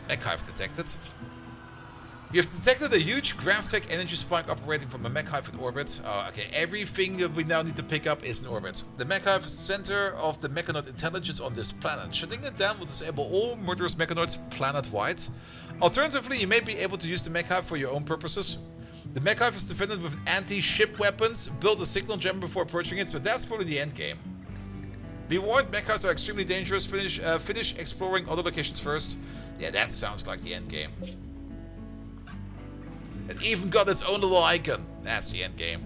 Mech hive detected. You have detected a huge Gravtech energy spike operating from a mech hive in orbit. Oh, okay. Everything that we now need to pick up is in orbit. The mech hive is the center of the mechanoid intelligence on this planet. Shutting it down will disable all murderous mechanoids planet-wide. Alternatively, you may be able to use the mech hive for your own purposes. The mech hive is defended with anti-ship weapons. Build a signal jammer before approaching it, so that's probably the end game. Be warned, mech hives are extremely dangerous. Finish exploring other locations first. Yeah, that sounds like the end game. It even got its own little icon. That's the end game.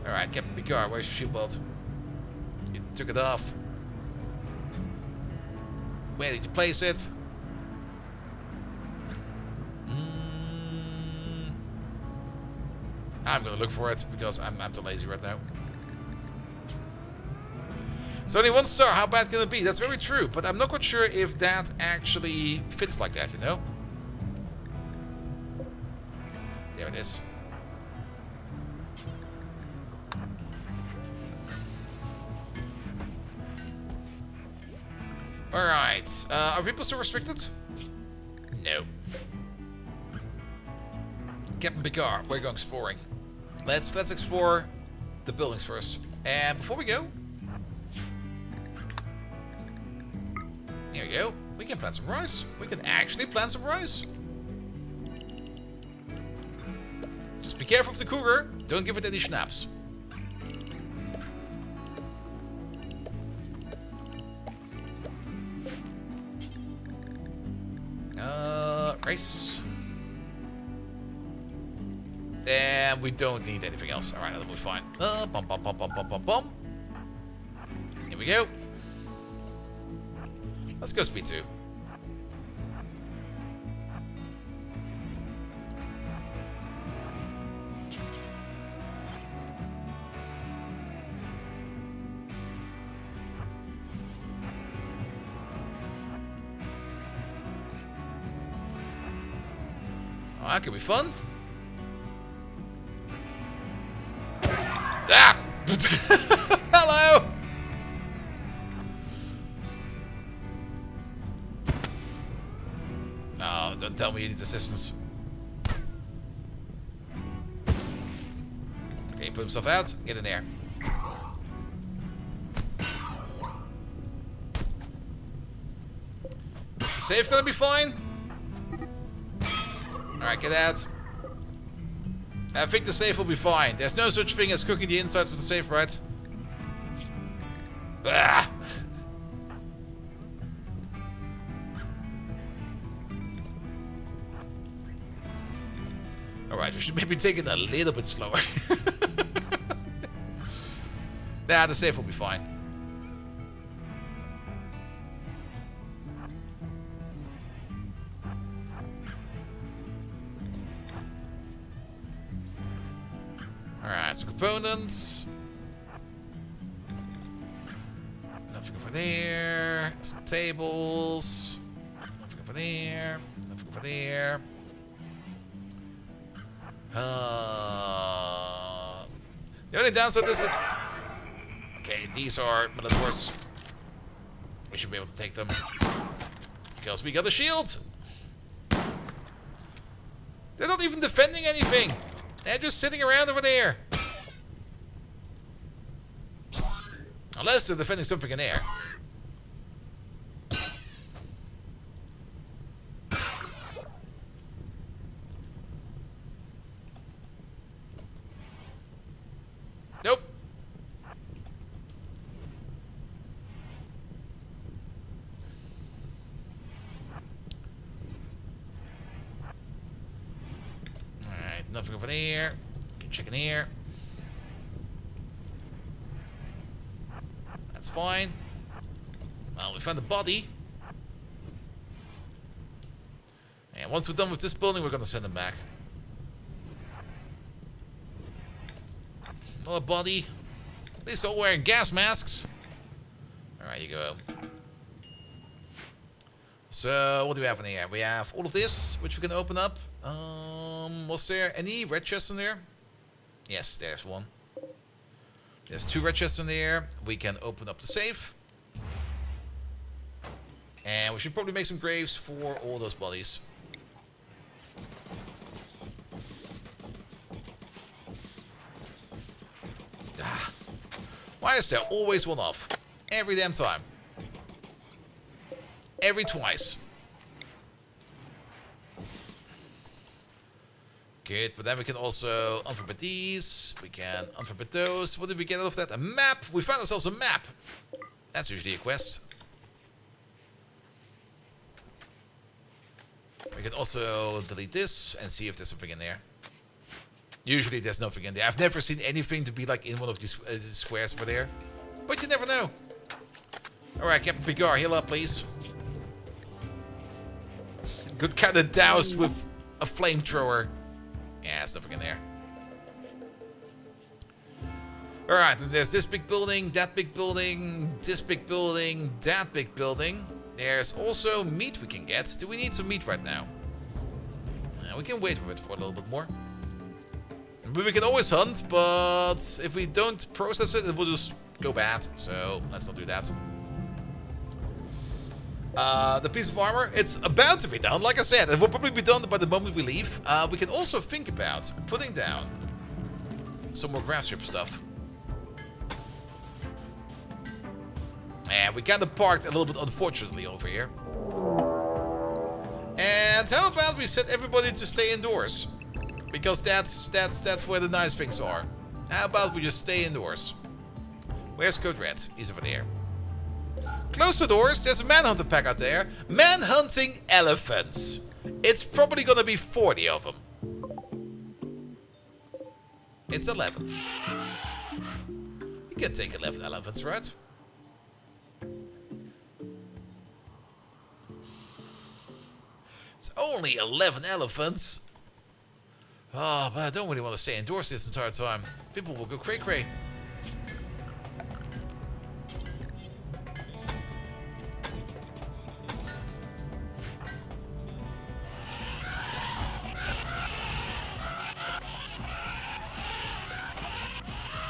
Alright, Captain Picard, where's your shield belt? You took it off. Where did you place it? I'm gonna look for it because I'm too lazy right now. It's only 1 star, how bad can it be? That's very true, but I'm not quite sure if that actually fits like that, you know? There it is. Alright, are people still restricted? No. Captain Picard, we're going exploring. Let's explore the buildings first. And before we go, here we go. We can plant some rice. We can actually plant some rice. Just be careful of the cougar. Don't give it any schnapps. Rice. And we don't need anything else. Alright, that'll be fine. Bum, bum, bum, bum, bum, bum, bum. Here we go. Let's go speed 2. Oh, that could be fun. Ah! Hello! Oh, don't tell me you need assistance. Okay, put himself out. Get in there. Is the safe gonna be fine? Alright, get out. I think the safe will be fine. There's no such thing as cooking the insides of the safe, right? Ah! Alright, we should maybe take it a little bit slower. Nah, the safe will be fine. Alright, some components. Nothing over there. Some tables. Nothing over there. Nothing over there. The only downside is that... Okay, these are Minotaurs. We should be able to take them. Because we got a shield. They're not even defending anything. They're just sitting around over there. Unless they're defending something in there. Nope. Alright, nothing over there. Keep checking here. That's fine. Well, we found the body. And once we're done with this building, we're gonna send him back. Another body. At least all wearing gas masks. Alright, you go. So, what do we have in here? We have all of this, which we can open up. Was there any red chests in there? Yes, there's one. There's 2 red chests in there. We can open up the safe. And we should probably make some graves for all those bodies. Ah. Why is there always one off? Every damn time. Every twice. Good, but then we can also unforbid these. We can unforbid those. What did we get out of that? A map! We found ourselves a map! That's usually a quest. We can also delete this and see if there's something in there. Usually there's nothing in there. I've never seen anything to be like in one of these squares over there. But you never know. Alright, Captain Picard, heal up please. Good kind of douse with a flamethrower. Yeah, there's nothing in there. Alright, then there's this big building, that big building, this big building, that big building. There's also meat we can get. Do we need some meat right now? We can wait for it for a little bit more. We can always hunt, but if we don't process it, it will just go bad. So let's not do that. The piece of armor, it's about to be done. Like I said, it will probably be done by the moment we leave. We can also think about putting down some more grass strip stuff. And we kind of parked a little bit unfortunately over here. And how about we set everybody to stay indoors? Because that's where the nice things are. How about we just stay indoors? Where's Code Red? He's over there. Close the doors. There's a manhunter pack out there. Manhunting elephants. It's probably gonna be 40 of them. It's 11. You can take 11 elephants, right? It's only 11 elephants. Oh, but I don't really want to stay indoors this entire time. People will go cray-cray.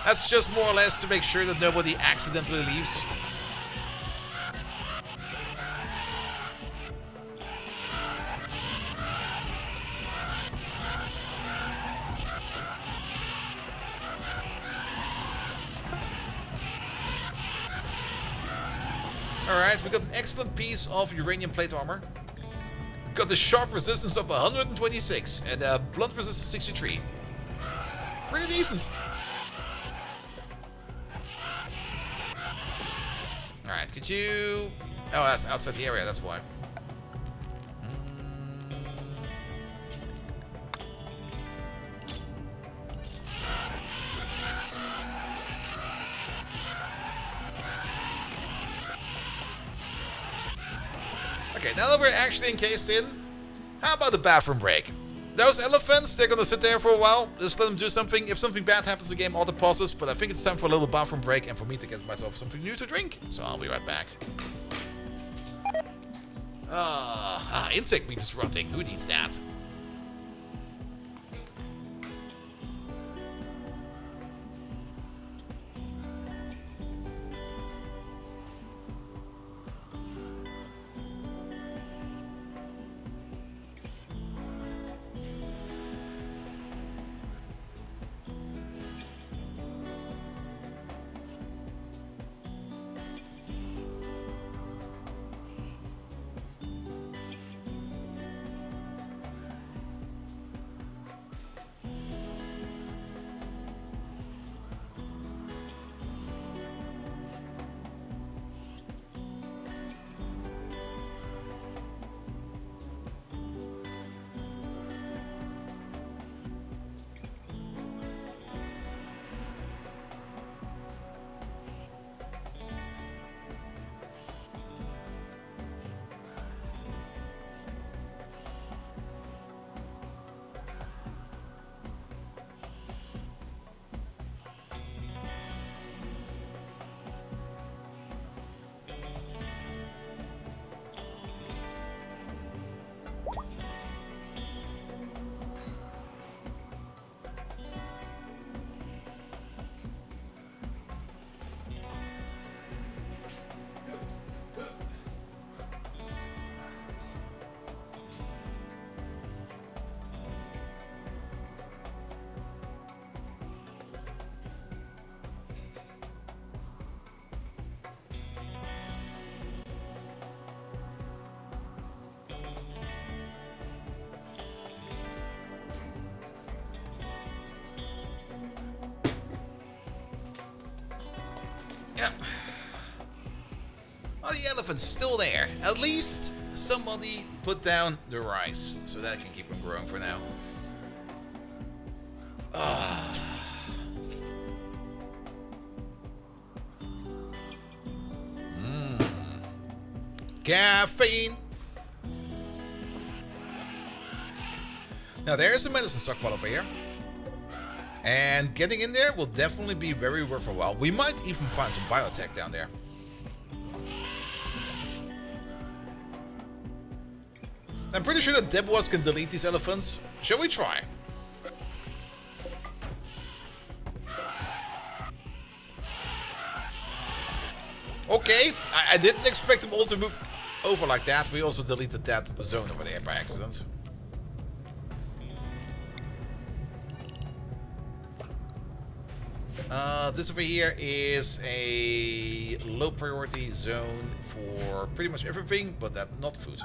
That's just more or less to make sure that nobody accidentally leaves. Alright, we got an excellent piece of uranium plate armor. Got the sharp resistance of 126 and a blunt resistance 63. Pretty decent. Alright, could you... Oh, that's outside the area, that's why. Okay, now that we're actually encased in, how about the bathroom break? Those elephants, they're gonna sit there for a while. Just let them do something. If something bad happens, the game auto pauses. But I think it's time for a little bathroom break and for me to get myself something new to drink. So I'll be right back. Insect meat is rotting. Who needs that? elephant's still there. At least somebody put down the rice, so that can keep them growing for now. Caffeine. Now there's a medicine stockpile over here. And getting in there will definitely be very worthwhile. We might even find some biotech down there. I'm pretty sure that Debois can delete these elephants. Shall we try? Okay, I didn't expect them all to move over like that. We also deleted that zone over there by accident. This over here is a low priority zone for pretty much everything, but not food.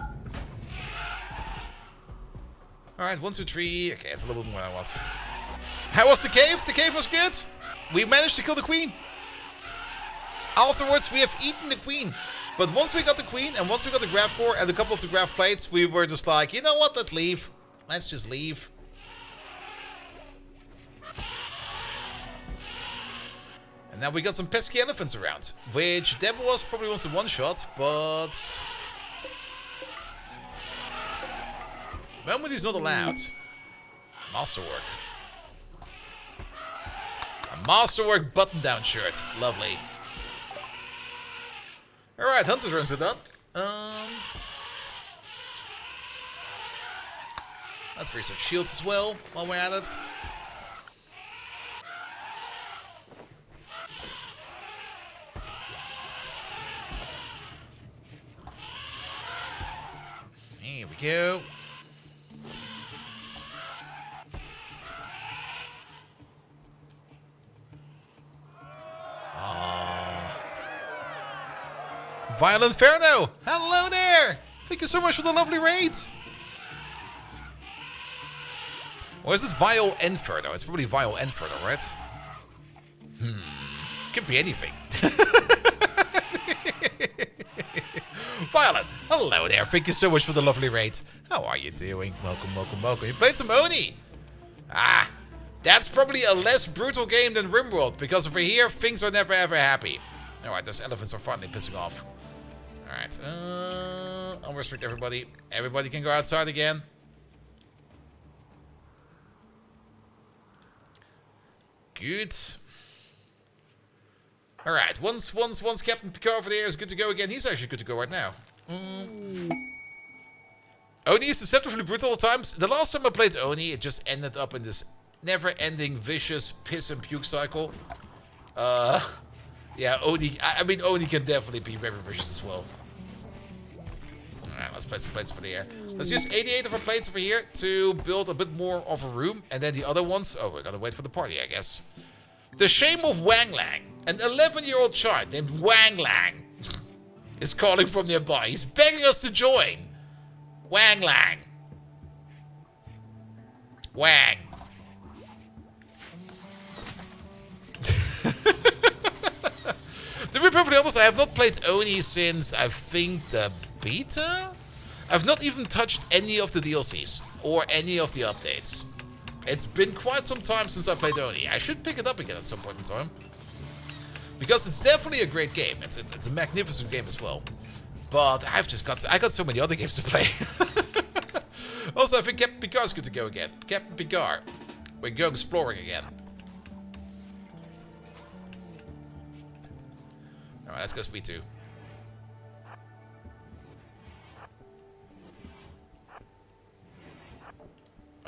Alright, 1, 2, 3. Okay, it's a little bit more than I want. How was the cave? The cave was good. We managed to kill the queen. Afterwards, we have eaten the queen. But once we got the queen, and once we got the graph core and a couple of the graph plates, we were just like, you know what, let's leave. Let's just leave. And now we got some pesky elephants around, which Debois probably wants to one-shot, but... Moment is not allowed. Masterwork. A masterwork button-down shirt. Lovely. Alright, Hunter's runs are done. Let's research shields as well while we're at it. Here we go. Violent Inferno! Hello there! Thank you so much for the lovely raid! Or is it Vile Inferno? It's probably Vile Inferno, right? Could be anything. Violent! Hello there, thank you so much for the lovely raid. How are you doing? Welcome, welcome, welcome. You played some Oni! Ah! That's probably a less brutal game than RimWorld, because over here, things are never ever happy. Alright, those elephants are finally pissing off. Alright, I'll restrict everybody. Everybody can go outside again. Good. Alright, once Captain Picard over there is good to go again, he's actually good to go right now. Oni is deceptively brutal at times. The last time I played Oni, it just ended up in this never-ending, vicious piss and puke cycle. Yeah, Oni, I mean, Oni can definitely be very vicious as well. Alright, let's place some plates over there. Let's use 88 of our plates over here to build a bit more of a room. And then the other ones, oh, we're gonna wait for the party, I guess. The shame of Wang Lang. An 11-year-old child named Wang Lang is calling from nearby. He's begging us to join. Wang Lang. Wang. To be perfectly honest, I have not played Oni since, I think, the beta? I've not even touched any of the DLCs or any of the updates. It's been quite some time since I played Oni. I should pick it up again at some point in time. Because it's definitely a great game. It's a magnificent game as well. But I got so many other games to play. Also, I think Captain Picard's good to go again. Captain Picard. We're going exploring again. Alright, let's go speed 2.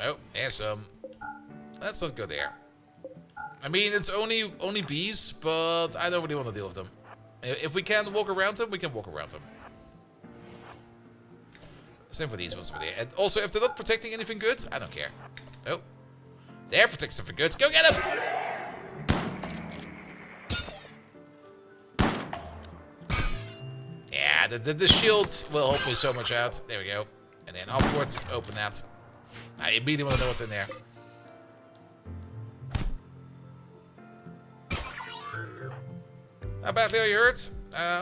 Oh, there's some. Let's not go there. I mean, it's only bees, but I don't really want to deal with them. If we can walk around them, we can walk around them. Same for these ones over there. And also, if they're not protecting anything good, I don't care. Oh. They're protecting something good. Go get them! Yeah, the shield will help me so much out. There we go. And then upwards, open that. I immediately want to know what's in there. How badly are you hurt?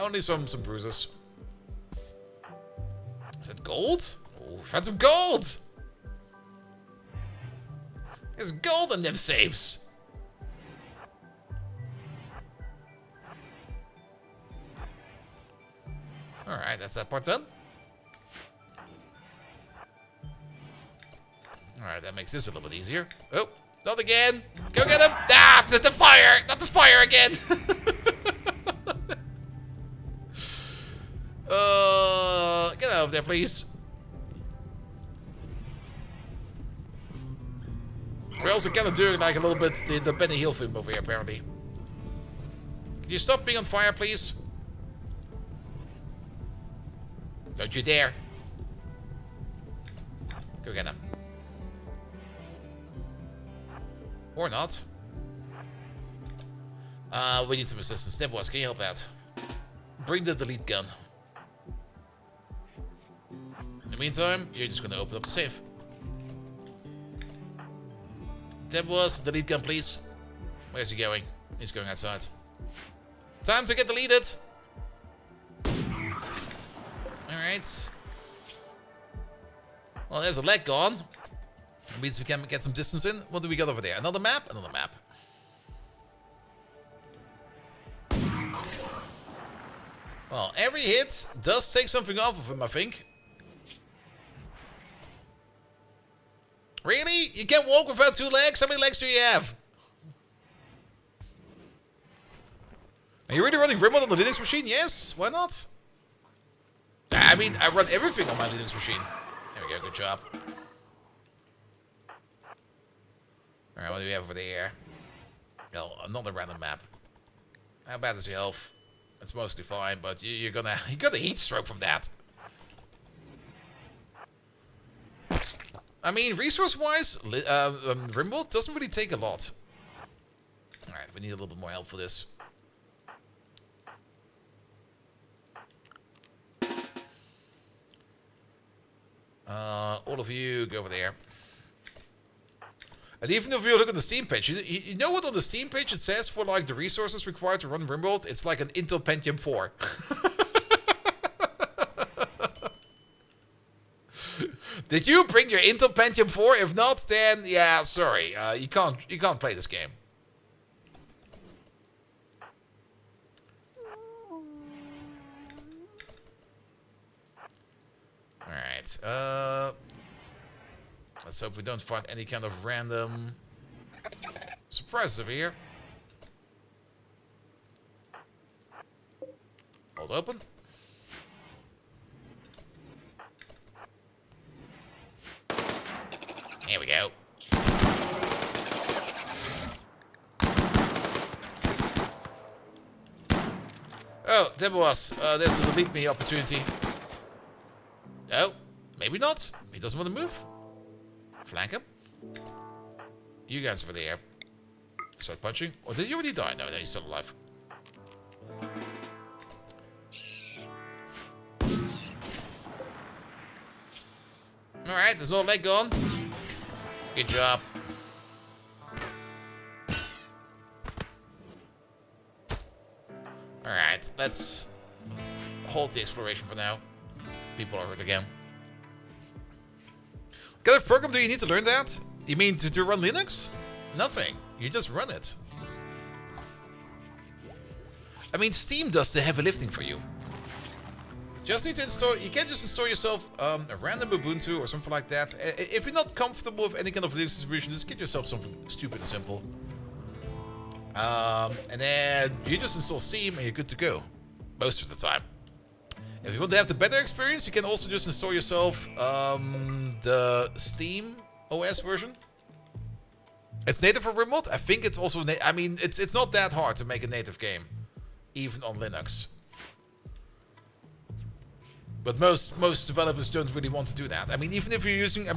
Only some bruises. gold? Oh, found some gold! There's gold in them safes. Alright, that's that part done. Alright, that makes this a little bit easier. Oh, not again. Go get him. Ah, it's the fire. Not the fire again. Get out of there, please. We're also kind of doing like a little bit the Benny Hill film over here, apparently. Can you stop being on fire, please? Don't you dare. Go get him. Or not. We need some assistance. Stepwise, can you help out? Bring the delete gun. In the meantime, you're just gonna open up the safe. Stepwise, delete gun, please. Where's he going? He's going outside. Time to get deleted. Alright. Well, there's a leg gone. That means we can get some distance in. What do we got over there? Another map? Another map. Well, every hit does take something off of him, I think. Really? You can't walk without 2 legs? How many legs do you have? Are you really running Rimworld on the Linux machine? Yes. Why not? I mean, I run everything on my Linux machine. There we go. Good job. Alright, what do we have over there? Oh, another random map. How bad is your health? It's mostly fine, but you got a heat stroke from that. I mean, resource-wise, Rimworld doesn't really take a lot. Alright, we need a little bit more help for this. All of you, go over there. And even if you look at the Steam page, you know what on the Steam page it says for like the resources required to run Rimworld? It's like an Intel Pentium 4. Did you bring your Intel Pentium 4? If not, then yeah, sorry, you can't play this game. All right. Let's hope we don't find any kind of random surprises over here. Hold open. Here we go. Oh, there was. There's a delete me opportunity. Oh, maybe not. He doesn't want to move. Flank him. You guys over there. Start punching. Or did you already die? No, he's still alive. Alright, there's no leg gone. Good job. Alright, let's halt the exploration for now. People are hurt again. What kind of program do you need to learn that? You mean to run Linux? Nothing. You just run it. I mean, Steam does the heavy lifting for you. Just need to install. You can't just install yourself a random Ubuntu or something like that. If you're not comfortable with any kind of Linux distribution, just get yourself something stupid and simple. And then you just install Steam and you're good to go. Most of the time. If you want to have the better experience, you can also just install yourself the Steam OS version. It's native for Rimworld. I think it's also. I mean, it's not that hard to make a native game, even on Linux. But most developers don't really want to do that. I mean, even if you're using,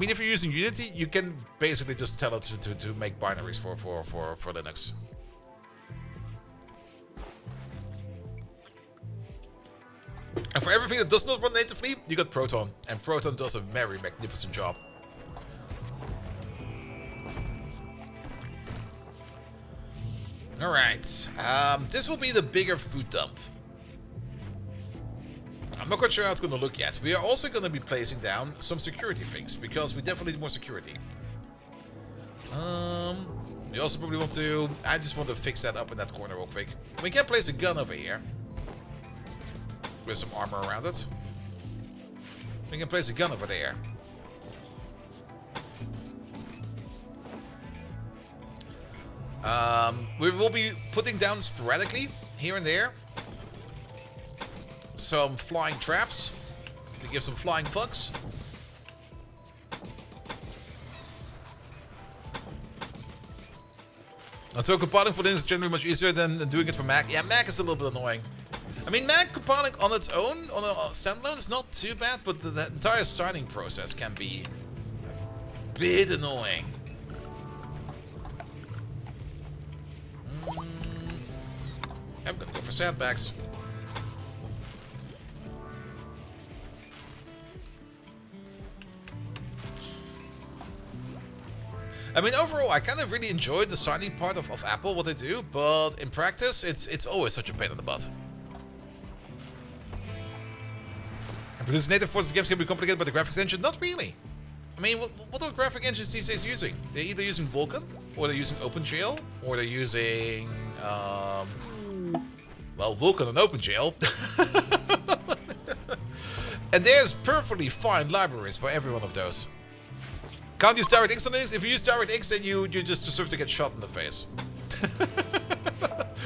Unity, you can basically just tell it to make binaries for Linux. And for everything that does not run natively, you got Proton, and Proton does a very magnificent job. Alright, this will be the bigger food dump. I'm not quite sure how it's going to look yet. We are also going to be placing down some security things, because we definitely need more security. We also probably want to... I just want to fix that up in that corner real quick. We can place a gun over here. With some armor around it. We can place a gun over there. We will be putting down sporadically, here and there, some flying traps to give some flying fucks. And so compiling for this is generally much easier than doing it for Mac. Yeah, Mac is a little bit annoying. I mean, Mac compiling on its own, on a standalone, is not too bad, but the entire signing process can be a bit annoying. I'm gonna go for sandbags. I mean, overall, I kind of really enjoyed the signing part of Apple, what they do, but in practice, it's always such a pain in the butt. And producing native forms of games can be complicated by the graphics engine? Not really. I mean, what are graphic engines these days using? They're either using Vulkan, or they're using OpenGL, or they're using, well, Vulkan and OpenGL. And there's perfectly fine libraries for every one of those. Can't use DirectX on this. If you use DirectX, then you just deserve to get shot in the face.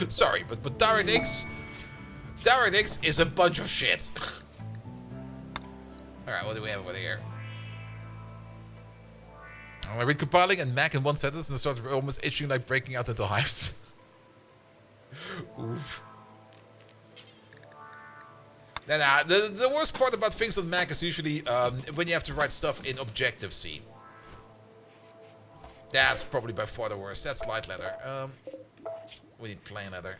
Sorry, but DirectX is a bunch of shit. Alright, what do we have over here? I'm recompiling and Mac in one sentence and starts almost itching like breaking out into hives. Oof. Nah, the worst part about things on Mac is usually when you have to write stuff in Objective-C. That's probably by far the worst. That's light leather. We need plain leather.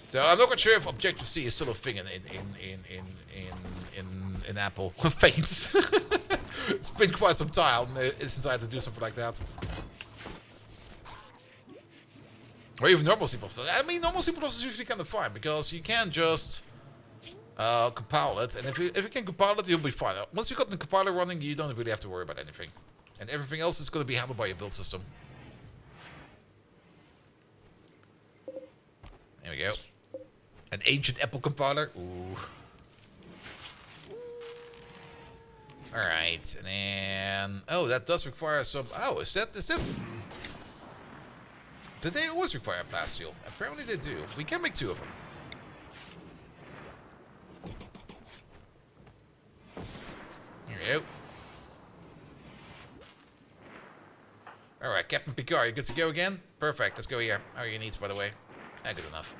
So I'm not quite sure if Objective-C is still a thing in Apple. Faints. It's been quite some time since I had to do something like that. Or even normal C++. I mean, normal C++ is usually kind of fine because you can just compile it, and if you can compile it, you'll be fine. Once you've got the compiler running, you don't really have to worry about anything, and everything else is going to be handled by your build system. There we go. An ancient Apple compiler. Ooh. All right, and then that does require some. Is that? Did they always require plasteel? Apparently they do. We can make 2 of them. Here we go. Alright, Captain Picard, you good to go again? Perfect, let's go here. How are your needs, by the way? Good enough.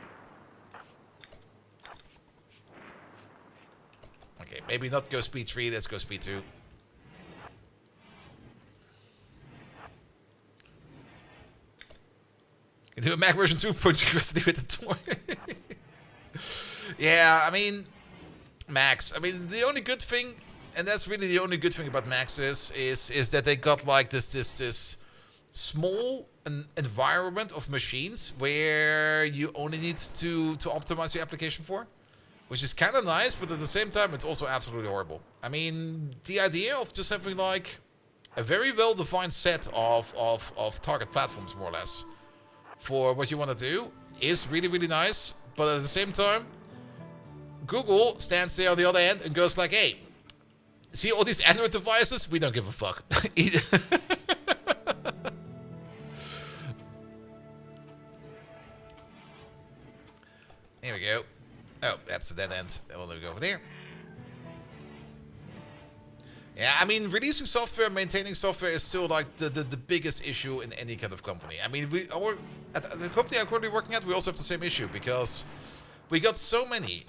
Okay, maybe not go speed 3, let's go speed 2. You do a Mac version 2 project with the toy. Yeah, I mean, Macs. I mean, the only good thing, and that's really the only good thing about Macs is that they got like this small environment of machines where you only need to optimize your application for, which is kind of nice, but at the same time, it's also absolutely horrible. I mean, the idea of just having like a very well-defined set of target platforms, more or less, for what you want to do is really, really nice. But at the same time, Google stands there on the other end and goes like, hey, see all these Android devices? We don't give a fuck. Here we go. Oh, that's a dead end. Well, let me go over there. Yeah, I mean, releasing software, maintaining software is still like the biggest issue in any kind of company. I mean, at the company I'm currently working at, we also have the same issue because we got so many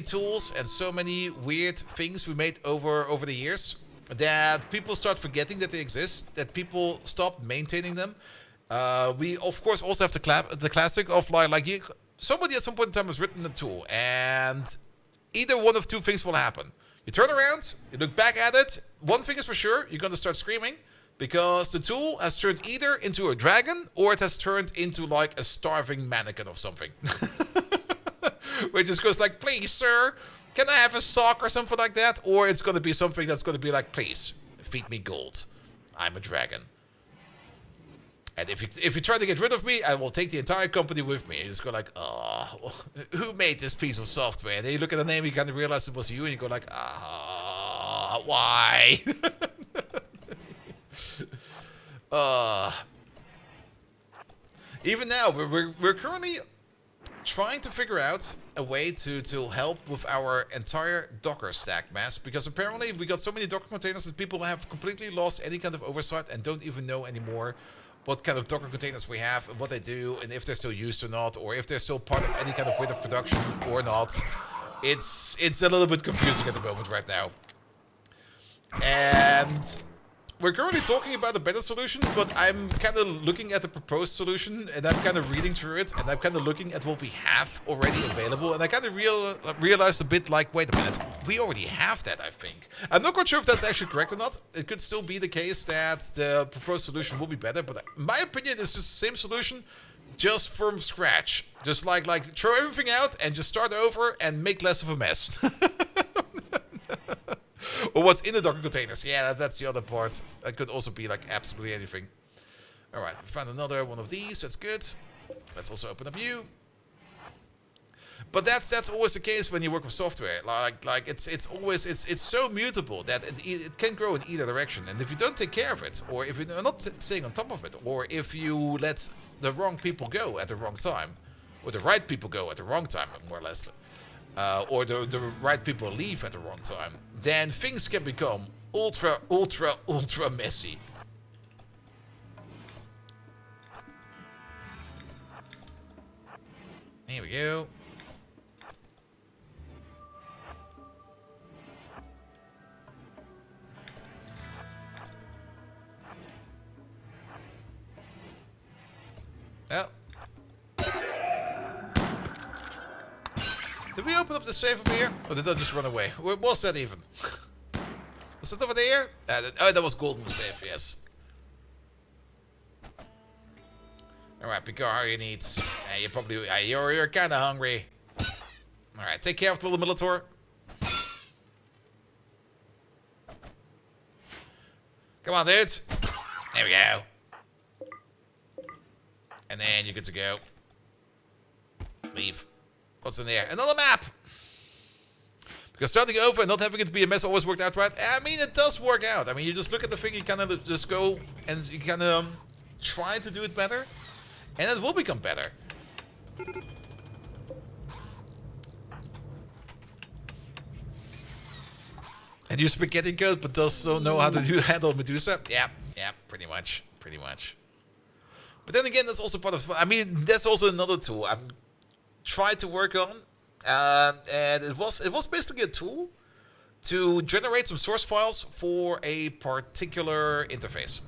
tools and so many weird things we made over the years that people start forgetting that they exist, that people stop maintaining them. We of course also have the classic of somebody at some point in time has written a tool, and either one of 2 things will happen. You turn around, you look back at it, one thing is for sure, you're going to start screaming because the tool has turned either into a dragon or it has turned into like a starving mannequin of something. Where it just goes like, please, sir, can I have a sock or something like that? Or it's going to be something that's going to be like, please, feed me gold. I'm a dragon. And if you try to get rid of me, I will take the entire company with me. And you just go like, oh, who made this piece of software? And then you look at the name, you kind of realize it was you, and you go like, why? Even now, we're currently trying to figure out a way to help with our entire Docker stack mess, because apparently we got so many Docker containers that people have completely lost any kind of oversight and don't even know anymore what kind of Docker containers we have and what they do and if they're still used or not, or if they're still part of any kind of rate of production or not. It's a little bit confusing at the moment right now. And we're currently talking about a better solution, but I'm kind of looking at the proposed solution, and I'm kind of reading through it, and I'm kind of looking at what we have already available, and I kind of realized a bit like, wait a minute, we already have that, I think. I'm not quite sure if that's actually correct or not. It could still be the case that the proposed solution will be better, but in my opinion, it's just the same solution, just from scratch. Just like throw everything out and just start over and make less of a mess. Or what's in the Docker containers. Yeah, that's the other part. That could also be like absolutely anything. Alright, we found another one of these. That's good. Let's also open up you. But that's always the case when you work with software. Like it's always it's so mutable that it can grow in either direction. And if you don't take care of it, or if you're not staying on top of it, or if you let the wrong people go at the wrong time, or the right people go at the wrong time, more or less, or the right people leave at the wrong time, then things can become ultra messy. Here we go. Oh. Did we open up the safe over here? Or did that just run away? Where was that even? Was it over there? Oh, that was gold in the safe, yes. Alright, Picard needs... you probably... you're kind of hungry. Alright, take care of the little Militor. Come on, dude. There we go. And then you're good to go. Leave. What's in there? Another map! Because starting over and not having it to be a mess always worked out right. I mean, it does work out. I mean, you just look at the thing, you kind of just go and you kind of try to do it better. And it will become better. And you spaghetti code, but also know how to handle Medusa? Yeah, pretty much. But then again, that's also part of... I mean, that's also another tool I'm trying to work on. And it was basically a tool to generate some source files for a particular interface.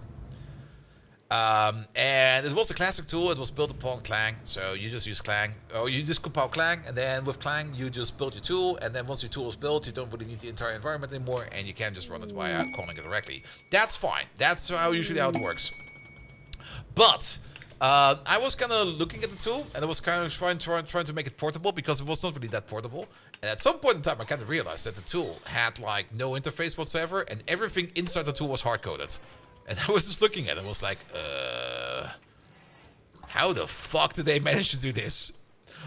And it was a classic tool. It was built upon Clang, so you just use Clang, or you just compile Clang, and then with Clang you just build your tool, and then once your tool is built, you don't really need the entire environment anymore, and you can just run it via calling it directly. That's fine. That's usually how it works. But I was kind of looking at the tool, and I was kind of trying to make it portable, because it was not really that portable. And at some point in time, I kind of realized that the tool had like no interface whatsoever, and everything inside the tool was hard-coded. And I was just looking at it, I was like, how the fuck did they manage to do this?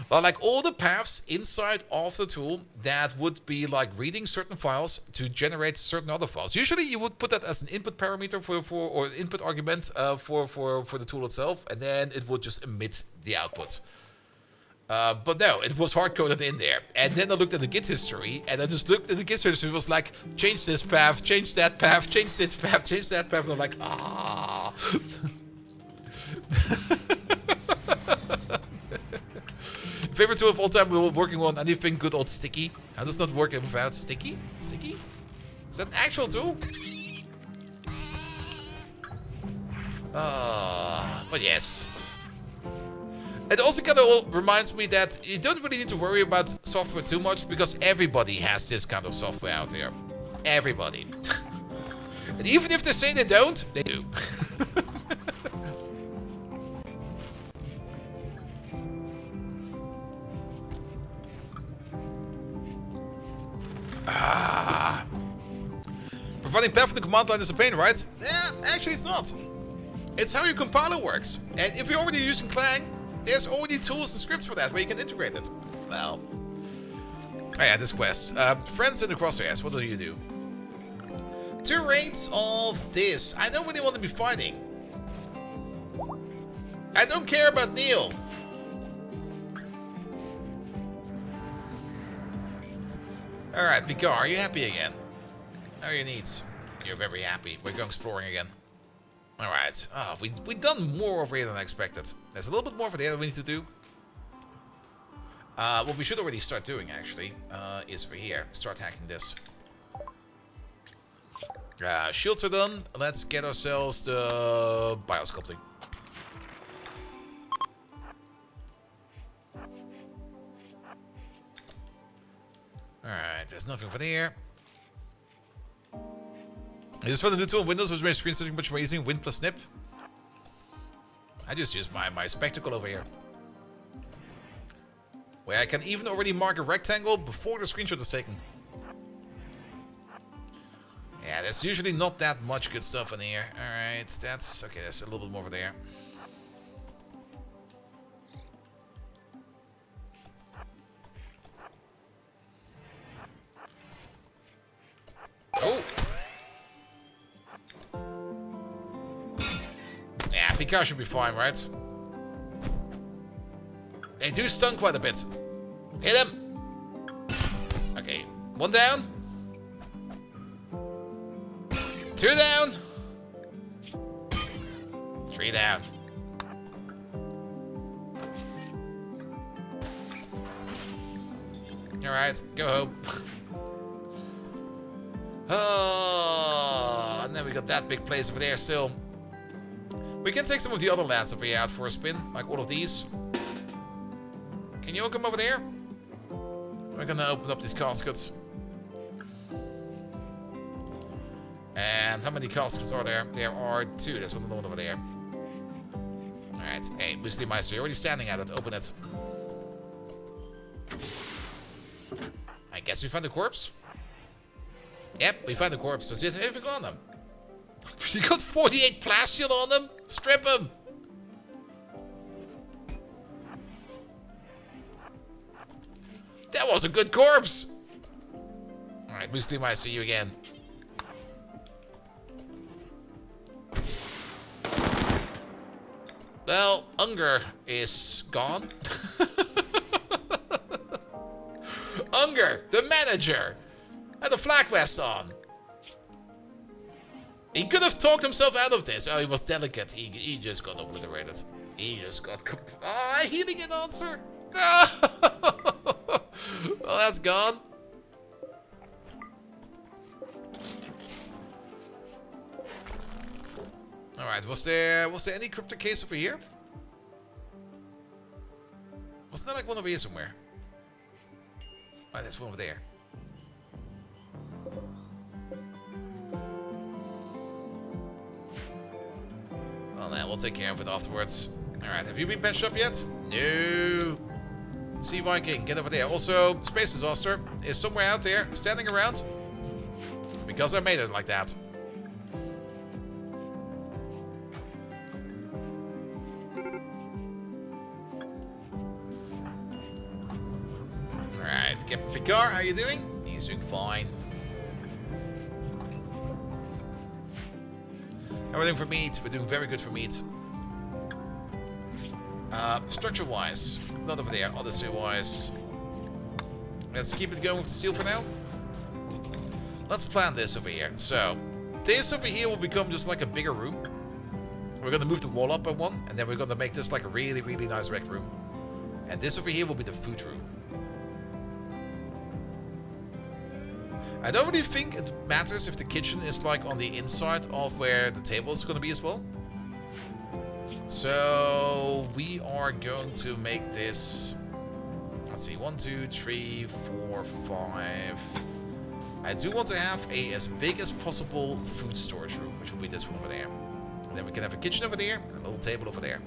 Well, like all the paths inside of the tool that would be like reading certain files to generate certain other files. Usually you would put that as an input parameter or input argument for the tool itself, and then it would just emit the output. But no, it was hard-coded in there. And then I looked at the Git history, and I just looked at the Git history. It was like, change this path, change that path, change this path, change that path. And I'm like, ah. Favorite tool of all time we were working on anything good old Sticky. How does not work without Sticky? Sticky? Is that an actual tool? But yes. It also kind of reminds me that you don't really need to worry about software too much, because everybody has this kind of software out there. Everybody. And even if they say they don't, they do. command line is a pain, right? Yeah, actually it's not. It's how your compiler works. And if you're already using Clang, there's already tools and scripts for that where you can integrate it. Well. Oh yeah, this quest. Friends in the crosshairs, what do you do? 2 raids of this. I don't really want to be fighting. I don't care about Neil. Alright, Picard, are you happy again? How are your needs? You're very happy. We're going exploring again. Alright. Oh, we've done more over here than I expected. There's a little bit more over there that we need to do. What we should already start doing, actually, is over here. Start hacking this. Shields are done. Let's get ourselves the biosculpting. Alright, there's nothing over there. It is fun to do too on Windows, which makes screen switching much more easy. Win plus snip. I just use my spectacle over here. Where I can even already mark a rectangle before the screenshot is taken. Yeah, there's usually not that much good stuff in here. Alright, that's... Okay, there's a little bit more over there. Oh! Yeah, Picard should be fine, right? They do stun quite a bit. Hit him! Okay, 1 down. 2 down. 3 down. Alright, go home. Oh, and then we got that big place over there still. We can take some of the other lads over here out for a spin, like all of these. Can you all come over there? We're gonna open up these caskets. And how many caskets are there? There are 2. There's one over there. Alright. Hey, Muesli Meister, you're already standing at it. Open it. I guess we found the corpse? Yep, we found the corpse. Does he have anything on them? You got 48 plasteel on them? Strip him! That was a good corpse! Alright, Muesli Meister, you again. Well, Unger is gone. Unger, the manager, had a flag vest on. He could have talked himself out of this. Oh, he was delicate. He just got obliterated. He just got... Ah, healing enhancer. Well, that's gone. Alright, was there any cryptic case over here? Wasn't there like one over here somewhere? Oh, there's one over there. Well, then, we'll take care of it afterwards. Alright, have you been patched up yet? No. Sea Viking, get over there. Also, Space Disaster is somewhere out there, standing around. Because I made it like that. Alright, Captain Picard, how are you doing? He's doing fine. How are we doing for meat? We're doing very good for meat. Structure-wise, not over there. Odyssey-wise, let's keep it going with the steel for now. Let's plan this over here. So, this over here will become just like a bigger room. We're going to move the wall up by 1, and then we're going to make this like a really, really nice rec room. And this over here will be the food room. I don't really think it matters if the kitchen is like on the inside of where the table is going to be as well. So we are going to make this, let's see, 1, 2, 3, 4, 5. I do want to have as big as possible food storage room, which will be this one over there. And then we can have a kitchen over there and a little table over there.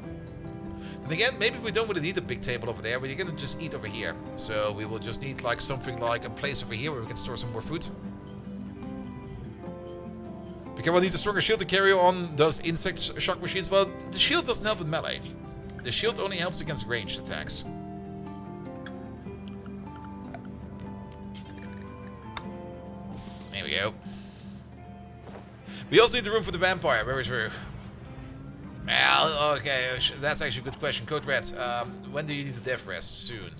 And again, maybe we don't really need a big table over there, we're gonna just eat over here. So we will just need like something like a place over here where we can store some more food. Because we'll need a stronger shield to carry on those insect shock machines. Well, the shield doesn't help with melee. The shield only helps against ranged attacks. There we go. We also need the room for the vampire. Where is Rue? Well, okay, that's actually a good question. Code Red, when do you need a death rest? Soon.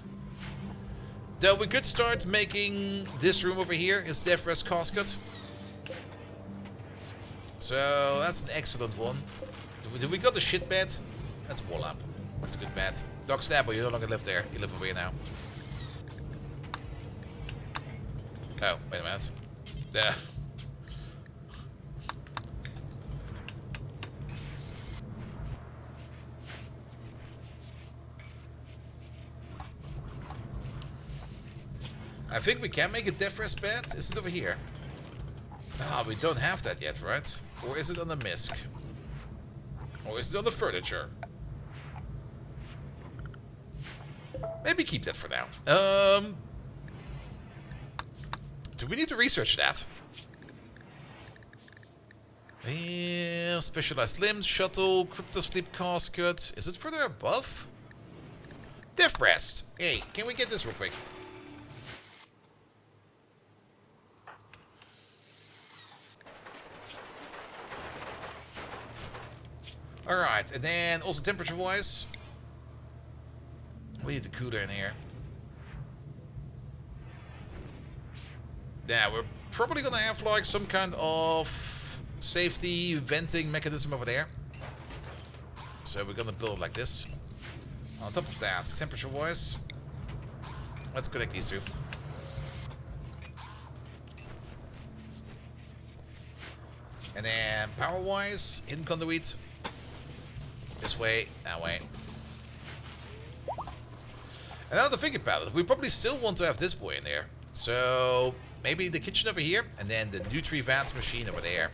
Though we could start making this room over here is death rest casket. So that's an excellent one. Do we got the shit bed? That's a wall lamp. That's a good bed. Dog Stabber, you no longer live there. You live over here now. Oh, wait a minute. There. I think we can make a death rest bed. Is it over here? Ah, we don't have that yet, right? Or is it on the misc? Or is it on the furniture? Maybe keep that for now. Do we need to research that? Specialized limbs, shuttle, crypto sleep casket. Is it further above? Death rest. Hey, can we get this real quick? Alright, and then also temperature-wise, we need a cooler in here. Yeah, we're probably gonna have like some kind of safety venting mechanism over there. So we're gonna build it like this. On top of that, temperature-wise, let's connect these two. And then power-wise, hidden conduit. This way, that way. And now to think about it, we probably still want to have this boy in there. So maybe the kitchen over here, and then the Nutri-Vats machine over there.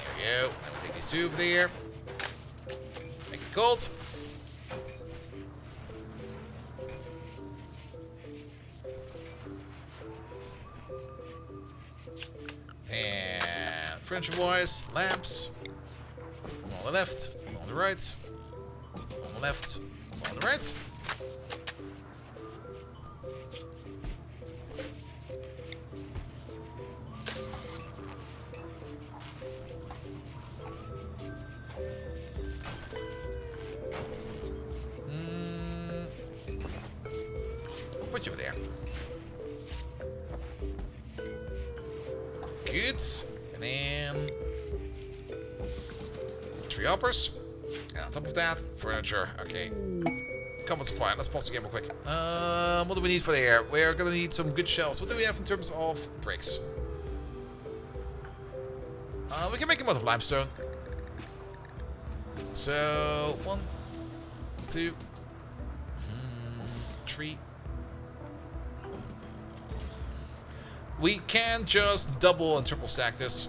There we go. Then we take these two over there. Make it cold. And furniture-wise, lamps. One on the left, one on the right. One on the left, one on the right. Put you over there. Good. And then 3 uppers. And on top of that, furniture. Okay. Combat supply. Let's pause the game real quick. What do we need for there? We're gonna need some good shelves. What do we have in terms of bricks? We can make them out of limestone. So 1, 2, 3. We can just double and triple stack this.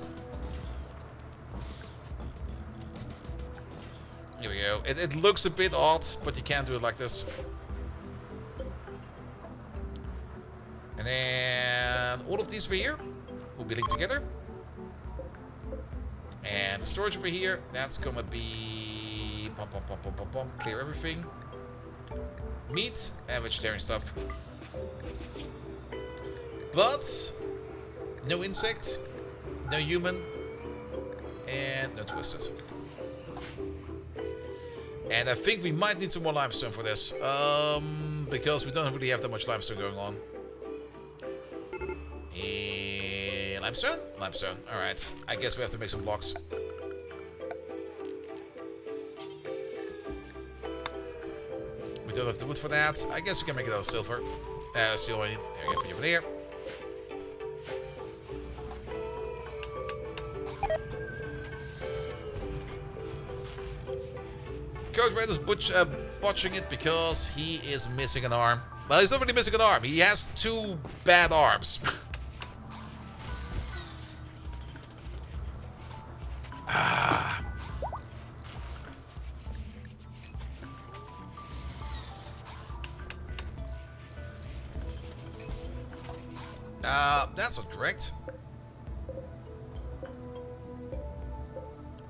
Here we go. It looks a bit odd, but you can do it like this. And then all of these over here will be linked together. And the storage over here, that's gonna be clear everything. Meat and vegetarian stuff. But no insect, no human, and no twisted. And I think we might need some more limestone for this, because we don't really have that much limestone going on. Limestone? Limestone. Alright, I guess we have to make some blocks. We don't have the wood for that. I guess we can make it out of silver. Steel, there we go, put it over there. Code Red is botching it because he is missing an arm. Well, he's not really missing an arm. He has 2 bad arms. That's not correct.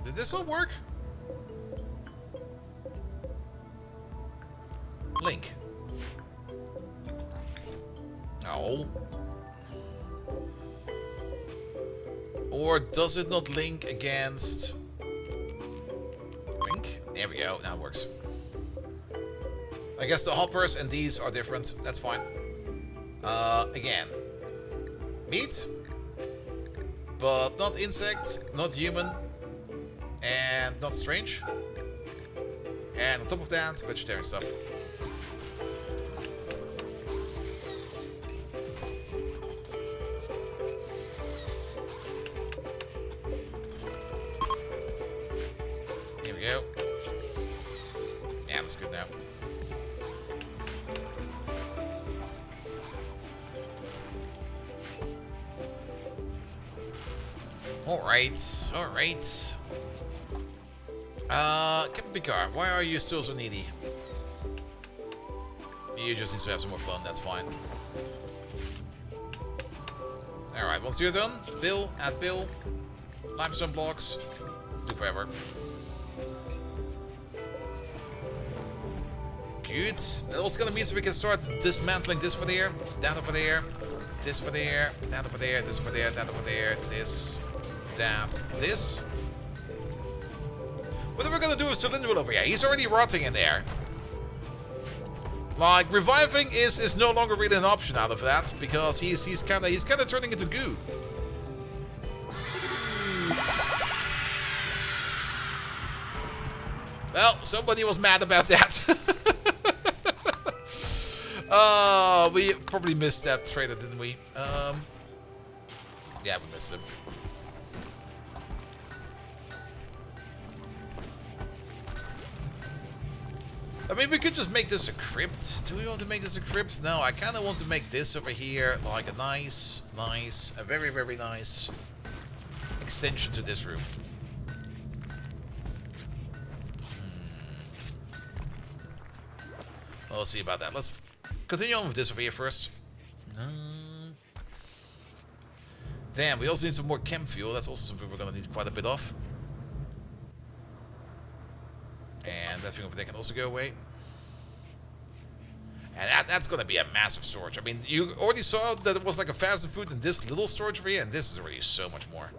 Did this all work? Link. No. Or does it not link against... Link? There we go, now it works. I guess the hoppers and these are different, that's fine. Again. Meat. But not insect, not human, and not strange. And on top of that, vegetarian stuff. Here we go. Yeah, that's good now. Alright, alright. Captain Picard, why are you still so needy? You just need to have some more fun, that's fine. Alright, once you're done, Bill, add Bill. Limestone blocks. Do forever. Good. That also gonna mean so we can start dismantling this over there, that over there, this over there, that over there, this over there, that over there, this, that, this. What are we gonna do with Cylindrical over here? He's already rotting in there. Like, reviving is no longer really an option out of that, because he's kinda turning into goo. Well, somebody was mad about that. We probably missed that trader, didn't we? Yeah, we missed him. I mean, we could just make this a crypt. Do we want to make this a crypt? No, I kind of want to make this over here like a nice, a very, very nice extension to this room. We'll see about that. Let's continue on with this over here first. Damn, we also need some more chem fuel. That's also something we're going to need quite a bit of. And that thing over there can also go away. And that's going to be a massive storage. I mean, you already saw that it was like 1,000 food in this little storage over here, and this is already so much more.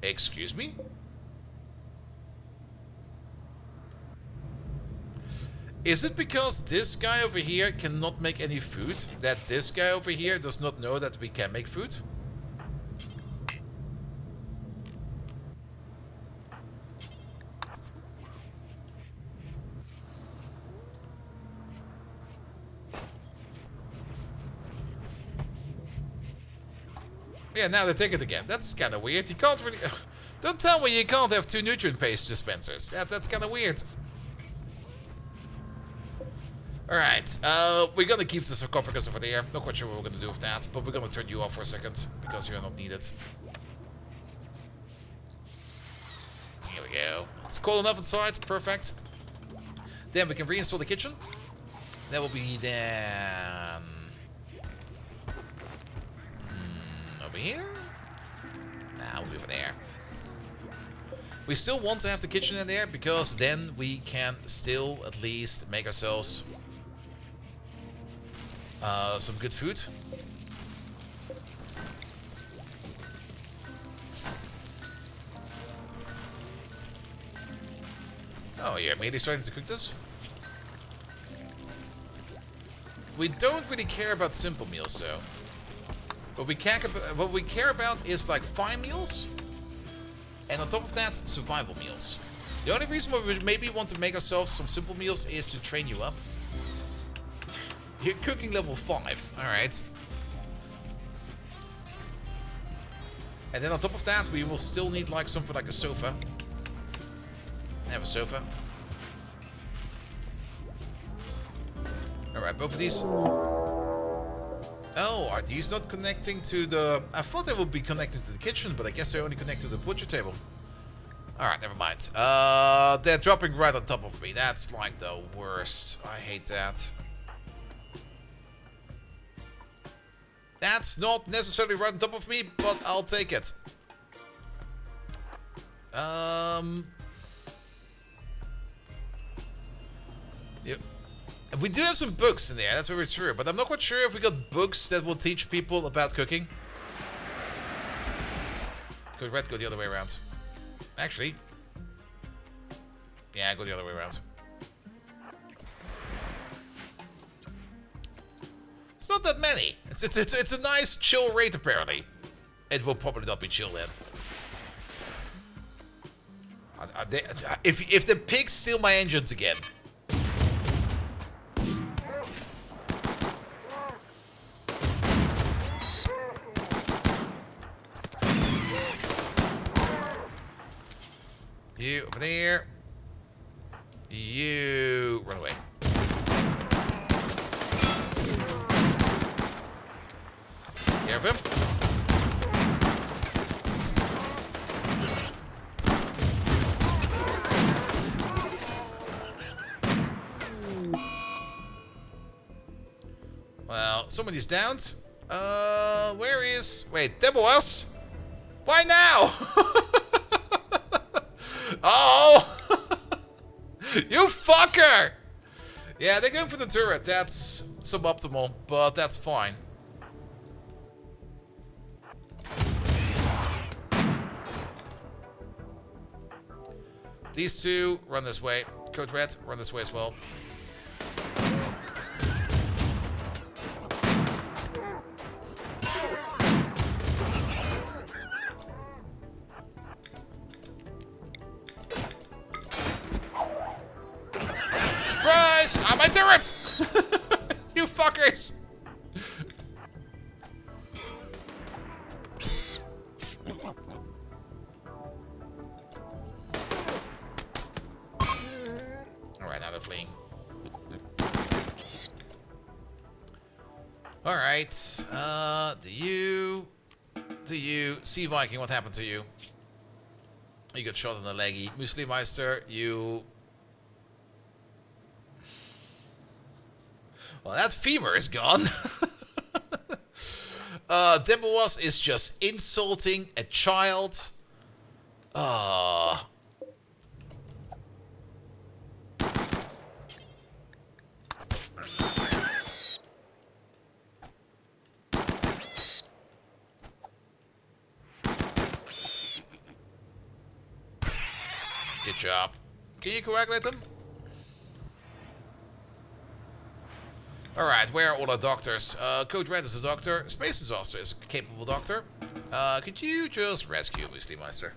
Excuse me? Is it because this guy over here cannot make any food that this guy over here does not know that we can make food? Yeah, now they take it again. That's kind of weird. You can't really... Don't tell me you can't have 2 nutrient paste dispensers. That's kind of weird. Alright, we're gonna keep the sarcophagus over there. Not quite sure what we're gonna do with that, but we're gonna turn you off for a second, because you're not needed. Here we go. It's cold enough inside, perfect. Then we can reinstall the kitchen. That will be then... over here? Nah, we'll be over there. We still want to have the kitchen in there, because then we can still at least make ourselves some good food. Oh, yeah, maybe starting to cook this. We don't really care about simple meals, though. What we care about is like fine meals, and on top of that, survival meals. The only reason why we maybe want to make ourselves some simple meals is to train you up. You're cooking level 5, alright. And then on top of that, we will still need like something like a sofa. Have a sofa. Alright, both of these. Oh, are these not connecting to the... I thought they would be connected to the kitchen, but I guess they only connect to the butcher table. Alright, never mind. They're dropping right on top of me. That's like the worst. I hate that. That's not necessarily right on top of me, but I'll take it. Yep. We do have some books in there, that's very true, but I'm not quite sure if we got books that will teach people about cooking. Could Red go the other way around? Actually. Yeah, go the other way around. It's not that many. It's a nice chill rate apparently. It will probably not be chill then. If the pigs steal my engines again. You over there. You run away. Care of him. Well, somebody's downed. Where is... Wait, there was? Why now? Oh! You fucker! Yeah, they're going for the turret. That's suboptimal, but that's fine. These two, run this way. Code Red, run this way as well. Surprise! On my turret! You fuckers! Alright, now they're fleeing. Alright, do you see Viking, what happened to you? You got shot in the leggy. Muslimeister, you... Well, that femur is gone. Demowas is just insulting a child. Good job. Can you coagulate them? Alright, where are all our doctors? Code Red is a doctor. Space Disaster is a capable doctor. Could you just rescue Muslimeister?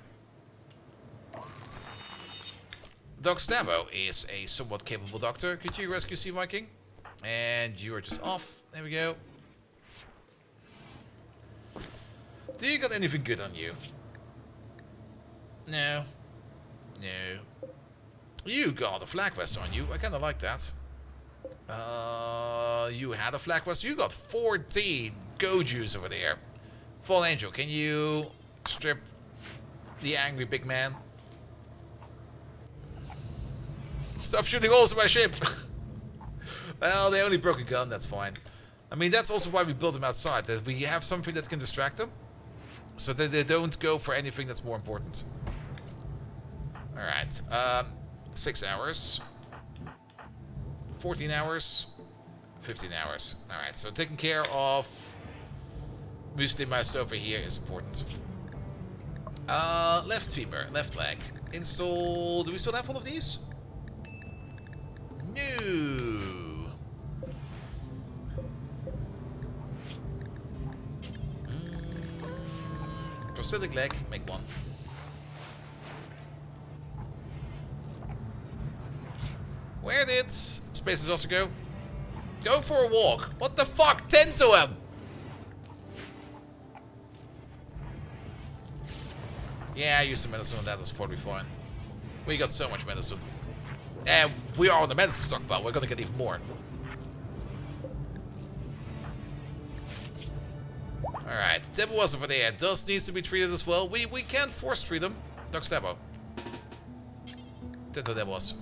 Doc Stabbo is a somewhat capable doctor. Could you rescue Sea Viking? And you are just off. There we go. Do you got anything good on you? No. No. You got a flag vest on you. I kinda like that. You had a flag vest. You got 14 Gojus over there. Fall Angel, can you strip the angry big man? Stop shooting holes in my ship! Well, they only broke a gun, that's fine. I mean, that's also why we built them outside, that we have something that can distract them, so that they don't go for anything that's more important. Alright, 6 hours. 14 hours. 15 hours. Alright, so taking care of Muslimeister over here is important. Left femur, left leg. Install... Do we still have one of these? No. Prosthetic leg, make one. Where did Space Disaster go? Going for a walk. What the fuck? Tend to him! Yeah, I used the medicine on that. That's probably fine. We got so much medicine. And we are on the medicine stockpile. We're gonna get even more. Alright, Debo was over there. Does needs to be treated as well. We can't force treat him. Doc Stabbo. That's what that was.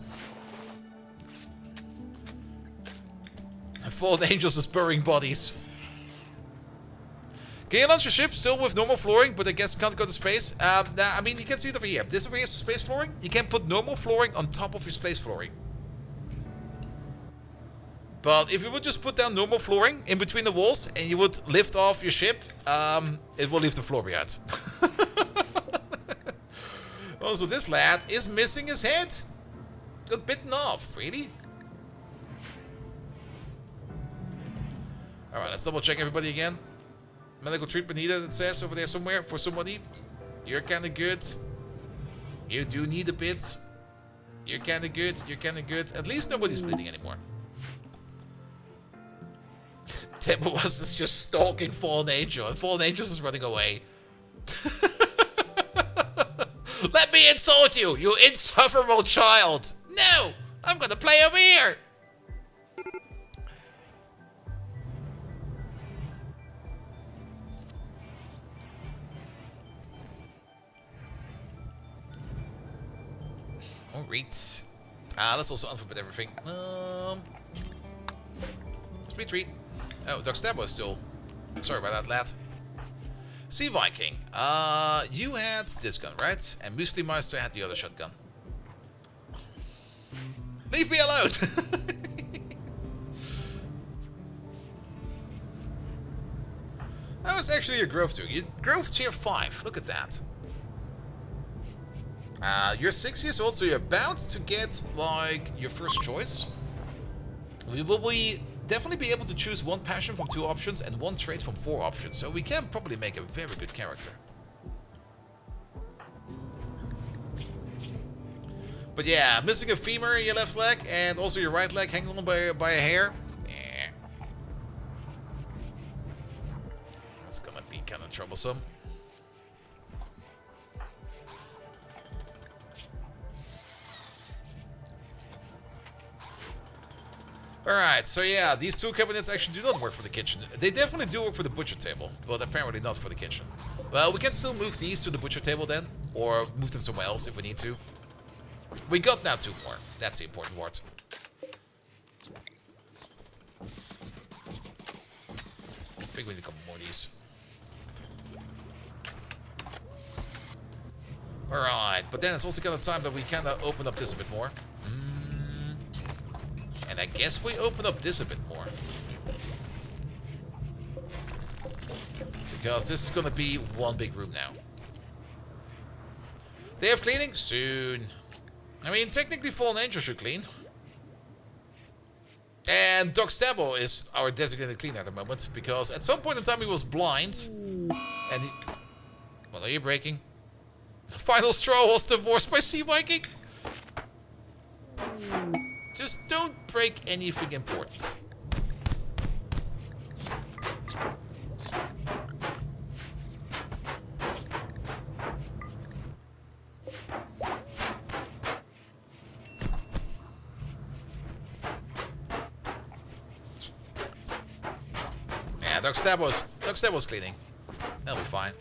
Fallen angels is burying bodies. Can you launch your ship still with normal flooring, but I guess can't go to space? Nah, I mean, you can see it over here. This over here is space flooring. You can put normal flooring on top of your space flooring. But if you would just put down normal flooring in between the walls and you would lift off your ship, it will leave the floor behind. Also, this lad is missing his head. Got bitten off, really? Alright, let's double check everybody again. Medical treatment needed, it says over there somewhere for somebody. You're kinda good. You do need a bit. You're kinda good, you're kinda good. At least nobody's bleeding anymore. Temple was just stalking Fallen Angel, and Fallen Angel is running away. Let me insult you, you insufferable child! No! I'm gonna play over here! Alright. Let's also unforbid everything. Speed treat. Oh, Doc Stabbo is still. Sorry about that, lad. See, Viking. You had this gun, right? And Muesli Meister had the other shotgun. Leave me alone! That was actually a growth too. You growth tier 5. Look at that. You're 6 years old, so you're about to get, like, your first choice. We will definitely be able to choose one passion from 2 options and 1 trait from 4 options, so we can probably make a very good character. But yeah, missing a femur in your left leg and also your right leg hanging on by a hair. Yeah. That's gonna be kind of troublesome. Alright, so yeah, these 2 cabinets actually do not work for the kitchen. They definitely do work for the butcher table, but apparently not for the kitchen. Well, we can still move these to the butcher table then, or move them somewhere else if we need to. We got now 2 more. That's the important part. I think we need a couple more of these. Alright, but then it's also kind of time that we kind of open up this a bit more. And I guess we open up this a bit more. Because this is going to be one big room now. Day of cleaning? Soon. I mean, technically Fallen Angel should clean. And Doc Stabbo is our designated cleaner at the moment. Because at some point in time he was blind. And he... What are you breaking? The final straw was divorced by Sea Viking. Just don't break anything important. Yeah, Doc Stabbo's cleaning. That'll be fine.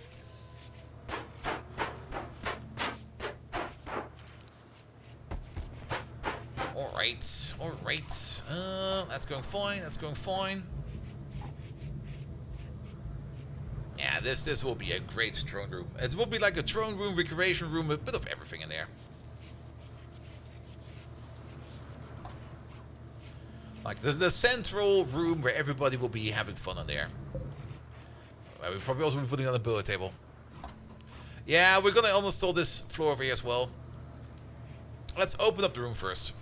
Alright. That's going fine, that's going fine. Yeah, this will be a great throne room. It will be like a throne room, recreation room, a bit of everything in there. Like, the central room where everybody will be having fun in there. Well, we'll probably also be putting on a billiard table. Yeah, we're gonna uninstall this floor over here as well. Let's open up the room first.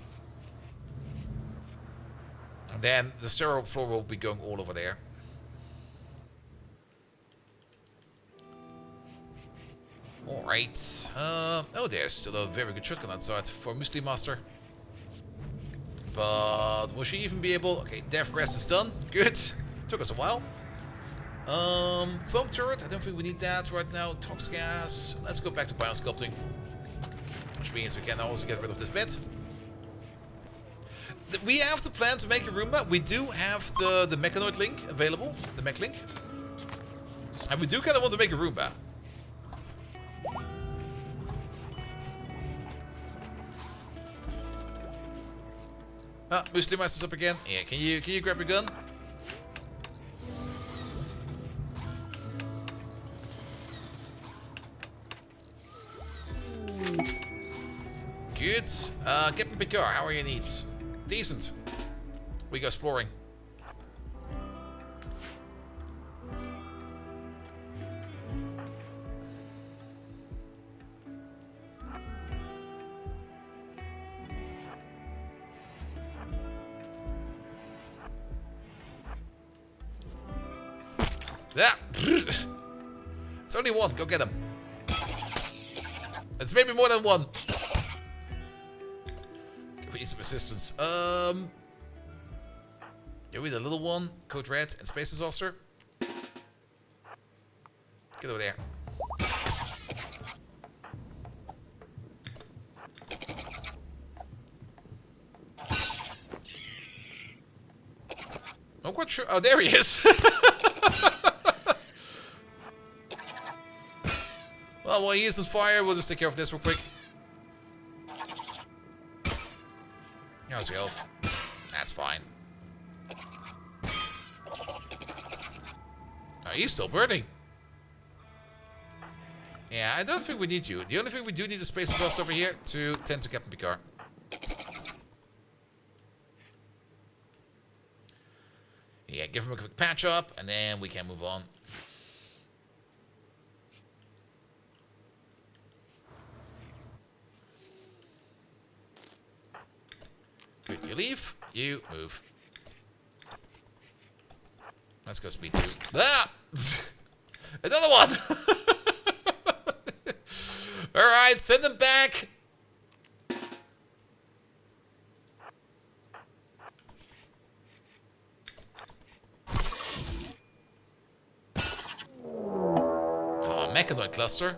And then the sterile floor will be going all over there. Alright. Oh, there's still a very good shotgun outside for Muesli Master. But will she even be able... Okay, Death Rest is done. Good. Took us a while. Foam turret. I don't think we need that right now. Tox gas. Let's go back to biosculpting. Which means we can also get rid of this bed. We have the plan to make a Roomba. We do have the mechanoid link available. The mech link. And we do kind of want to make a Roomba. Ah, Muslim Master's up again. Yeah, can you grab your gun? Good. Captain Picard, how are your needs? Decent. We go exploring. Yeah. It's only one. Go get him. It's maybe more than one. We need some assistance. Yeah, we need a little one, Code Red, and Space Disaster. Get over there. I'm quite sure. Oh, there he is. Well, while he isn't fire, we'll just take care of this real quick. How's your health? That's fine. Oh, he's still burning. Yeah, I don't think we need you. The only thing we do need is space exhaust over here to tend to Captain Picard. Yeah, give him a quick patch up, and then we can move on. Good, you leave, you move. Let's go speed 2. Ah! Another one! Alright, send them back! Oh, mechanoid cluster.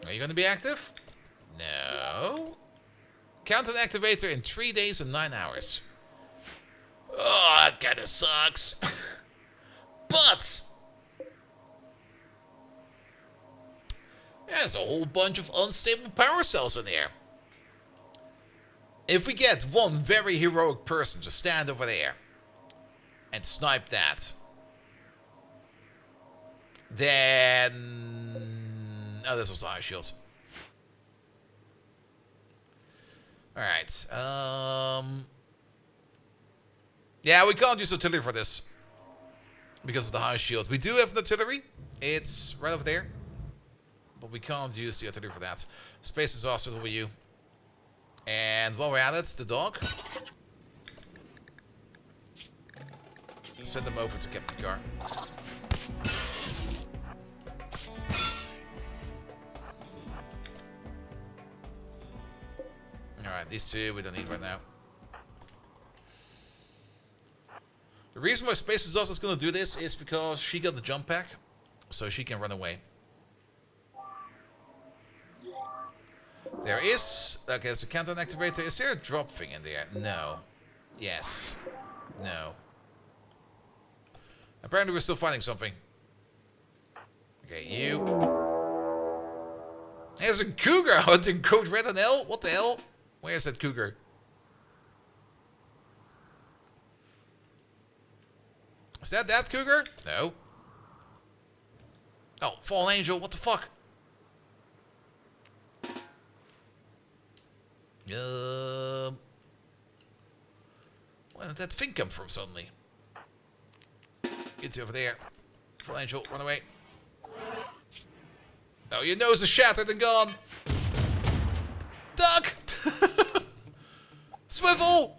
Are you going to be active? No. Count an activator in 3 days and 9 hours. Oh, that kind of sucks. But there's a whole bunch of unstable power cells in there. If we get one very heroic person to stand over there and snipe that, then... Oh, this was Ice Shields. Alright. Yeah, we can't use artillery for this. Because of the high shield. We do have an artillery. It's right over there. But we can't use the artillery for that. Space Disaster over you. And while we're at it, the dog. Send them over to Captain Picard. Alright, these two we don't need right now. The reason why Space Disaster is going to do this is because she got the jump pack, so she can run away. There is... Okay, there's a countdown activator. Is there a drop thing in there? No. Yes. No. Apparently we're still finding something. Okay, you. There's a cougar hunting Code Red and L? What the hell? Where's that cougar? Is that cougar? No. Oh, Fallen Angel, what the fuck? Where did that thing come from suddenly? Get over there. Fallen Angel, run away. Oh, your nose is shattered and gone. Duck! Swivel!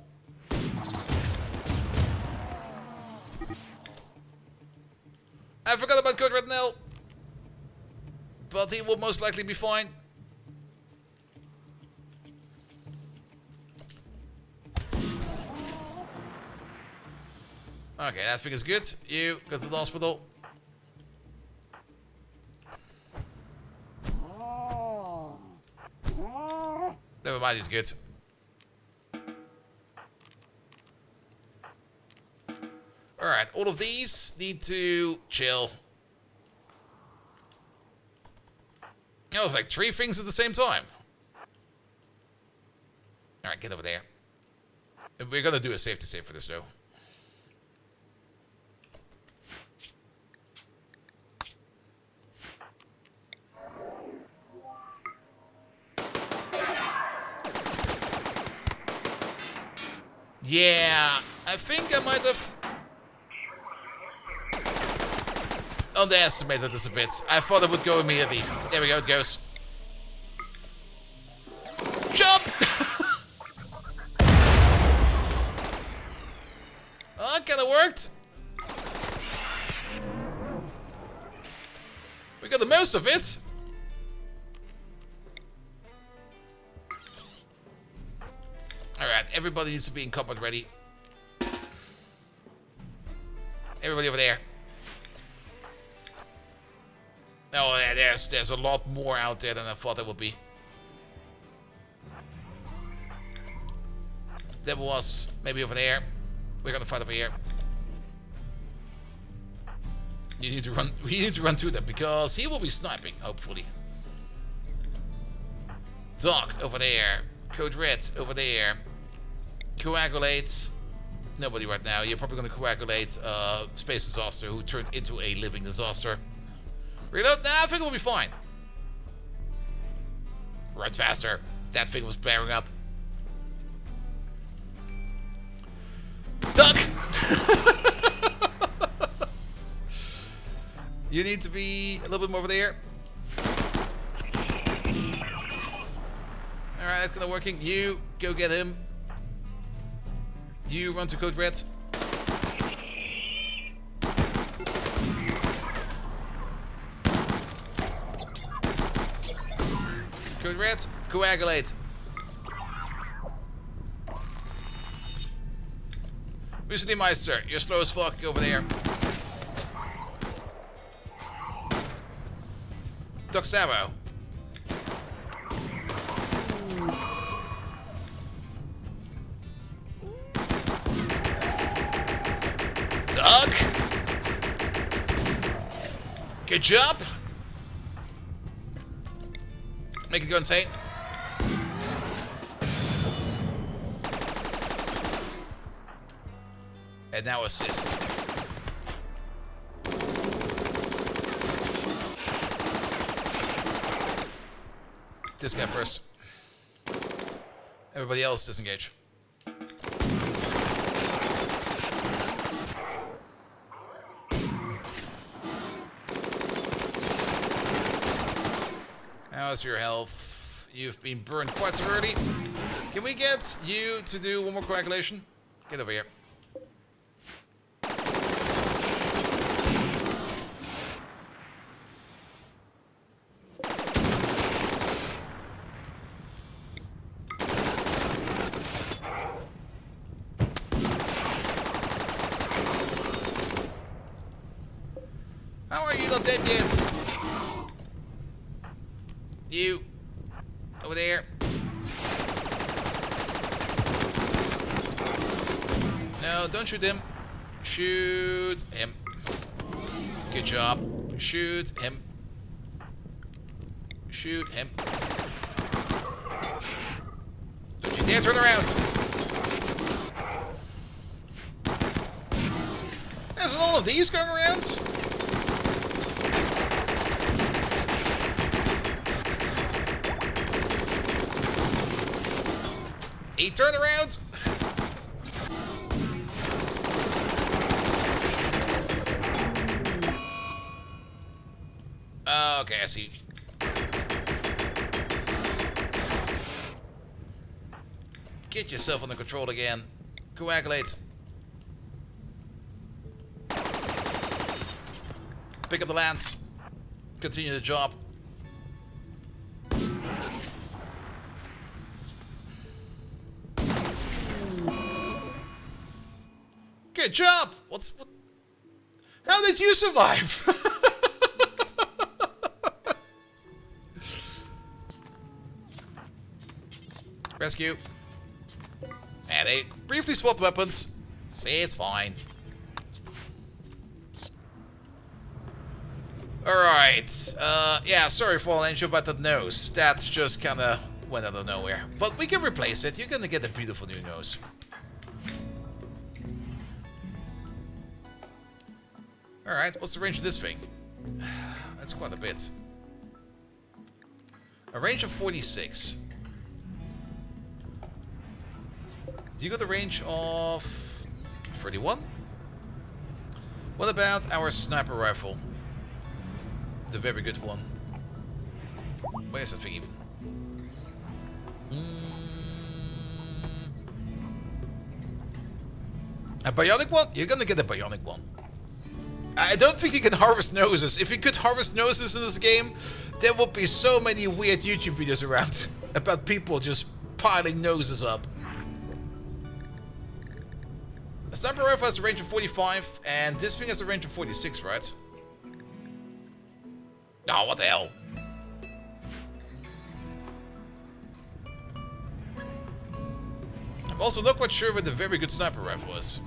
I forgot about Code Red Nell. But he will most likely be fine. Okay, that thing is good. You go to the hospital. Never mind, he's good. Alright, all of these need to chill. It was like 3 things at the same time. Alright, get over there. We're gonna do a safety save for this, though. Yeah, I think I might have underestimated this a bit. I thought it would go immediately. There we go, it goes. Jump! Oh, it kinda worked. We got the most of it. Alright, everybody needs to be in combat ready. Everybody over there. Oh yeah, there's a lot more out there than I thought there would be. There was maybe over there. We're gonna fight over here. You need to run. We need to run to them because he will be sniping, hopefully. Doc over there. Code Red over there. Coagulate. Nobody right now. You're probably gonna coagulate Space Disaster, who turned into a living disaster. Reload. Nah, I think we'll be fine. Run faster. That thing was bearing up. Duck! You need to be a little bit more over there. Alright, that's gonna working. You go get him. You run to Code Red. Code Red, coagulate. Mussolini Meister, you're slow as fuck over there. Duck Sabo. Duck. Good job. Make it go insane. And now assist. This guy first. Everybody else disengage. How's your health? You've been burned quite severely. Can we get you to do one more coagulation? Get over here. How are you not dead yet? You over there. No, don't shoot him. Shoot him. Good job. Shoot him. Shoot him. Don't you dare turn around. There's all of these going around. Turn around. Okay, I see. Get yourself under control again. Coagulate. Pick up the lance. Continue the job. Good job! What? How did you survive? Rescue. And they briefly swapped weapons. See, it's fine. Alright. Yeah, sorry, Fallen Angel, about that nose. That's just kinda went out of nowhere. But we can replace it. You're gonna get a beautiful new nose. Alright, what's the range of this thing? That's quite a bit. A range of 46. You got a range of 31? What about our sniper rifle? The very good one. Where's that thing even? A bionic one? You're gonna get a bionic one. I don't think you can harvest noses. If you could harvest noses in this game, there would be so many weird YouTube videos around about people just piling noses up. A sniper rifle has a range of 45, and this thing has a range of 46, right? Oh, what the hell? I'm also not quite sure what the very good sniper rifle is.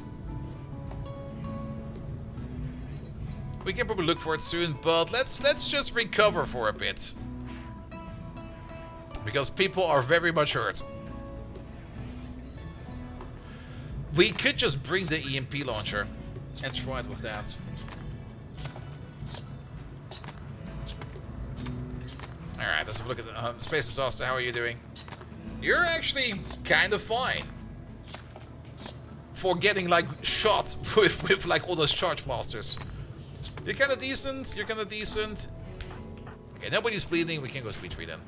We can probably look for it soon, but let's just recover for a bit. Because people are very much hurt. We could just bring the EMP launcher and try it with that. Alright, let's have a look at Space Disaster. How are you doing? You're actually kind of fine. For getting like shot with like all those charge blasters. You're kind of decent. You're kind of decent. Okay, nobody's bleeding. We can go speed 3 then.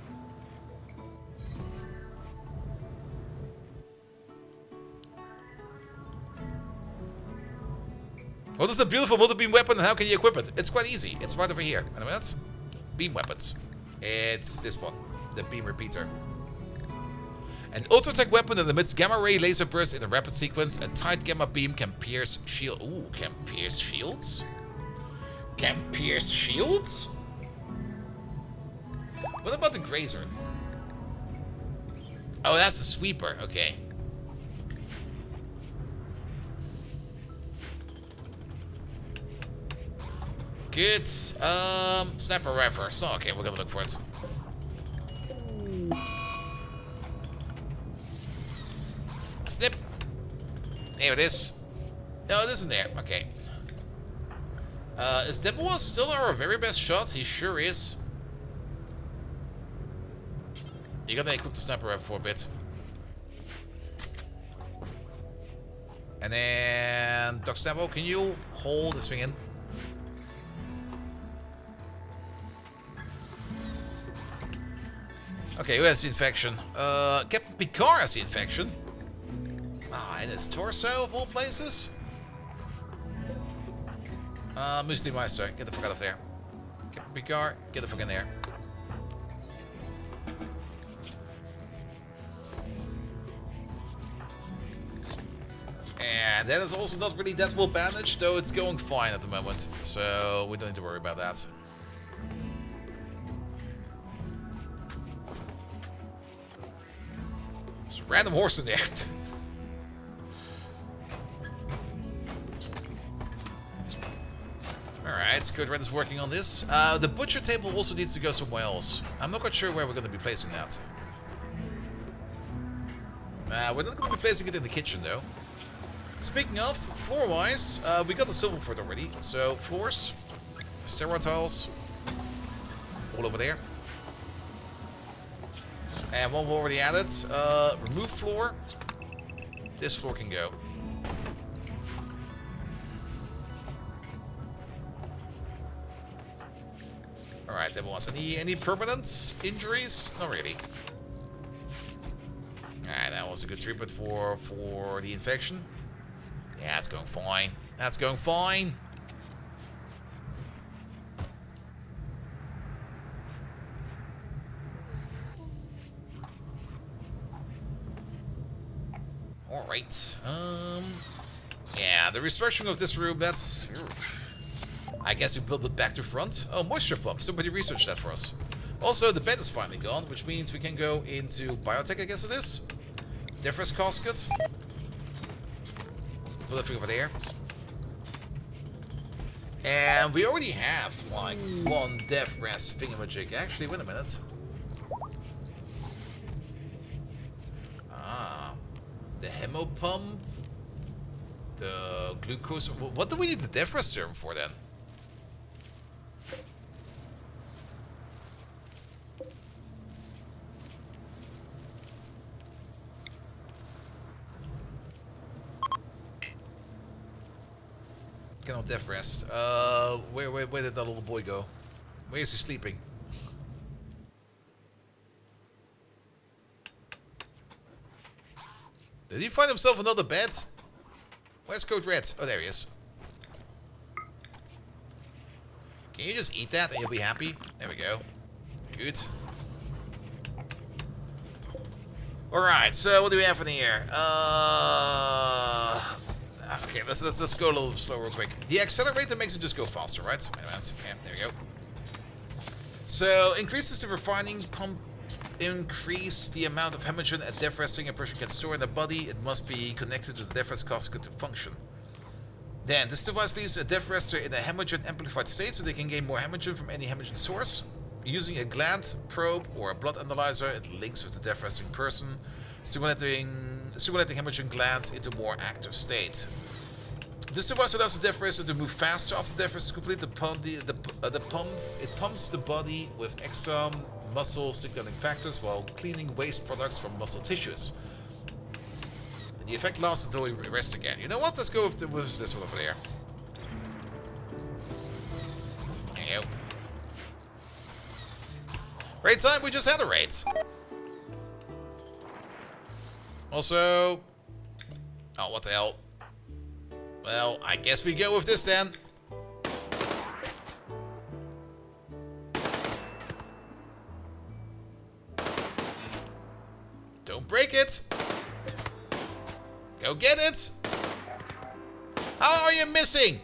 What is the beautiful multi-beam weapon and how can you equip it? It's quite easy. It's right over here. Wait a minute. Beam weapons. It's this one. The beam repeater. An ultra-tech weapon that emits gamma ray laser bursts in a rapid sequence. A tight gamma beam can pierce shield. Ooh, can pierce shields? Can pierce shields? What about the grazer? Oh, that's a sweeper. Okay. Good. Sniper rifle. So, okay, we're gonna look for it. Snip. There it is. No, it isn't there. Okay. Is Demoa still our very best shot? He sure is. You're gonna equip the sniper rifle for a bit. And then... Doc Snappo, can you hold this thing in? Okay, who has the infection? Captain Picard has the infection. Ah, in his torso of all places? Muesli Meister, get the fuck out of there. Captain Picard, get the fuck in there. And that is also not really that well bandaged, though it's going fine at the moment. So we don't need to worry about that. There's a random horse in there. Alright, Code Red is working on this. The butcher table also needs to go somewhere else. I'm not quite sure where we're going to be placing that. We're not going to be placing it in the kitchen, though. Speaking of, floor-wise, we got the silver for it already. So, floors, steroid tiles, all over there. And one we already added. Remove floor. This floor can go. Alright, that was any permanent injuries? Not really. Alright, that was a good treatment for the infection. Yeah, that's going fine. That's going fine. Alright. Yeah, the restructuring of this room, that's... I guess we build it back to front. Oh, moisture pump. Somebody researched that for us. Also, the bed is finally gone, which means we can go into biotech, I guess it is. Difference casket. Put that thing over there. And we already have, like, one death rest thingamajig. Actually, wait a minute. Ah. The hemo pump. The glucose. What do we need the death rest serum for then? Cannot death rest. Where did that little boy go? Where is he sleeping? Did he find himself another bed? Where's Code Red? Oh, there he is. Can you just eat that and you'll be happy? There we go. Good. Alright, so what do we have in here? Okay, let's go a little slow real quick. The accelerator makes it just go faster, right? Wait a minute. Yeah, there we go. So, increases the refining pump. Increase the amount of hemorrhagin at death resting a person can store in the body. It must be connected to the death rest casket to function. Then, this device leaves a death rester in a hemorrhagin amplified state so they can gain more hemorrhagin from any hemorrhagin source. Using a gland, probe, or a blood analyzer, it links with the death resting person, stimulating hemorrhagin glands into more active state. This device allows the death rester to move faster after death rest is complete. It pumps the body with extra muscle signaling factors while cleaning waste products from muscle tissues. And the effect lasts until we rest again. You know what? Let's go with this one over there. There you go. Raid time, we just had a raid. Also... Oh, what the hell? Well, I guess we go with this then. Don't break it. Go get it. How are you missing?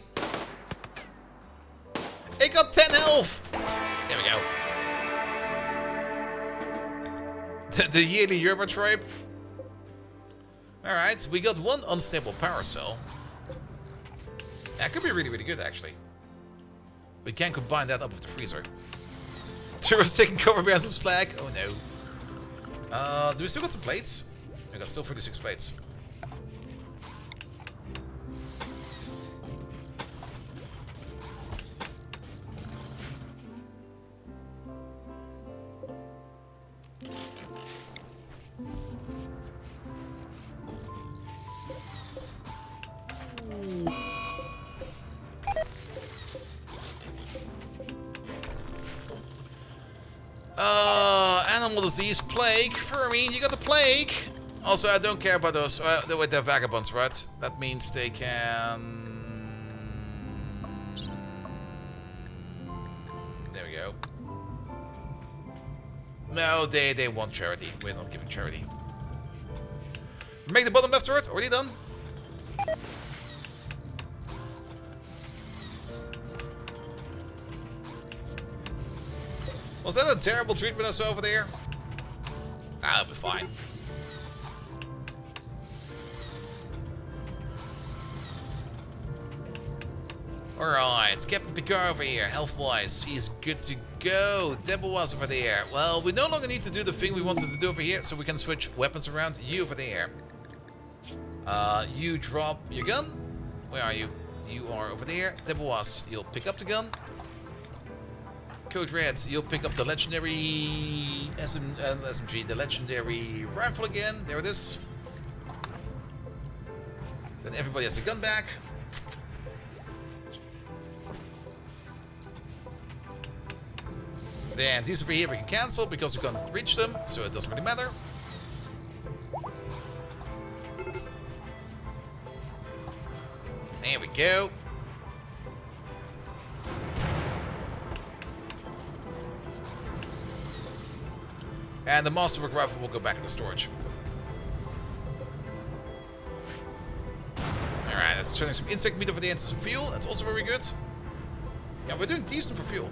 I got 10 health. There we go. The yearly Yerba tribe. Alright, we got one unstable power cell. That could be really, really good, actually. We can combine that up with the freezer. Tourists taking cover behind some slag. Oh, no. Do we still got some plates? We got still 36 plates. Animal disease, plague, Fermine, you got the plague. Also, I don't care about those. Wait, they're vagabonds, right? That means they can. There we go. No, they want charity. We're not giving charity. Make the bottom left turret. Already done. Was that a terrible treatment I saw over there? That'll be fine. Alright, Captain Picard over here, health-wise, he's good to go. Deborah was over there. Well, we no longer need to do the thing we wanted to do over here, so we can switch weapons around. You over there. You drop your gun. Where are you? You are over there. Deborah was, you'll pick up the gun. Code Red, you'll pick up the legendary SMG, the legendary rifle again. There it is. Then everybody has a gun back. Then these over here we can cancel because we can't reach them, so it doesn't really matter. There we go. And the Masterwork rifle will go back into storage. Alright, that's turning some insect meat over there into some fuel. That's also very good. Yeah, we're doing decent for fuel.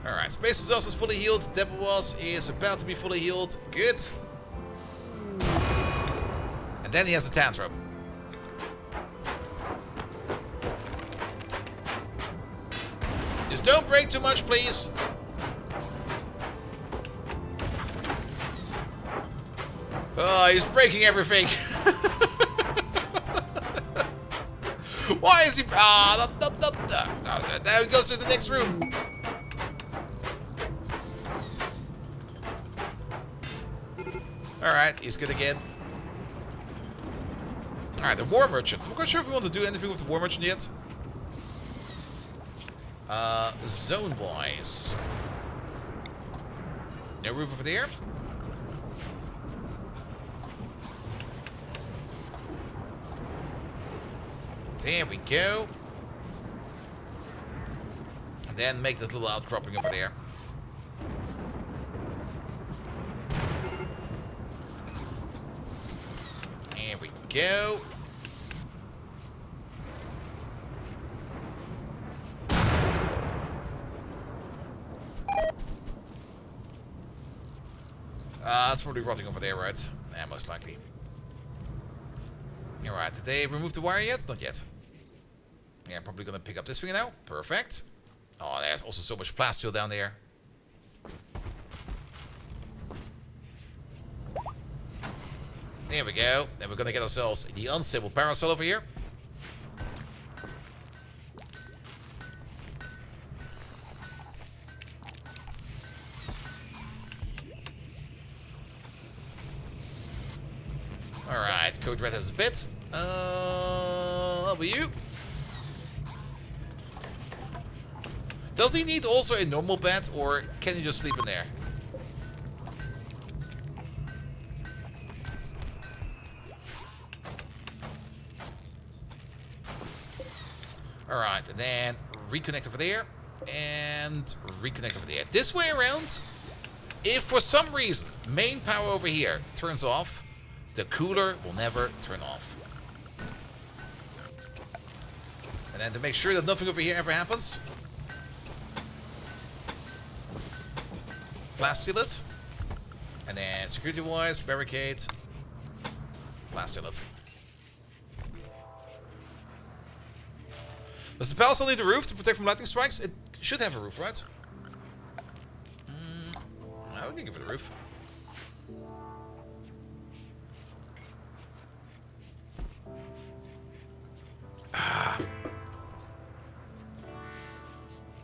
Alright, Space Exhaust is fully healed. Deborah's is about to be fully healed. Good. And then he has a tantrum. Just don't break too much, please. Oh, he's breaking everything. Why is he... Ah, now he goes to the next room. Alright, he's good again. Alright, the War Merchant. I'm not quite sure if we want to do anything with the War Merchant yet. Zone-wise. No roof over there. There we go. And then make this little outcropping over there. There we go. That's probably rotting over there, right? Yeah, most likely. Alright, did they remove the wire yet? Not yet. Yeah, I'm probably gonna pick up this thing now. Perfect. Oh, there's also so much plasteel down there. There we go. Then we're gonna get ourselves the unstable parasol over here. Alright, Code Red has a bit. How about you? Does he need also a normal bed, or can he just sleep in there? Alright, and then reconnect over there, and reconnect over there. This way around, if for some reason main power over here turns off, the cooler will never turn off. And then to make sure that nothing over here ever happens, blast it. And then security-wise, barricade, blast it. Does the palace still need a roof to protect from lightning strikes? It should have a roof, right? No, we can give it a roof.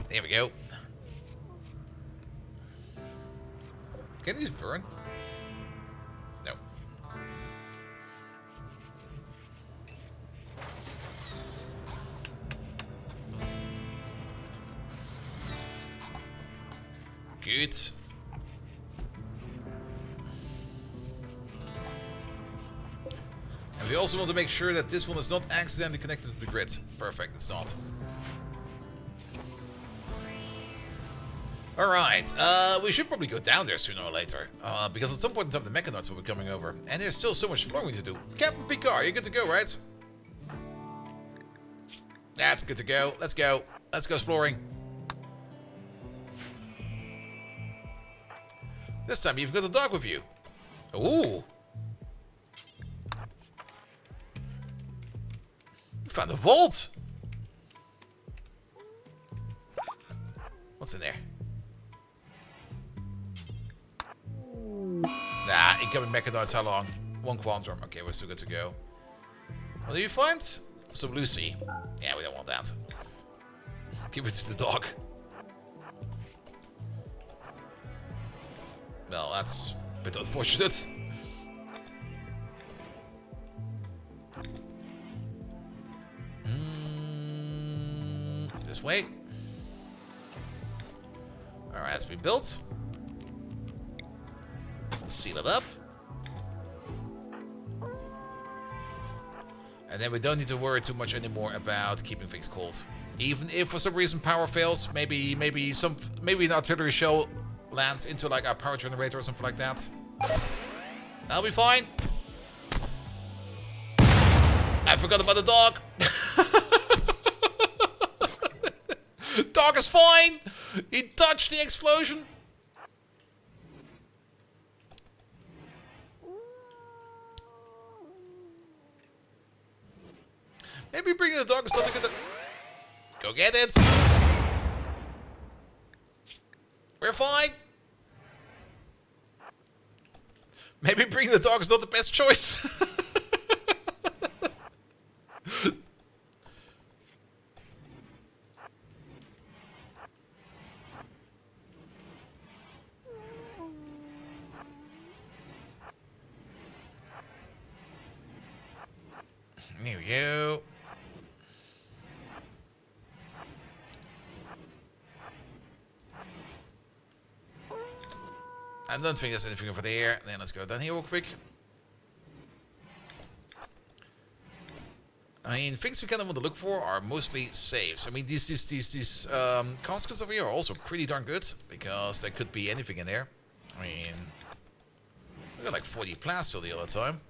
There we go. Can these burn? No. Good. And we also want to make sure that this one is not accidentally connected to the grid. Perfect, it's not. Alright, we should probably go down there sooner or later. Because at some point in time the Mechanoids will be coming over. And there's still so much exploring to do. Captain Picard, you're good to go, right? That's good to go. Let's go. Let's go exploring. This time you've got a dog with you. Ooh. We found a vault. What's in there? Nah, incoming Mechanoids, how long? 1 quantum. Okay, we're still good to go. What do you find? Some Lucy. Yeah, we don't want that. Give it to the dog. Well, that's a bit unfortunate. This way. Alright, it's been built. Seal it up. And then we don't need to worry too much anymore about keeping things cold. Even if for some reason power fails, maybe an artillery shell lands into like our power generator or something like that. That'll be fine. I forgot about the dog. Dog is fine. He touched the explosion. Maybe bringing the dog is not a good... Go get it! We're fine. Maybe bringing the dog is not the best choice. There we go. I don't think there's anything over there. Then let's go down here real quick. I mean, things we kind of want to look for are mostly saves. I mean, these caskets over here are also pretty darn good, because there could be anything in there. I mean, we got like 40 plastil the other time.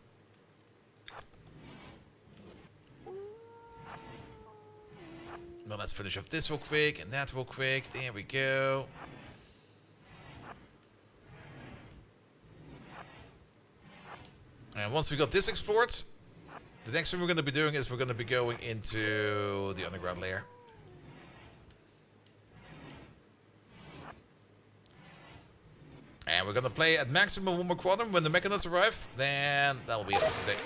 Well, let's finish off this real quick and that real quick. There we go. And once we got this explored, the next thing we're going to be doing is we're going to be going into the underground layer. And we're going to play at maximum 1 more quadrant. When the mechanists arrive, then that will be it for today.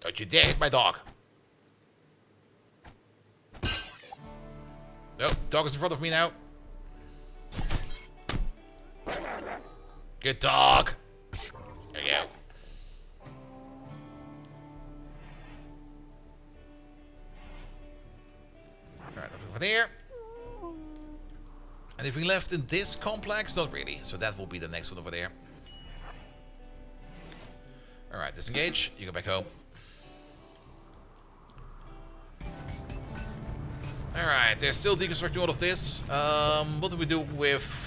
Don't you dare hit my dog. Nope, dog is in front of me now. Good dog. There you go. Alright, nothing over there. Anything left in this complex? Not really. So that will be the next one over there. Alright, disengage. You go back home. Alright, they're still deconstructing all of this. What do we do with...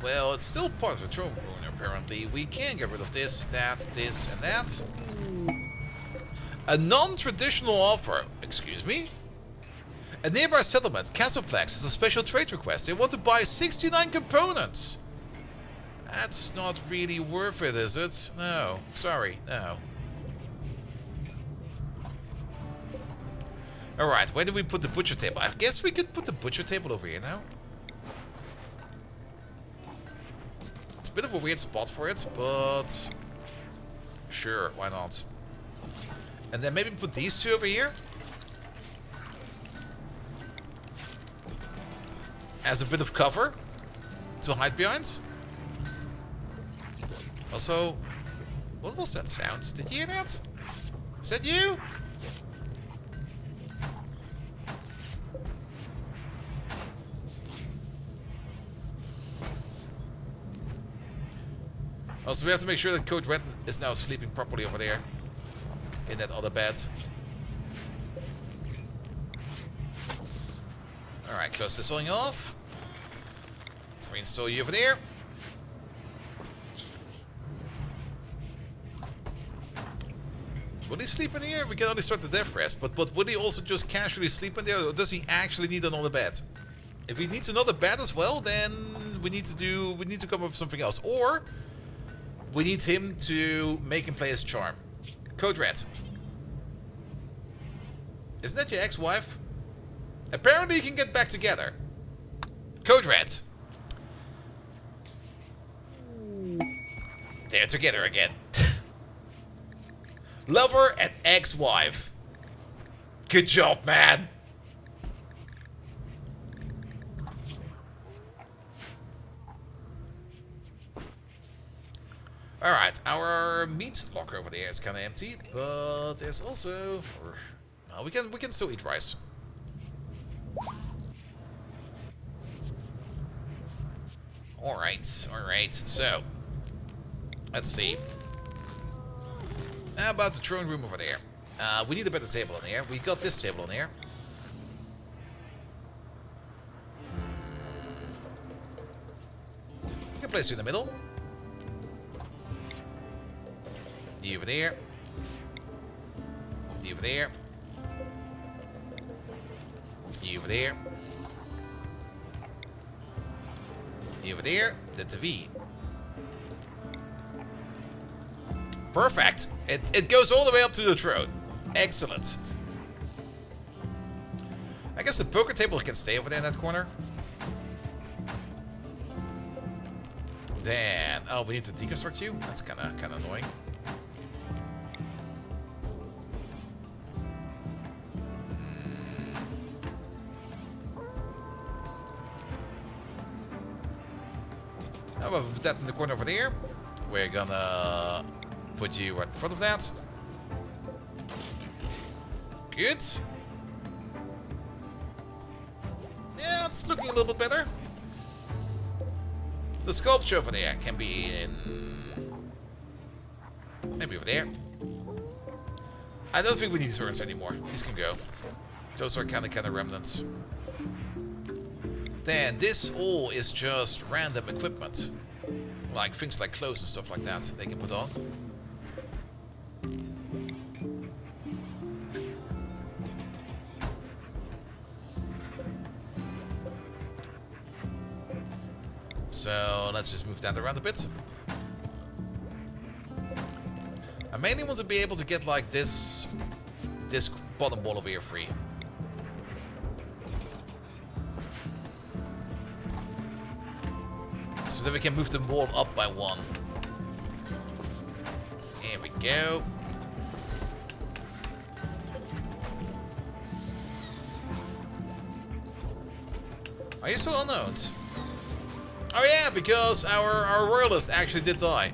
Well, it's still part of the throne room, apparently. We can get rid of this, this, and that. A non-traditional offer. Excuse me? A nearby settlement, Castleplex, has a special trade request. They want to buy 69 components. That's not really worth it, is it? No. Sorry, no. Alright, where do we put the butcher table? I guess we could put the butcher table over here now. It's a bit of a weird spot for it, but... Sure, why not? And then maybe put these two over here. As a bit of cover to hide behind. Also, what was that sound? Did you hear that? Is that you? Also, we have to make sure that Code Red is now sleeping properly over there. In that other bed. Alright, close this one off. Reinstall you over there. Will he sleep in here? We can only start the death rest, but would he also just casually sleep in there, or does he actually need another bed? If he needs another bed as well, then we need to come up with something else. Or we need him to make him play his charm. Code Red. Isn't that your ex-wife? Apparently you can get back together. Code Red. They're together again. Lover and ex-wife. Good job, man. Alright, our meat locker over there is kind of empty, but there's also... Well, we can still eat rice. Alright, so... Let's see. How about the throne room over there? We need a better table in here. We got this table in here. We can place you in the middle. You over there. You over there. You over there. You over there. The TV. Perfect. It goes all the way up to the throne. Excellent. I guess the poker table can stay over there in that corner. Then, oh, we need to deconstruct you? That's kind of annoying. How about we put that in the corner over there? We're gonna put you right in front of that. Good. Yeah, it's looking a little bit better. The sculpture over there can be in... maybe over there. I don't think we need swords anymore. These can go. Those are kind of remnants. Then this all is just random equipment. Like things like clothes and stuff like that they can put on. So let's just move that around a bit. I mainly want to be able to get like this bottom wall over here free. So then we can move the wall up by one. Here we go. Are you still unknown? Oh yeah, because our royalist actually did die.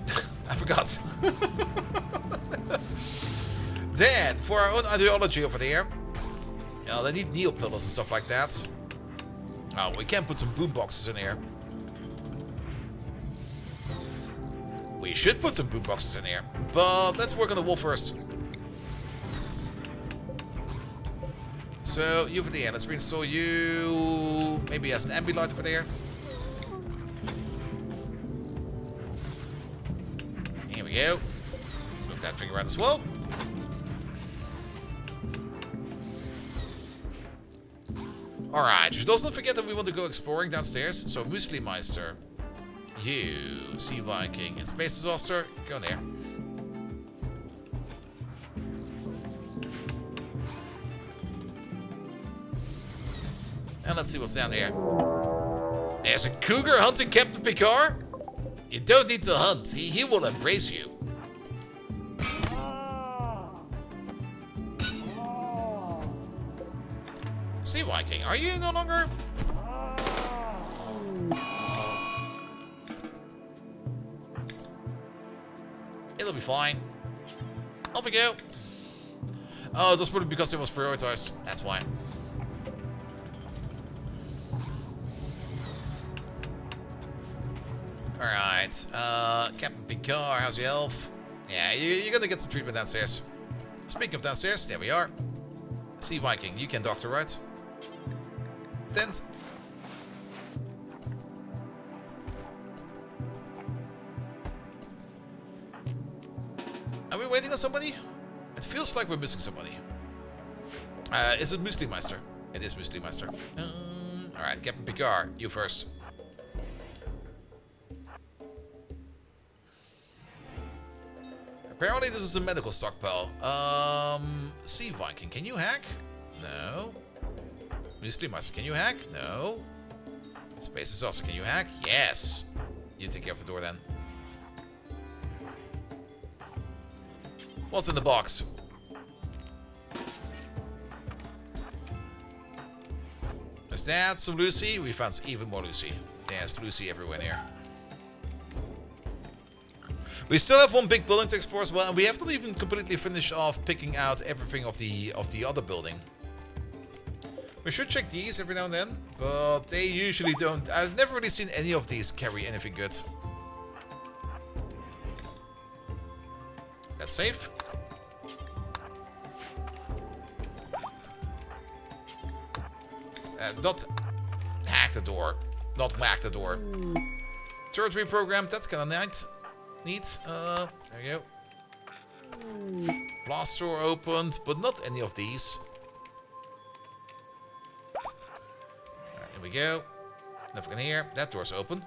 I forgot. Then, for our own ideology over there, they need neo pillars and stuff like that. Oh, we can put some boom boxes in here. We should put some boom boxes in here, but let's work on the wall first. So, you over there, let's reinstall you maybe as an ambilight over there. Here we go. Move that thing around as well. Alright, just don't forget that we want to go exploring downstairs. So, Muslimeister, you, Sea Viking, and Space Disaster, go in there. And let's see what's down there. There's a cougar hunting Captain Picard? You don't need to hunt, he will embrace you. Sea Viking, are you no longer? It'll be fine. Off we go. Oh, that's probably because it was prioritized. That's why. Alright. Captain Picard, how's your health? Yeah, you're gonna get some treatment downstairs. Speaking of downstairs, there we are. Sea Viking, you can doctor, right? Tent. Are we waiting on somebody? It feels like we're missing somebody. Is it Muslimeister? It is Muslimeister. Alright, Captain Picard, you first. Apparently this is a medical stockpile. Sea Viking, can you hack? No. Muslimeister, can you hack? No. Space Disaster, can you hack? Yes. You take care of the door then. What's in the box? Is that some Lucy? We found even more Lucy. There's Lucy everywhere here. We still have one big building to explore as well, and we have not even completely finished off picking out everything of the other building. We should check these every now and then, but they usually don't. I've never really seen any of these carry anything good. That's safe. Not hack the door. Not whack the door. Turret reprogrammed. That's kind of neat. There we go. Blast door opened, but not any of these. Alright, here we go. Nothing in here. That door's open.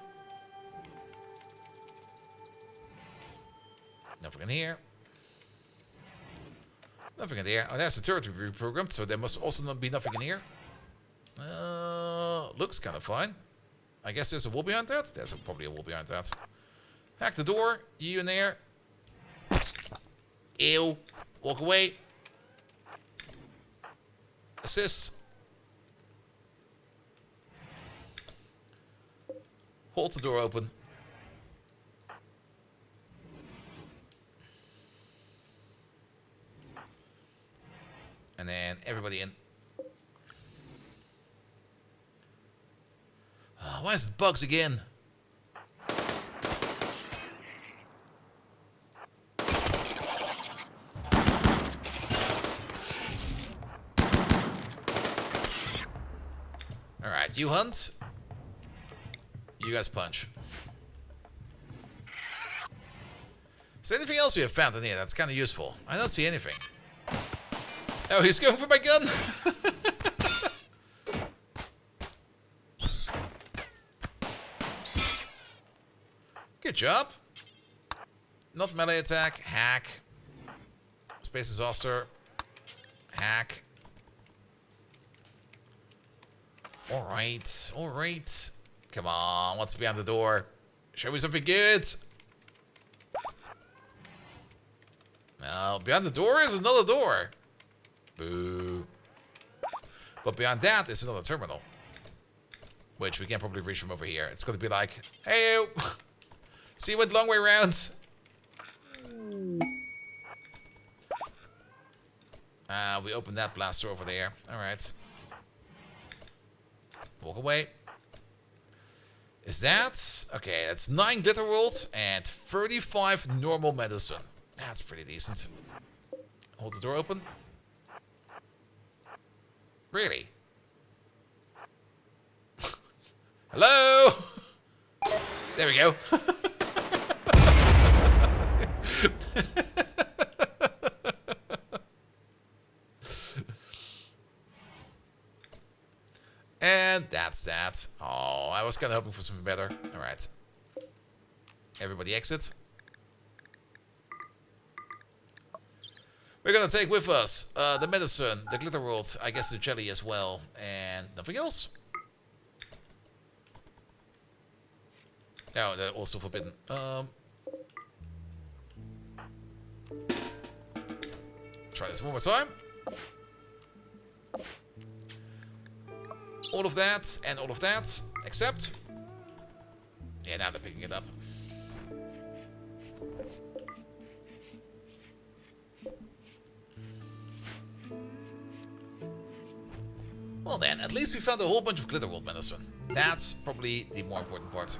Nothing in here. Nothing in there. Oh, that's the turret reprogrammed, so there must also not be nothing in here. Looks kind of fine. I guess there's a wall behind that. There's probably a wall behind that. Hack the door. You in there. Ew. Walk away. Assist. Hold the door open. And then everybody in. Why is it bugs again? Alright, you hunt. You guys punch. Is there anything else we have found in here that's kind of useful? I don't see anything. Oh, he's going for my gun! Good job. Not melee attack. Hack. Space exhauster. Hack. Alright. Alright. Come on. What's behind the door? Show me something good. No, behind the door is another door. Boo. But behind that is another terminal. Which we can probably reach from over here. It's going to be like, hey, see you went long way around. We opened that blaster over there. Alright. Walk away. Is that? Okay, that's 9 glitter rolls and 35 normal medicine. That's pretty decent. Hold the door open. Really? Hello? There we go. And that's that. Oh, I was kind of hoping for something better. Alright. Everybody exit. We're gonna take with us the medicine, the glitter world, I guess the jelly as well, and nothing else. Oh, they're also forbidden. Try this one more time. All of that and all of that, except... Yeah, now they're picking it up. Well then, at least we found a whole bunch of glitter world medicine. That's probably the more important part.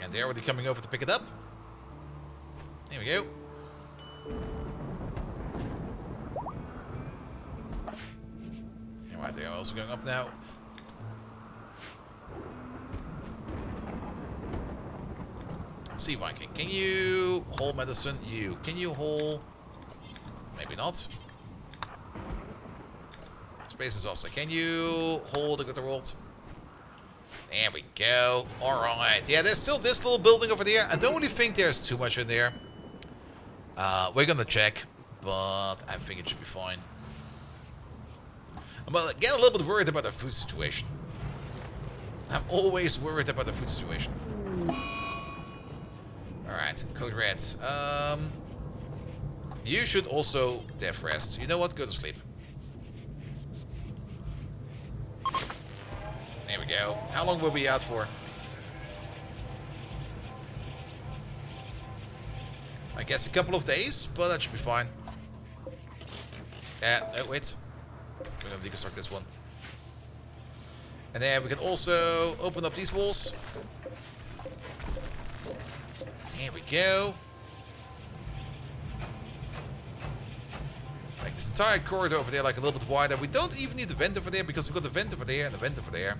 And they're already coming over to pick it up. There we go. Alright, they're also going up now. Sea Viking, can you haul medicine? Can you haul? Maybe not. Space is also. Can you hold the glitter world? There we go. Alright. Yeah, there's still this little building over there. I don't really think there's too much in there. We're gonna check, but I think it should be fine. I'm getting a little bit worried about our food situation. I'm always worried about the food situation. Alright, code red. You should also death rest. You know what? Go to sleep. There we go. How long will we be out for? I guess a couple of days, but that should be fine. No, wait. We're gonna deconstruct this one. And then we can also open up these walls. Here we go. Make this entire corridor over there like a little bit wider. We don't even need the vent over there because we've got the vent over there and the vent over there.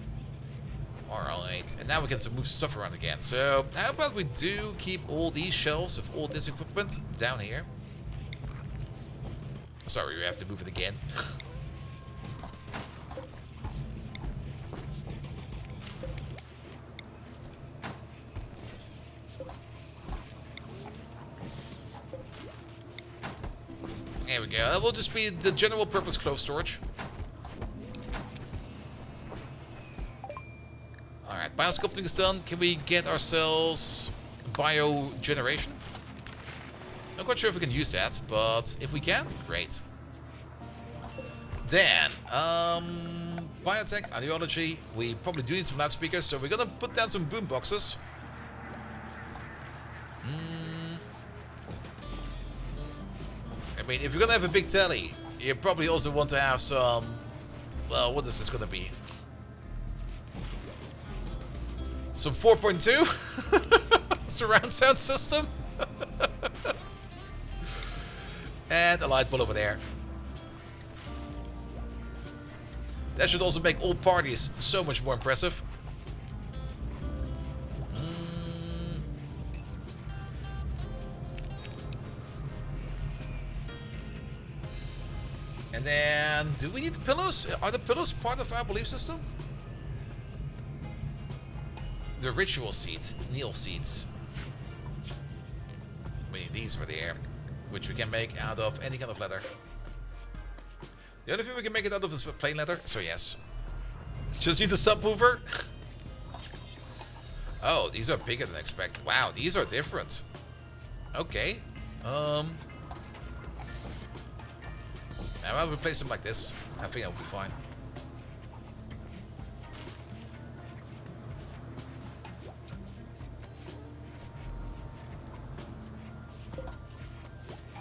Alright, and now we can move stuff around again. So, how about we do keep all these shelves of all this equipment down here? Sorry, we have to move it again. There we go. That will just be the general purpose closed storage. Biosculpting is done. Can we get ourselves biogeneration? Not quite sure if we can use that, but if we can, great. Then, biotech, ideology. We probably do need some loudspeakers, so we're gonna put down some boom boxes. I mean, if you're gonna have a big telly, you probably also want to have some. Well, what is this gonna be? Some 4.2 surround sound system, and a light bulb over there. That should also make all parties so much more impressive. And then, do we need the pillows? Are the pillows part of our belief system? The ritual seat, kneel seats. We need these for the air, which we can make out of any kind of leather. The only thing we can make it out of is plain leather, so yes. Just need the subwoofer. Oh, these are bigger than expected. Wow, these are different. Okay. I'll replace them like this. I think I'll be fine.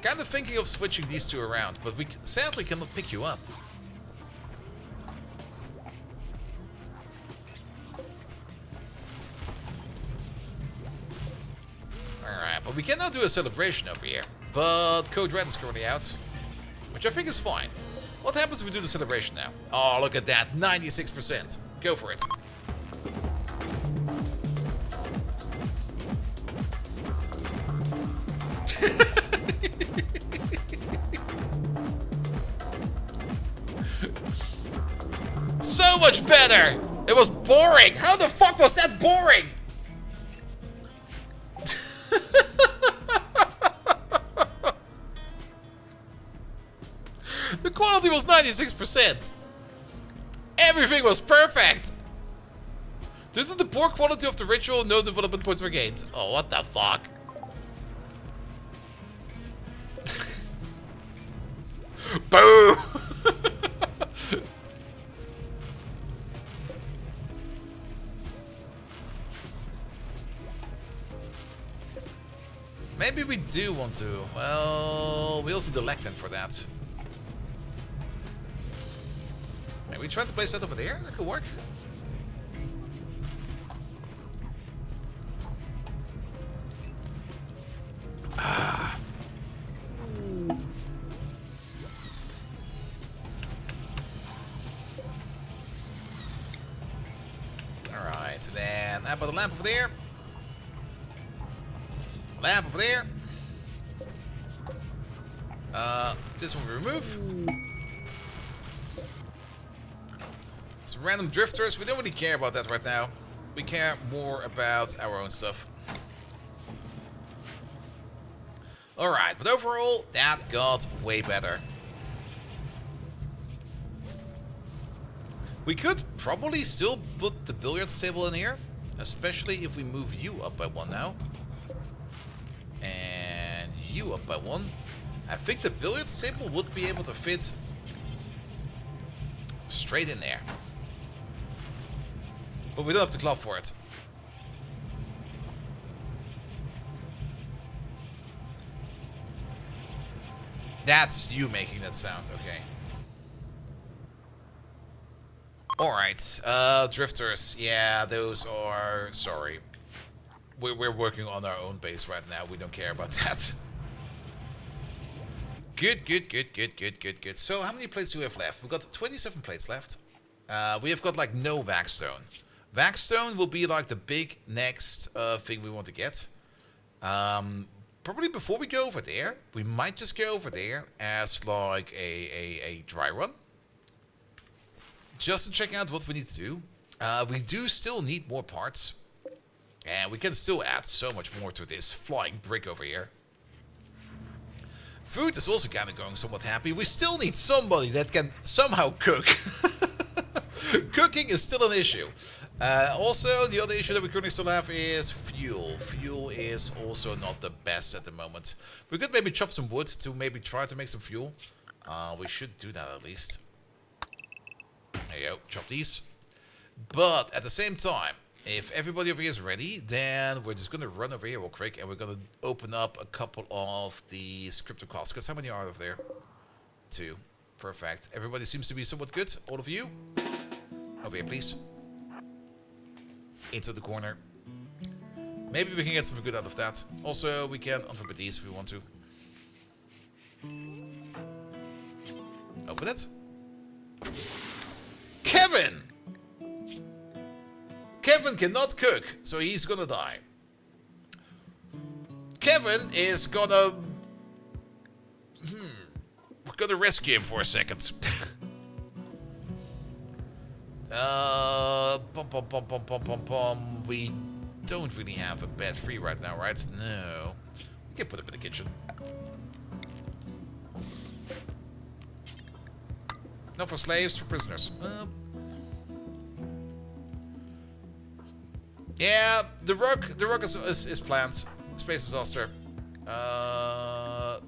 Kind of thinking of switching these two around, but we sadly cannot pick you up. Alright, but we can now do a celebration over here. But Code Red is currently out, which I think is fine. What happens if we do the celebration now? Oh, look at that, 96%. Go for it. So much better! It was boring! How the fuck was that boring? The quality was 96%. Everything was perfect. Due to the poor quality of the ritual, no development points were gained. Oh, what the fuck? Boo! Maybe we do want to. Well, we also need the lectin for that. Maybe we try to place that over there? That could work. Ah. Alright, then how about the lamp over there? Lamp over there. This one we remove. Some random drifters. We don't really care about that right now. We care more about our own stuff. Alright, but overall, that got way better. We could probably still put the billiards table in here, especially if we move you up by one now. And you up by one. I think the billiards table would be able to fit straight in there. But we don't have the cloth for it. That's you making that sound, okay. Alright, drifters. Yeah, those are... Sorry. We're working on our own base right now. We don't care about that. Good, good, good, good, good, good, good. So how many plates do we have left? We've got 27 plates left. We have got like no Vaxstone. Vaxstone will be like the big next thing we want to get. Probably before we go over there, we might just go over there as like a dry run. Just to check out what we need to do. We do still need more parts. And we can still add so much more to this flying brick over here. Food is also kind of going somewhat happy. We still need somebody that can somehow cook. Cooking is still an issue. Also, the other issue that we currently still have is fuel. Fuel is also not the best at the moment. We could maybe chop some wood to maybe try to make some fuel. We should do that at least. There you go, chop these. But at the same time, if everybody over here is ready, then we're just going to run over here real quick and we're going to open up a couple of the crypto caskets. How many are there? 2. Perfect. Everybody seems to be somewhat good. All of you. Over here, please. Into the corner. Maybe we can get something good out of that. Also, we can unflip these if we want to. Open it. Kevin! Kevin cannot cook, so he's gonna die. Kevin is gonna... We're gonna rescue him for a second. We don't really have a bed free right now, right? No. We can put him in the kitchen. Not for slaves, for prisoners. Yeah, the rug is planned. Space disaster.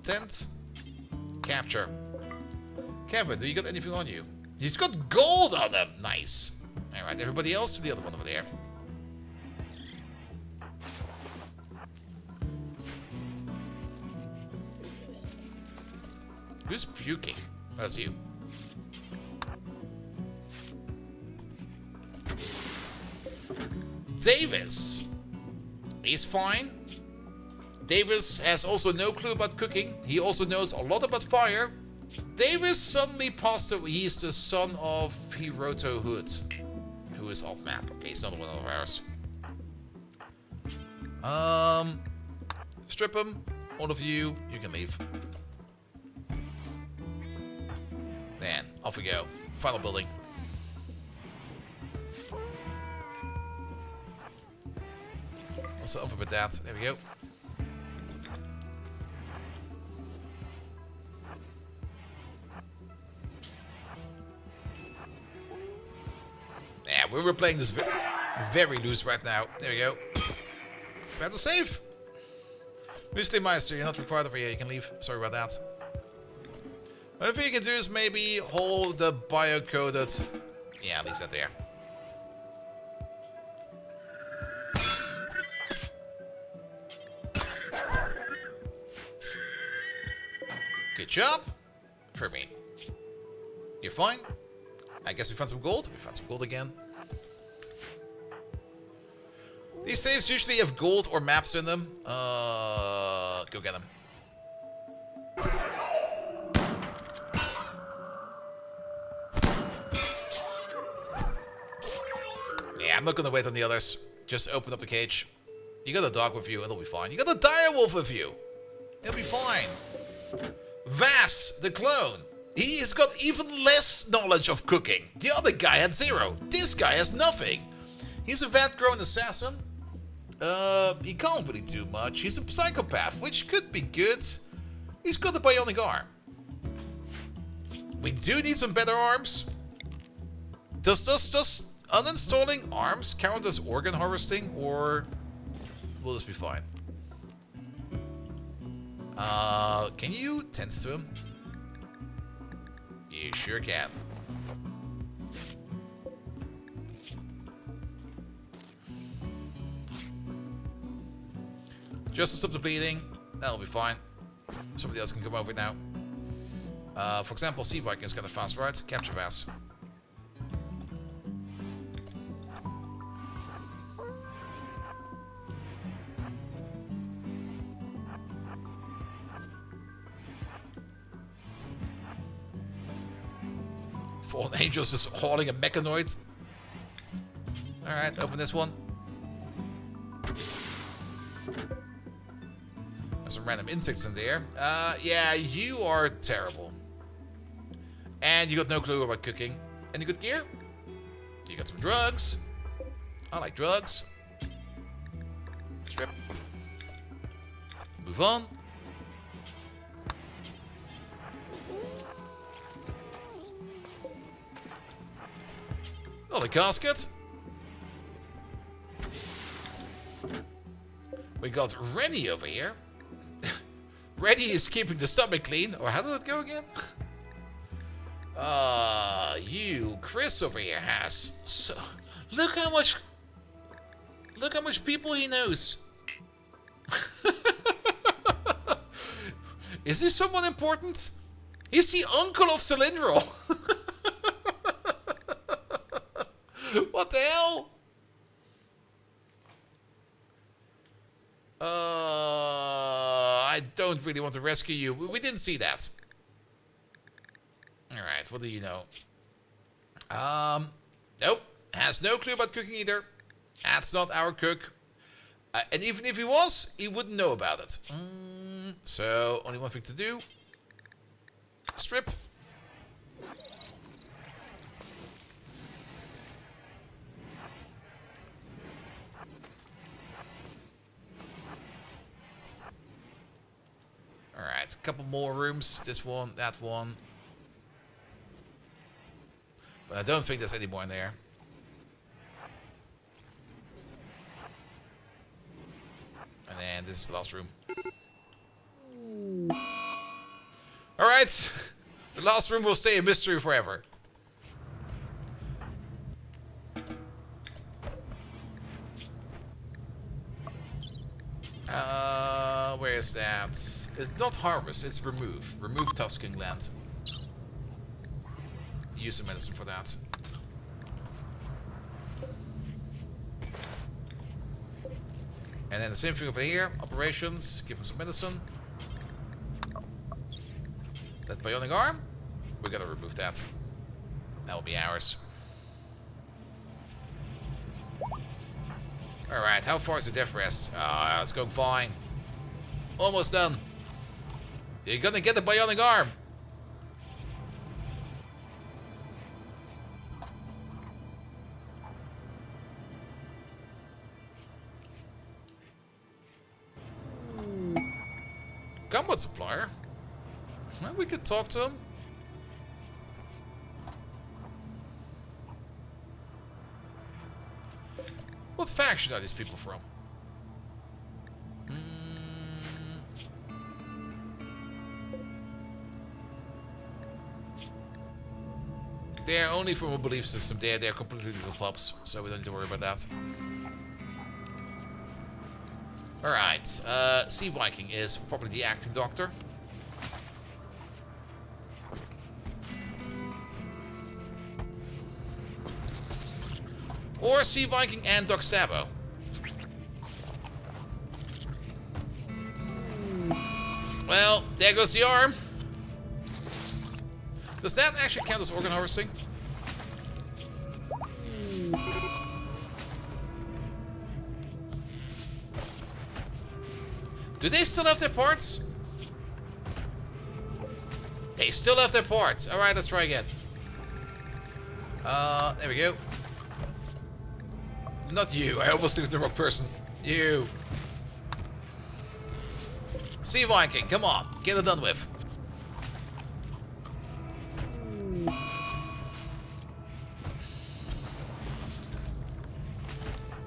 Tent. Capture. Kevin, do you got anything on you? He's got gold on him. Nice. Alright, everybody else to the other one over there. Who's puking? That's you. Davis. He's fine. Davis has also no clue about cooking. He also knows a lot about fire. Davis suddenly passed away. He's the son of Hiroto Hood, who is off map. Okay, he's not one of ours. Strip him. All of you, you can leave. Then, off we go. Final building. Also over with that. There we go. Yeah, we're playing this very loose right now. There we go. Better save. Muesli Meister, you're not required over here. You can leave. Sorry about that. One thing you can do is maybe hold the bio-coded... Yeah, leave that there. Good job. For me. You're fine. I guess we found some gold. We found some gold again. These saves usually have gold or maps in them. Go get them. Yeah, I'm not gonna wait on the others. Just open up the cage. You got a dog with you, it'll be fine. You got a dire wolf with you. It'll be fine. Vass, the clone. He's got even less knowledge of cooking. The other guy had 0. This guy has nothing. He's a vat-grown assassin. He can't really do much. He's a psychopath, which could be good. He's got a bionic arm. We do need some better arms. Does uninstalling arms count as organ harvesting, or will this be fine? Can you tend to him? You sure can. Just to stop the bleeding, that'll be fine. Somebody else can come over now. For example, Sea Viking is kind of fast, right? Capture Vass. Fallen Angels is hauling a mechanoid. Alright, open this one. There's some random insects in there. Yeah, you are terrible. And you got no clue about cooking. Any good gear? You got some drugs. I like drugs. Strip. Move on. Oh, the casket. We got Rennie over here. Rennie is keeping the stomach clean. Or how did it go again? You, Chris over here has. So, look how much people he knows. Is this someone important? He's the uncle of Cylindral. What the hell? I don't really want to rescue you. We didn't see that. Alright, what do you know? Nope. Has no clue about cooking either. That's not our cook. And even if he was, he wouldn't know about it. So, only one thing to do. Strip. Alright, a couple more rooms. This one, that one. But I don't think there's any more in there. And then this is the last room. Alright. The last room will stay a mystery forever. Where is that? It's not harvest, it's remove. Remove tough skin gland. Use some medicine for that. And then the same thing over here. Operations. Give him some medicine. That bionic arm. We're gonna remove that. That will be ours. Alright, how far is the death rest? Ah, it's going fine. Almost done. You're gonna get the bionic arm. Combat supplier? Well, we could talk to him. What faction are these people from? They're only from a belief system. They're completely little pups, so we don't need to worry about that. Alright, Sea Viking is probably the acting doctor. Or Sea Viking and Doc Stabbo. Well, there goes the arm. Does that actually count as organ harvesting? Do they still have their parts? They still have their parts. Alright, let's try again. There we go. Not you. I almost looked at the wrong person. You. Sea Viking, come on. Get it done with.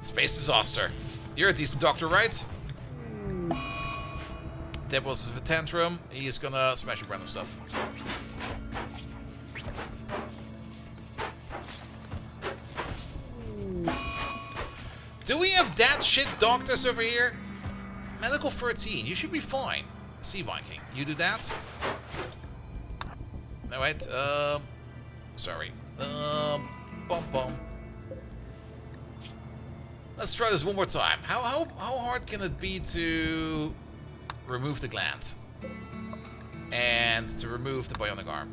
Space Disaster. You're a decent doctor, right? That was the tantrum. He's gonna smash random stuff. Do we have that shit doctors over here? Medical 13, you should be fine. Sea Viking, you do that? No, wait, sorry. Bum bum. Let's try this one more time. How hard can it be to remove the gland? And to remove the bionic arm?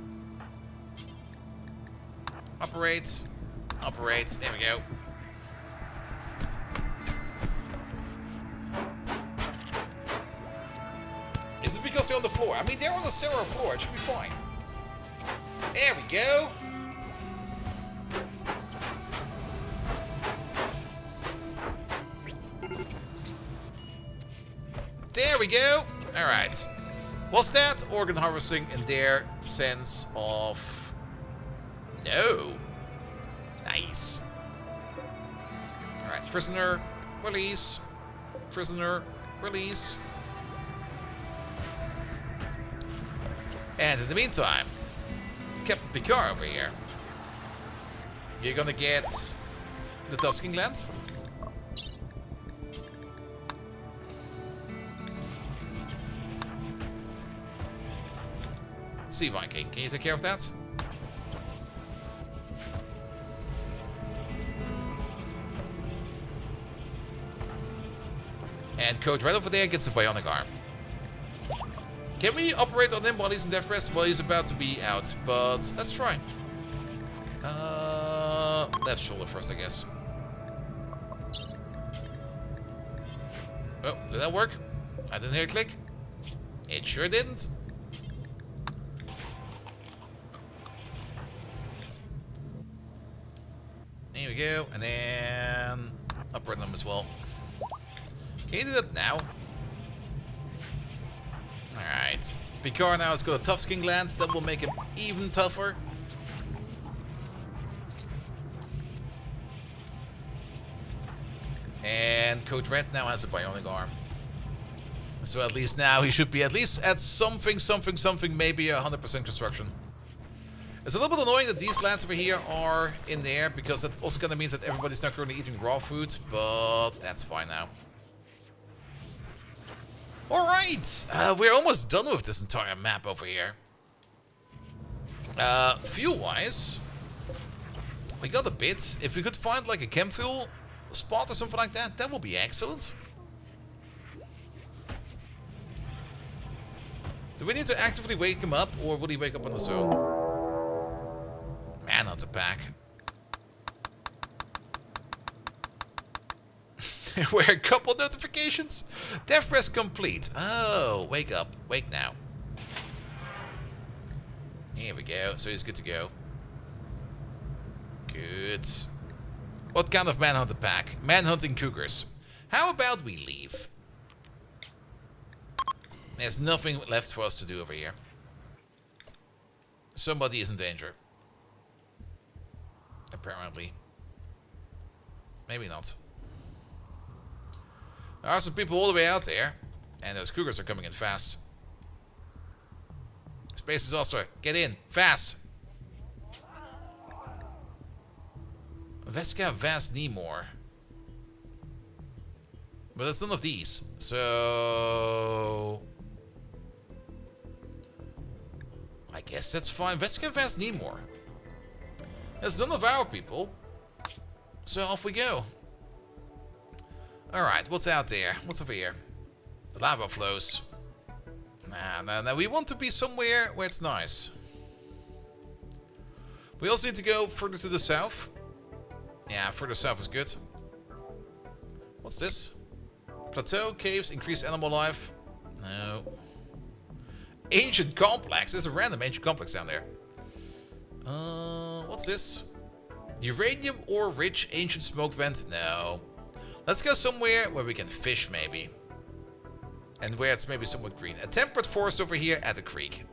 Operate. Operate. There we go. Is it because they're on the floor? I mean, they're on the sterile floor. It should be fine. There we go. There we go. All right. Was that organ harvesting in their sense of... No. Nice. All right. Prisoner. Release. Prisoner. Release. And in the meantime, Captain Picard over here. You're gonna get the Tusking Land. Sea Viking, can you take care of that? And Code Red over there gets a bionic arm. Can we operate on him while he's in death rest? Well, he's about to be out, but let's try. Left shoulder first, I guess. Oh, did that work? I didn't hear a click. It sure didn't. There we go, and then upgrade them as well. Can you do that now? Alright. Picard now has got a tough skin gland. That will make him even tougher. And Code Red now has a bionic arm. So at least now he should be at least at something, maybe 100% construction. It's a little bit annoying that these lands over here are in there, because that also kind of means that everybody's not currently eating raw food, but that's fine now. Alright, we're almost done with this entire map over here. Fuel-wise, we got a bit. If we could find like a chem fuel spot or something like that, that would be excellent. Do we need to actively wake him up, or will he wake up on his own? Manhunter pack. Where a couple notifications? Death rest complete. Oh, wake up. Wake now. Here we go. So he's good to go. Good. What kind of manhunter pack? Manhunting cougars. How about we leave? There's nothing left for us to do over here. Somebody is in danger. Apparently. Maybe not. There are some people all the way out there, and those cougars are coming in fast. Space Disaster, get in, fast! Veska Vast Nemor. But it's none of these, so... I guess that's fine. Veska Vast Nemor. That's none of our people. So off we go. Alright, what's out there? What's over here? The lava flows. Nah, we want to be somewhere where it's nice. We also need to go further to the south. Yeah, further south is good. What's this? Plateau, caves, increase animal life. No. Ancient complex. There's a random ancient complex down there. What's this? Uranium ore rich ancient smoke vent? No. Let's go somewhere where we can fish, maybe. And where it's maybe somewhat green. A temperate forest over here at the creek.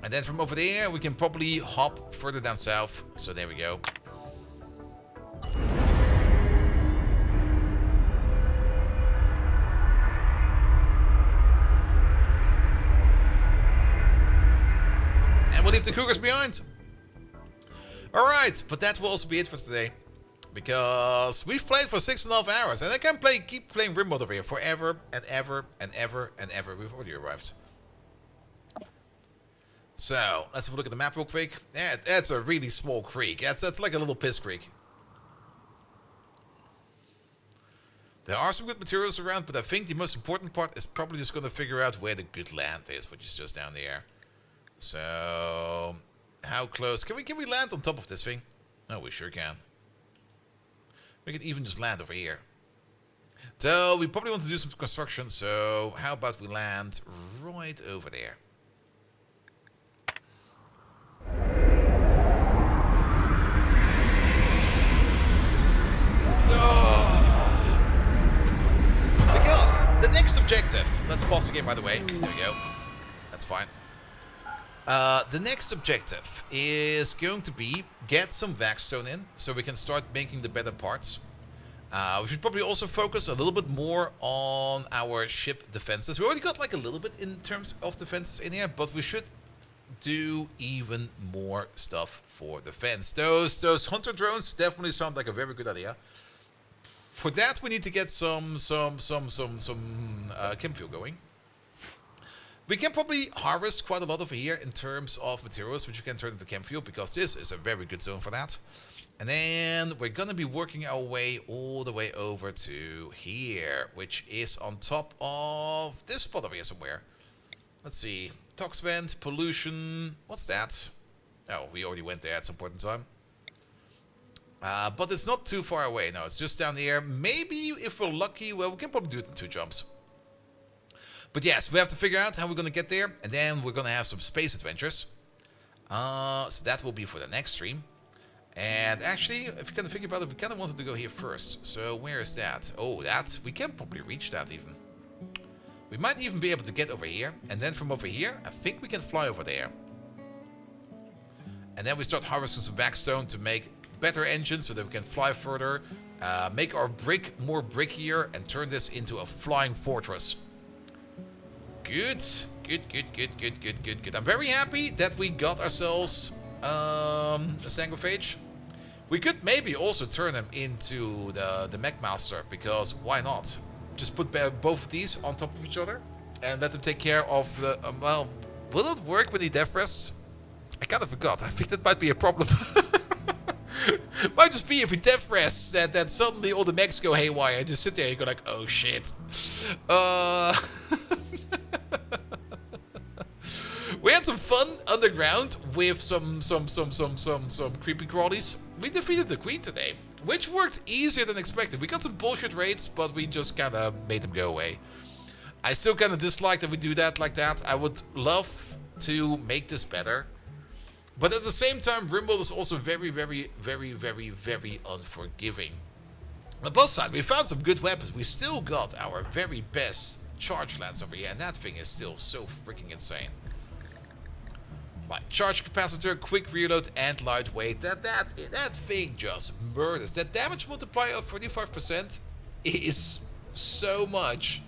And then from over there, we can probably hop further down south. So there we go. And we'll leave the cougars behind. Alright, but that will also be it for today. Because we've played for 6.5 hours, and I can keep playing Rim mode over here forever and ever and ever and ever. We've already arrived. So let's have a look at the map real quick. Yeah, that's a really small creek. That's like a little piss creek. There are some good materials around, but I think the most important part is probably just going to figure out where the good land is, which is just down there. So how close can we land on top of this thing? Oh, we sure can. We could even just land over here. So we probably want to do some construction, so how about we land right over there? Because the next objective, let's pause the game by the way, there we go, that's fine. The next objective is going to be get some Vaxstone in, so we can start making the better parts. We should probably also focus a little bit more on our ship defenses. We already got like a little bit in terms of defenses in here, but we should do even more stuff for defense. Those hunter drones definitely sound like a very good idea. For that, we need to get some chem fuel going. We can probably harvest quite a lot over here in terms of materials, which you can turn into chem fuel, because this is a very good zone for that. And then we're going to be working our way all the way over to here, which is on top of this spot over here somewhere. Let's see. Tox vent, pollution. What's that? Oh, we already went there at some point in time. But it's not too far away. No, it's just down here. Maybe if we're lucky, well, we can probably do it in 2 jumps. But yes, we have to figure out how we're going to get there. And then we're going to have some space adventures. So that will be for the next stream. And actually, if you kind of think about it, we kind of wanted to go here first. So where is that? Oh, that. We can probably reach that even. We might even be able to get over here. And then from over here, I think we can fly over there. And then we start harvesting some backstone to make better engines so that we can fly further. Make our brick more brickier and turn this into a flying fortress. Good. Good. I'm very happy that we got ourselves a Stangophage. We could maybe also turn him into the Mech Master, because why not? Just put both of these on top of each other and let them take care of the... well, will it work when he death rests? I kind of forgot. I think that might be a problem. Might just be if we death rests that suddenly all the mechs go haywire and just sit there and you go like, oh shit. We had some fun underground with some creepy crawlies. We defeated the queen today, which worked easier than expected. We got some bullshit raids, but we just kind of made them go away. I still kind of dislike that we do that like that. I would love to make this better. But at the same time, Rimworld is also very unforgiving. On the plus side, we found some good weapons. We still got our very best charge lance over here, and that thing is still so freaking insane. Like charge capacitor, quick reload, and lightweight. That thing just murders. That damage multiplier of 45% is so much.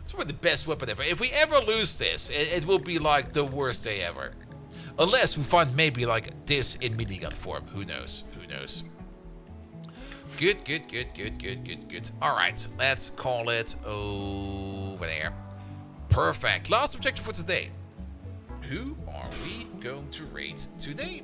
It's probably the best weapon ever. If we ever lose this, it will be like the worst day ever. Unless we find maybe like this in minigun form. Who knows? Who knows? Good. Alright, let's call it over there. Perfect. Last objective for today. Who are we going to raid today?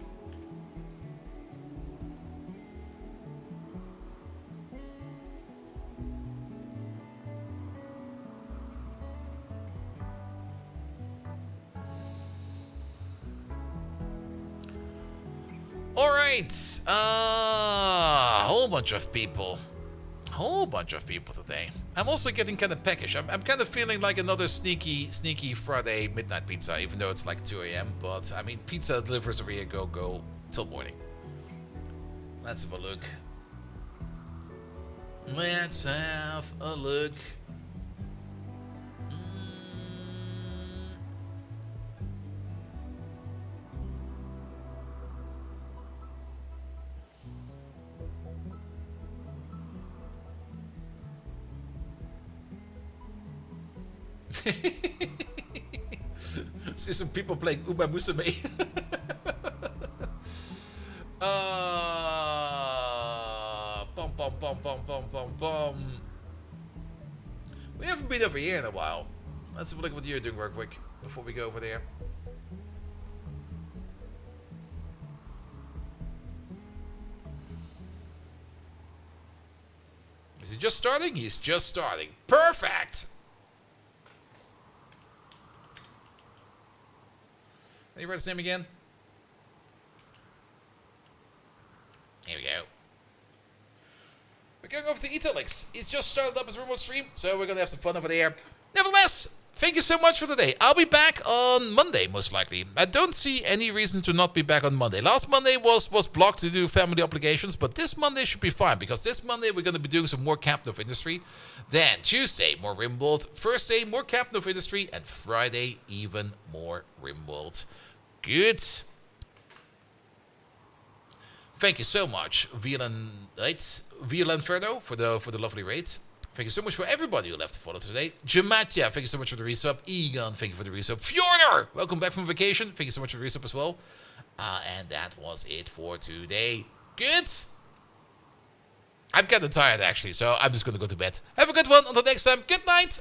Alright, whole bunch of people. Whole bunch of people today. I'm also getting kind of peckish. I'm kind of feeling like another sneaky Friday midnight pizza, even though it's like 2 AM. But, I mean, pizza delivers over here, go till morning. Let's have a look. Let's have a look. See some people playing Uma Musume. Bum. We haven't been over here in a while. Let's have a look at what you're doing real quick before we go over there. Is he just starting? He's just starting. Perfect! Can you write his name again? Here we go. We're going over to Italics. He's just started up his remote stream, so we're going to have some fun over there. Nevertheless, thank you so much for today. I'll be back on Monday, most likely. I don't see any reason to not be back on Monday. Last Monday was blocked to do family obligations, but this Monday should be fine, because this Monday we're going to be doing some more Captain of Industry. Then Tuesday, more Rimworld. Thursday, more Captain of Industry. And Friday, even more Rimworld. Good. Thank you so much, Via Lanferno for the lovely raid. Thank you so much for everybody who left the follow today. Jamatya, thank you so much for the resub. Egon, thank you for the resub. Fjorder, welcome back from vacation. Thank you so much for the resub as well. And that was it for today. Good. I'm kind of tired actually, so I'm just going to go to bed. Have a good one. Until next time. Good night.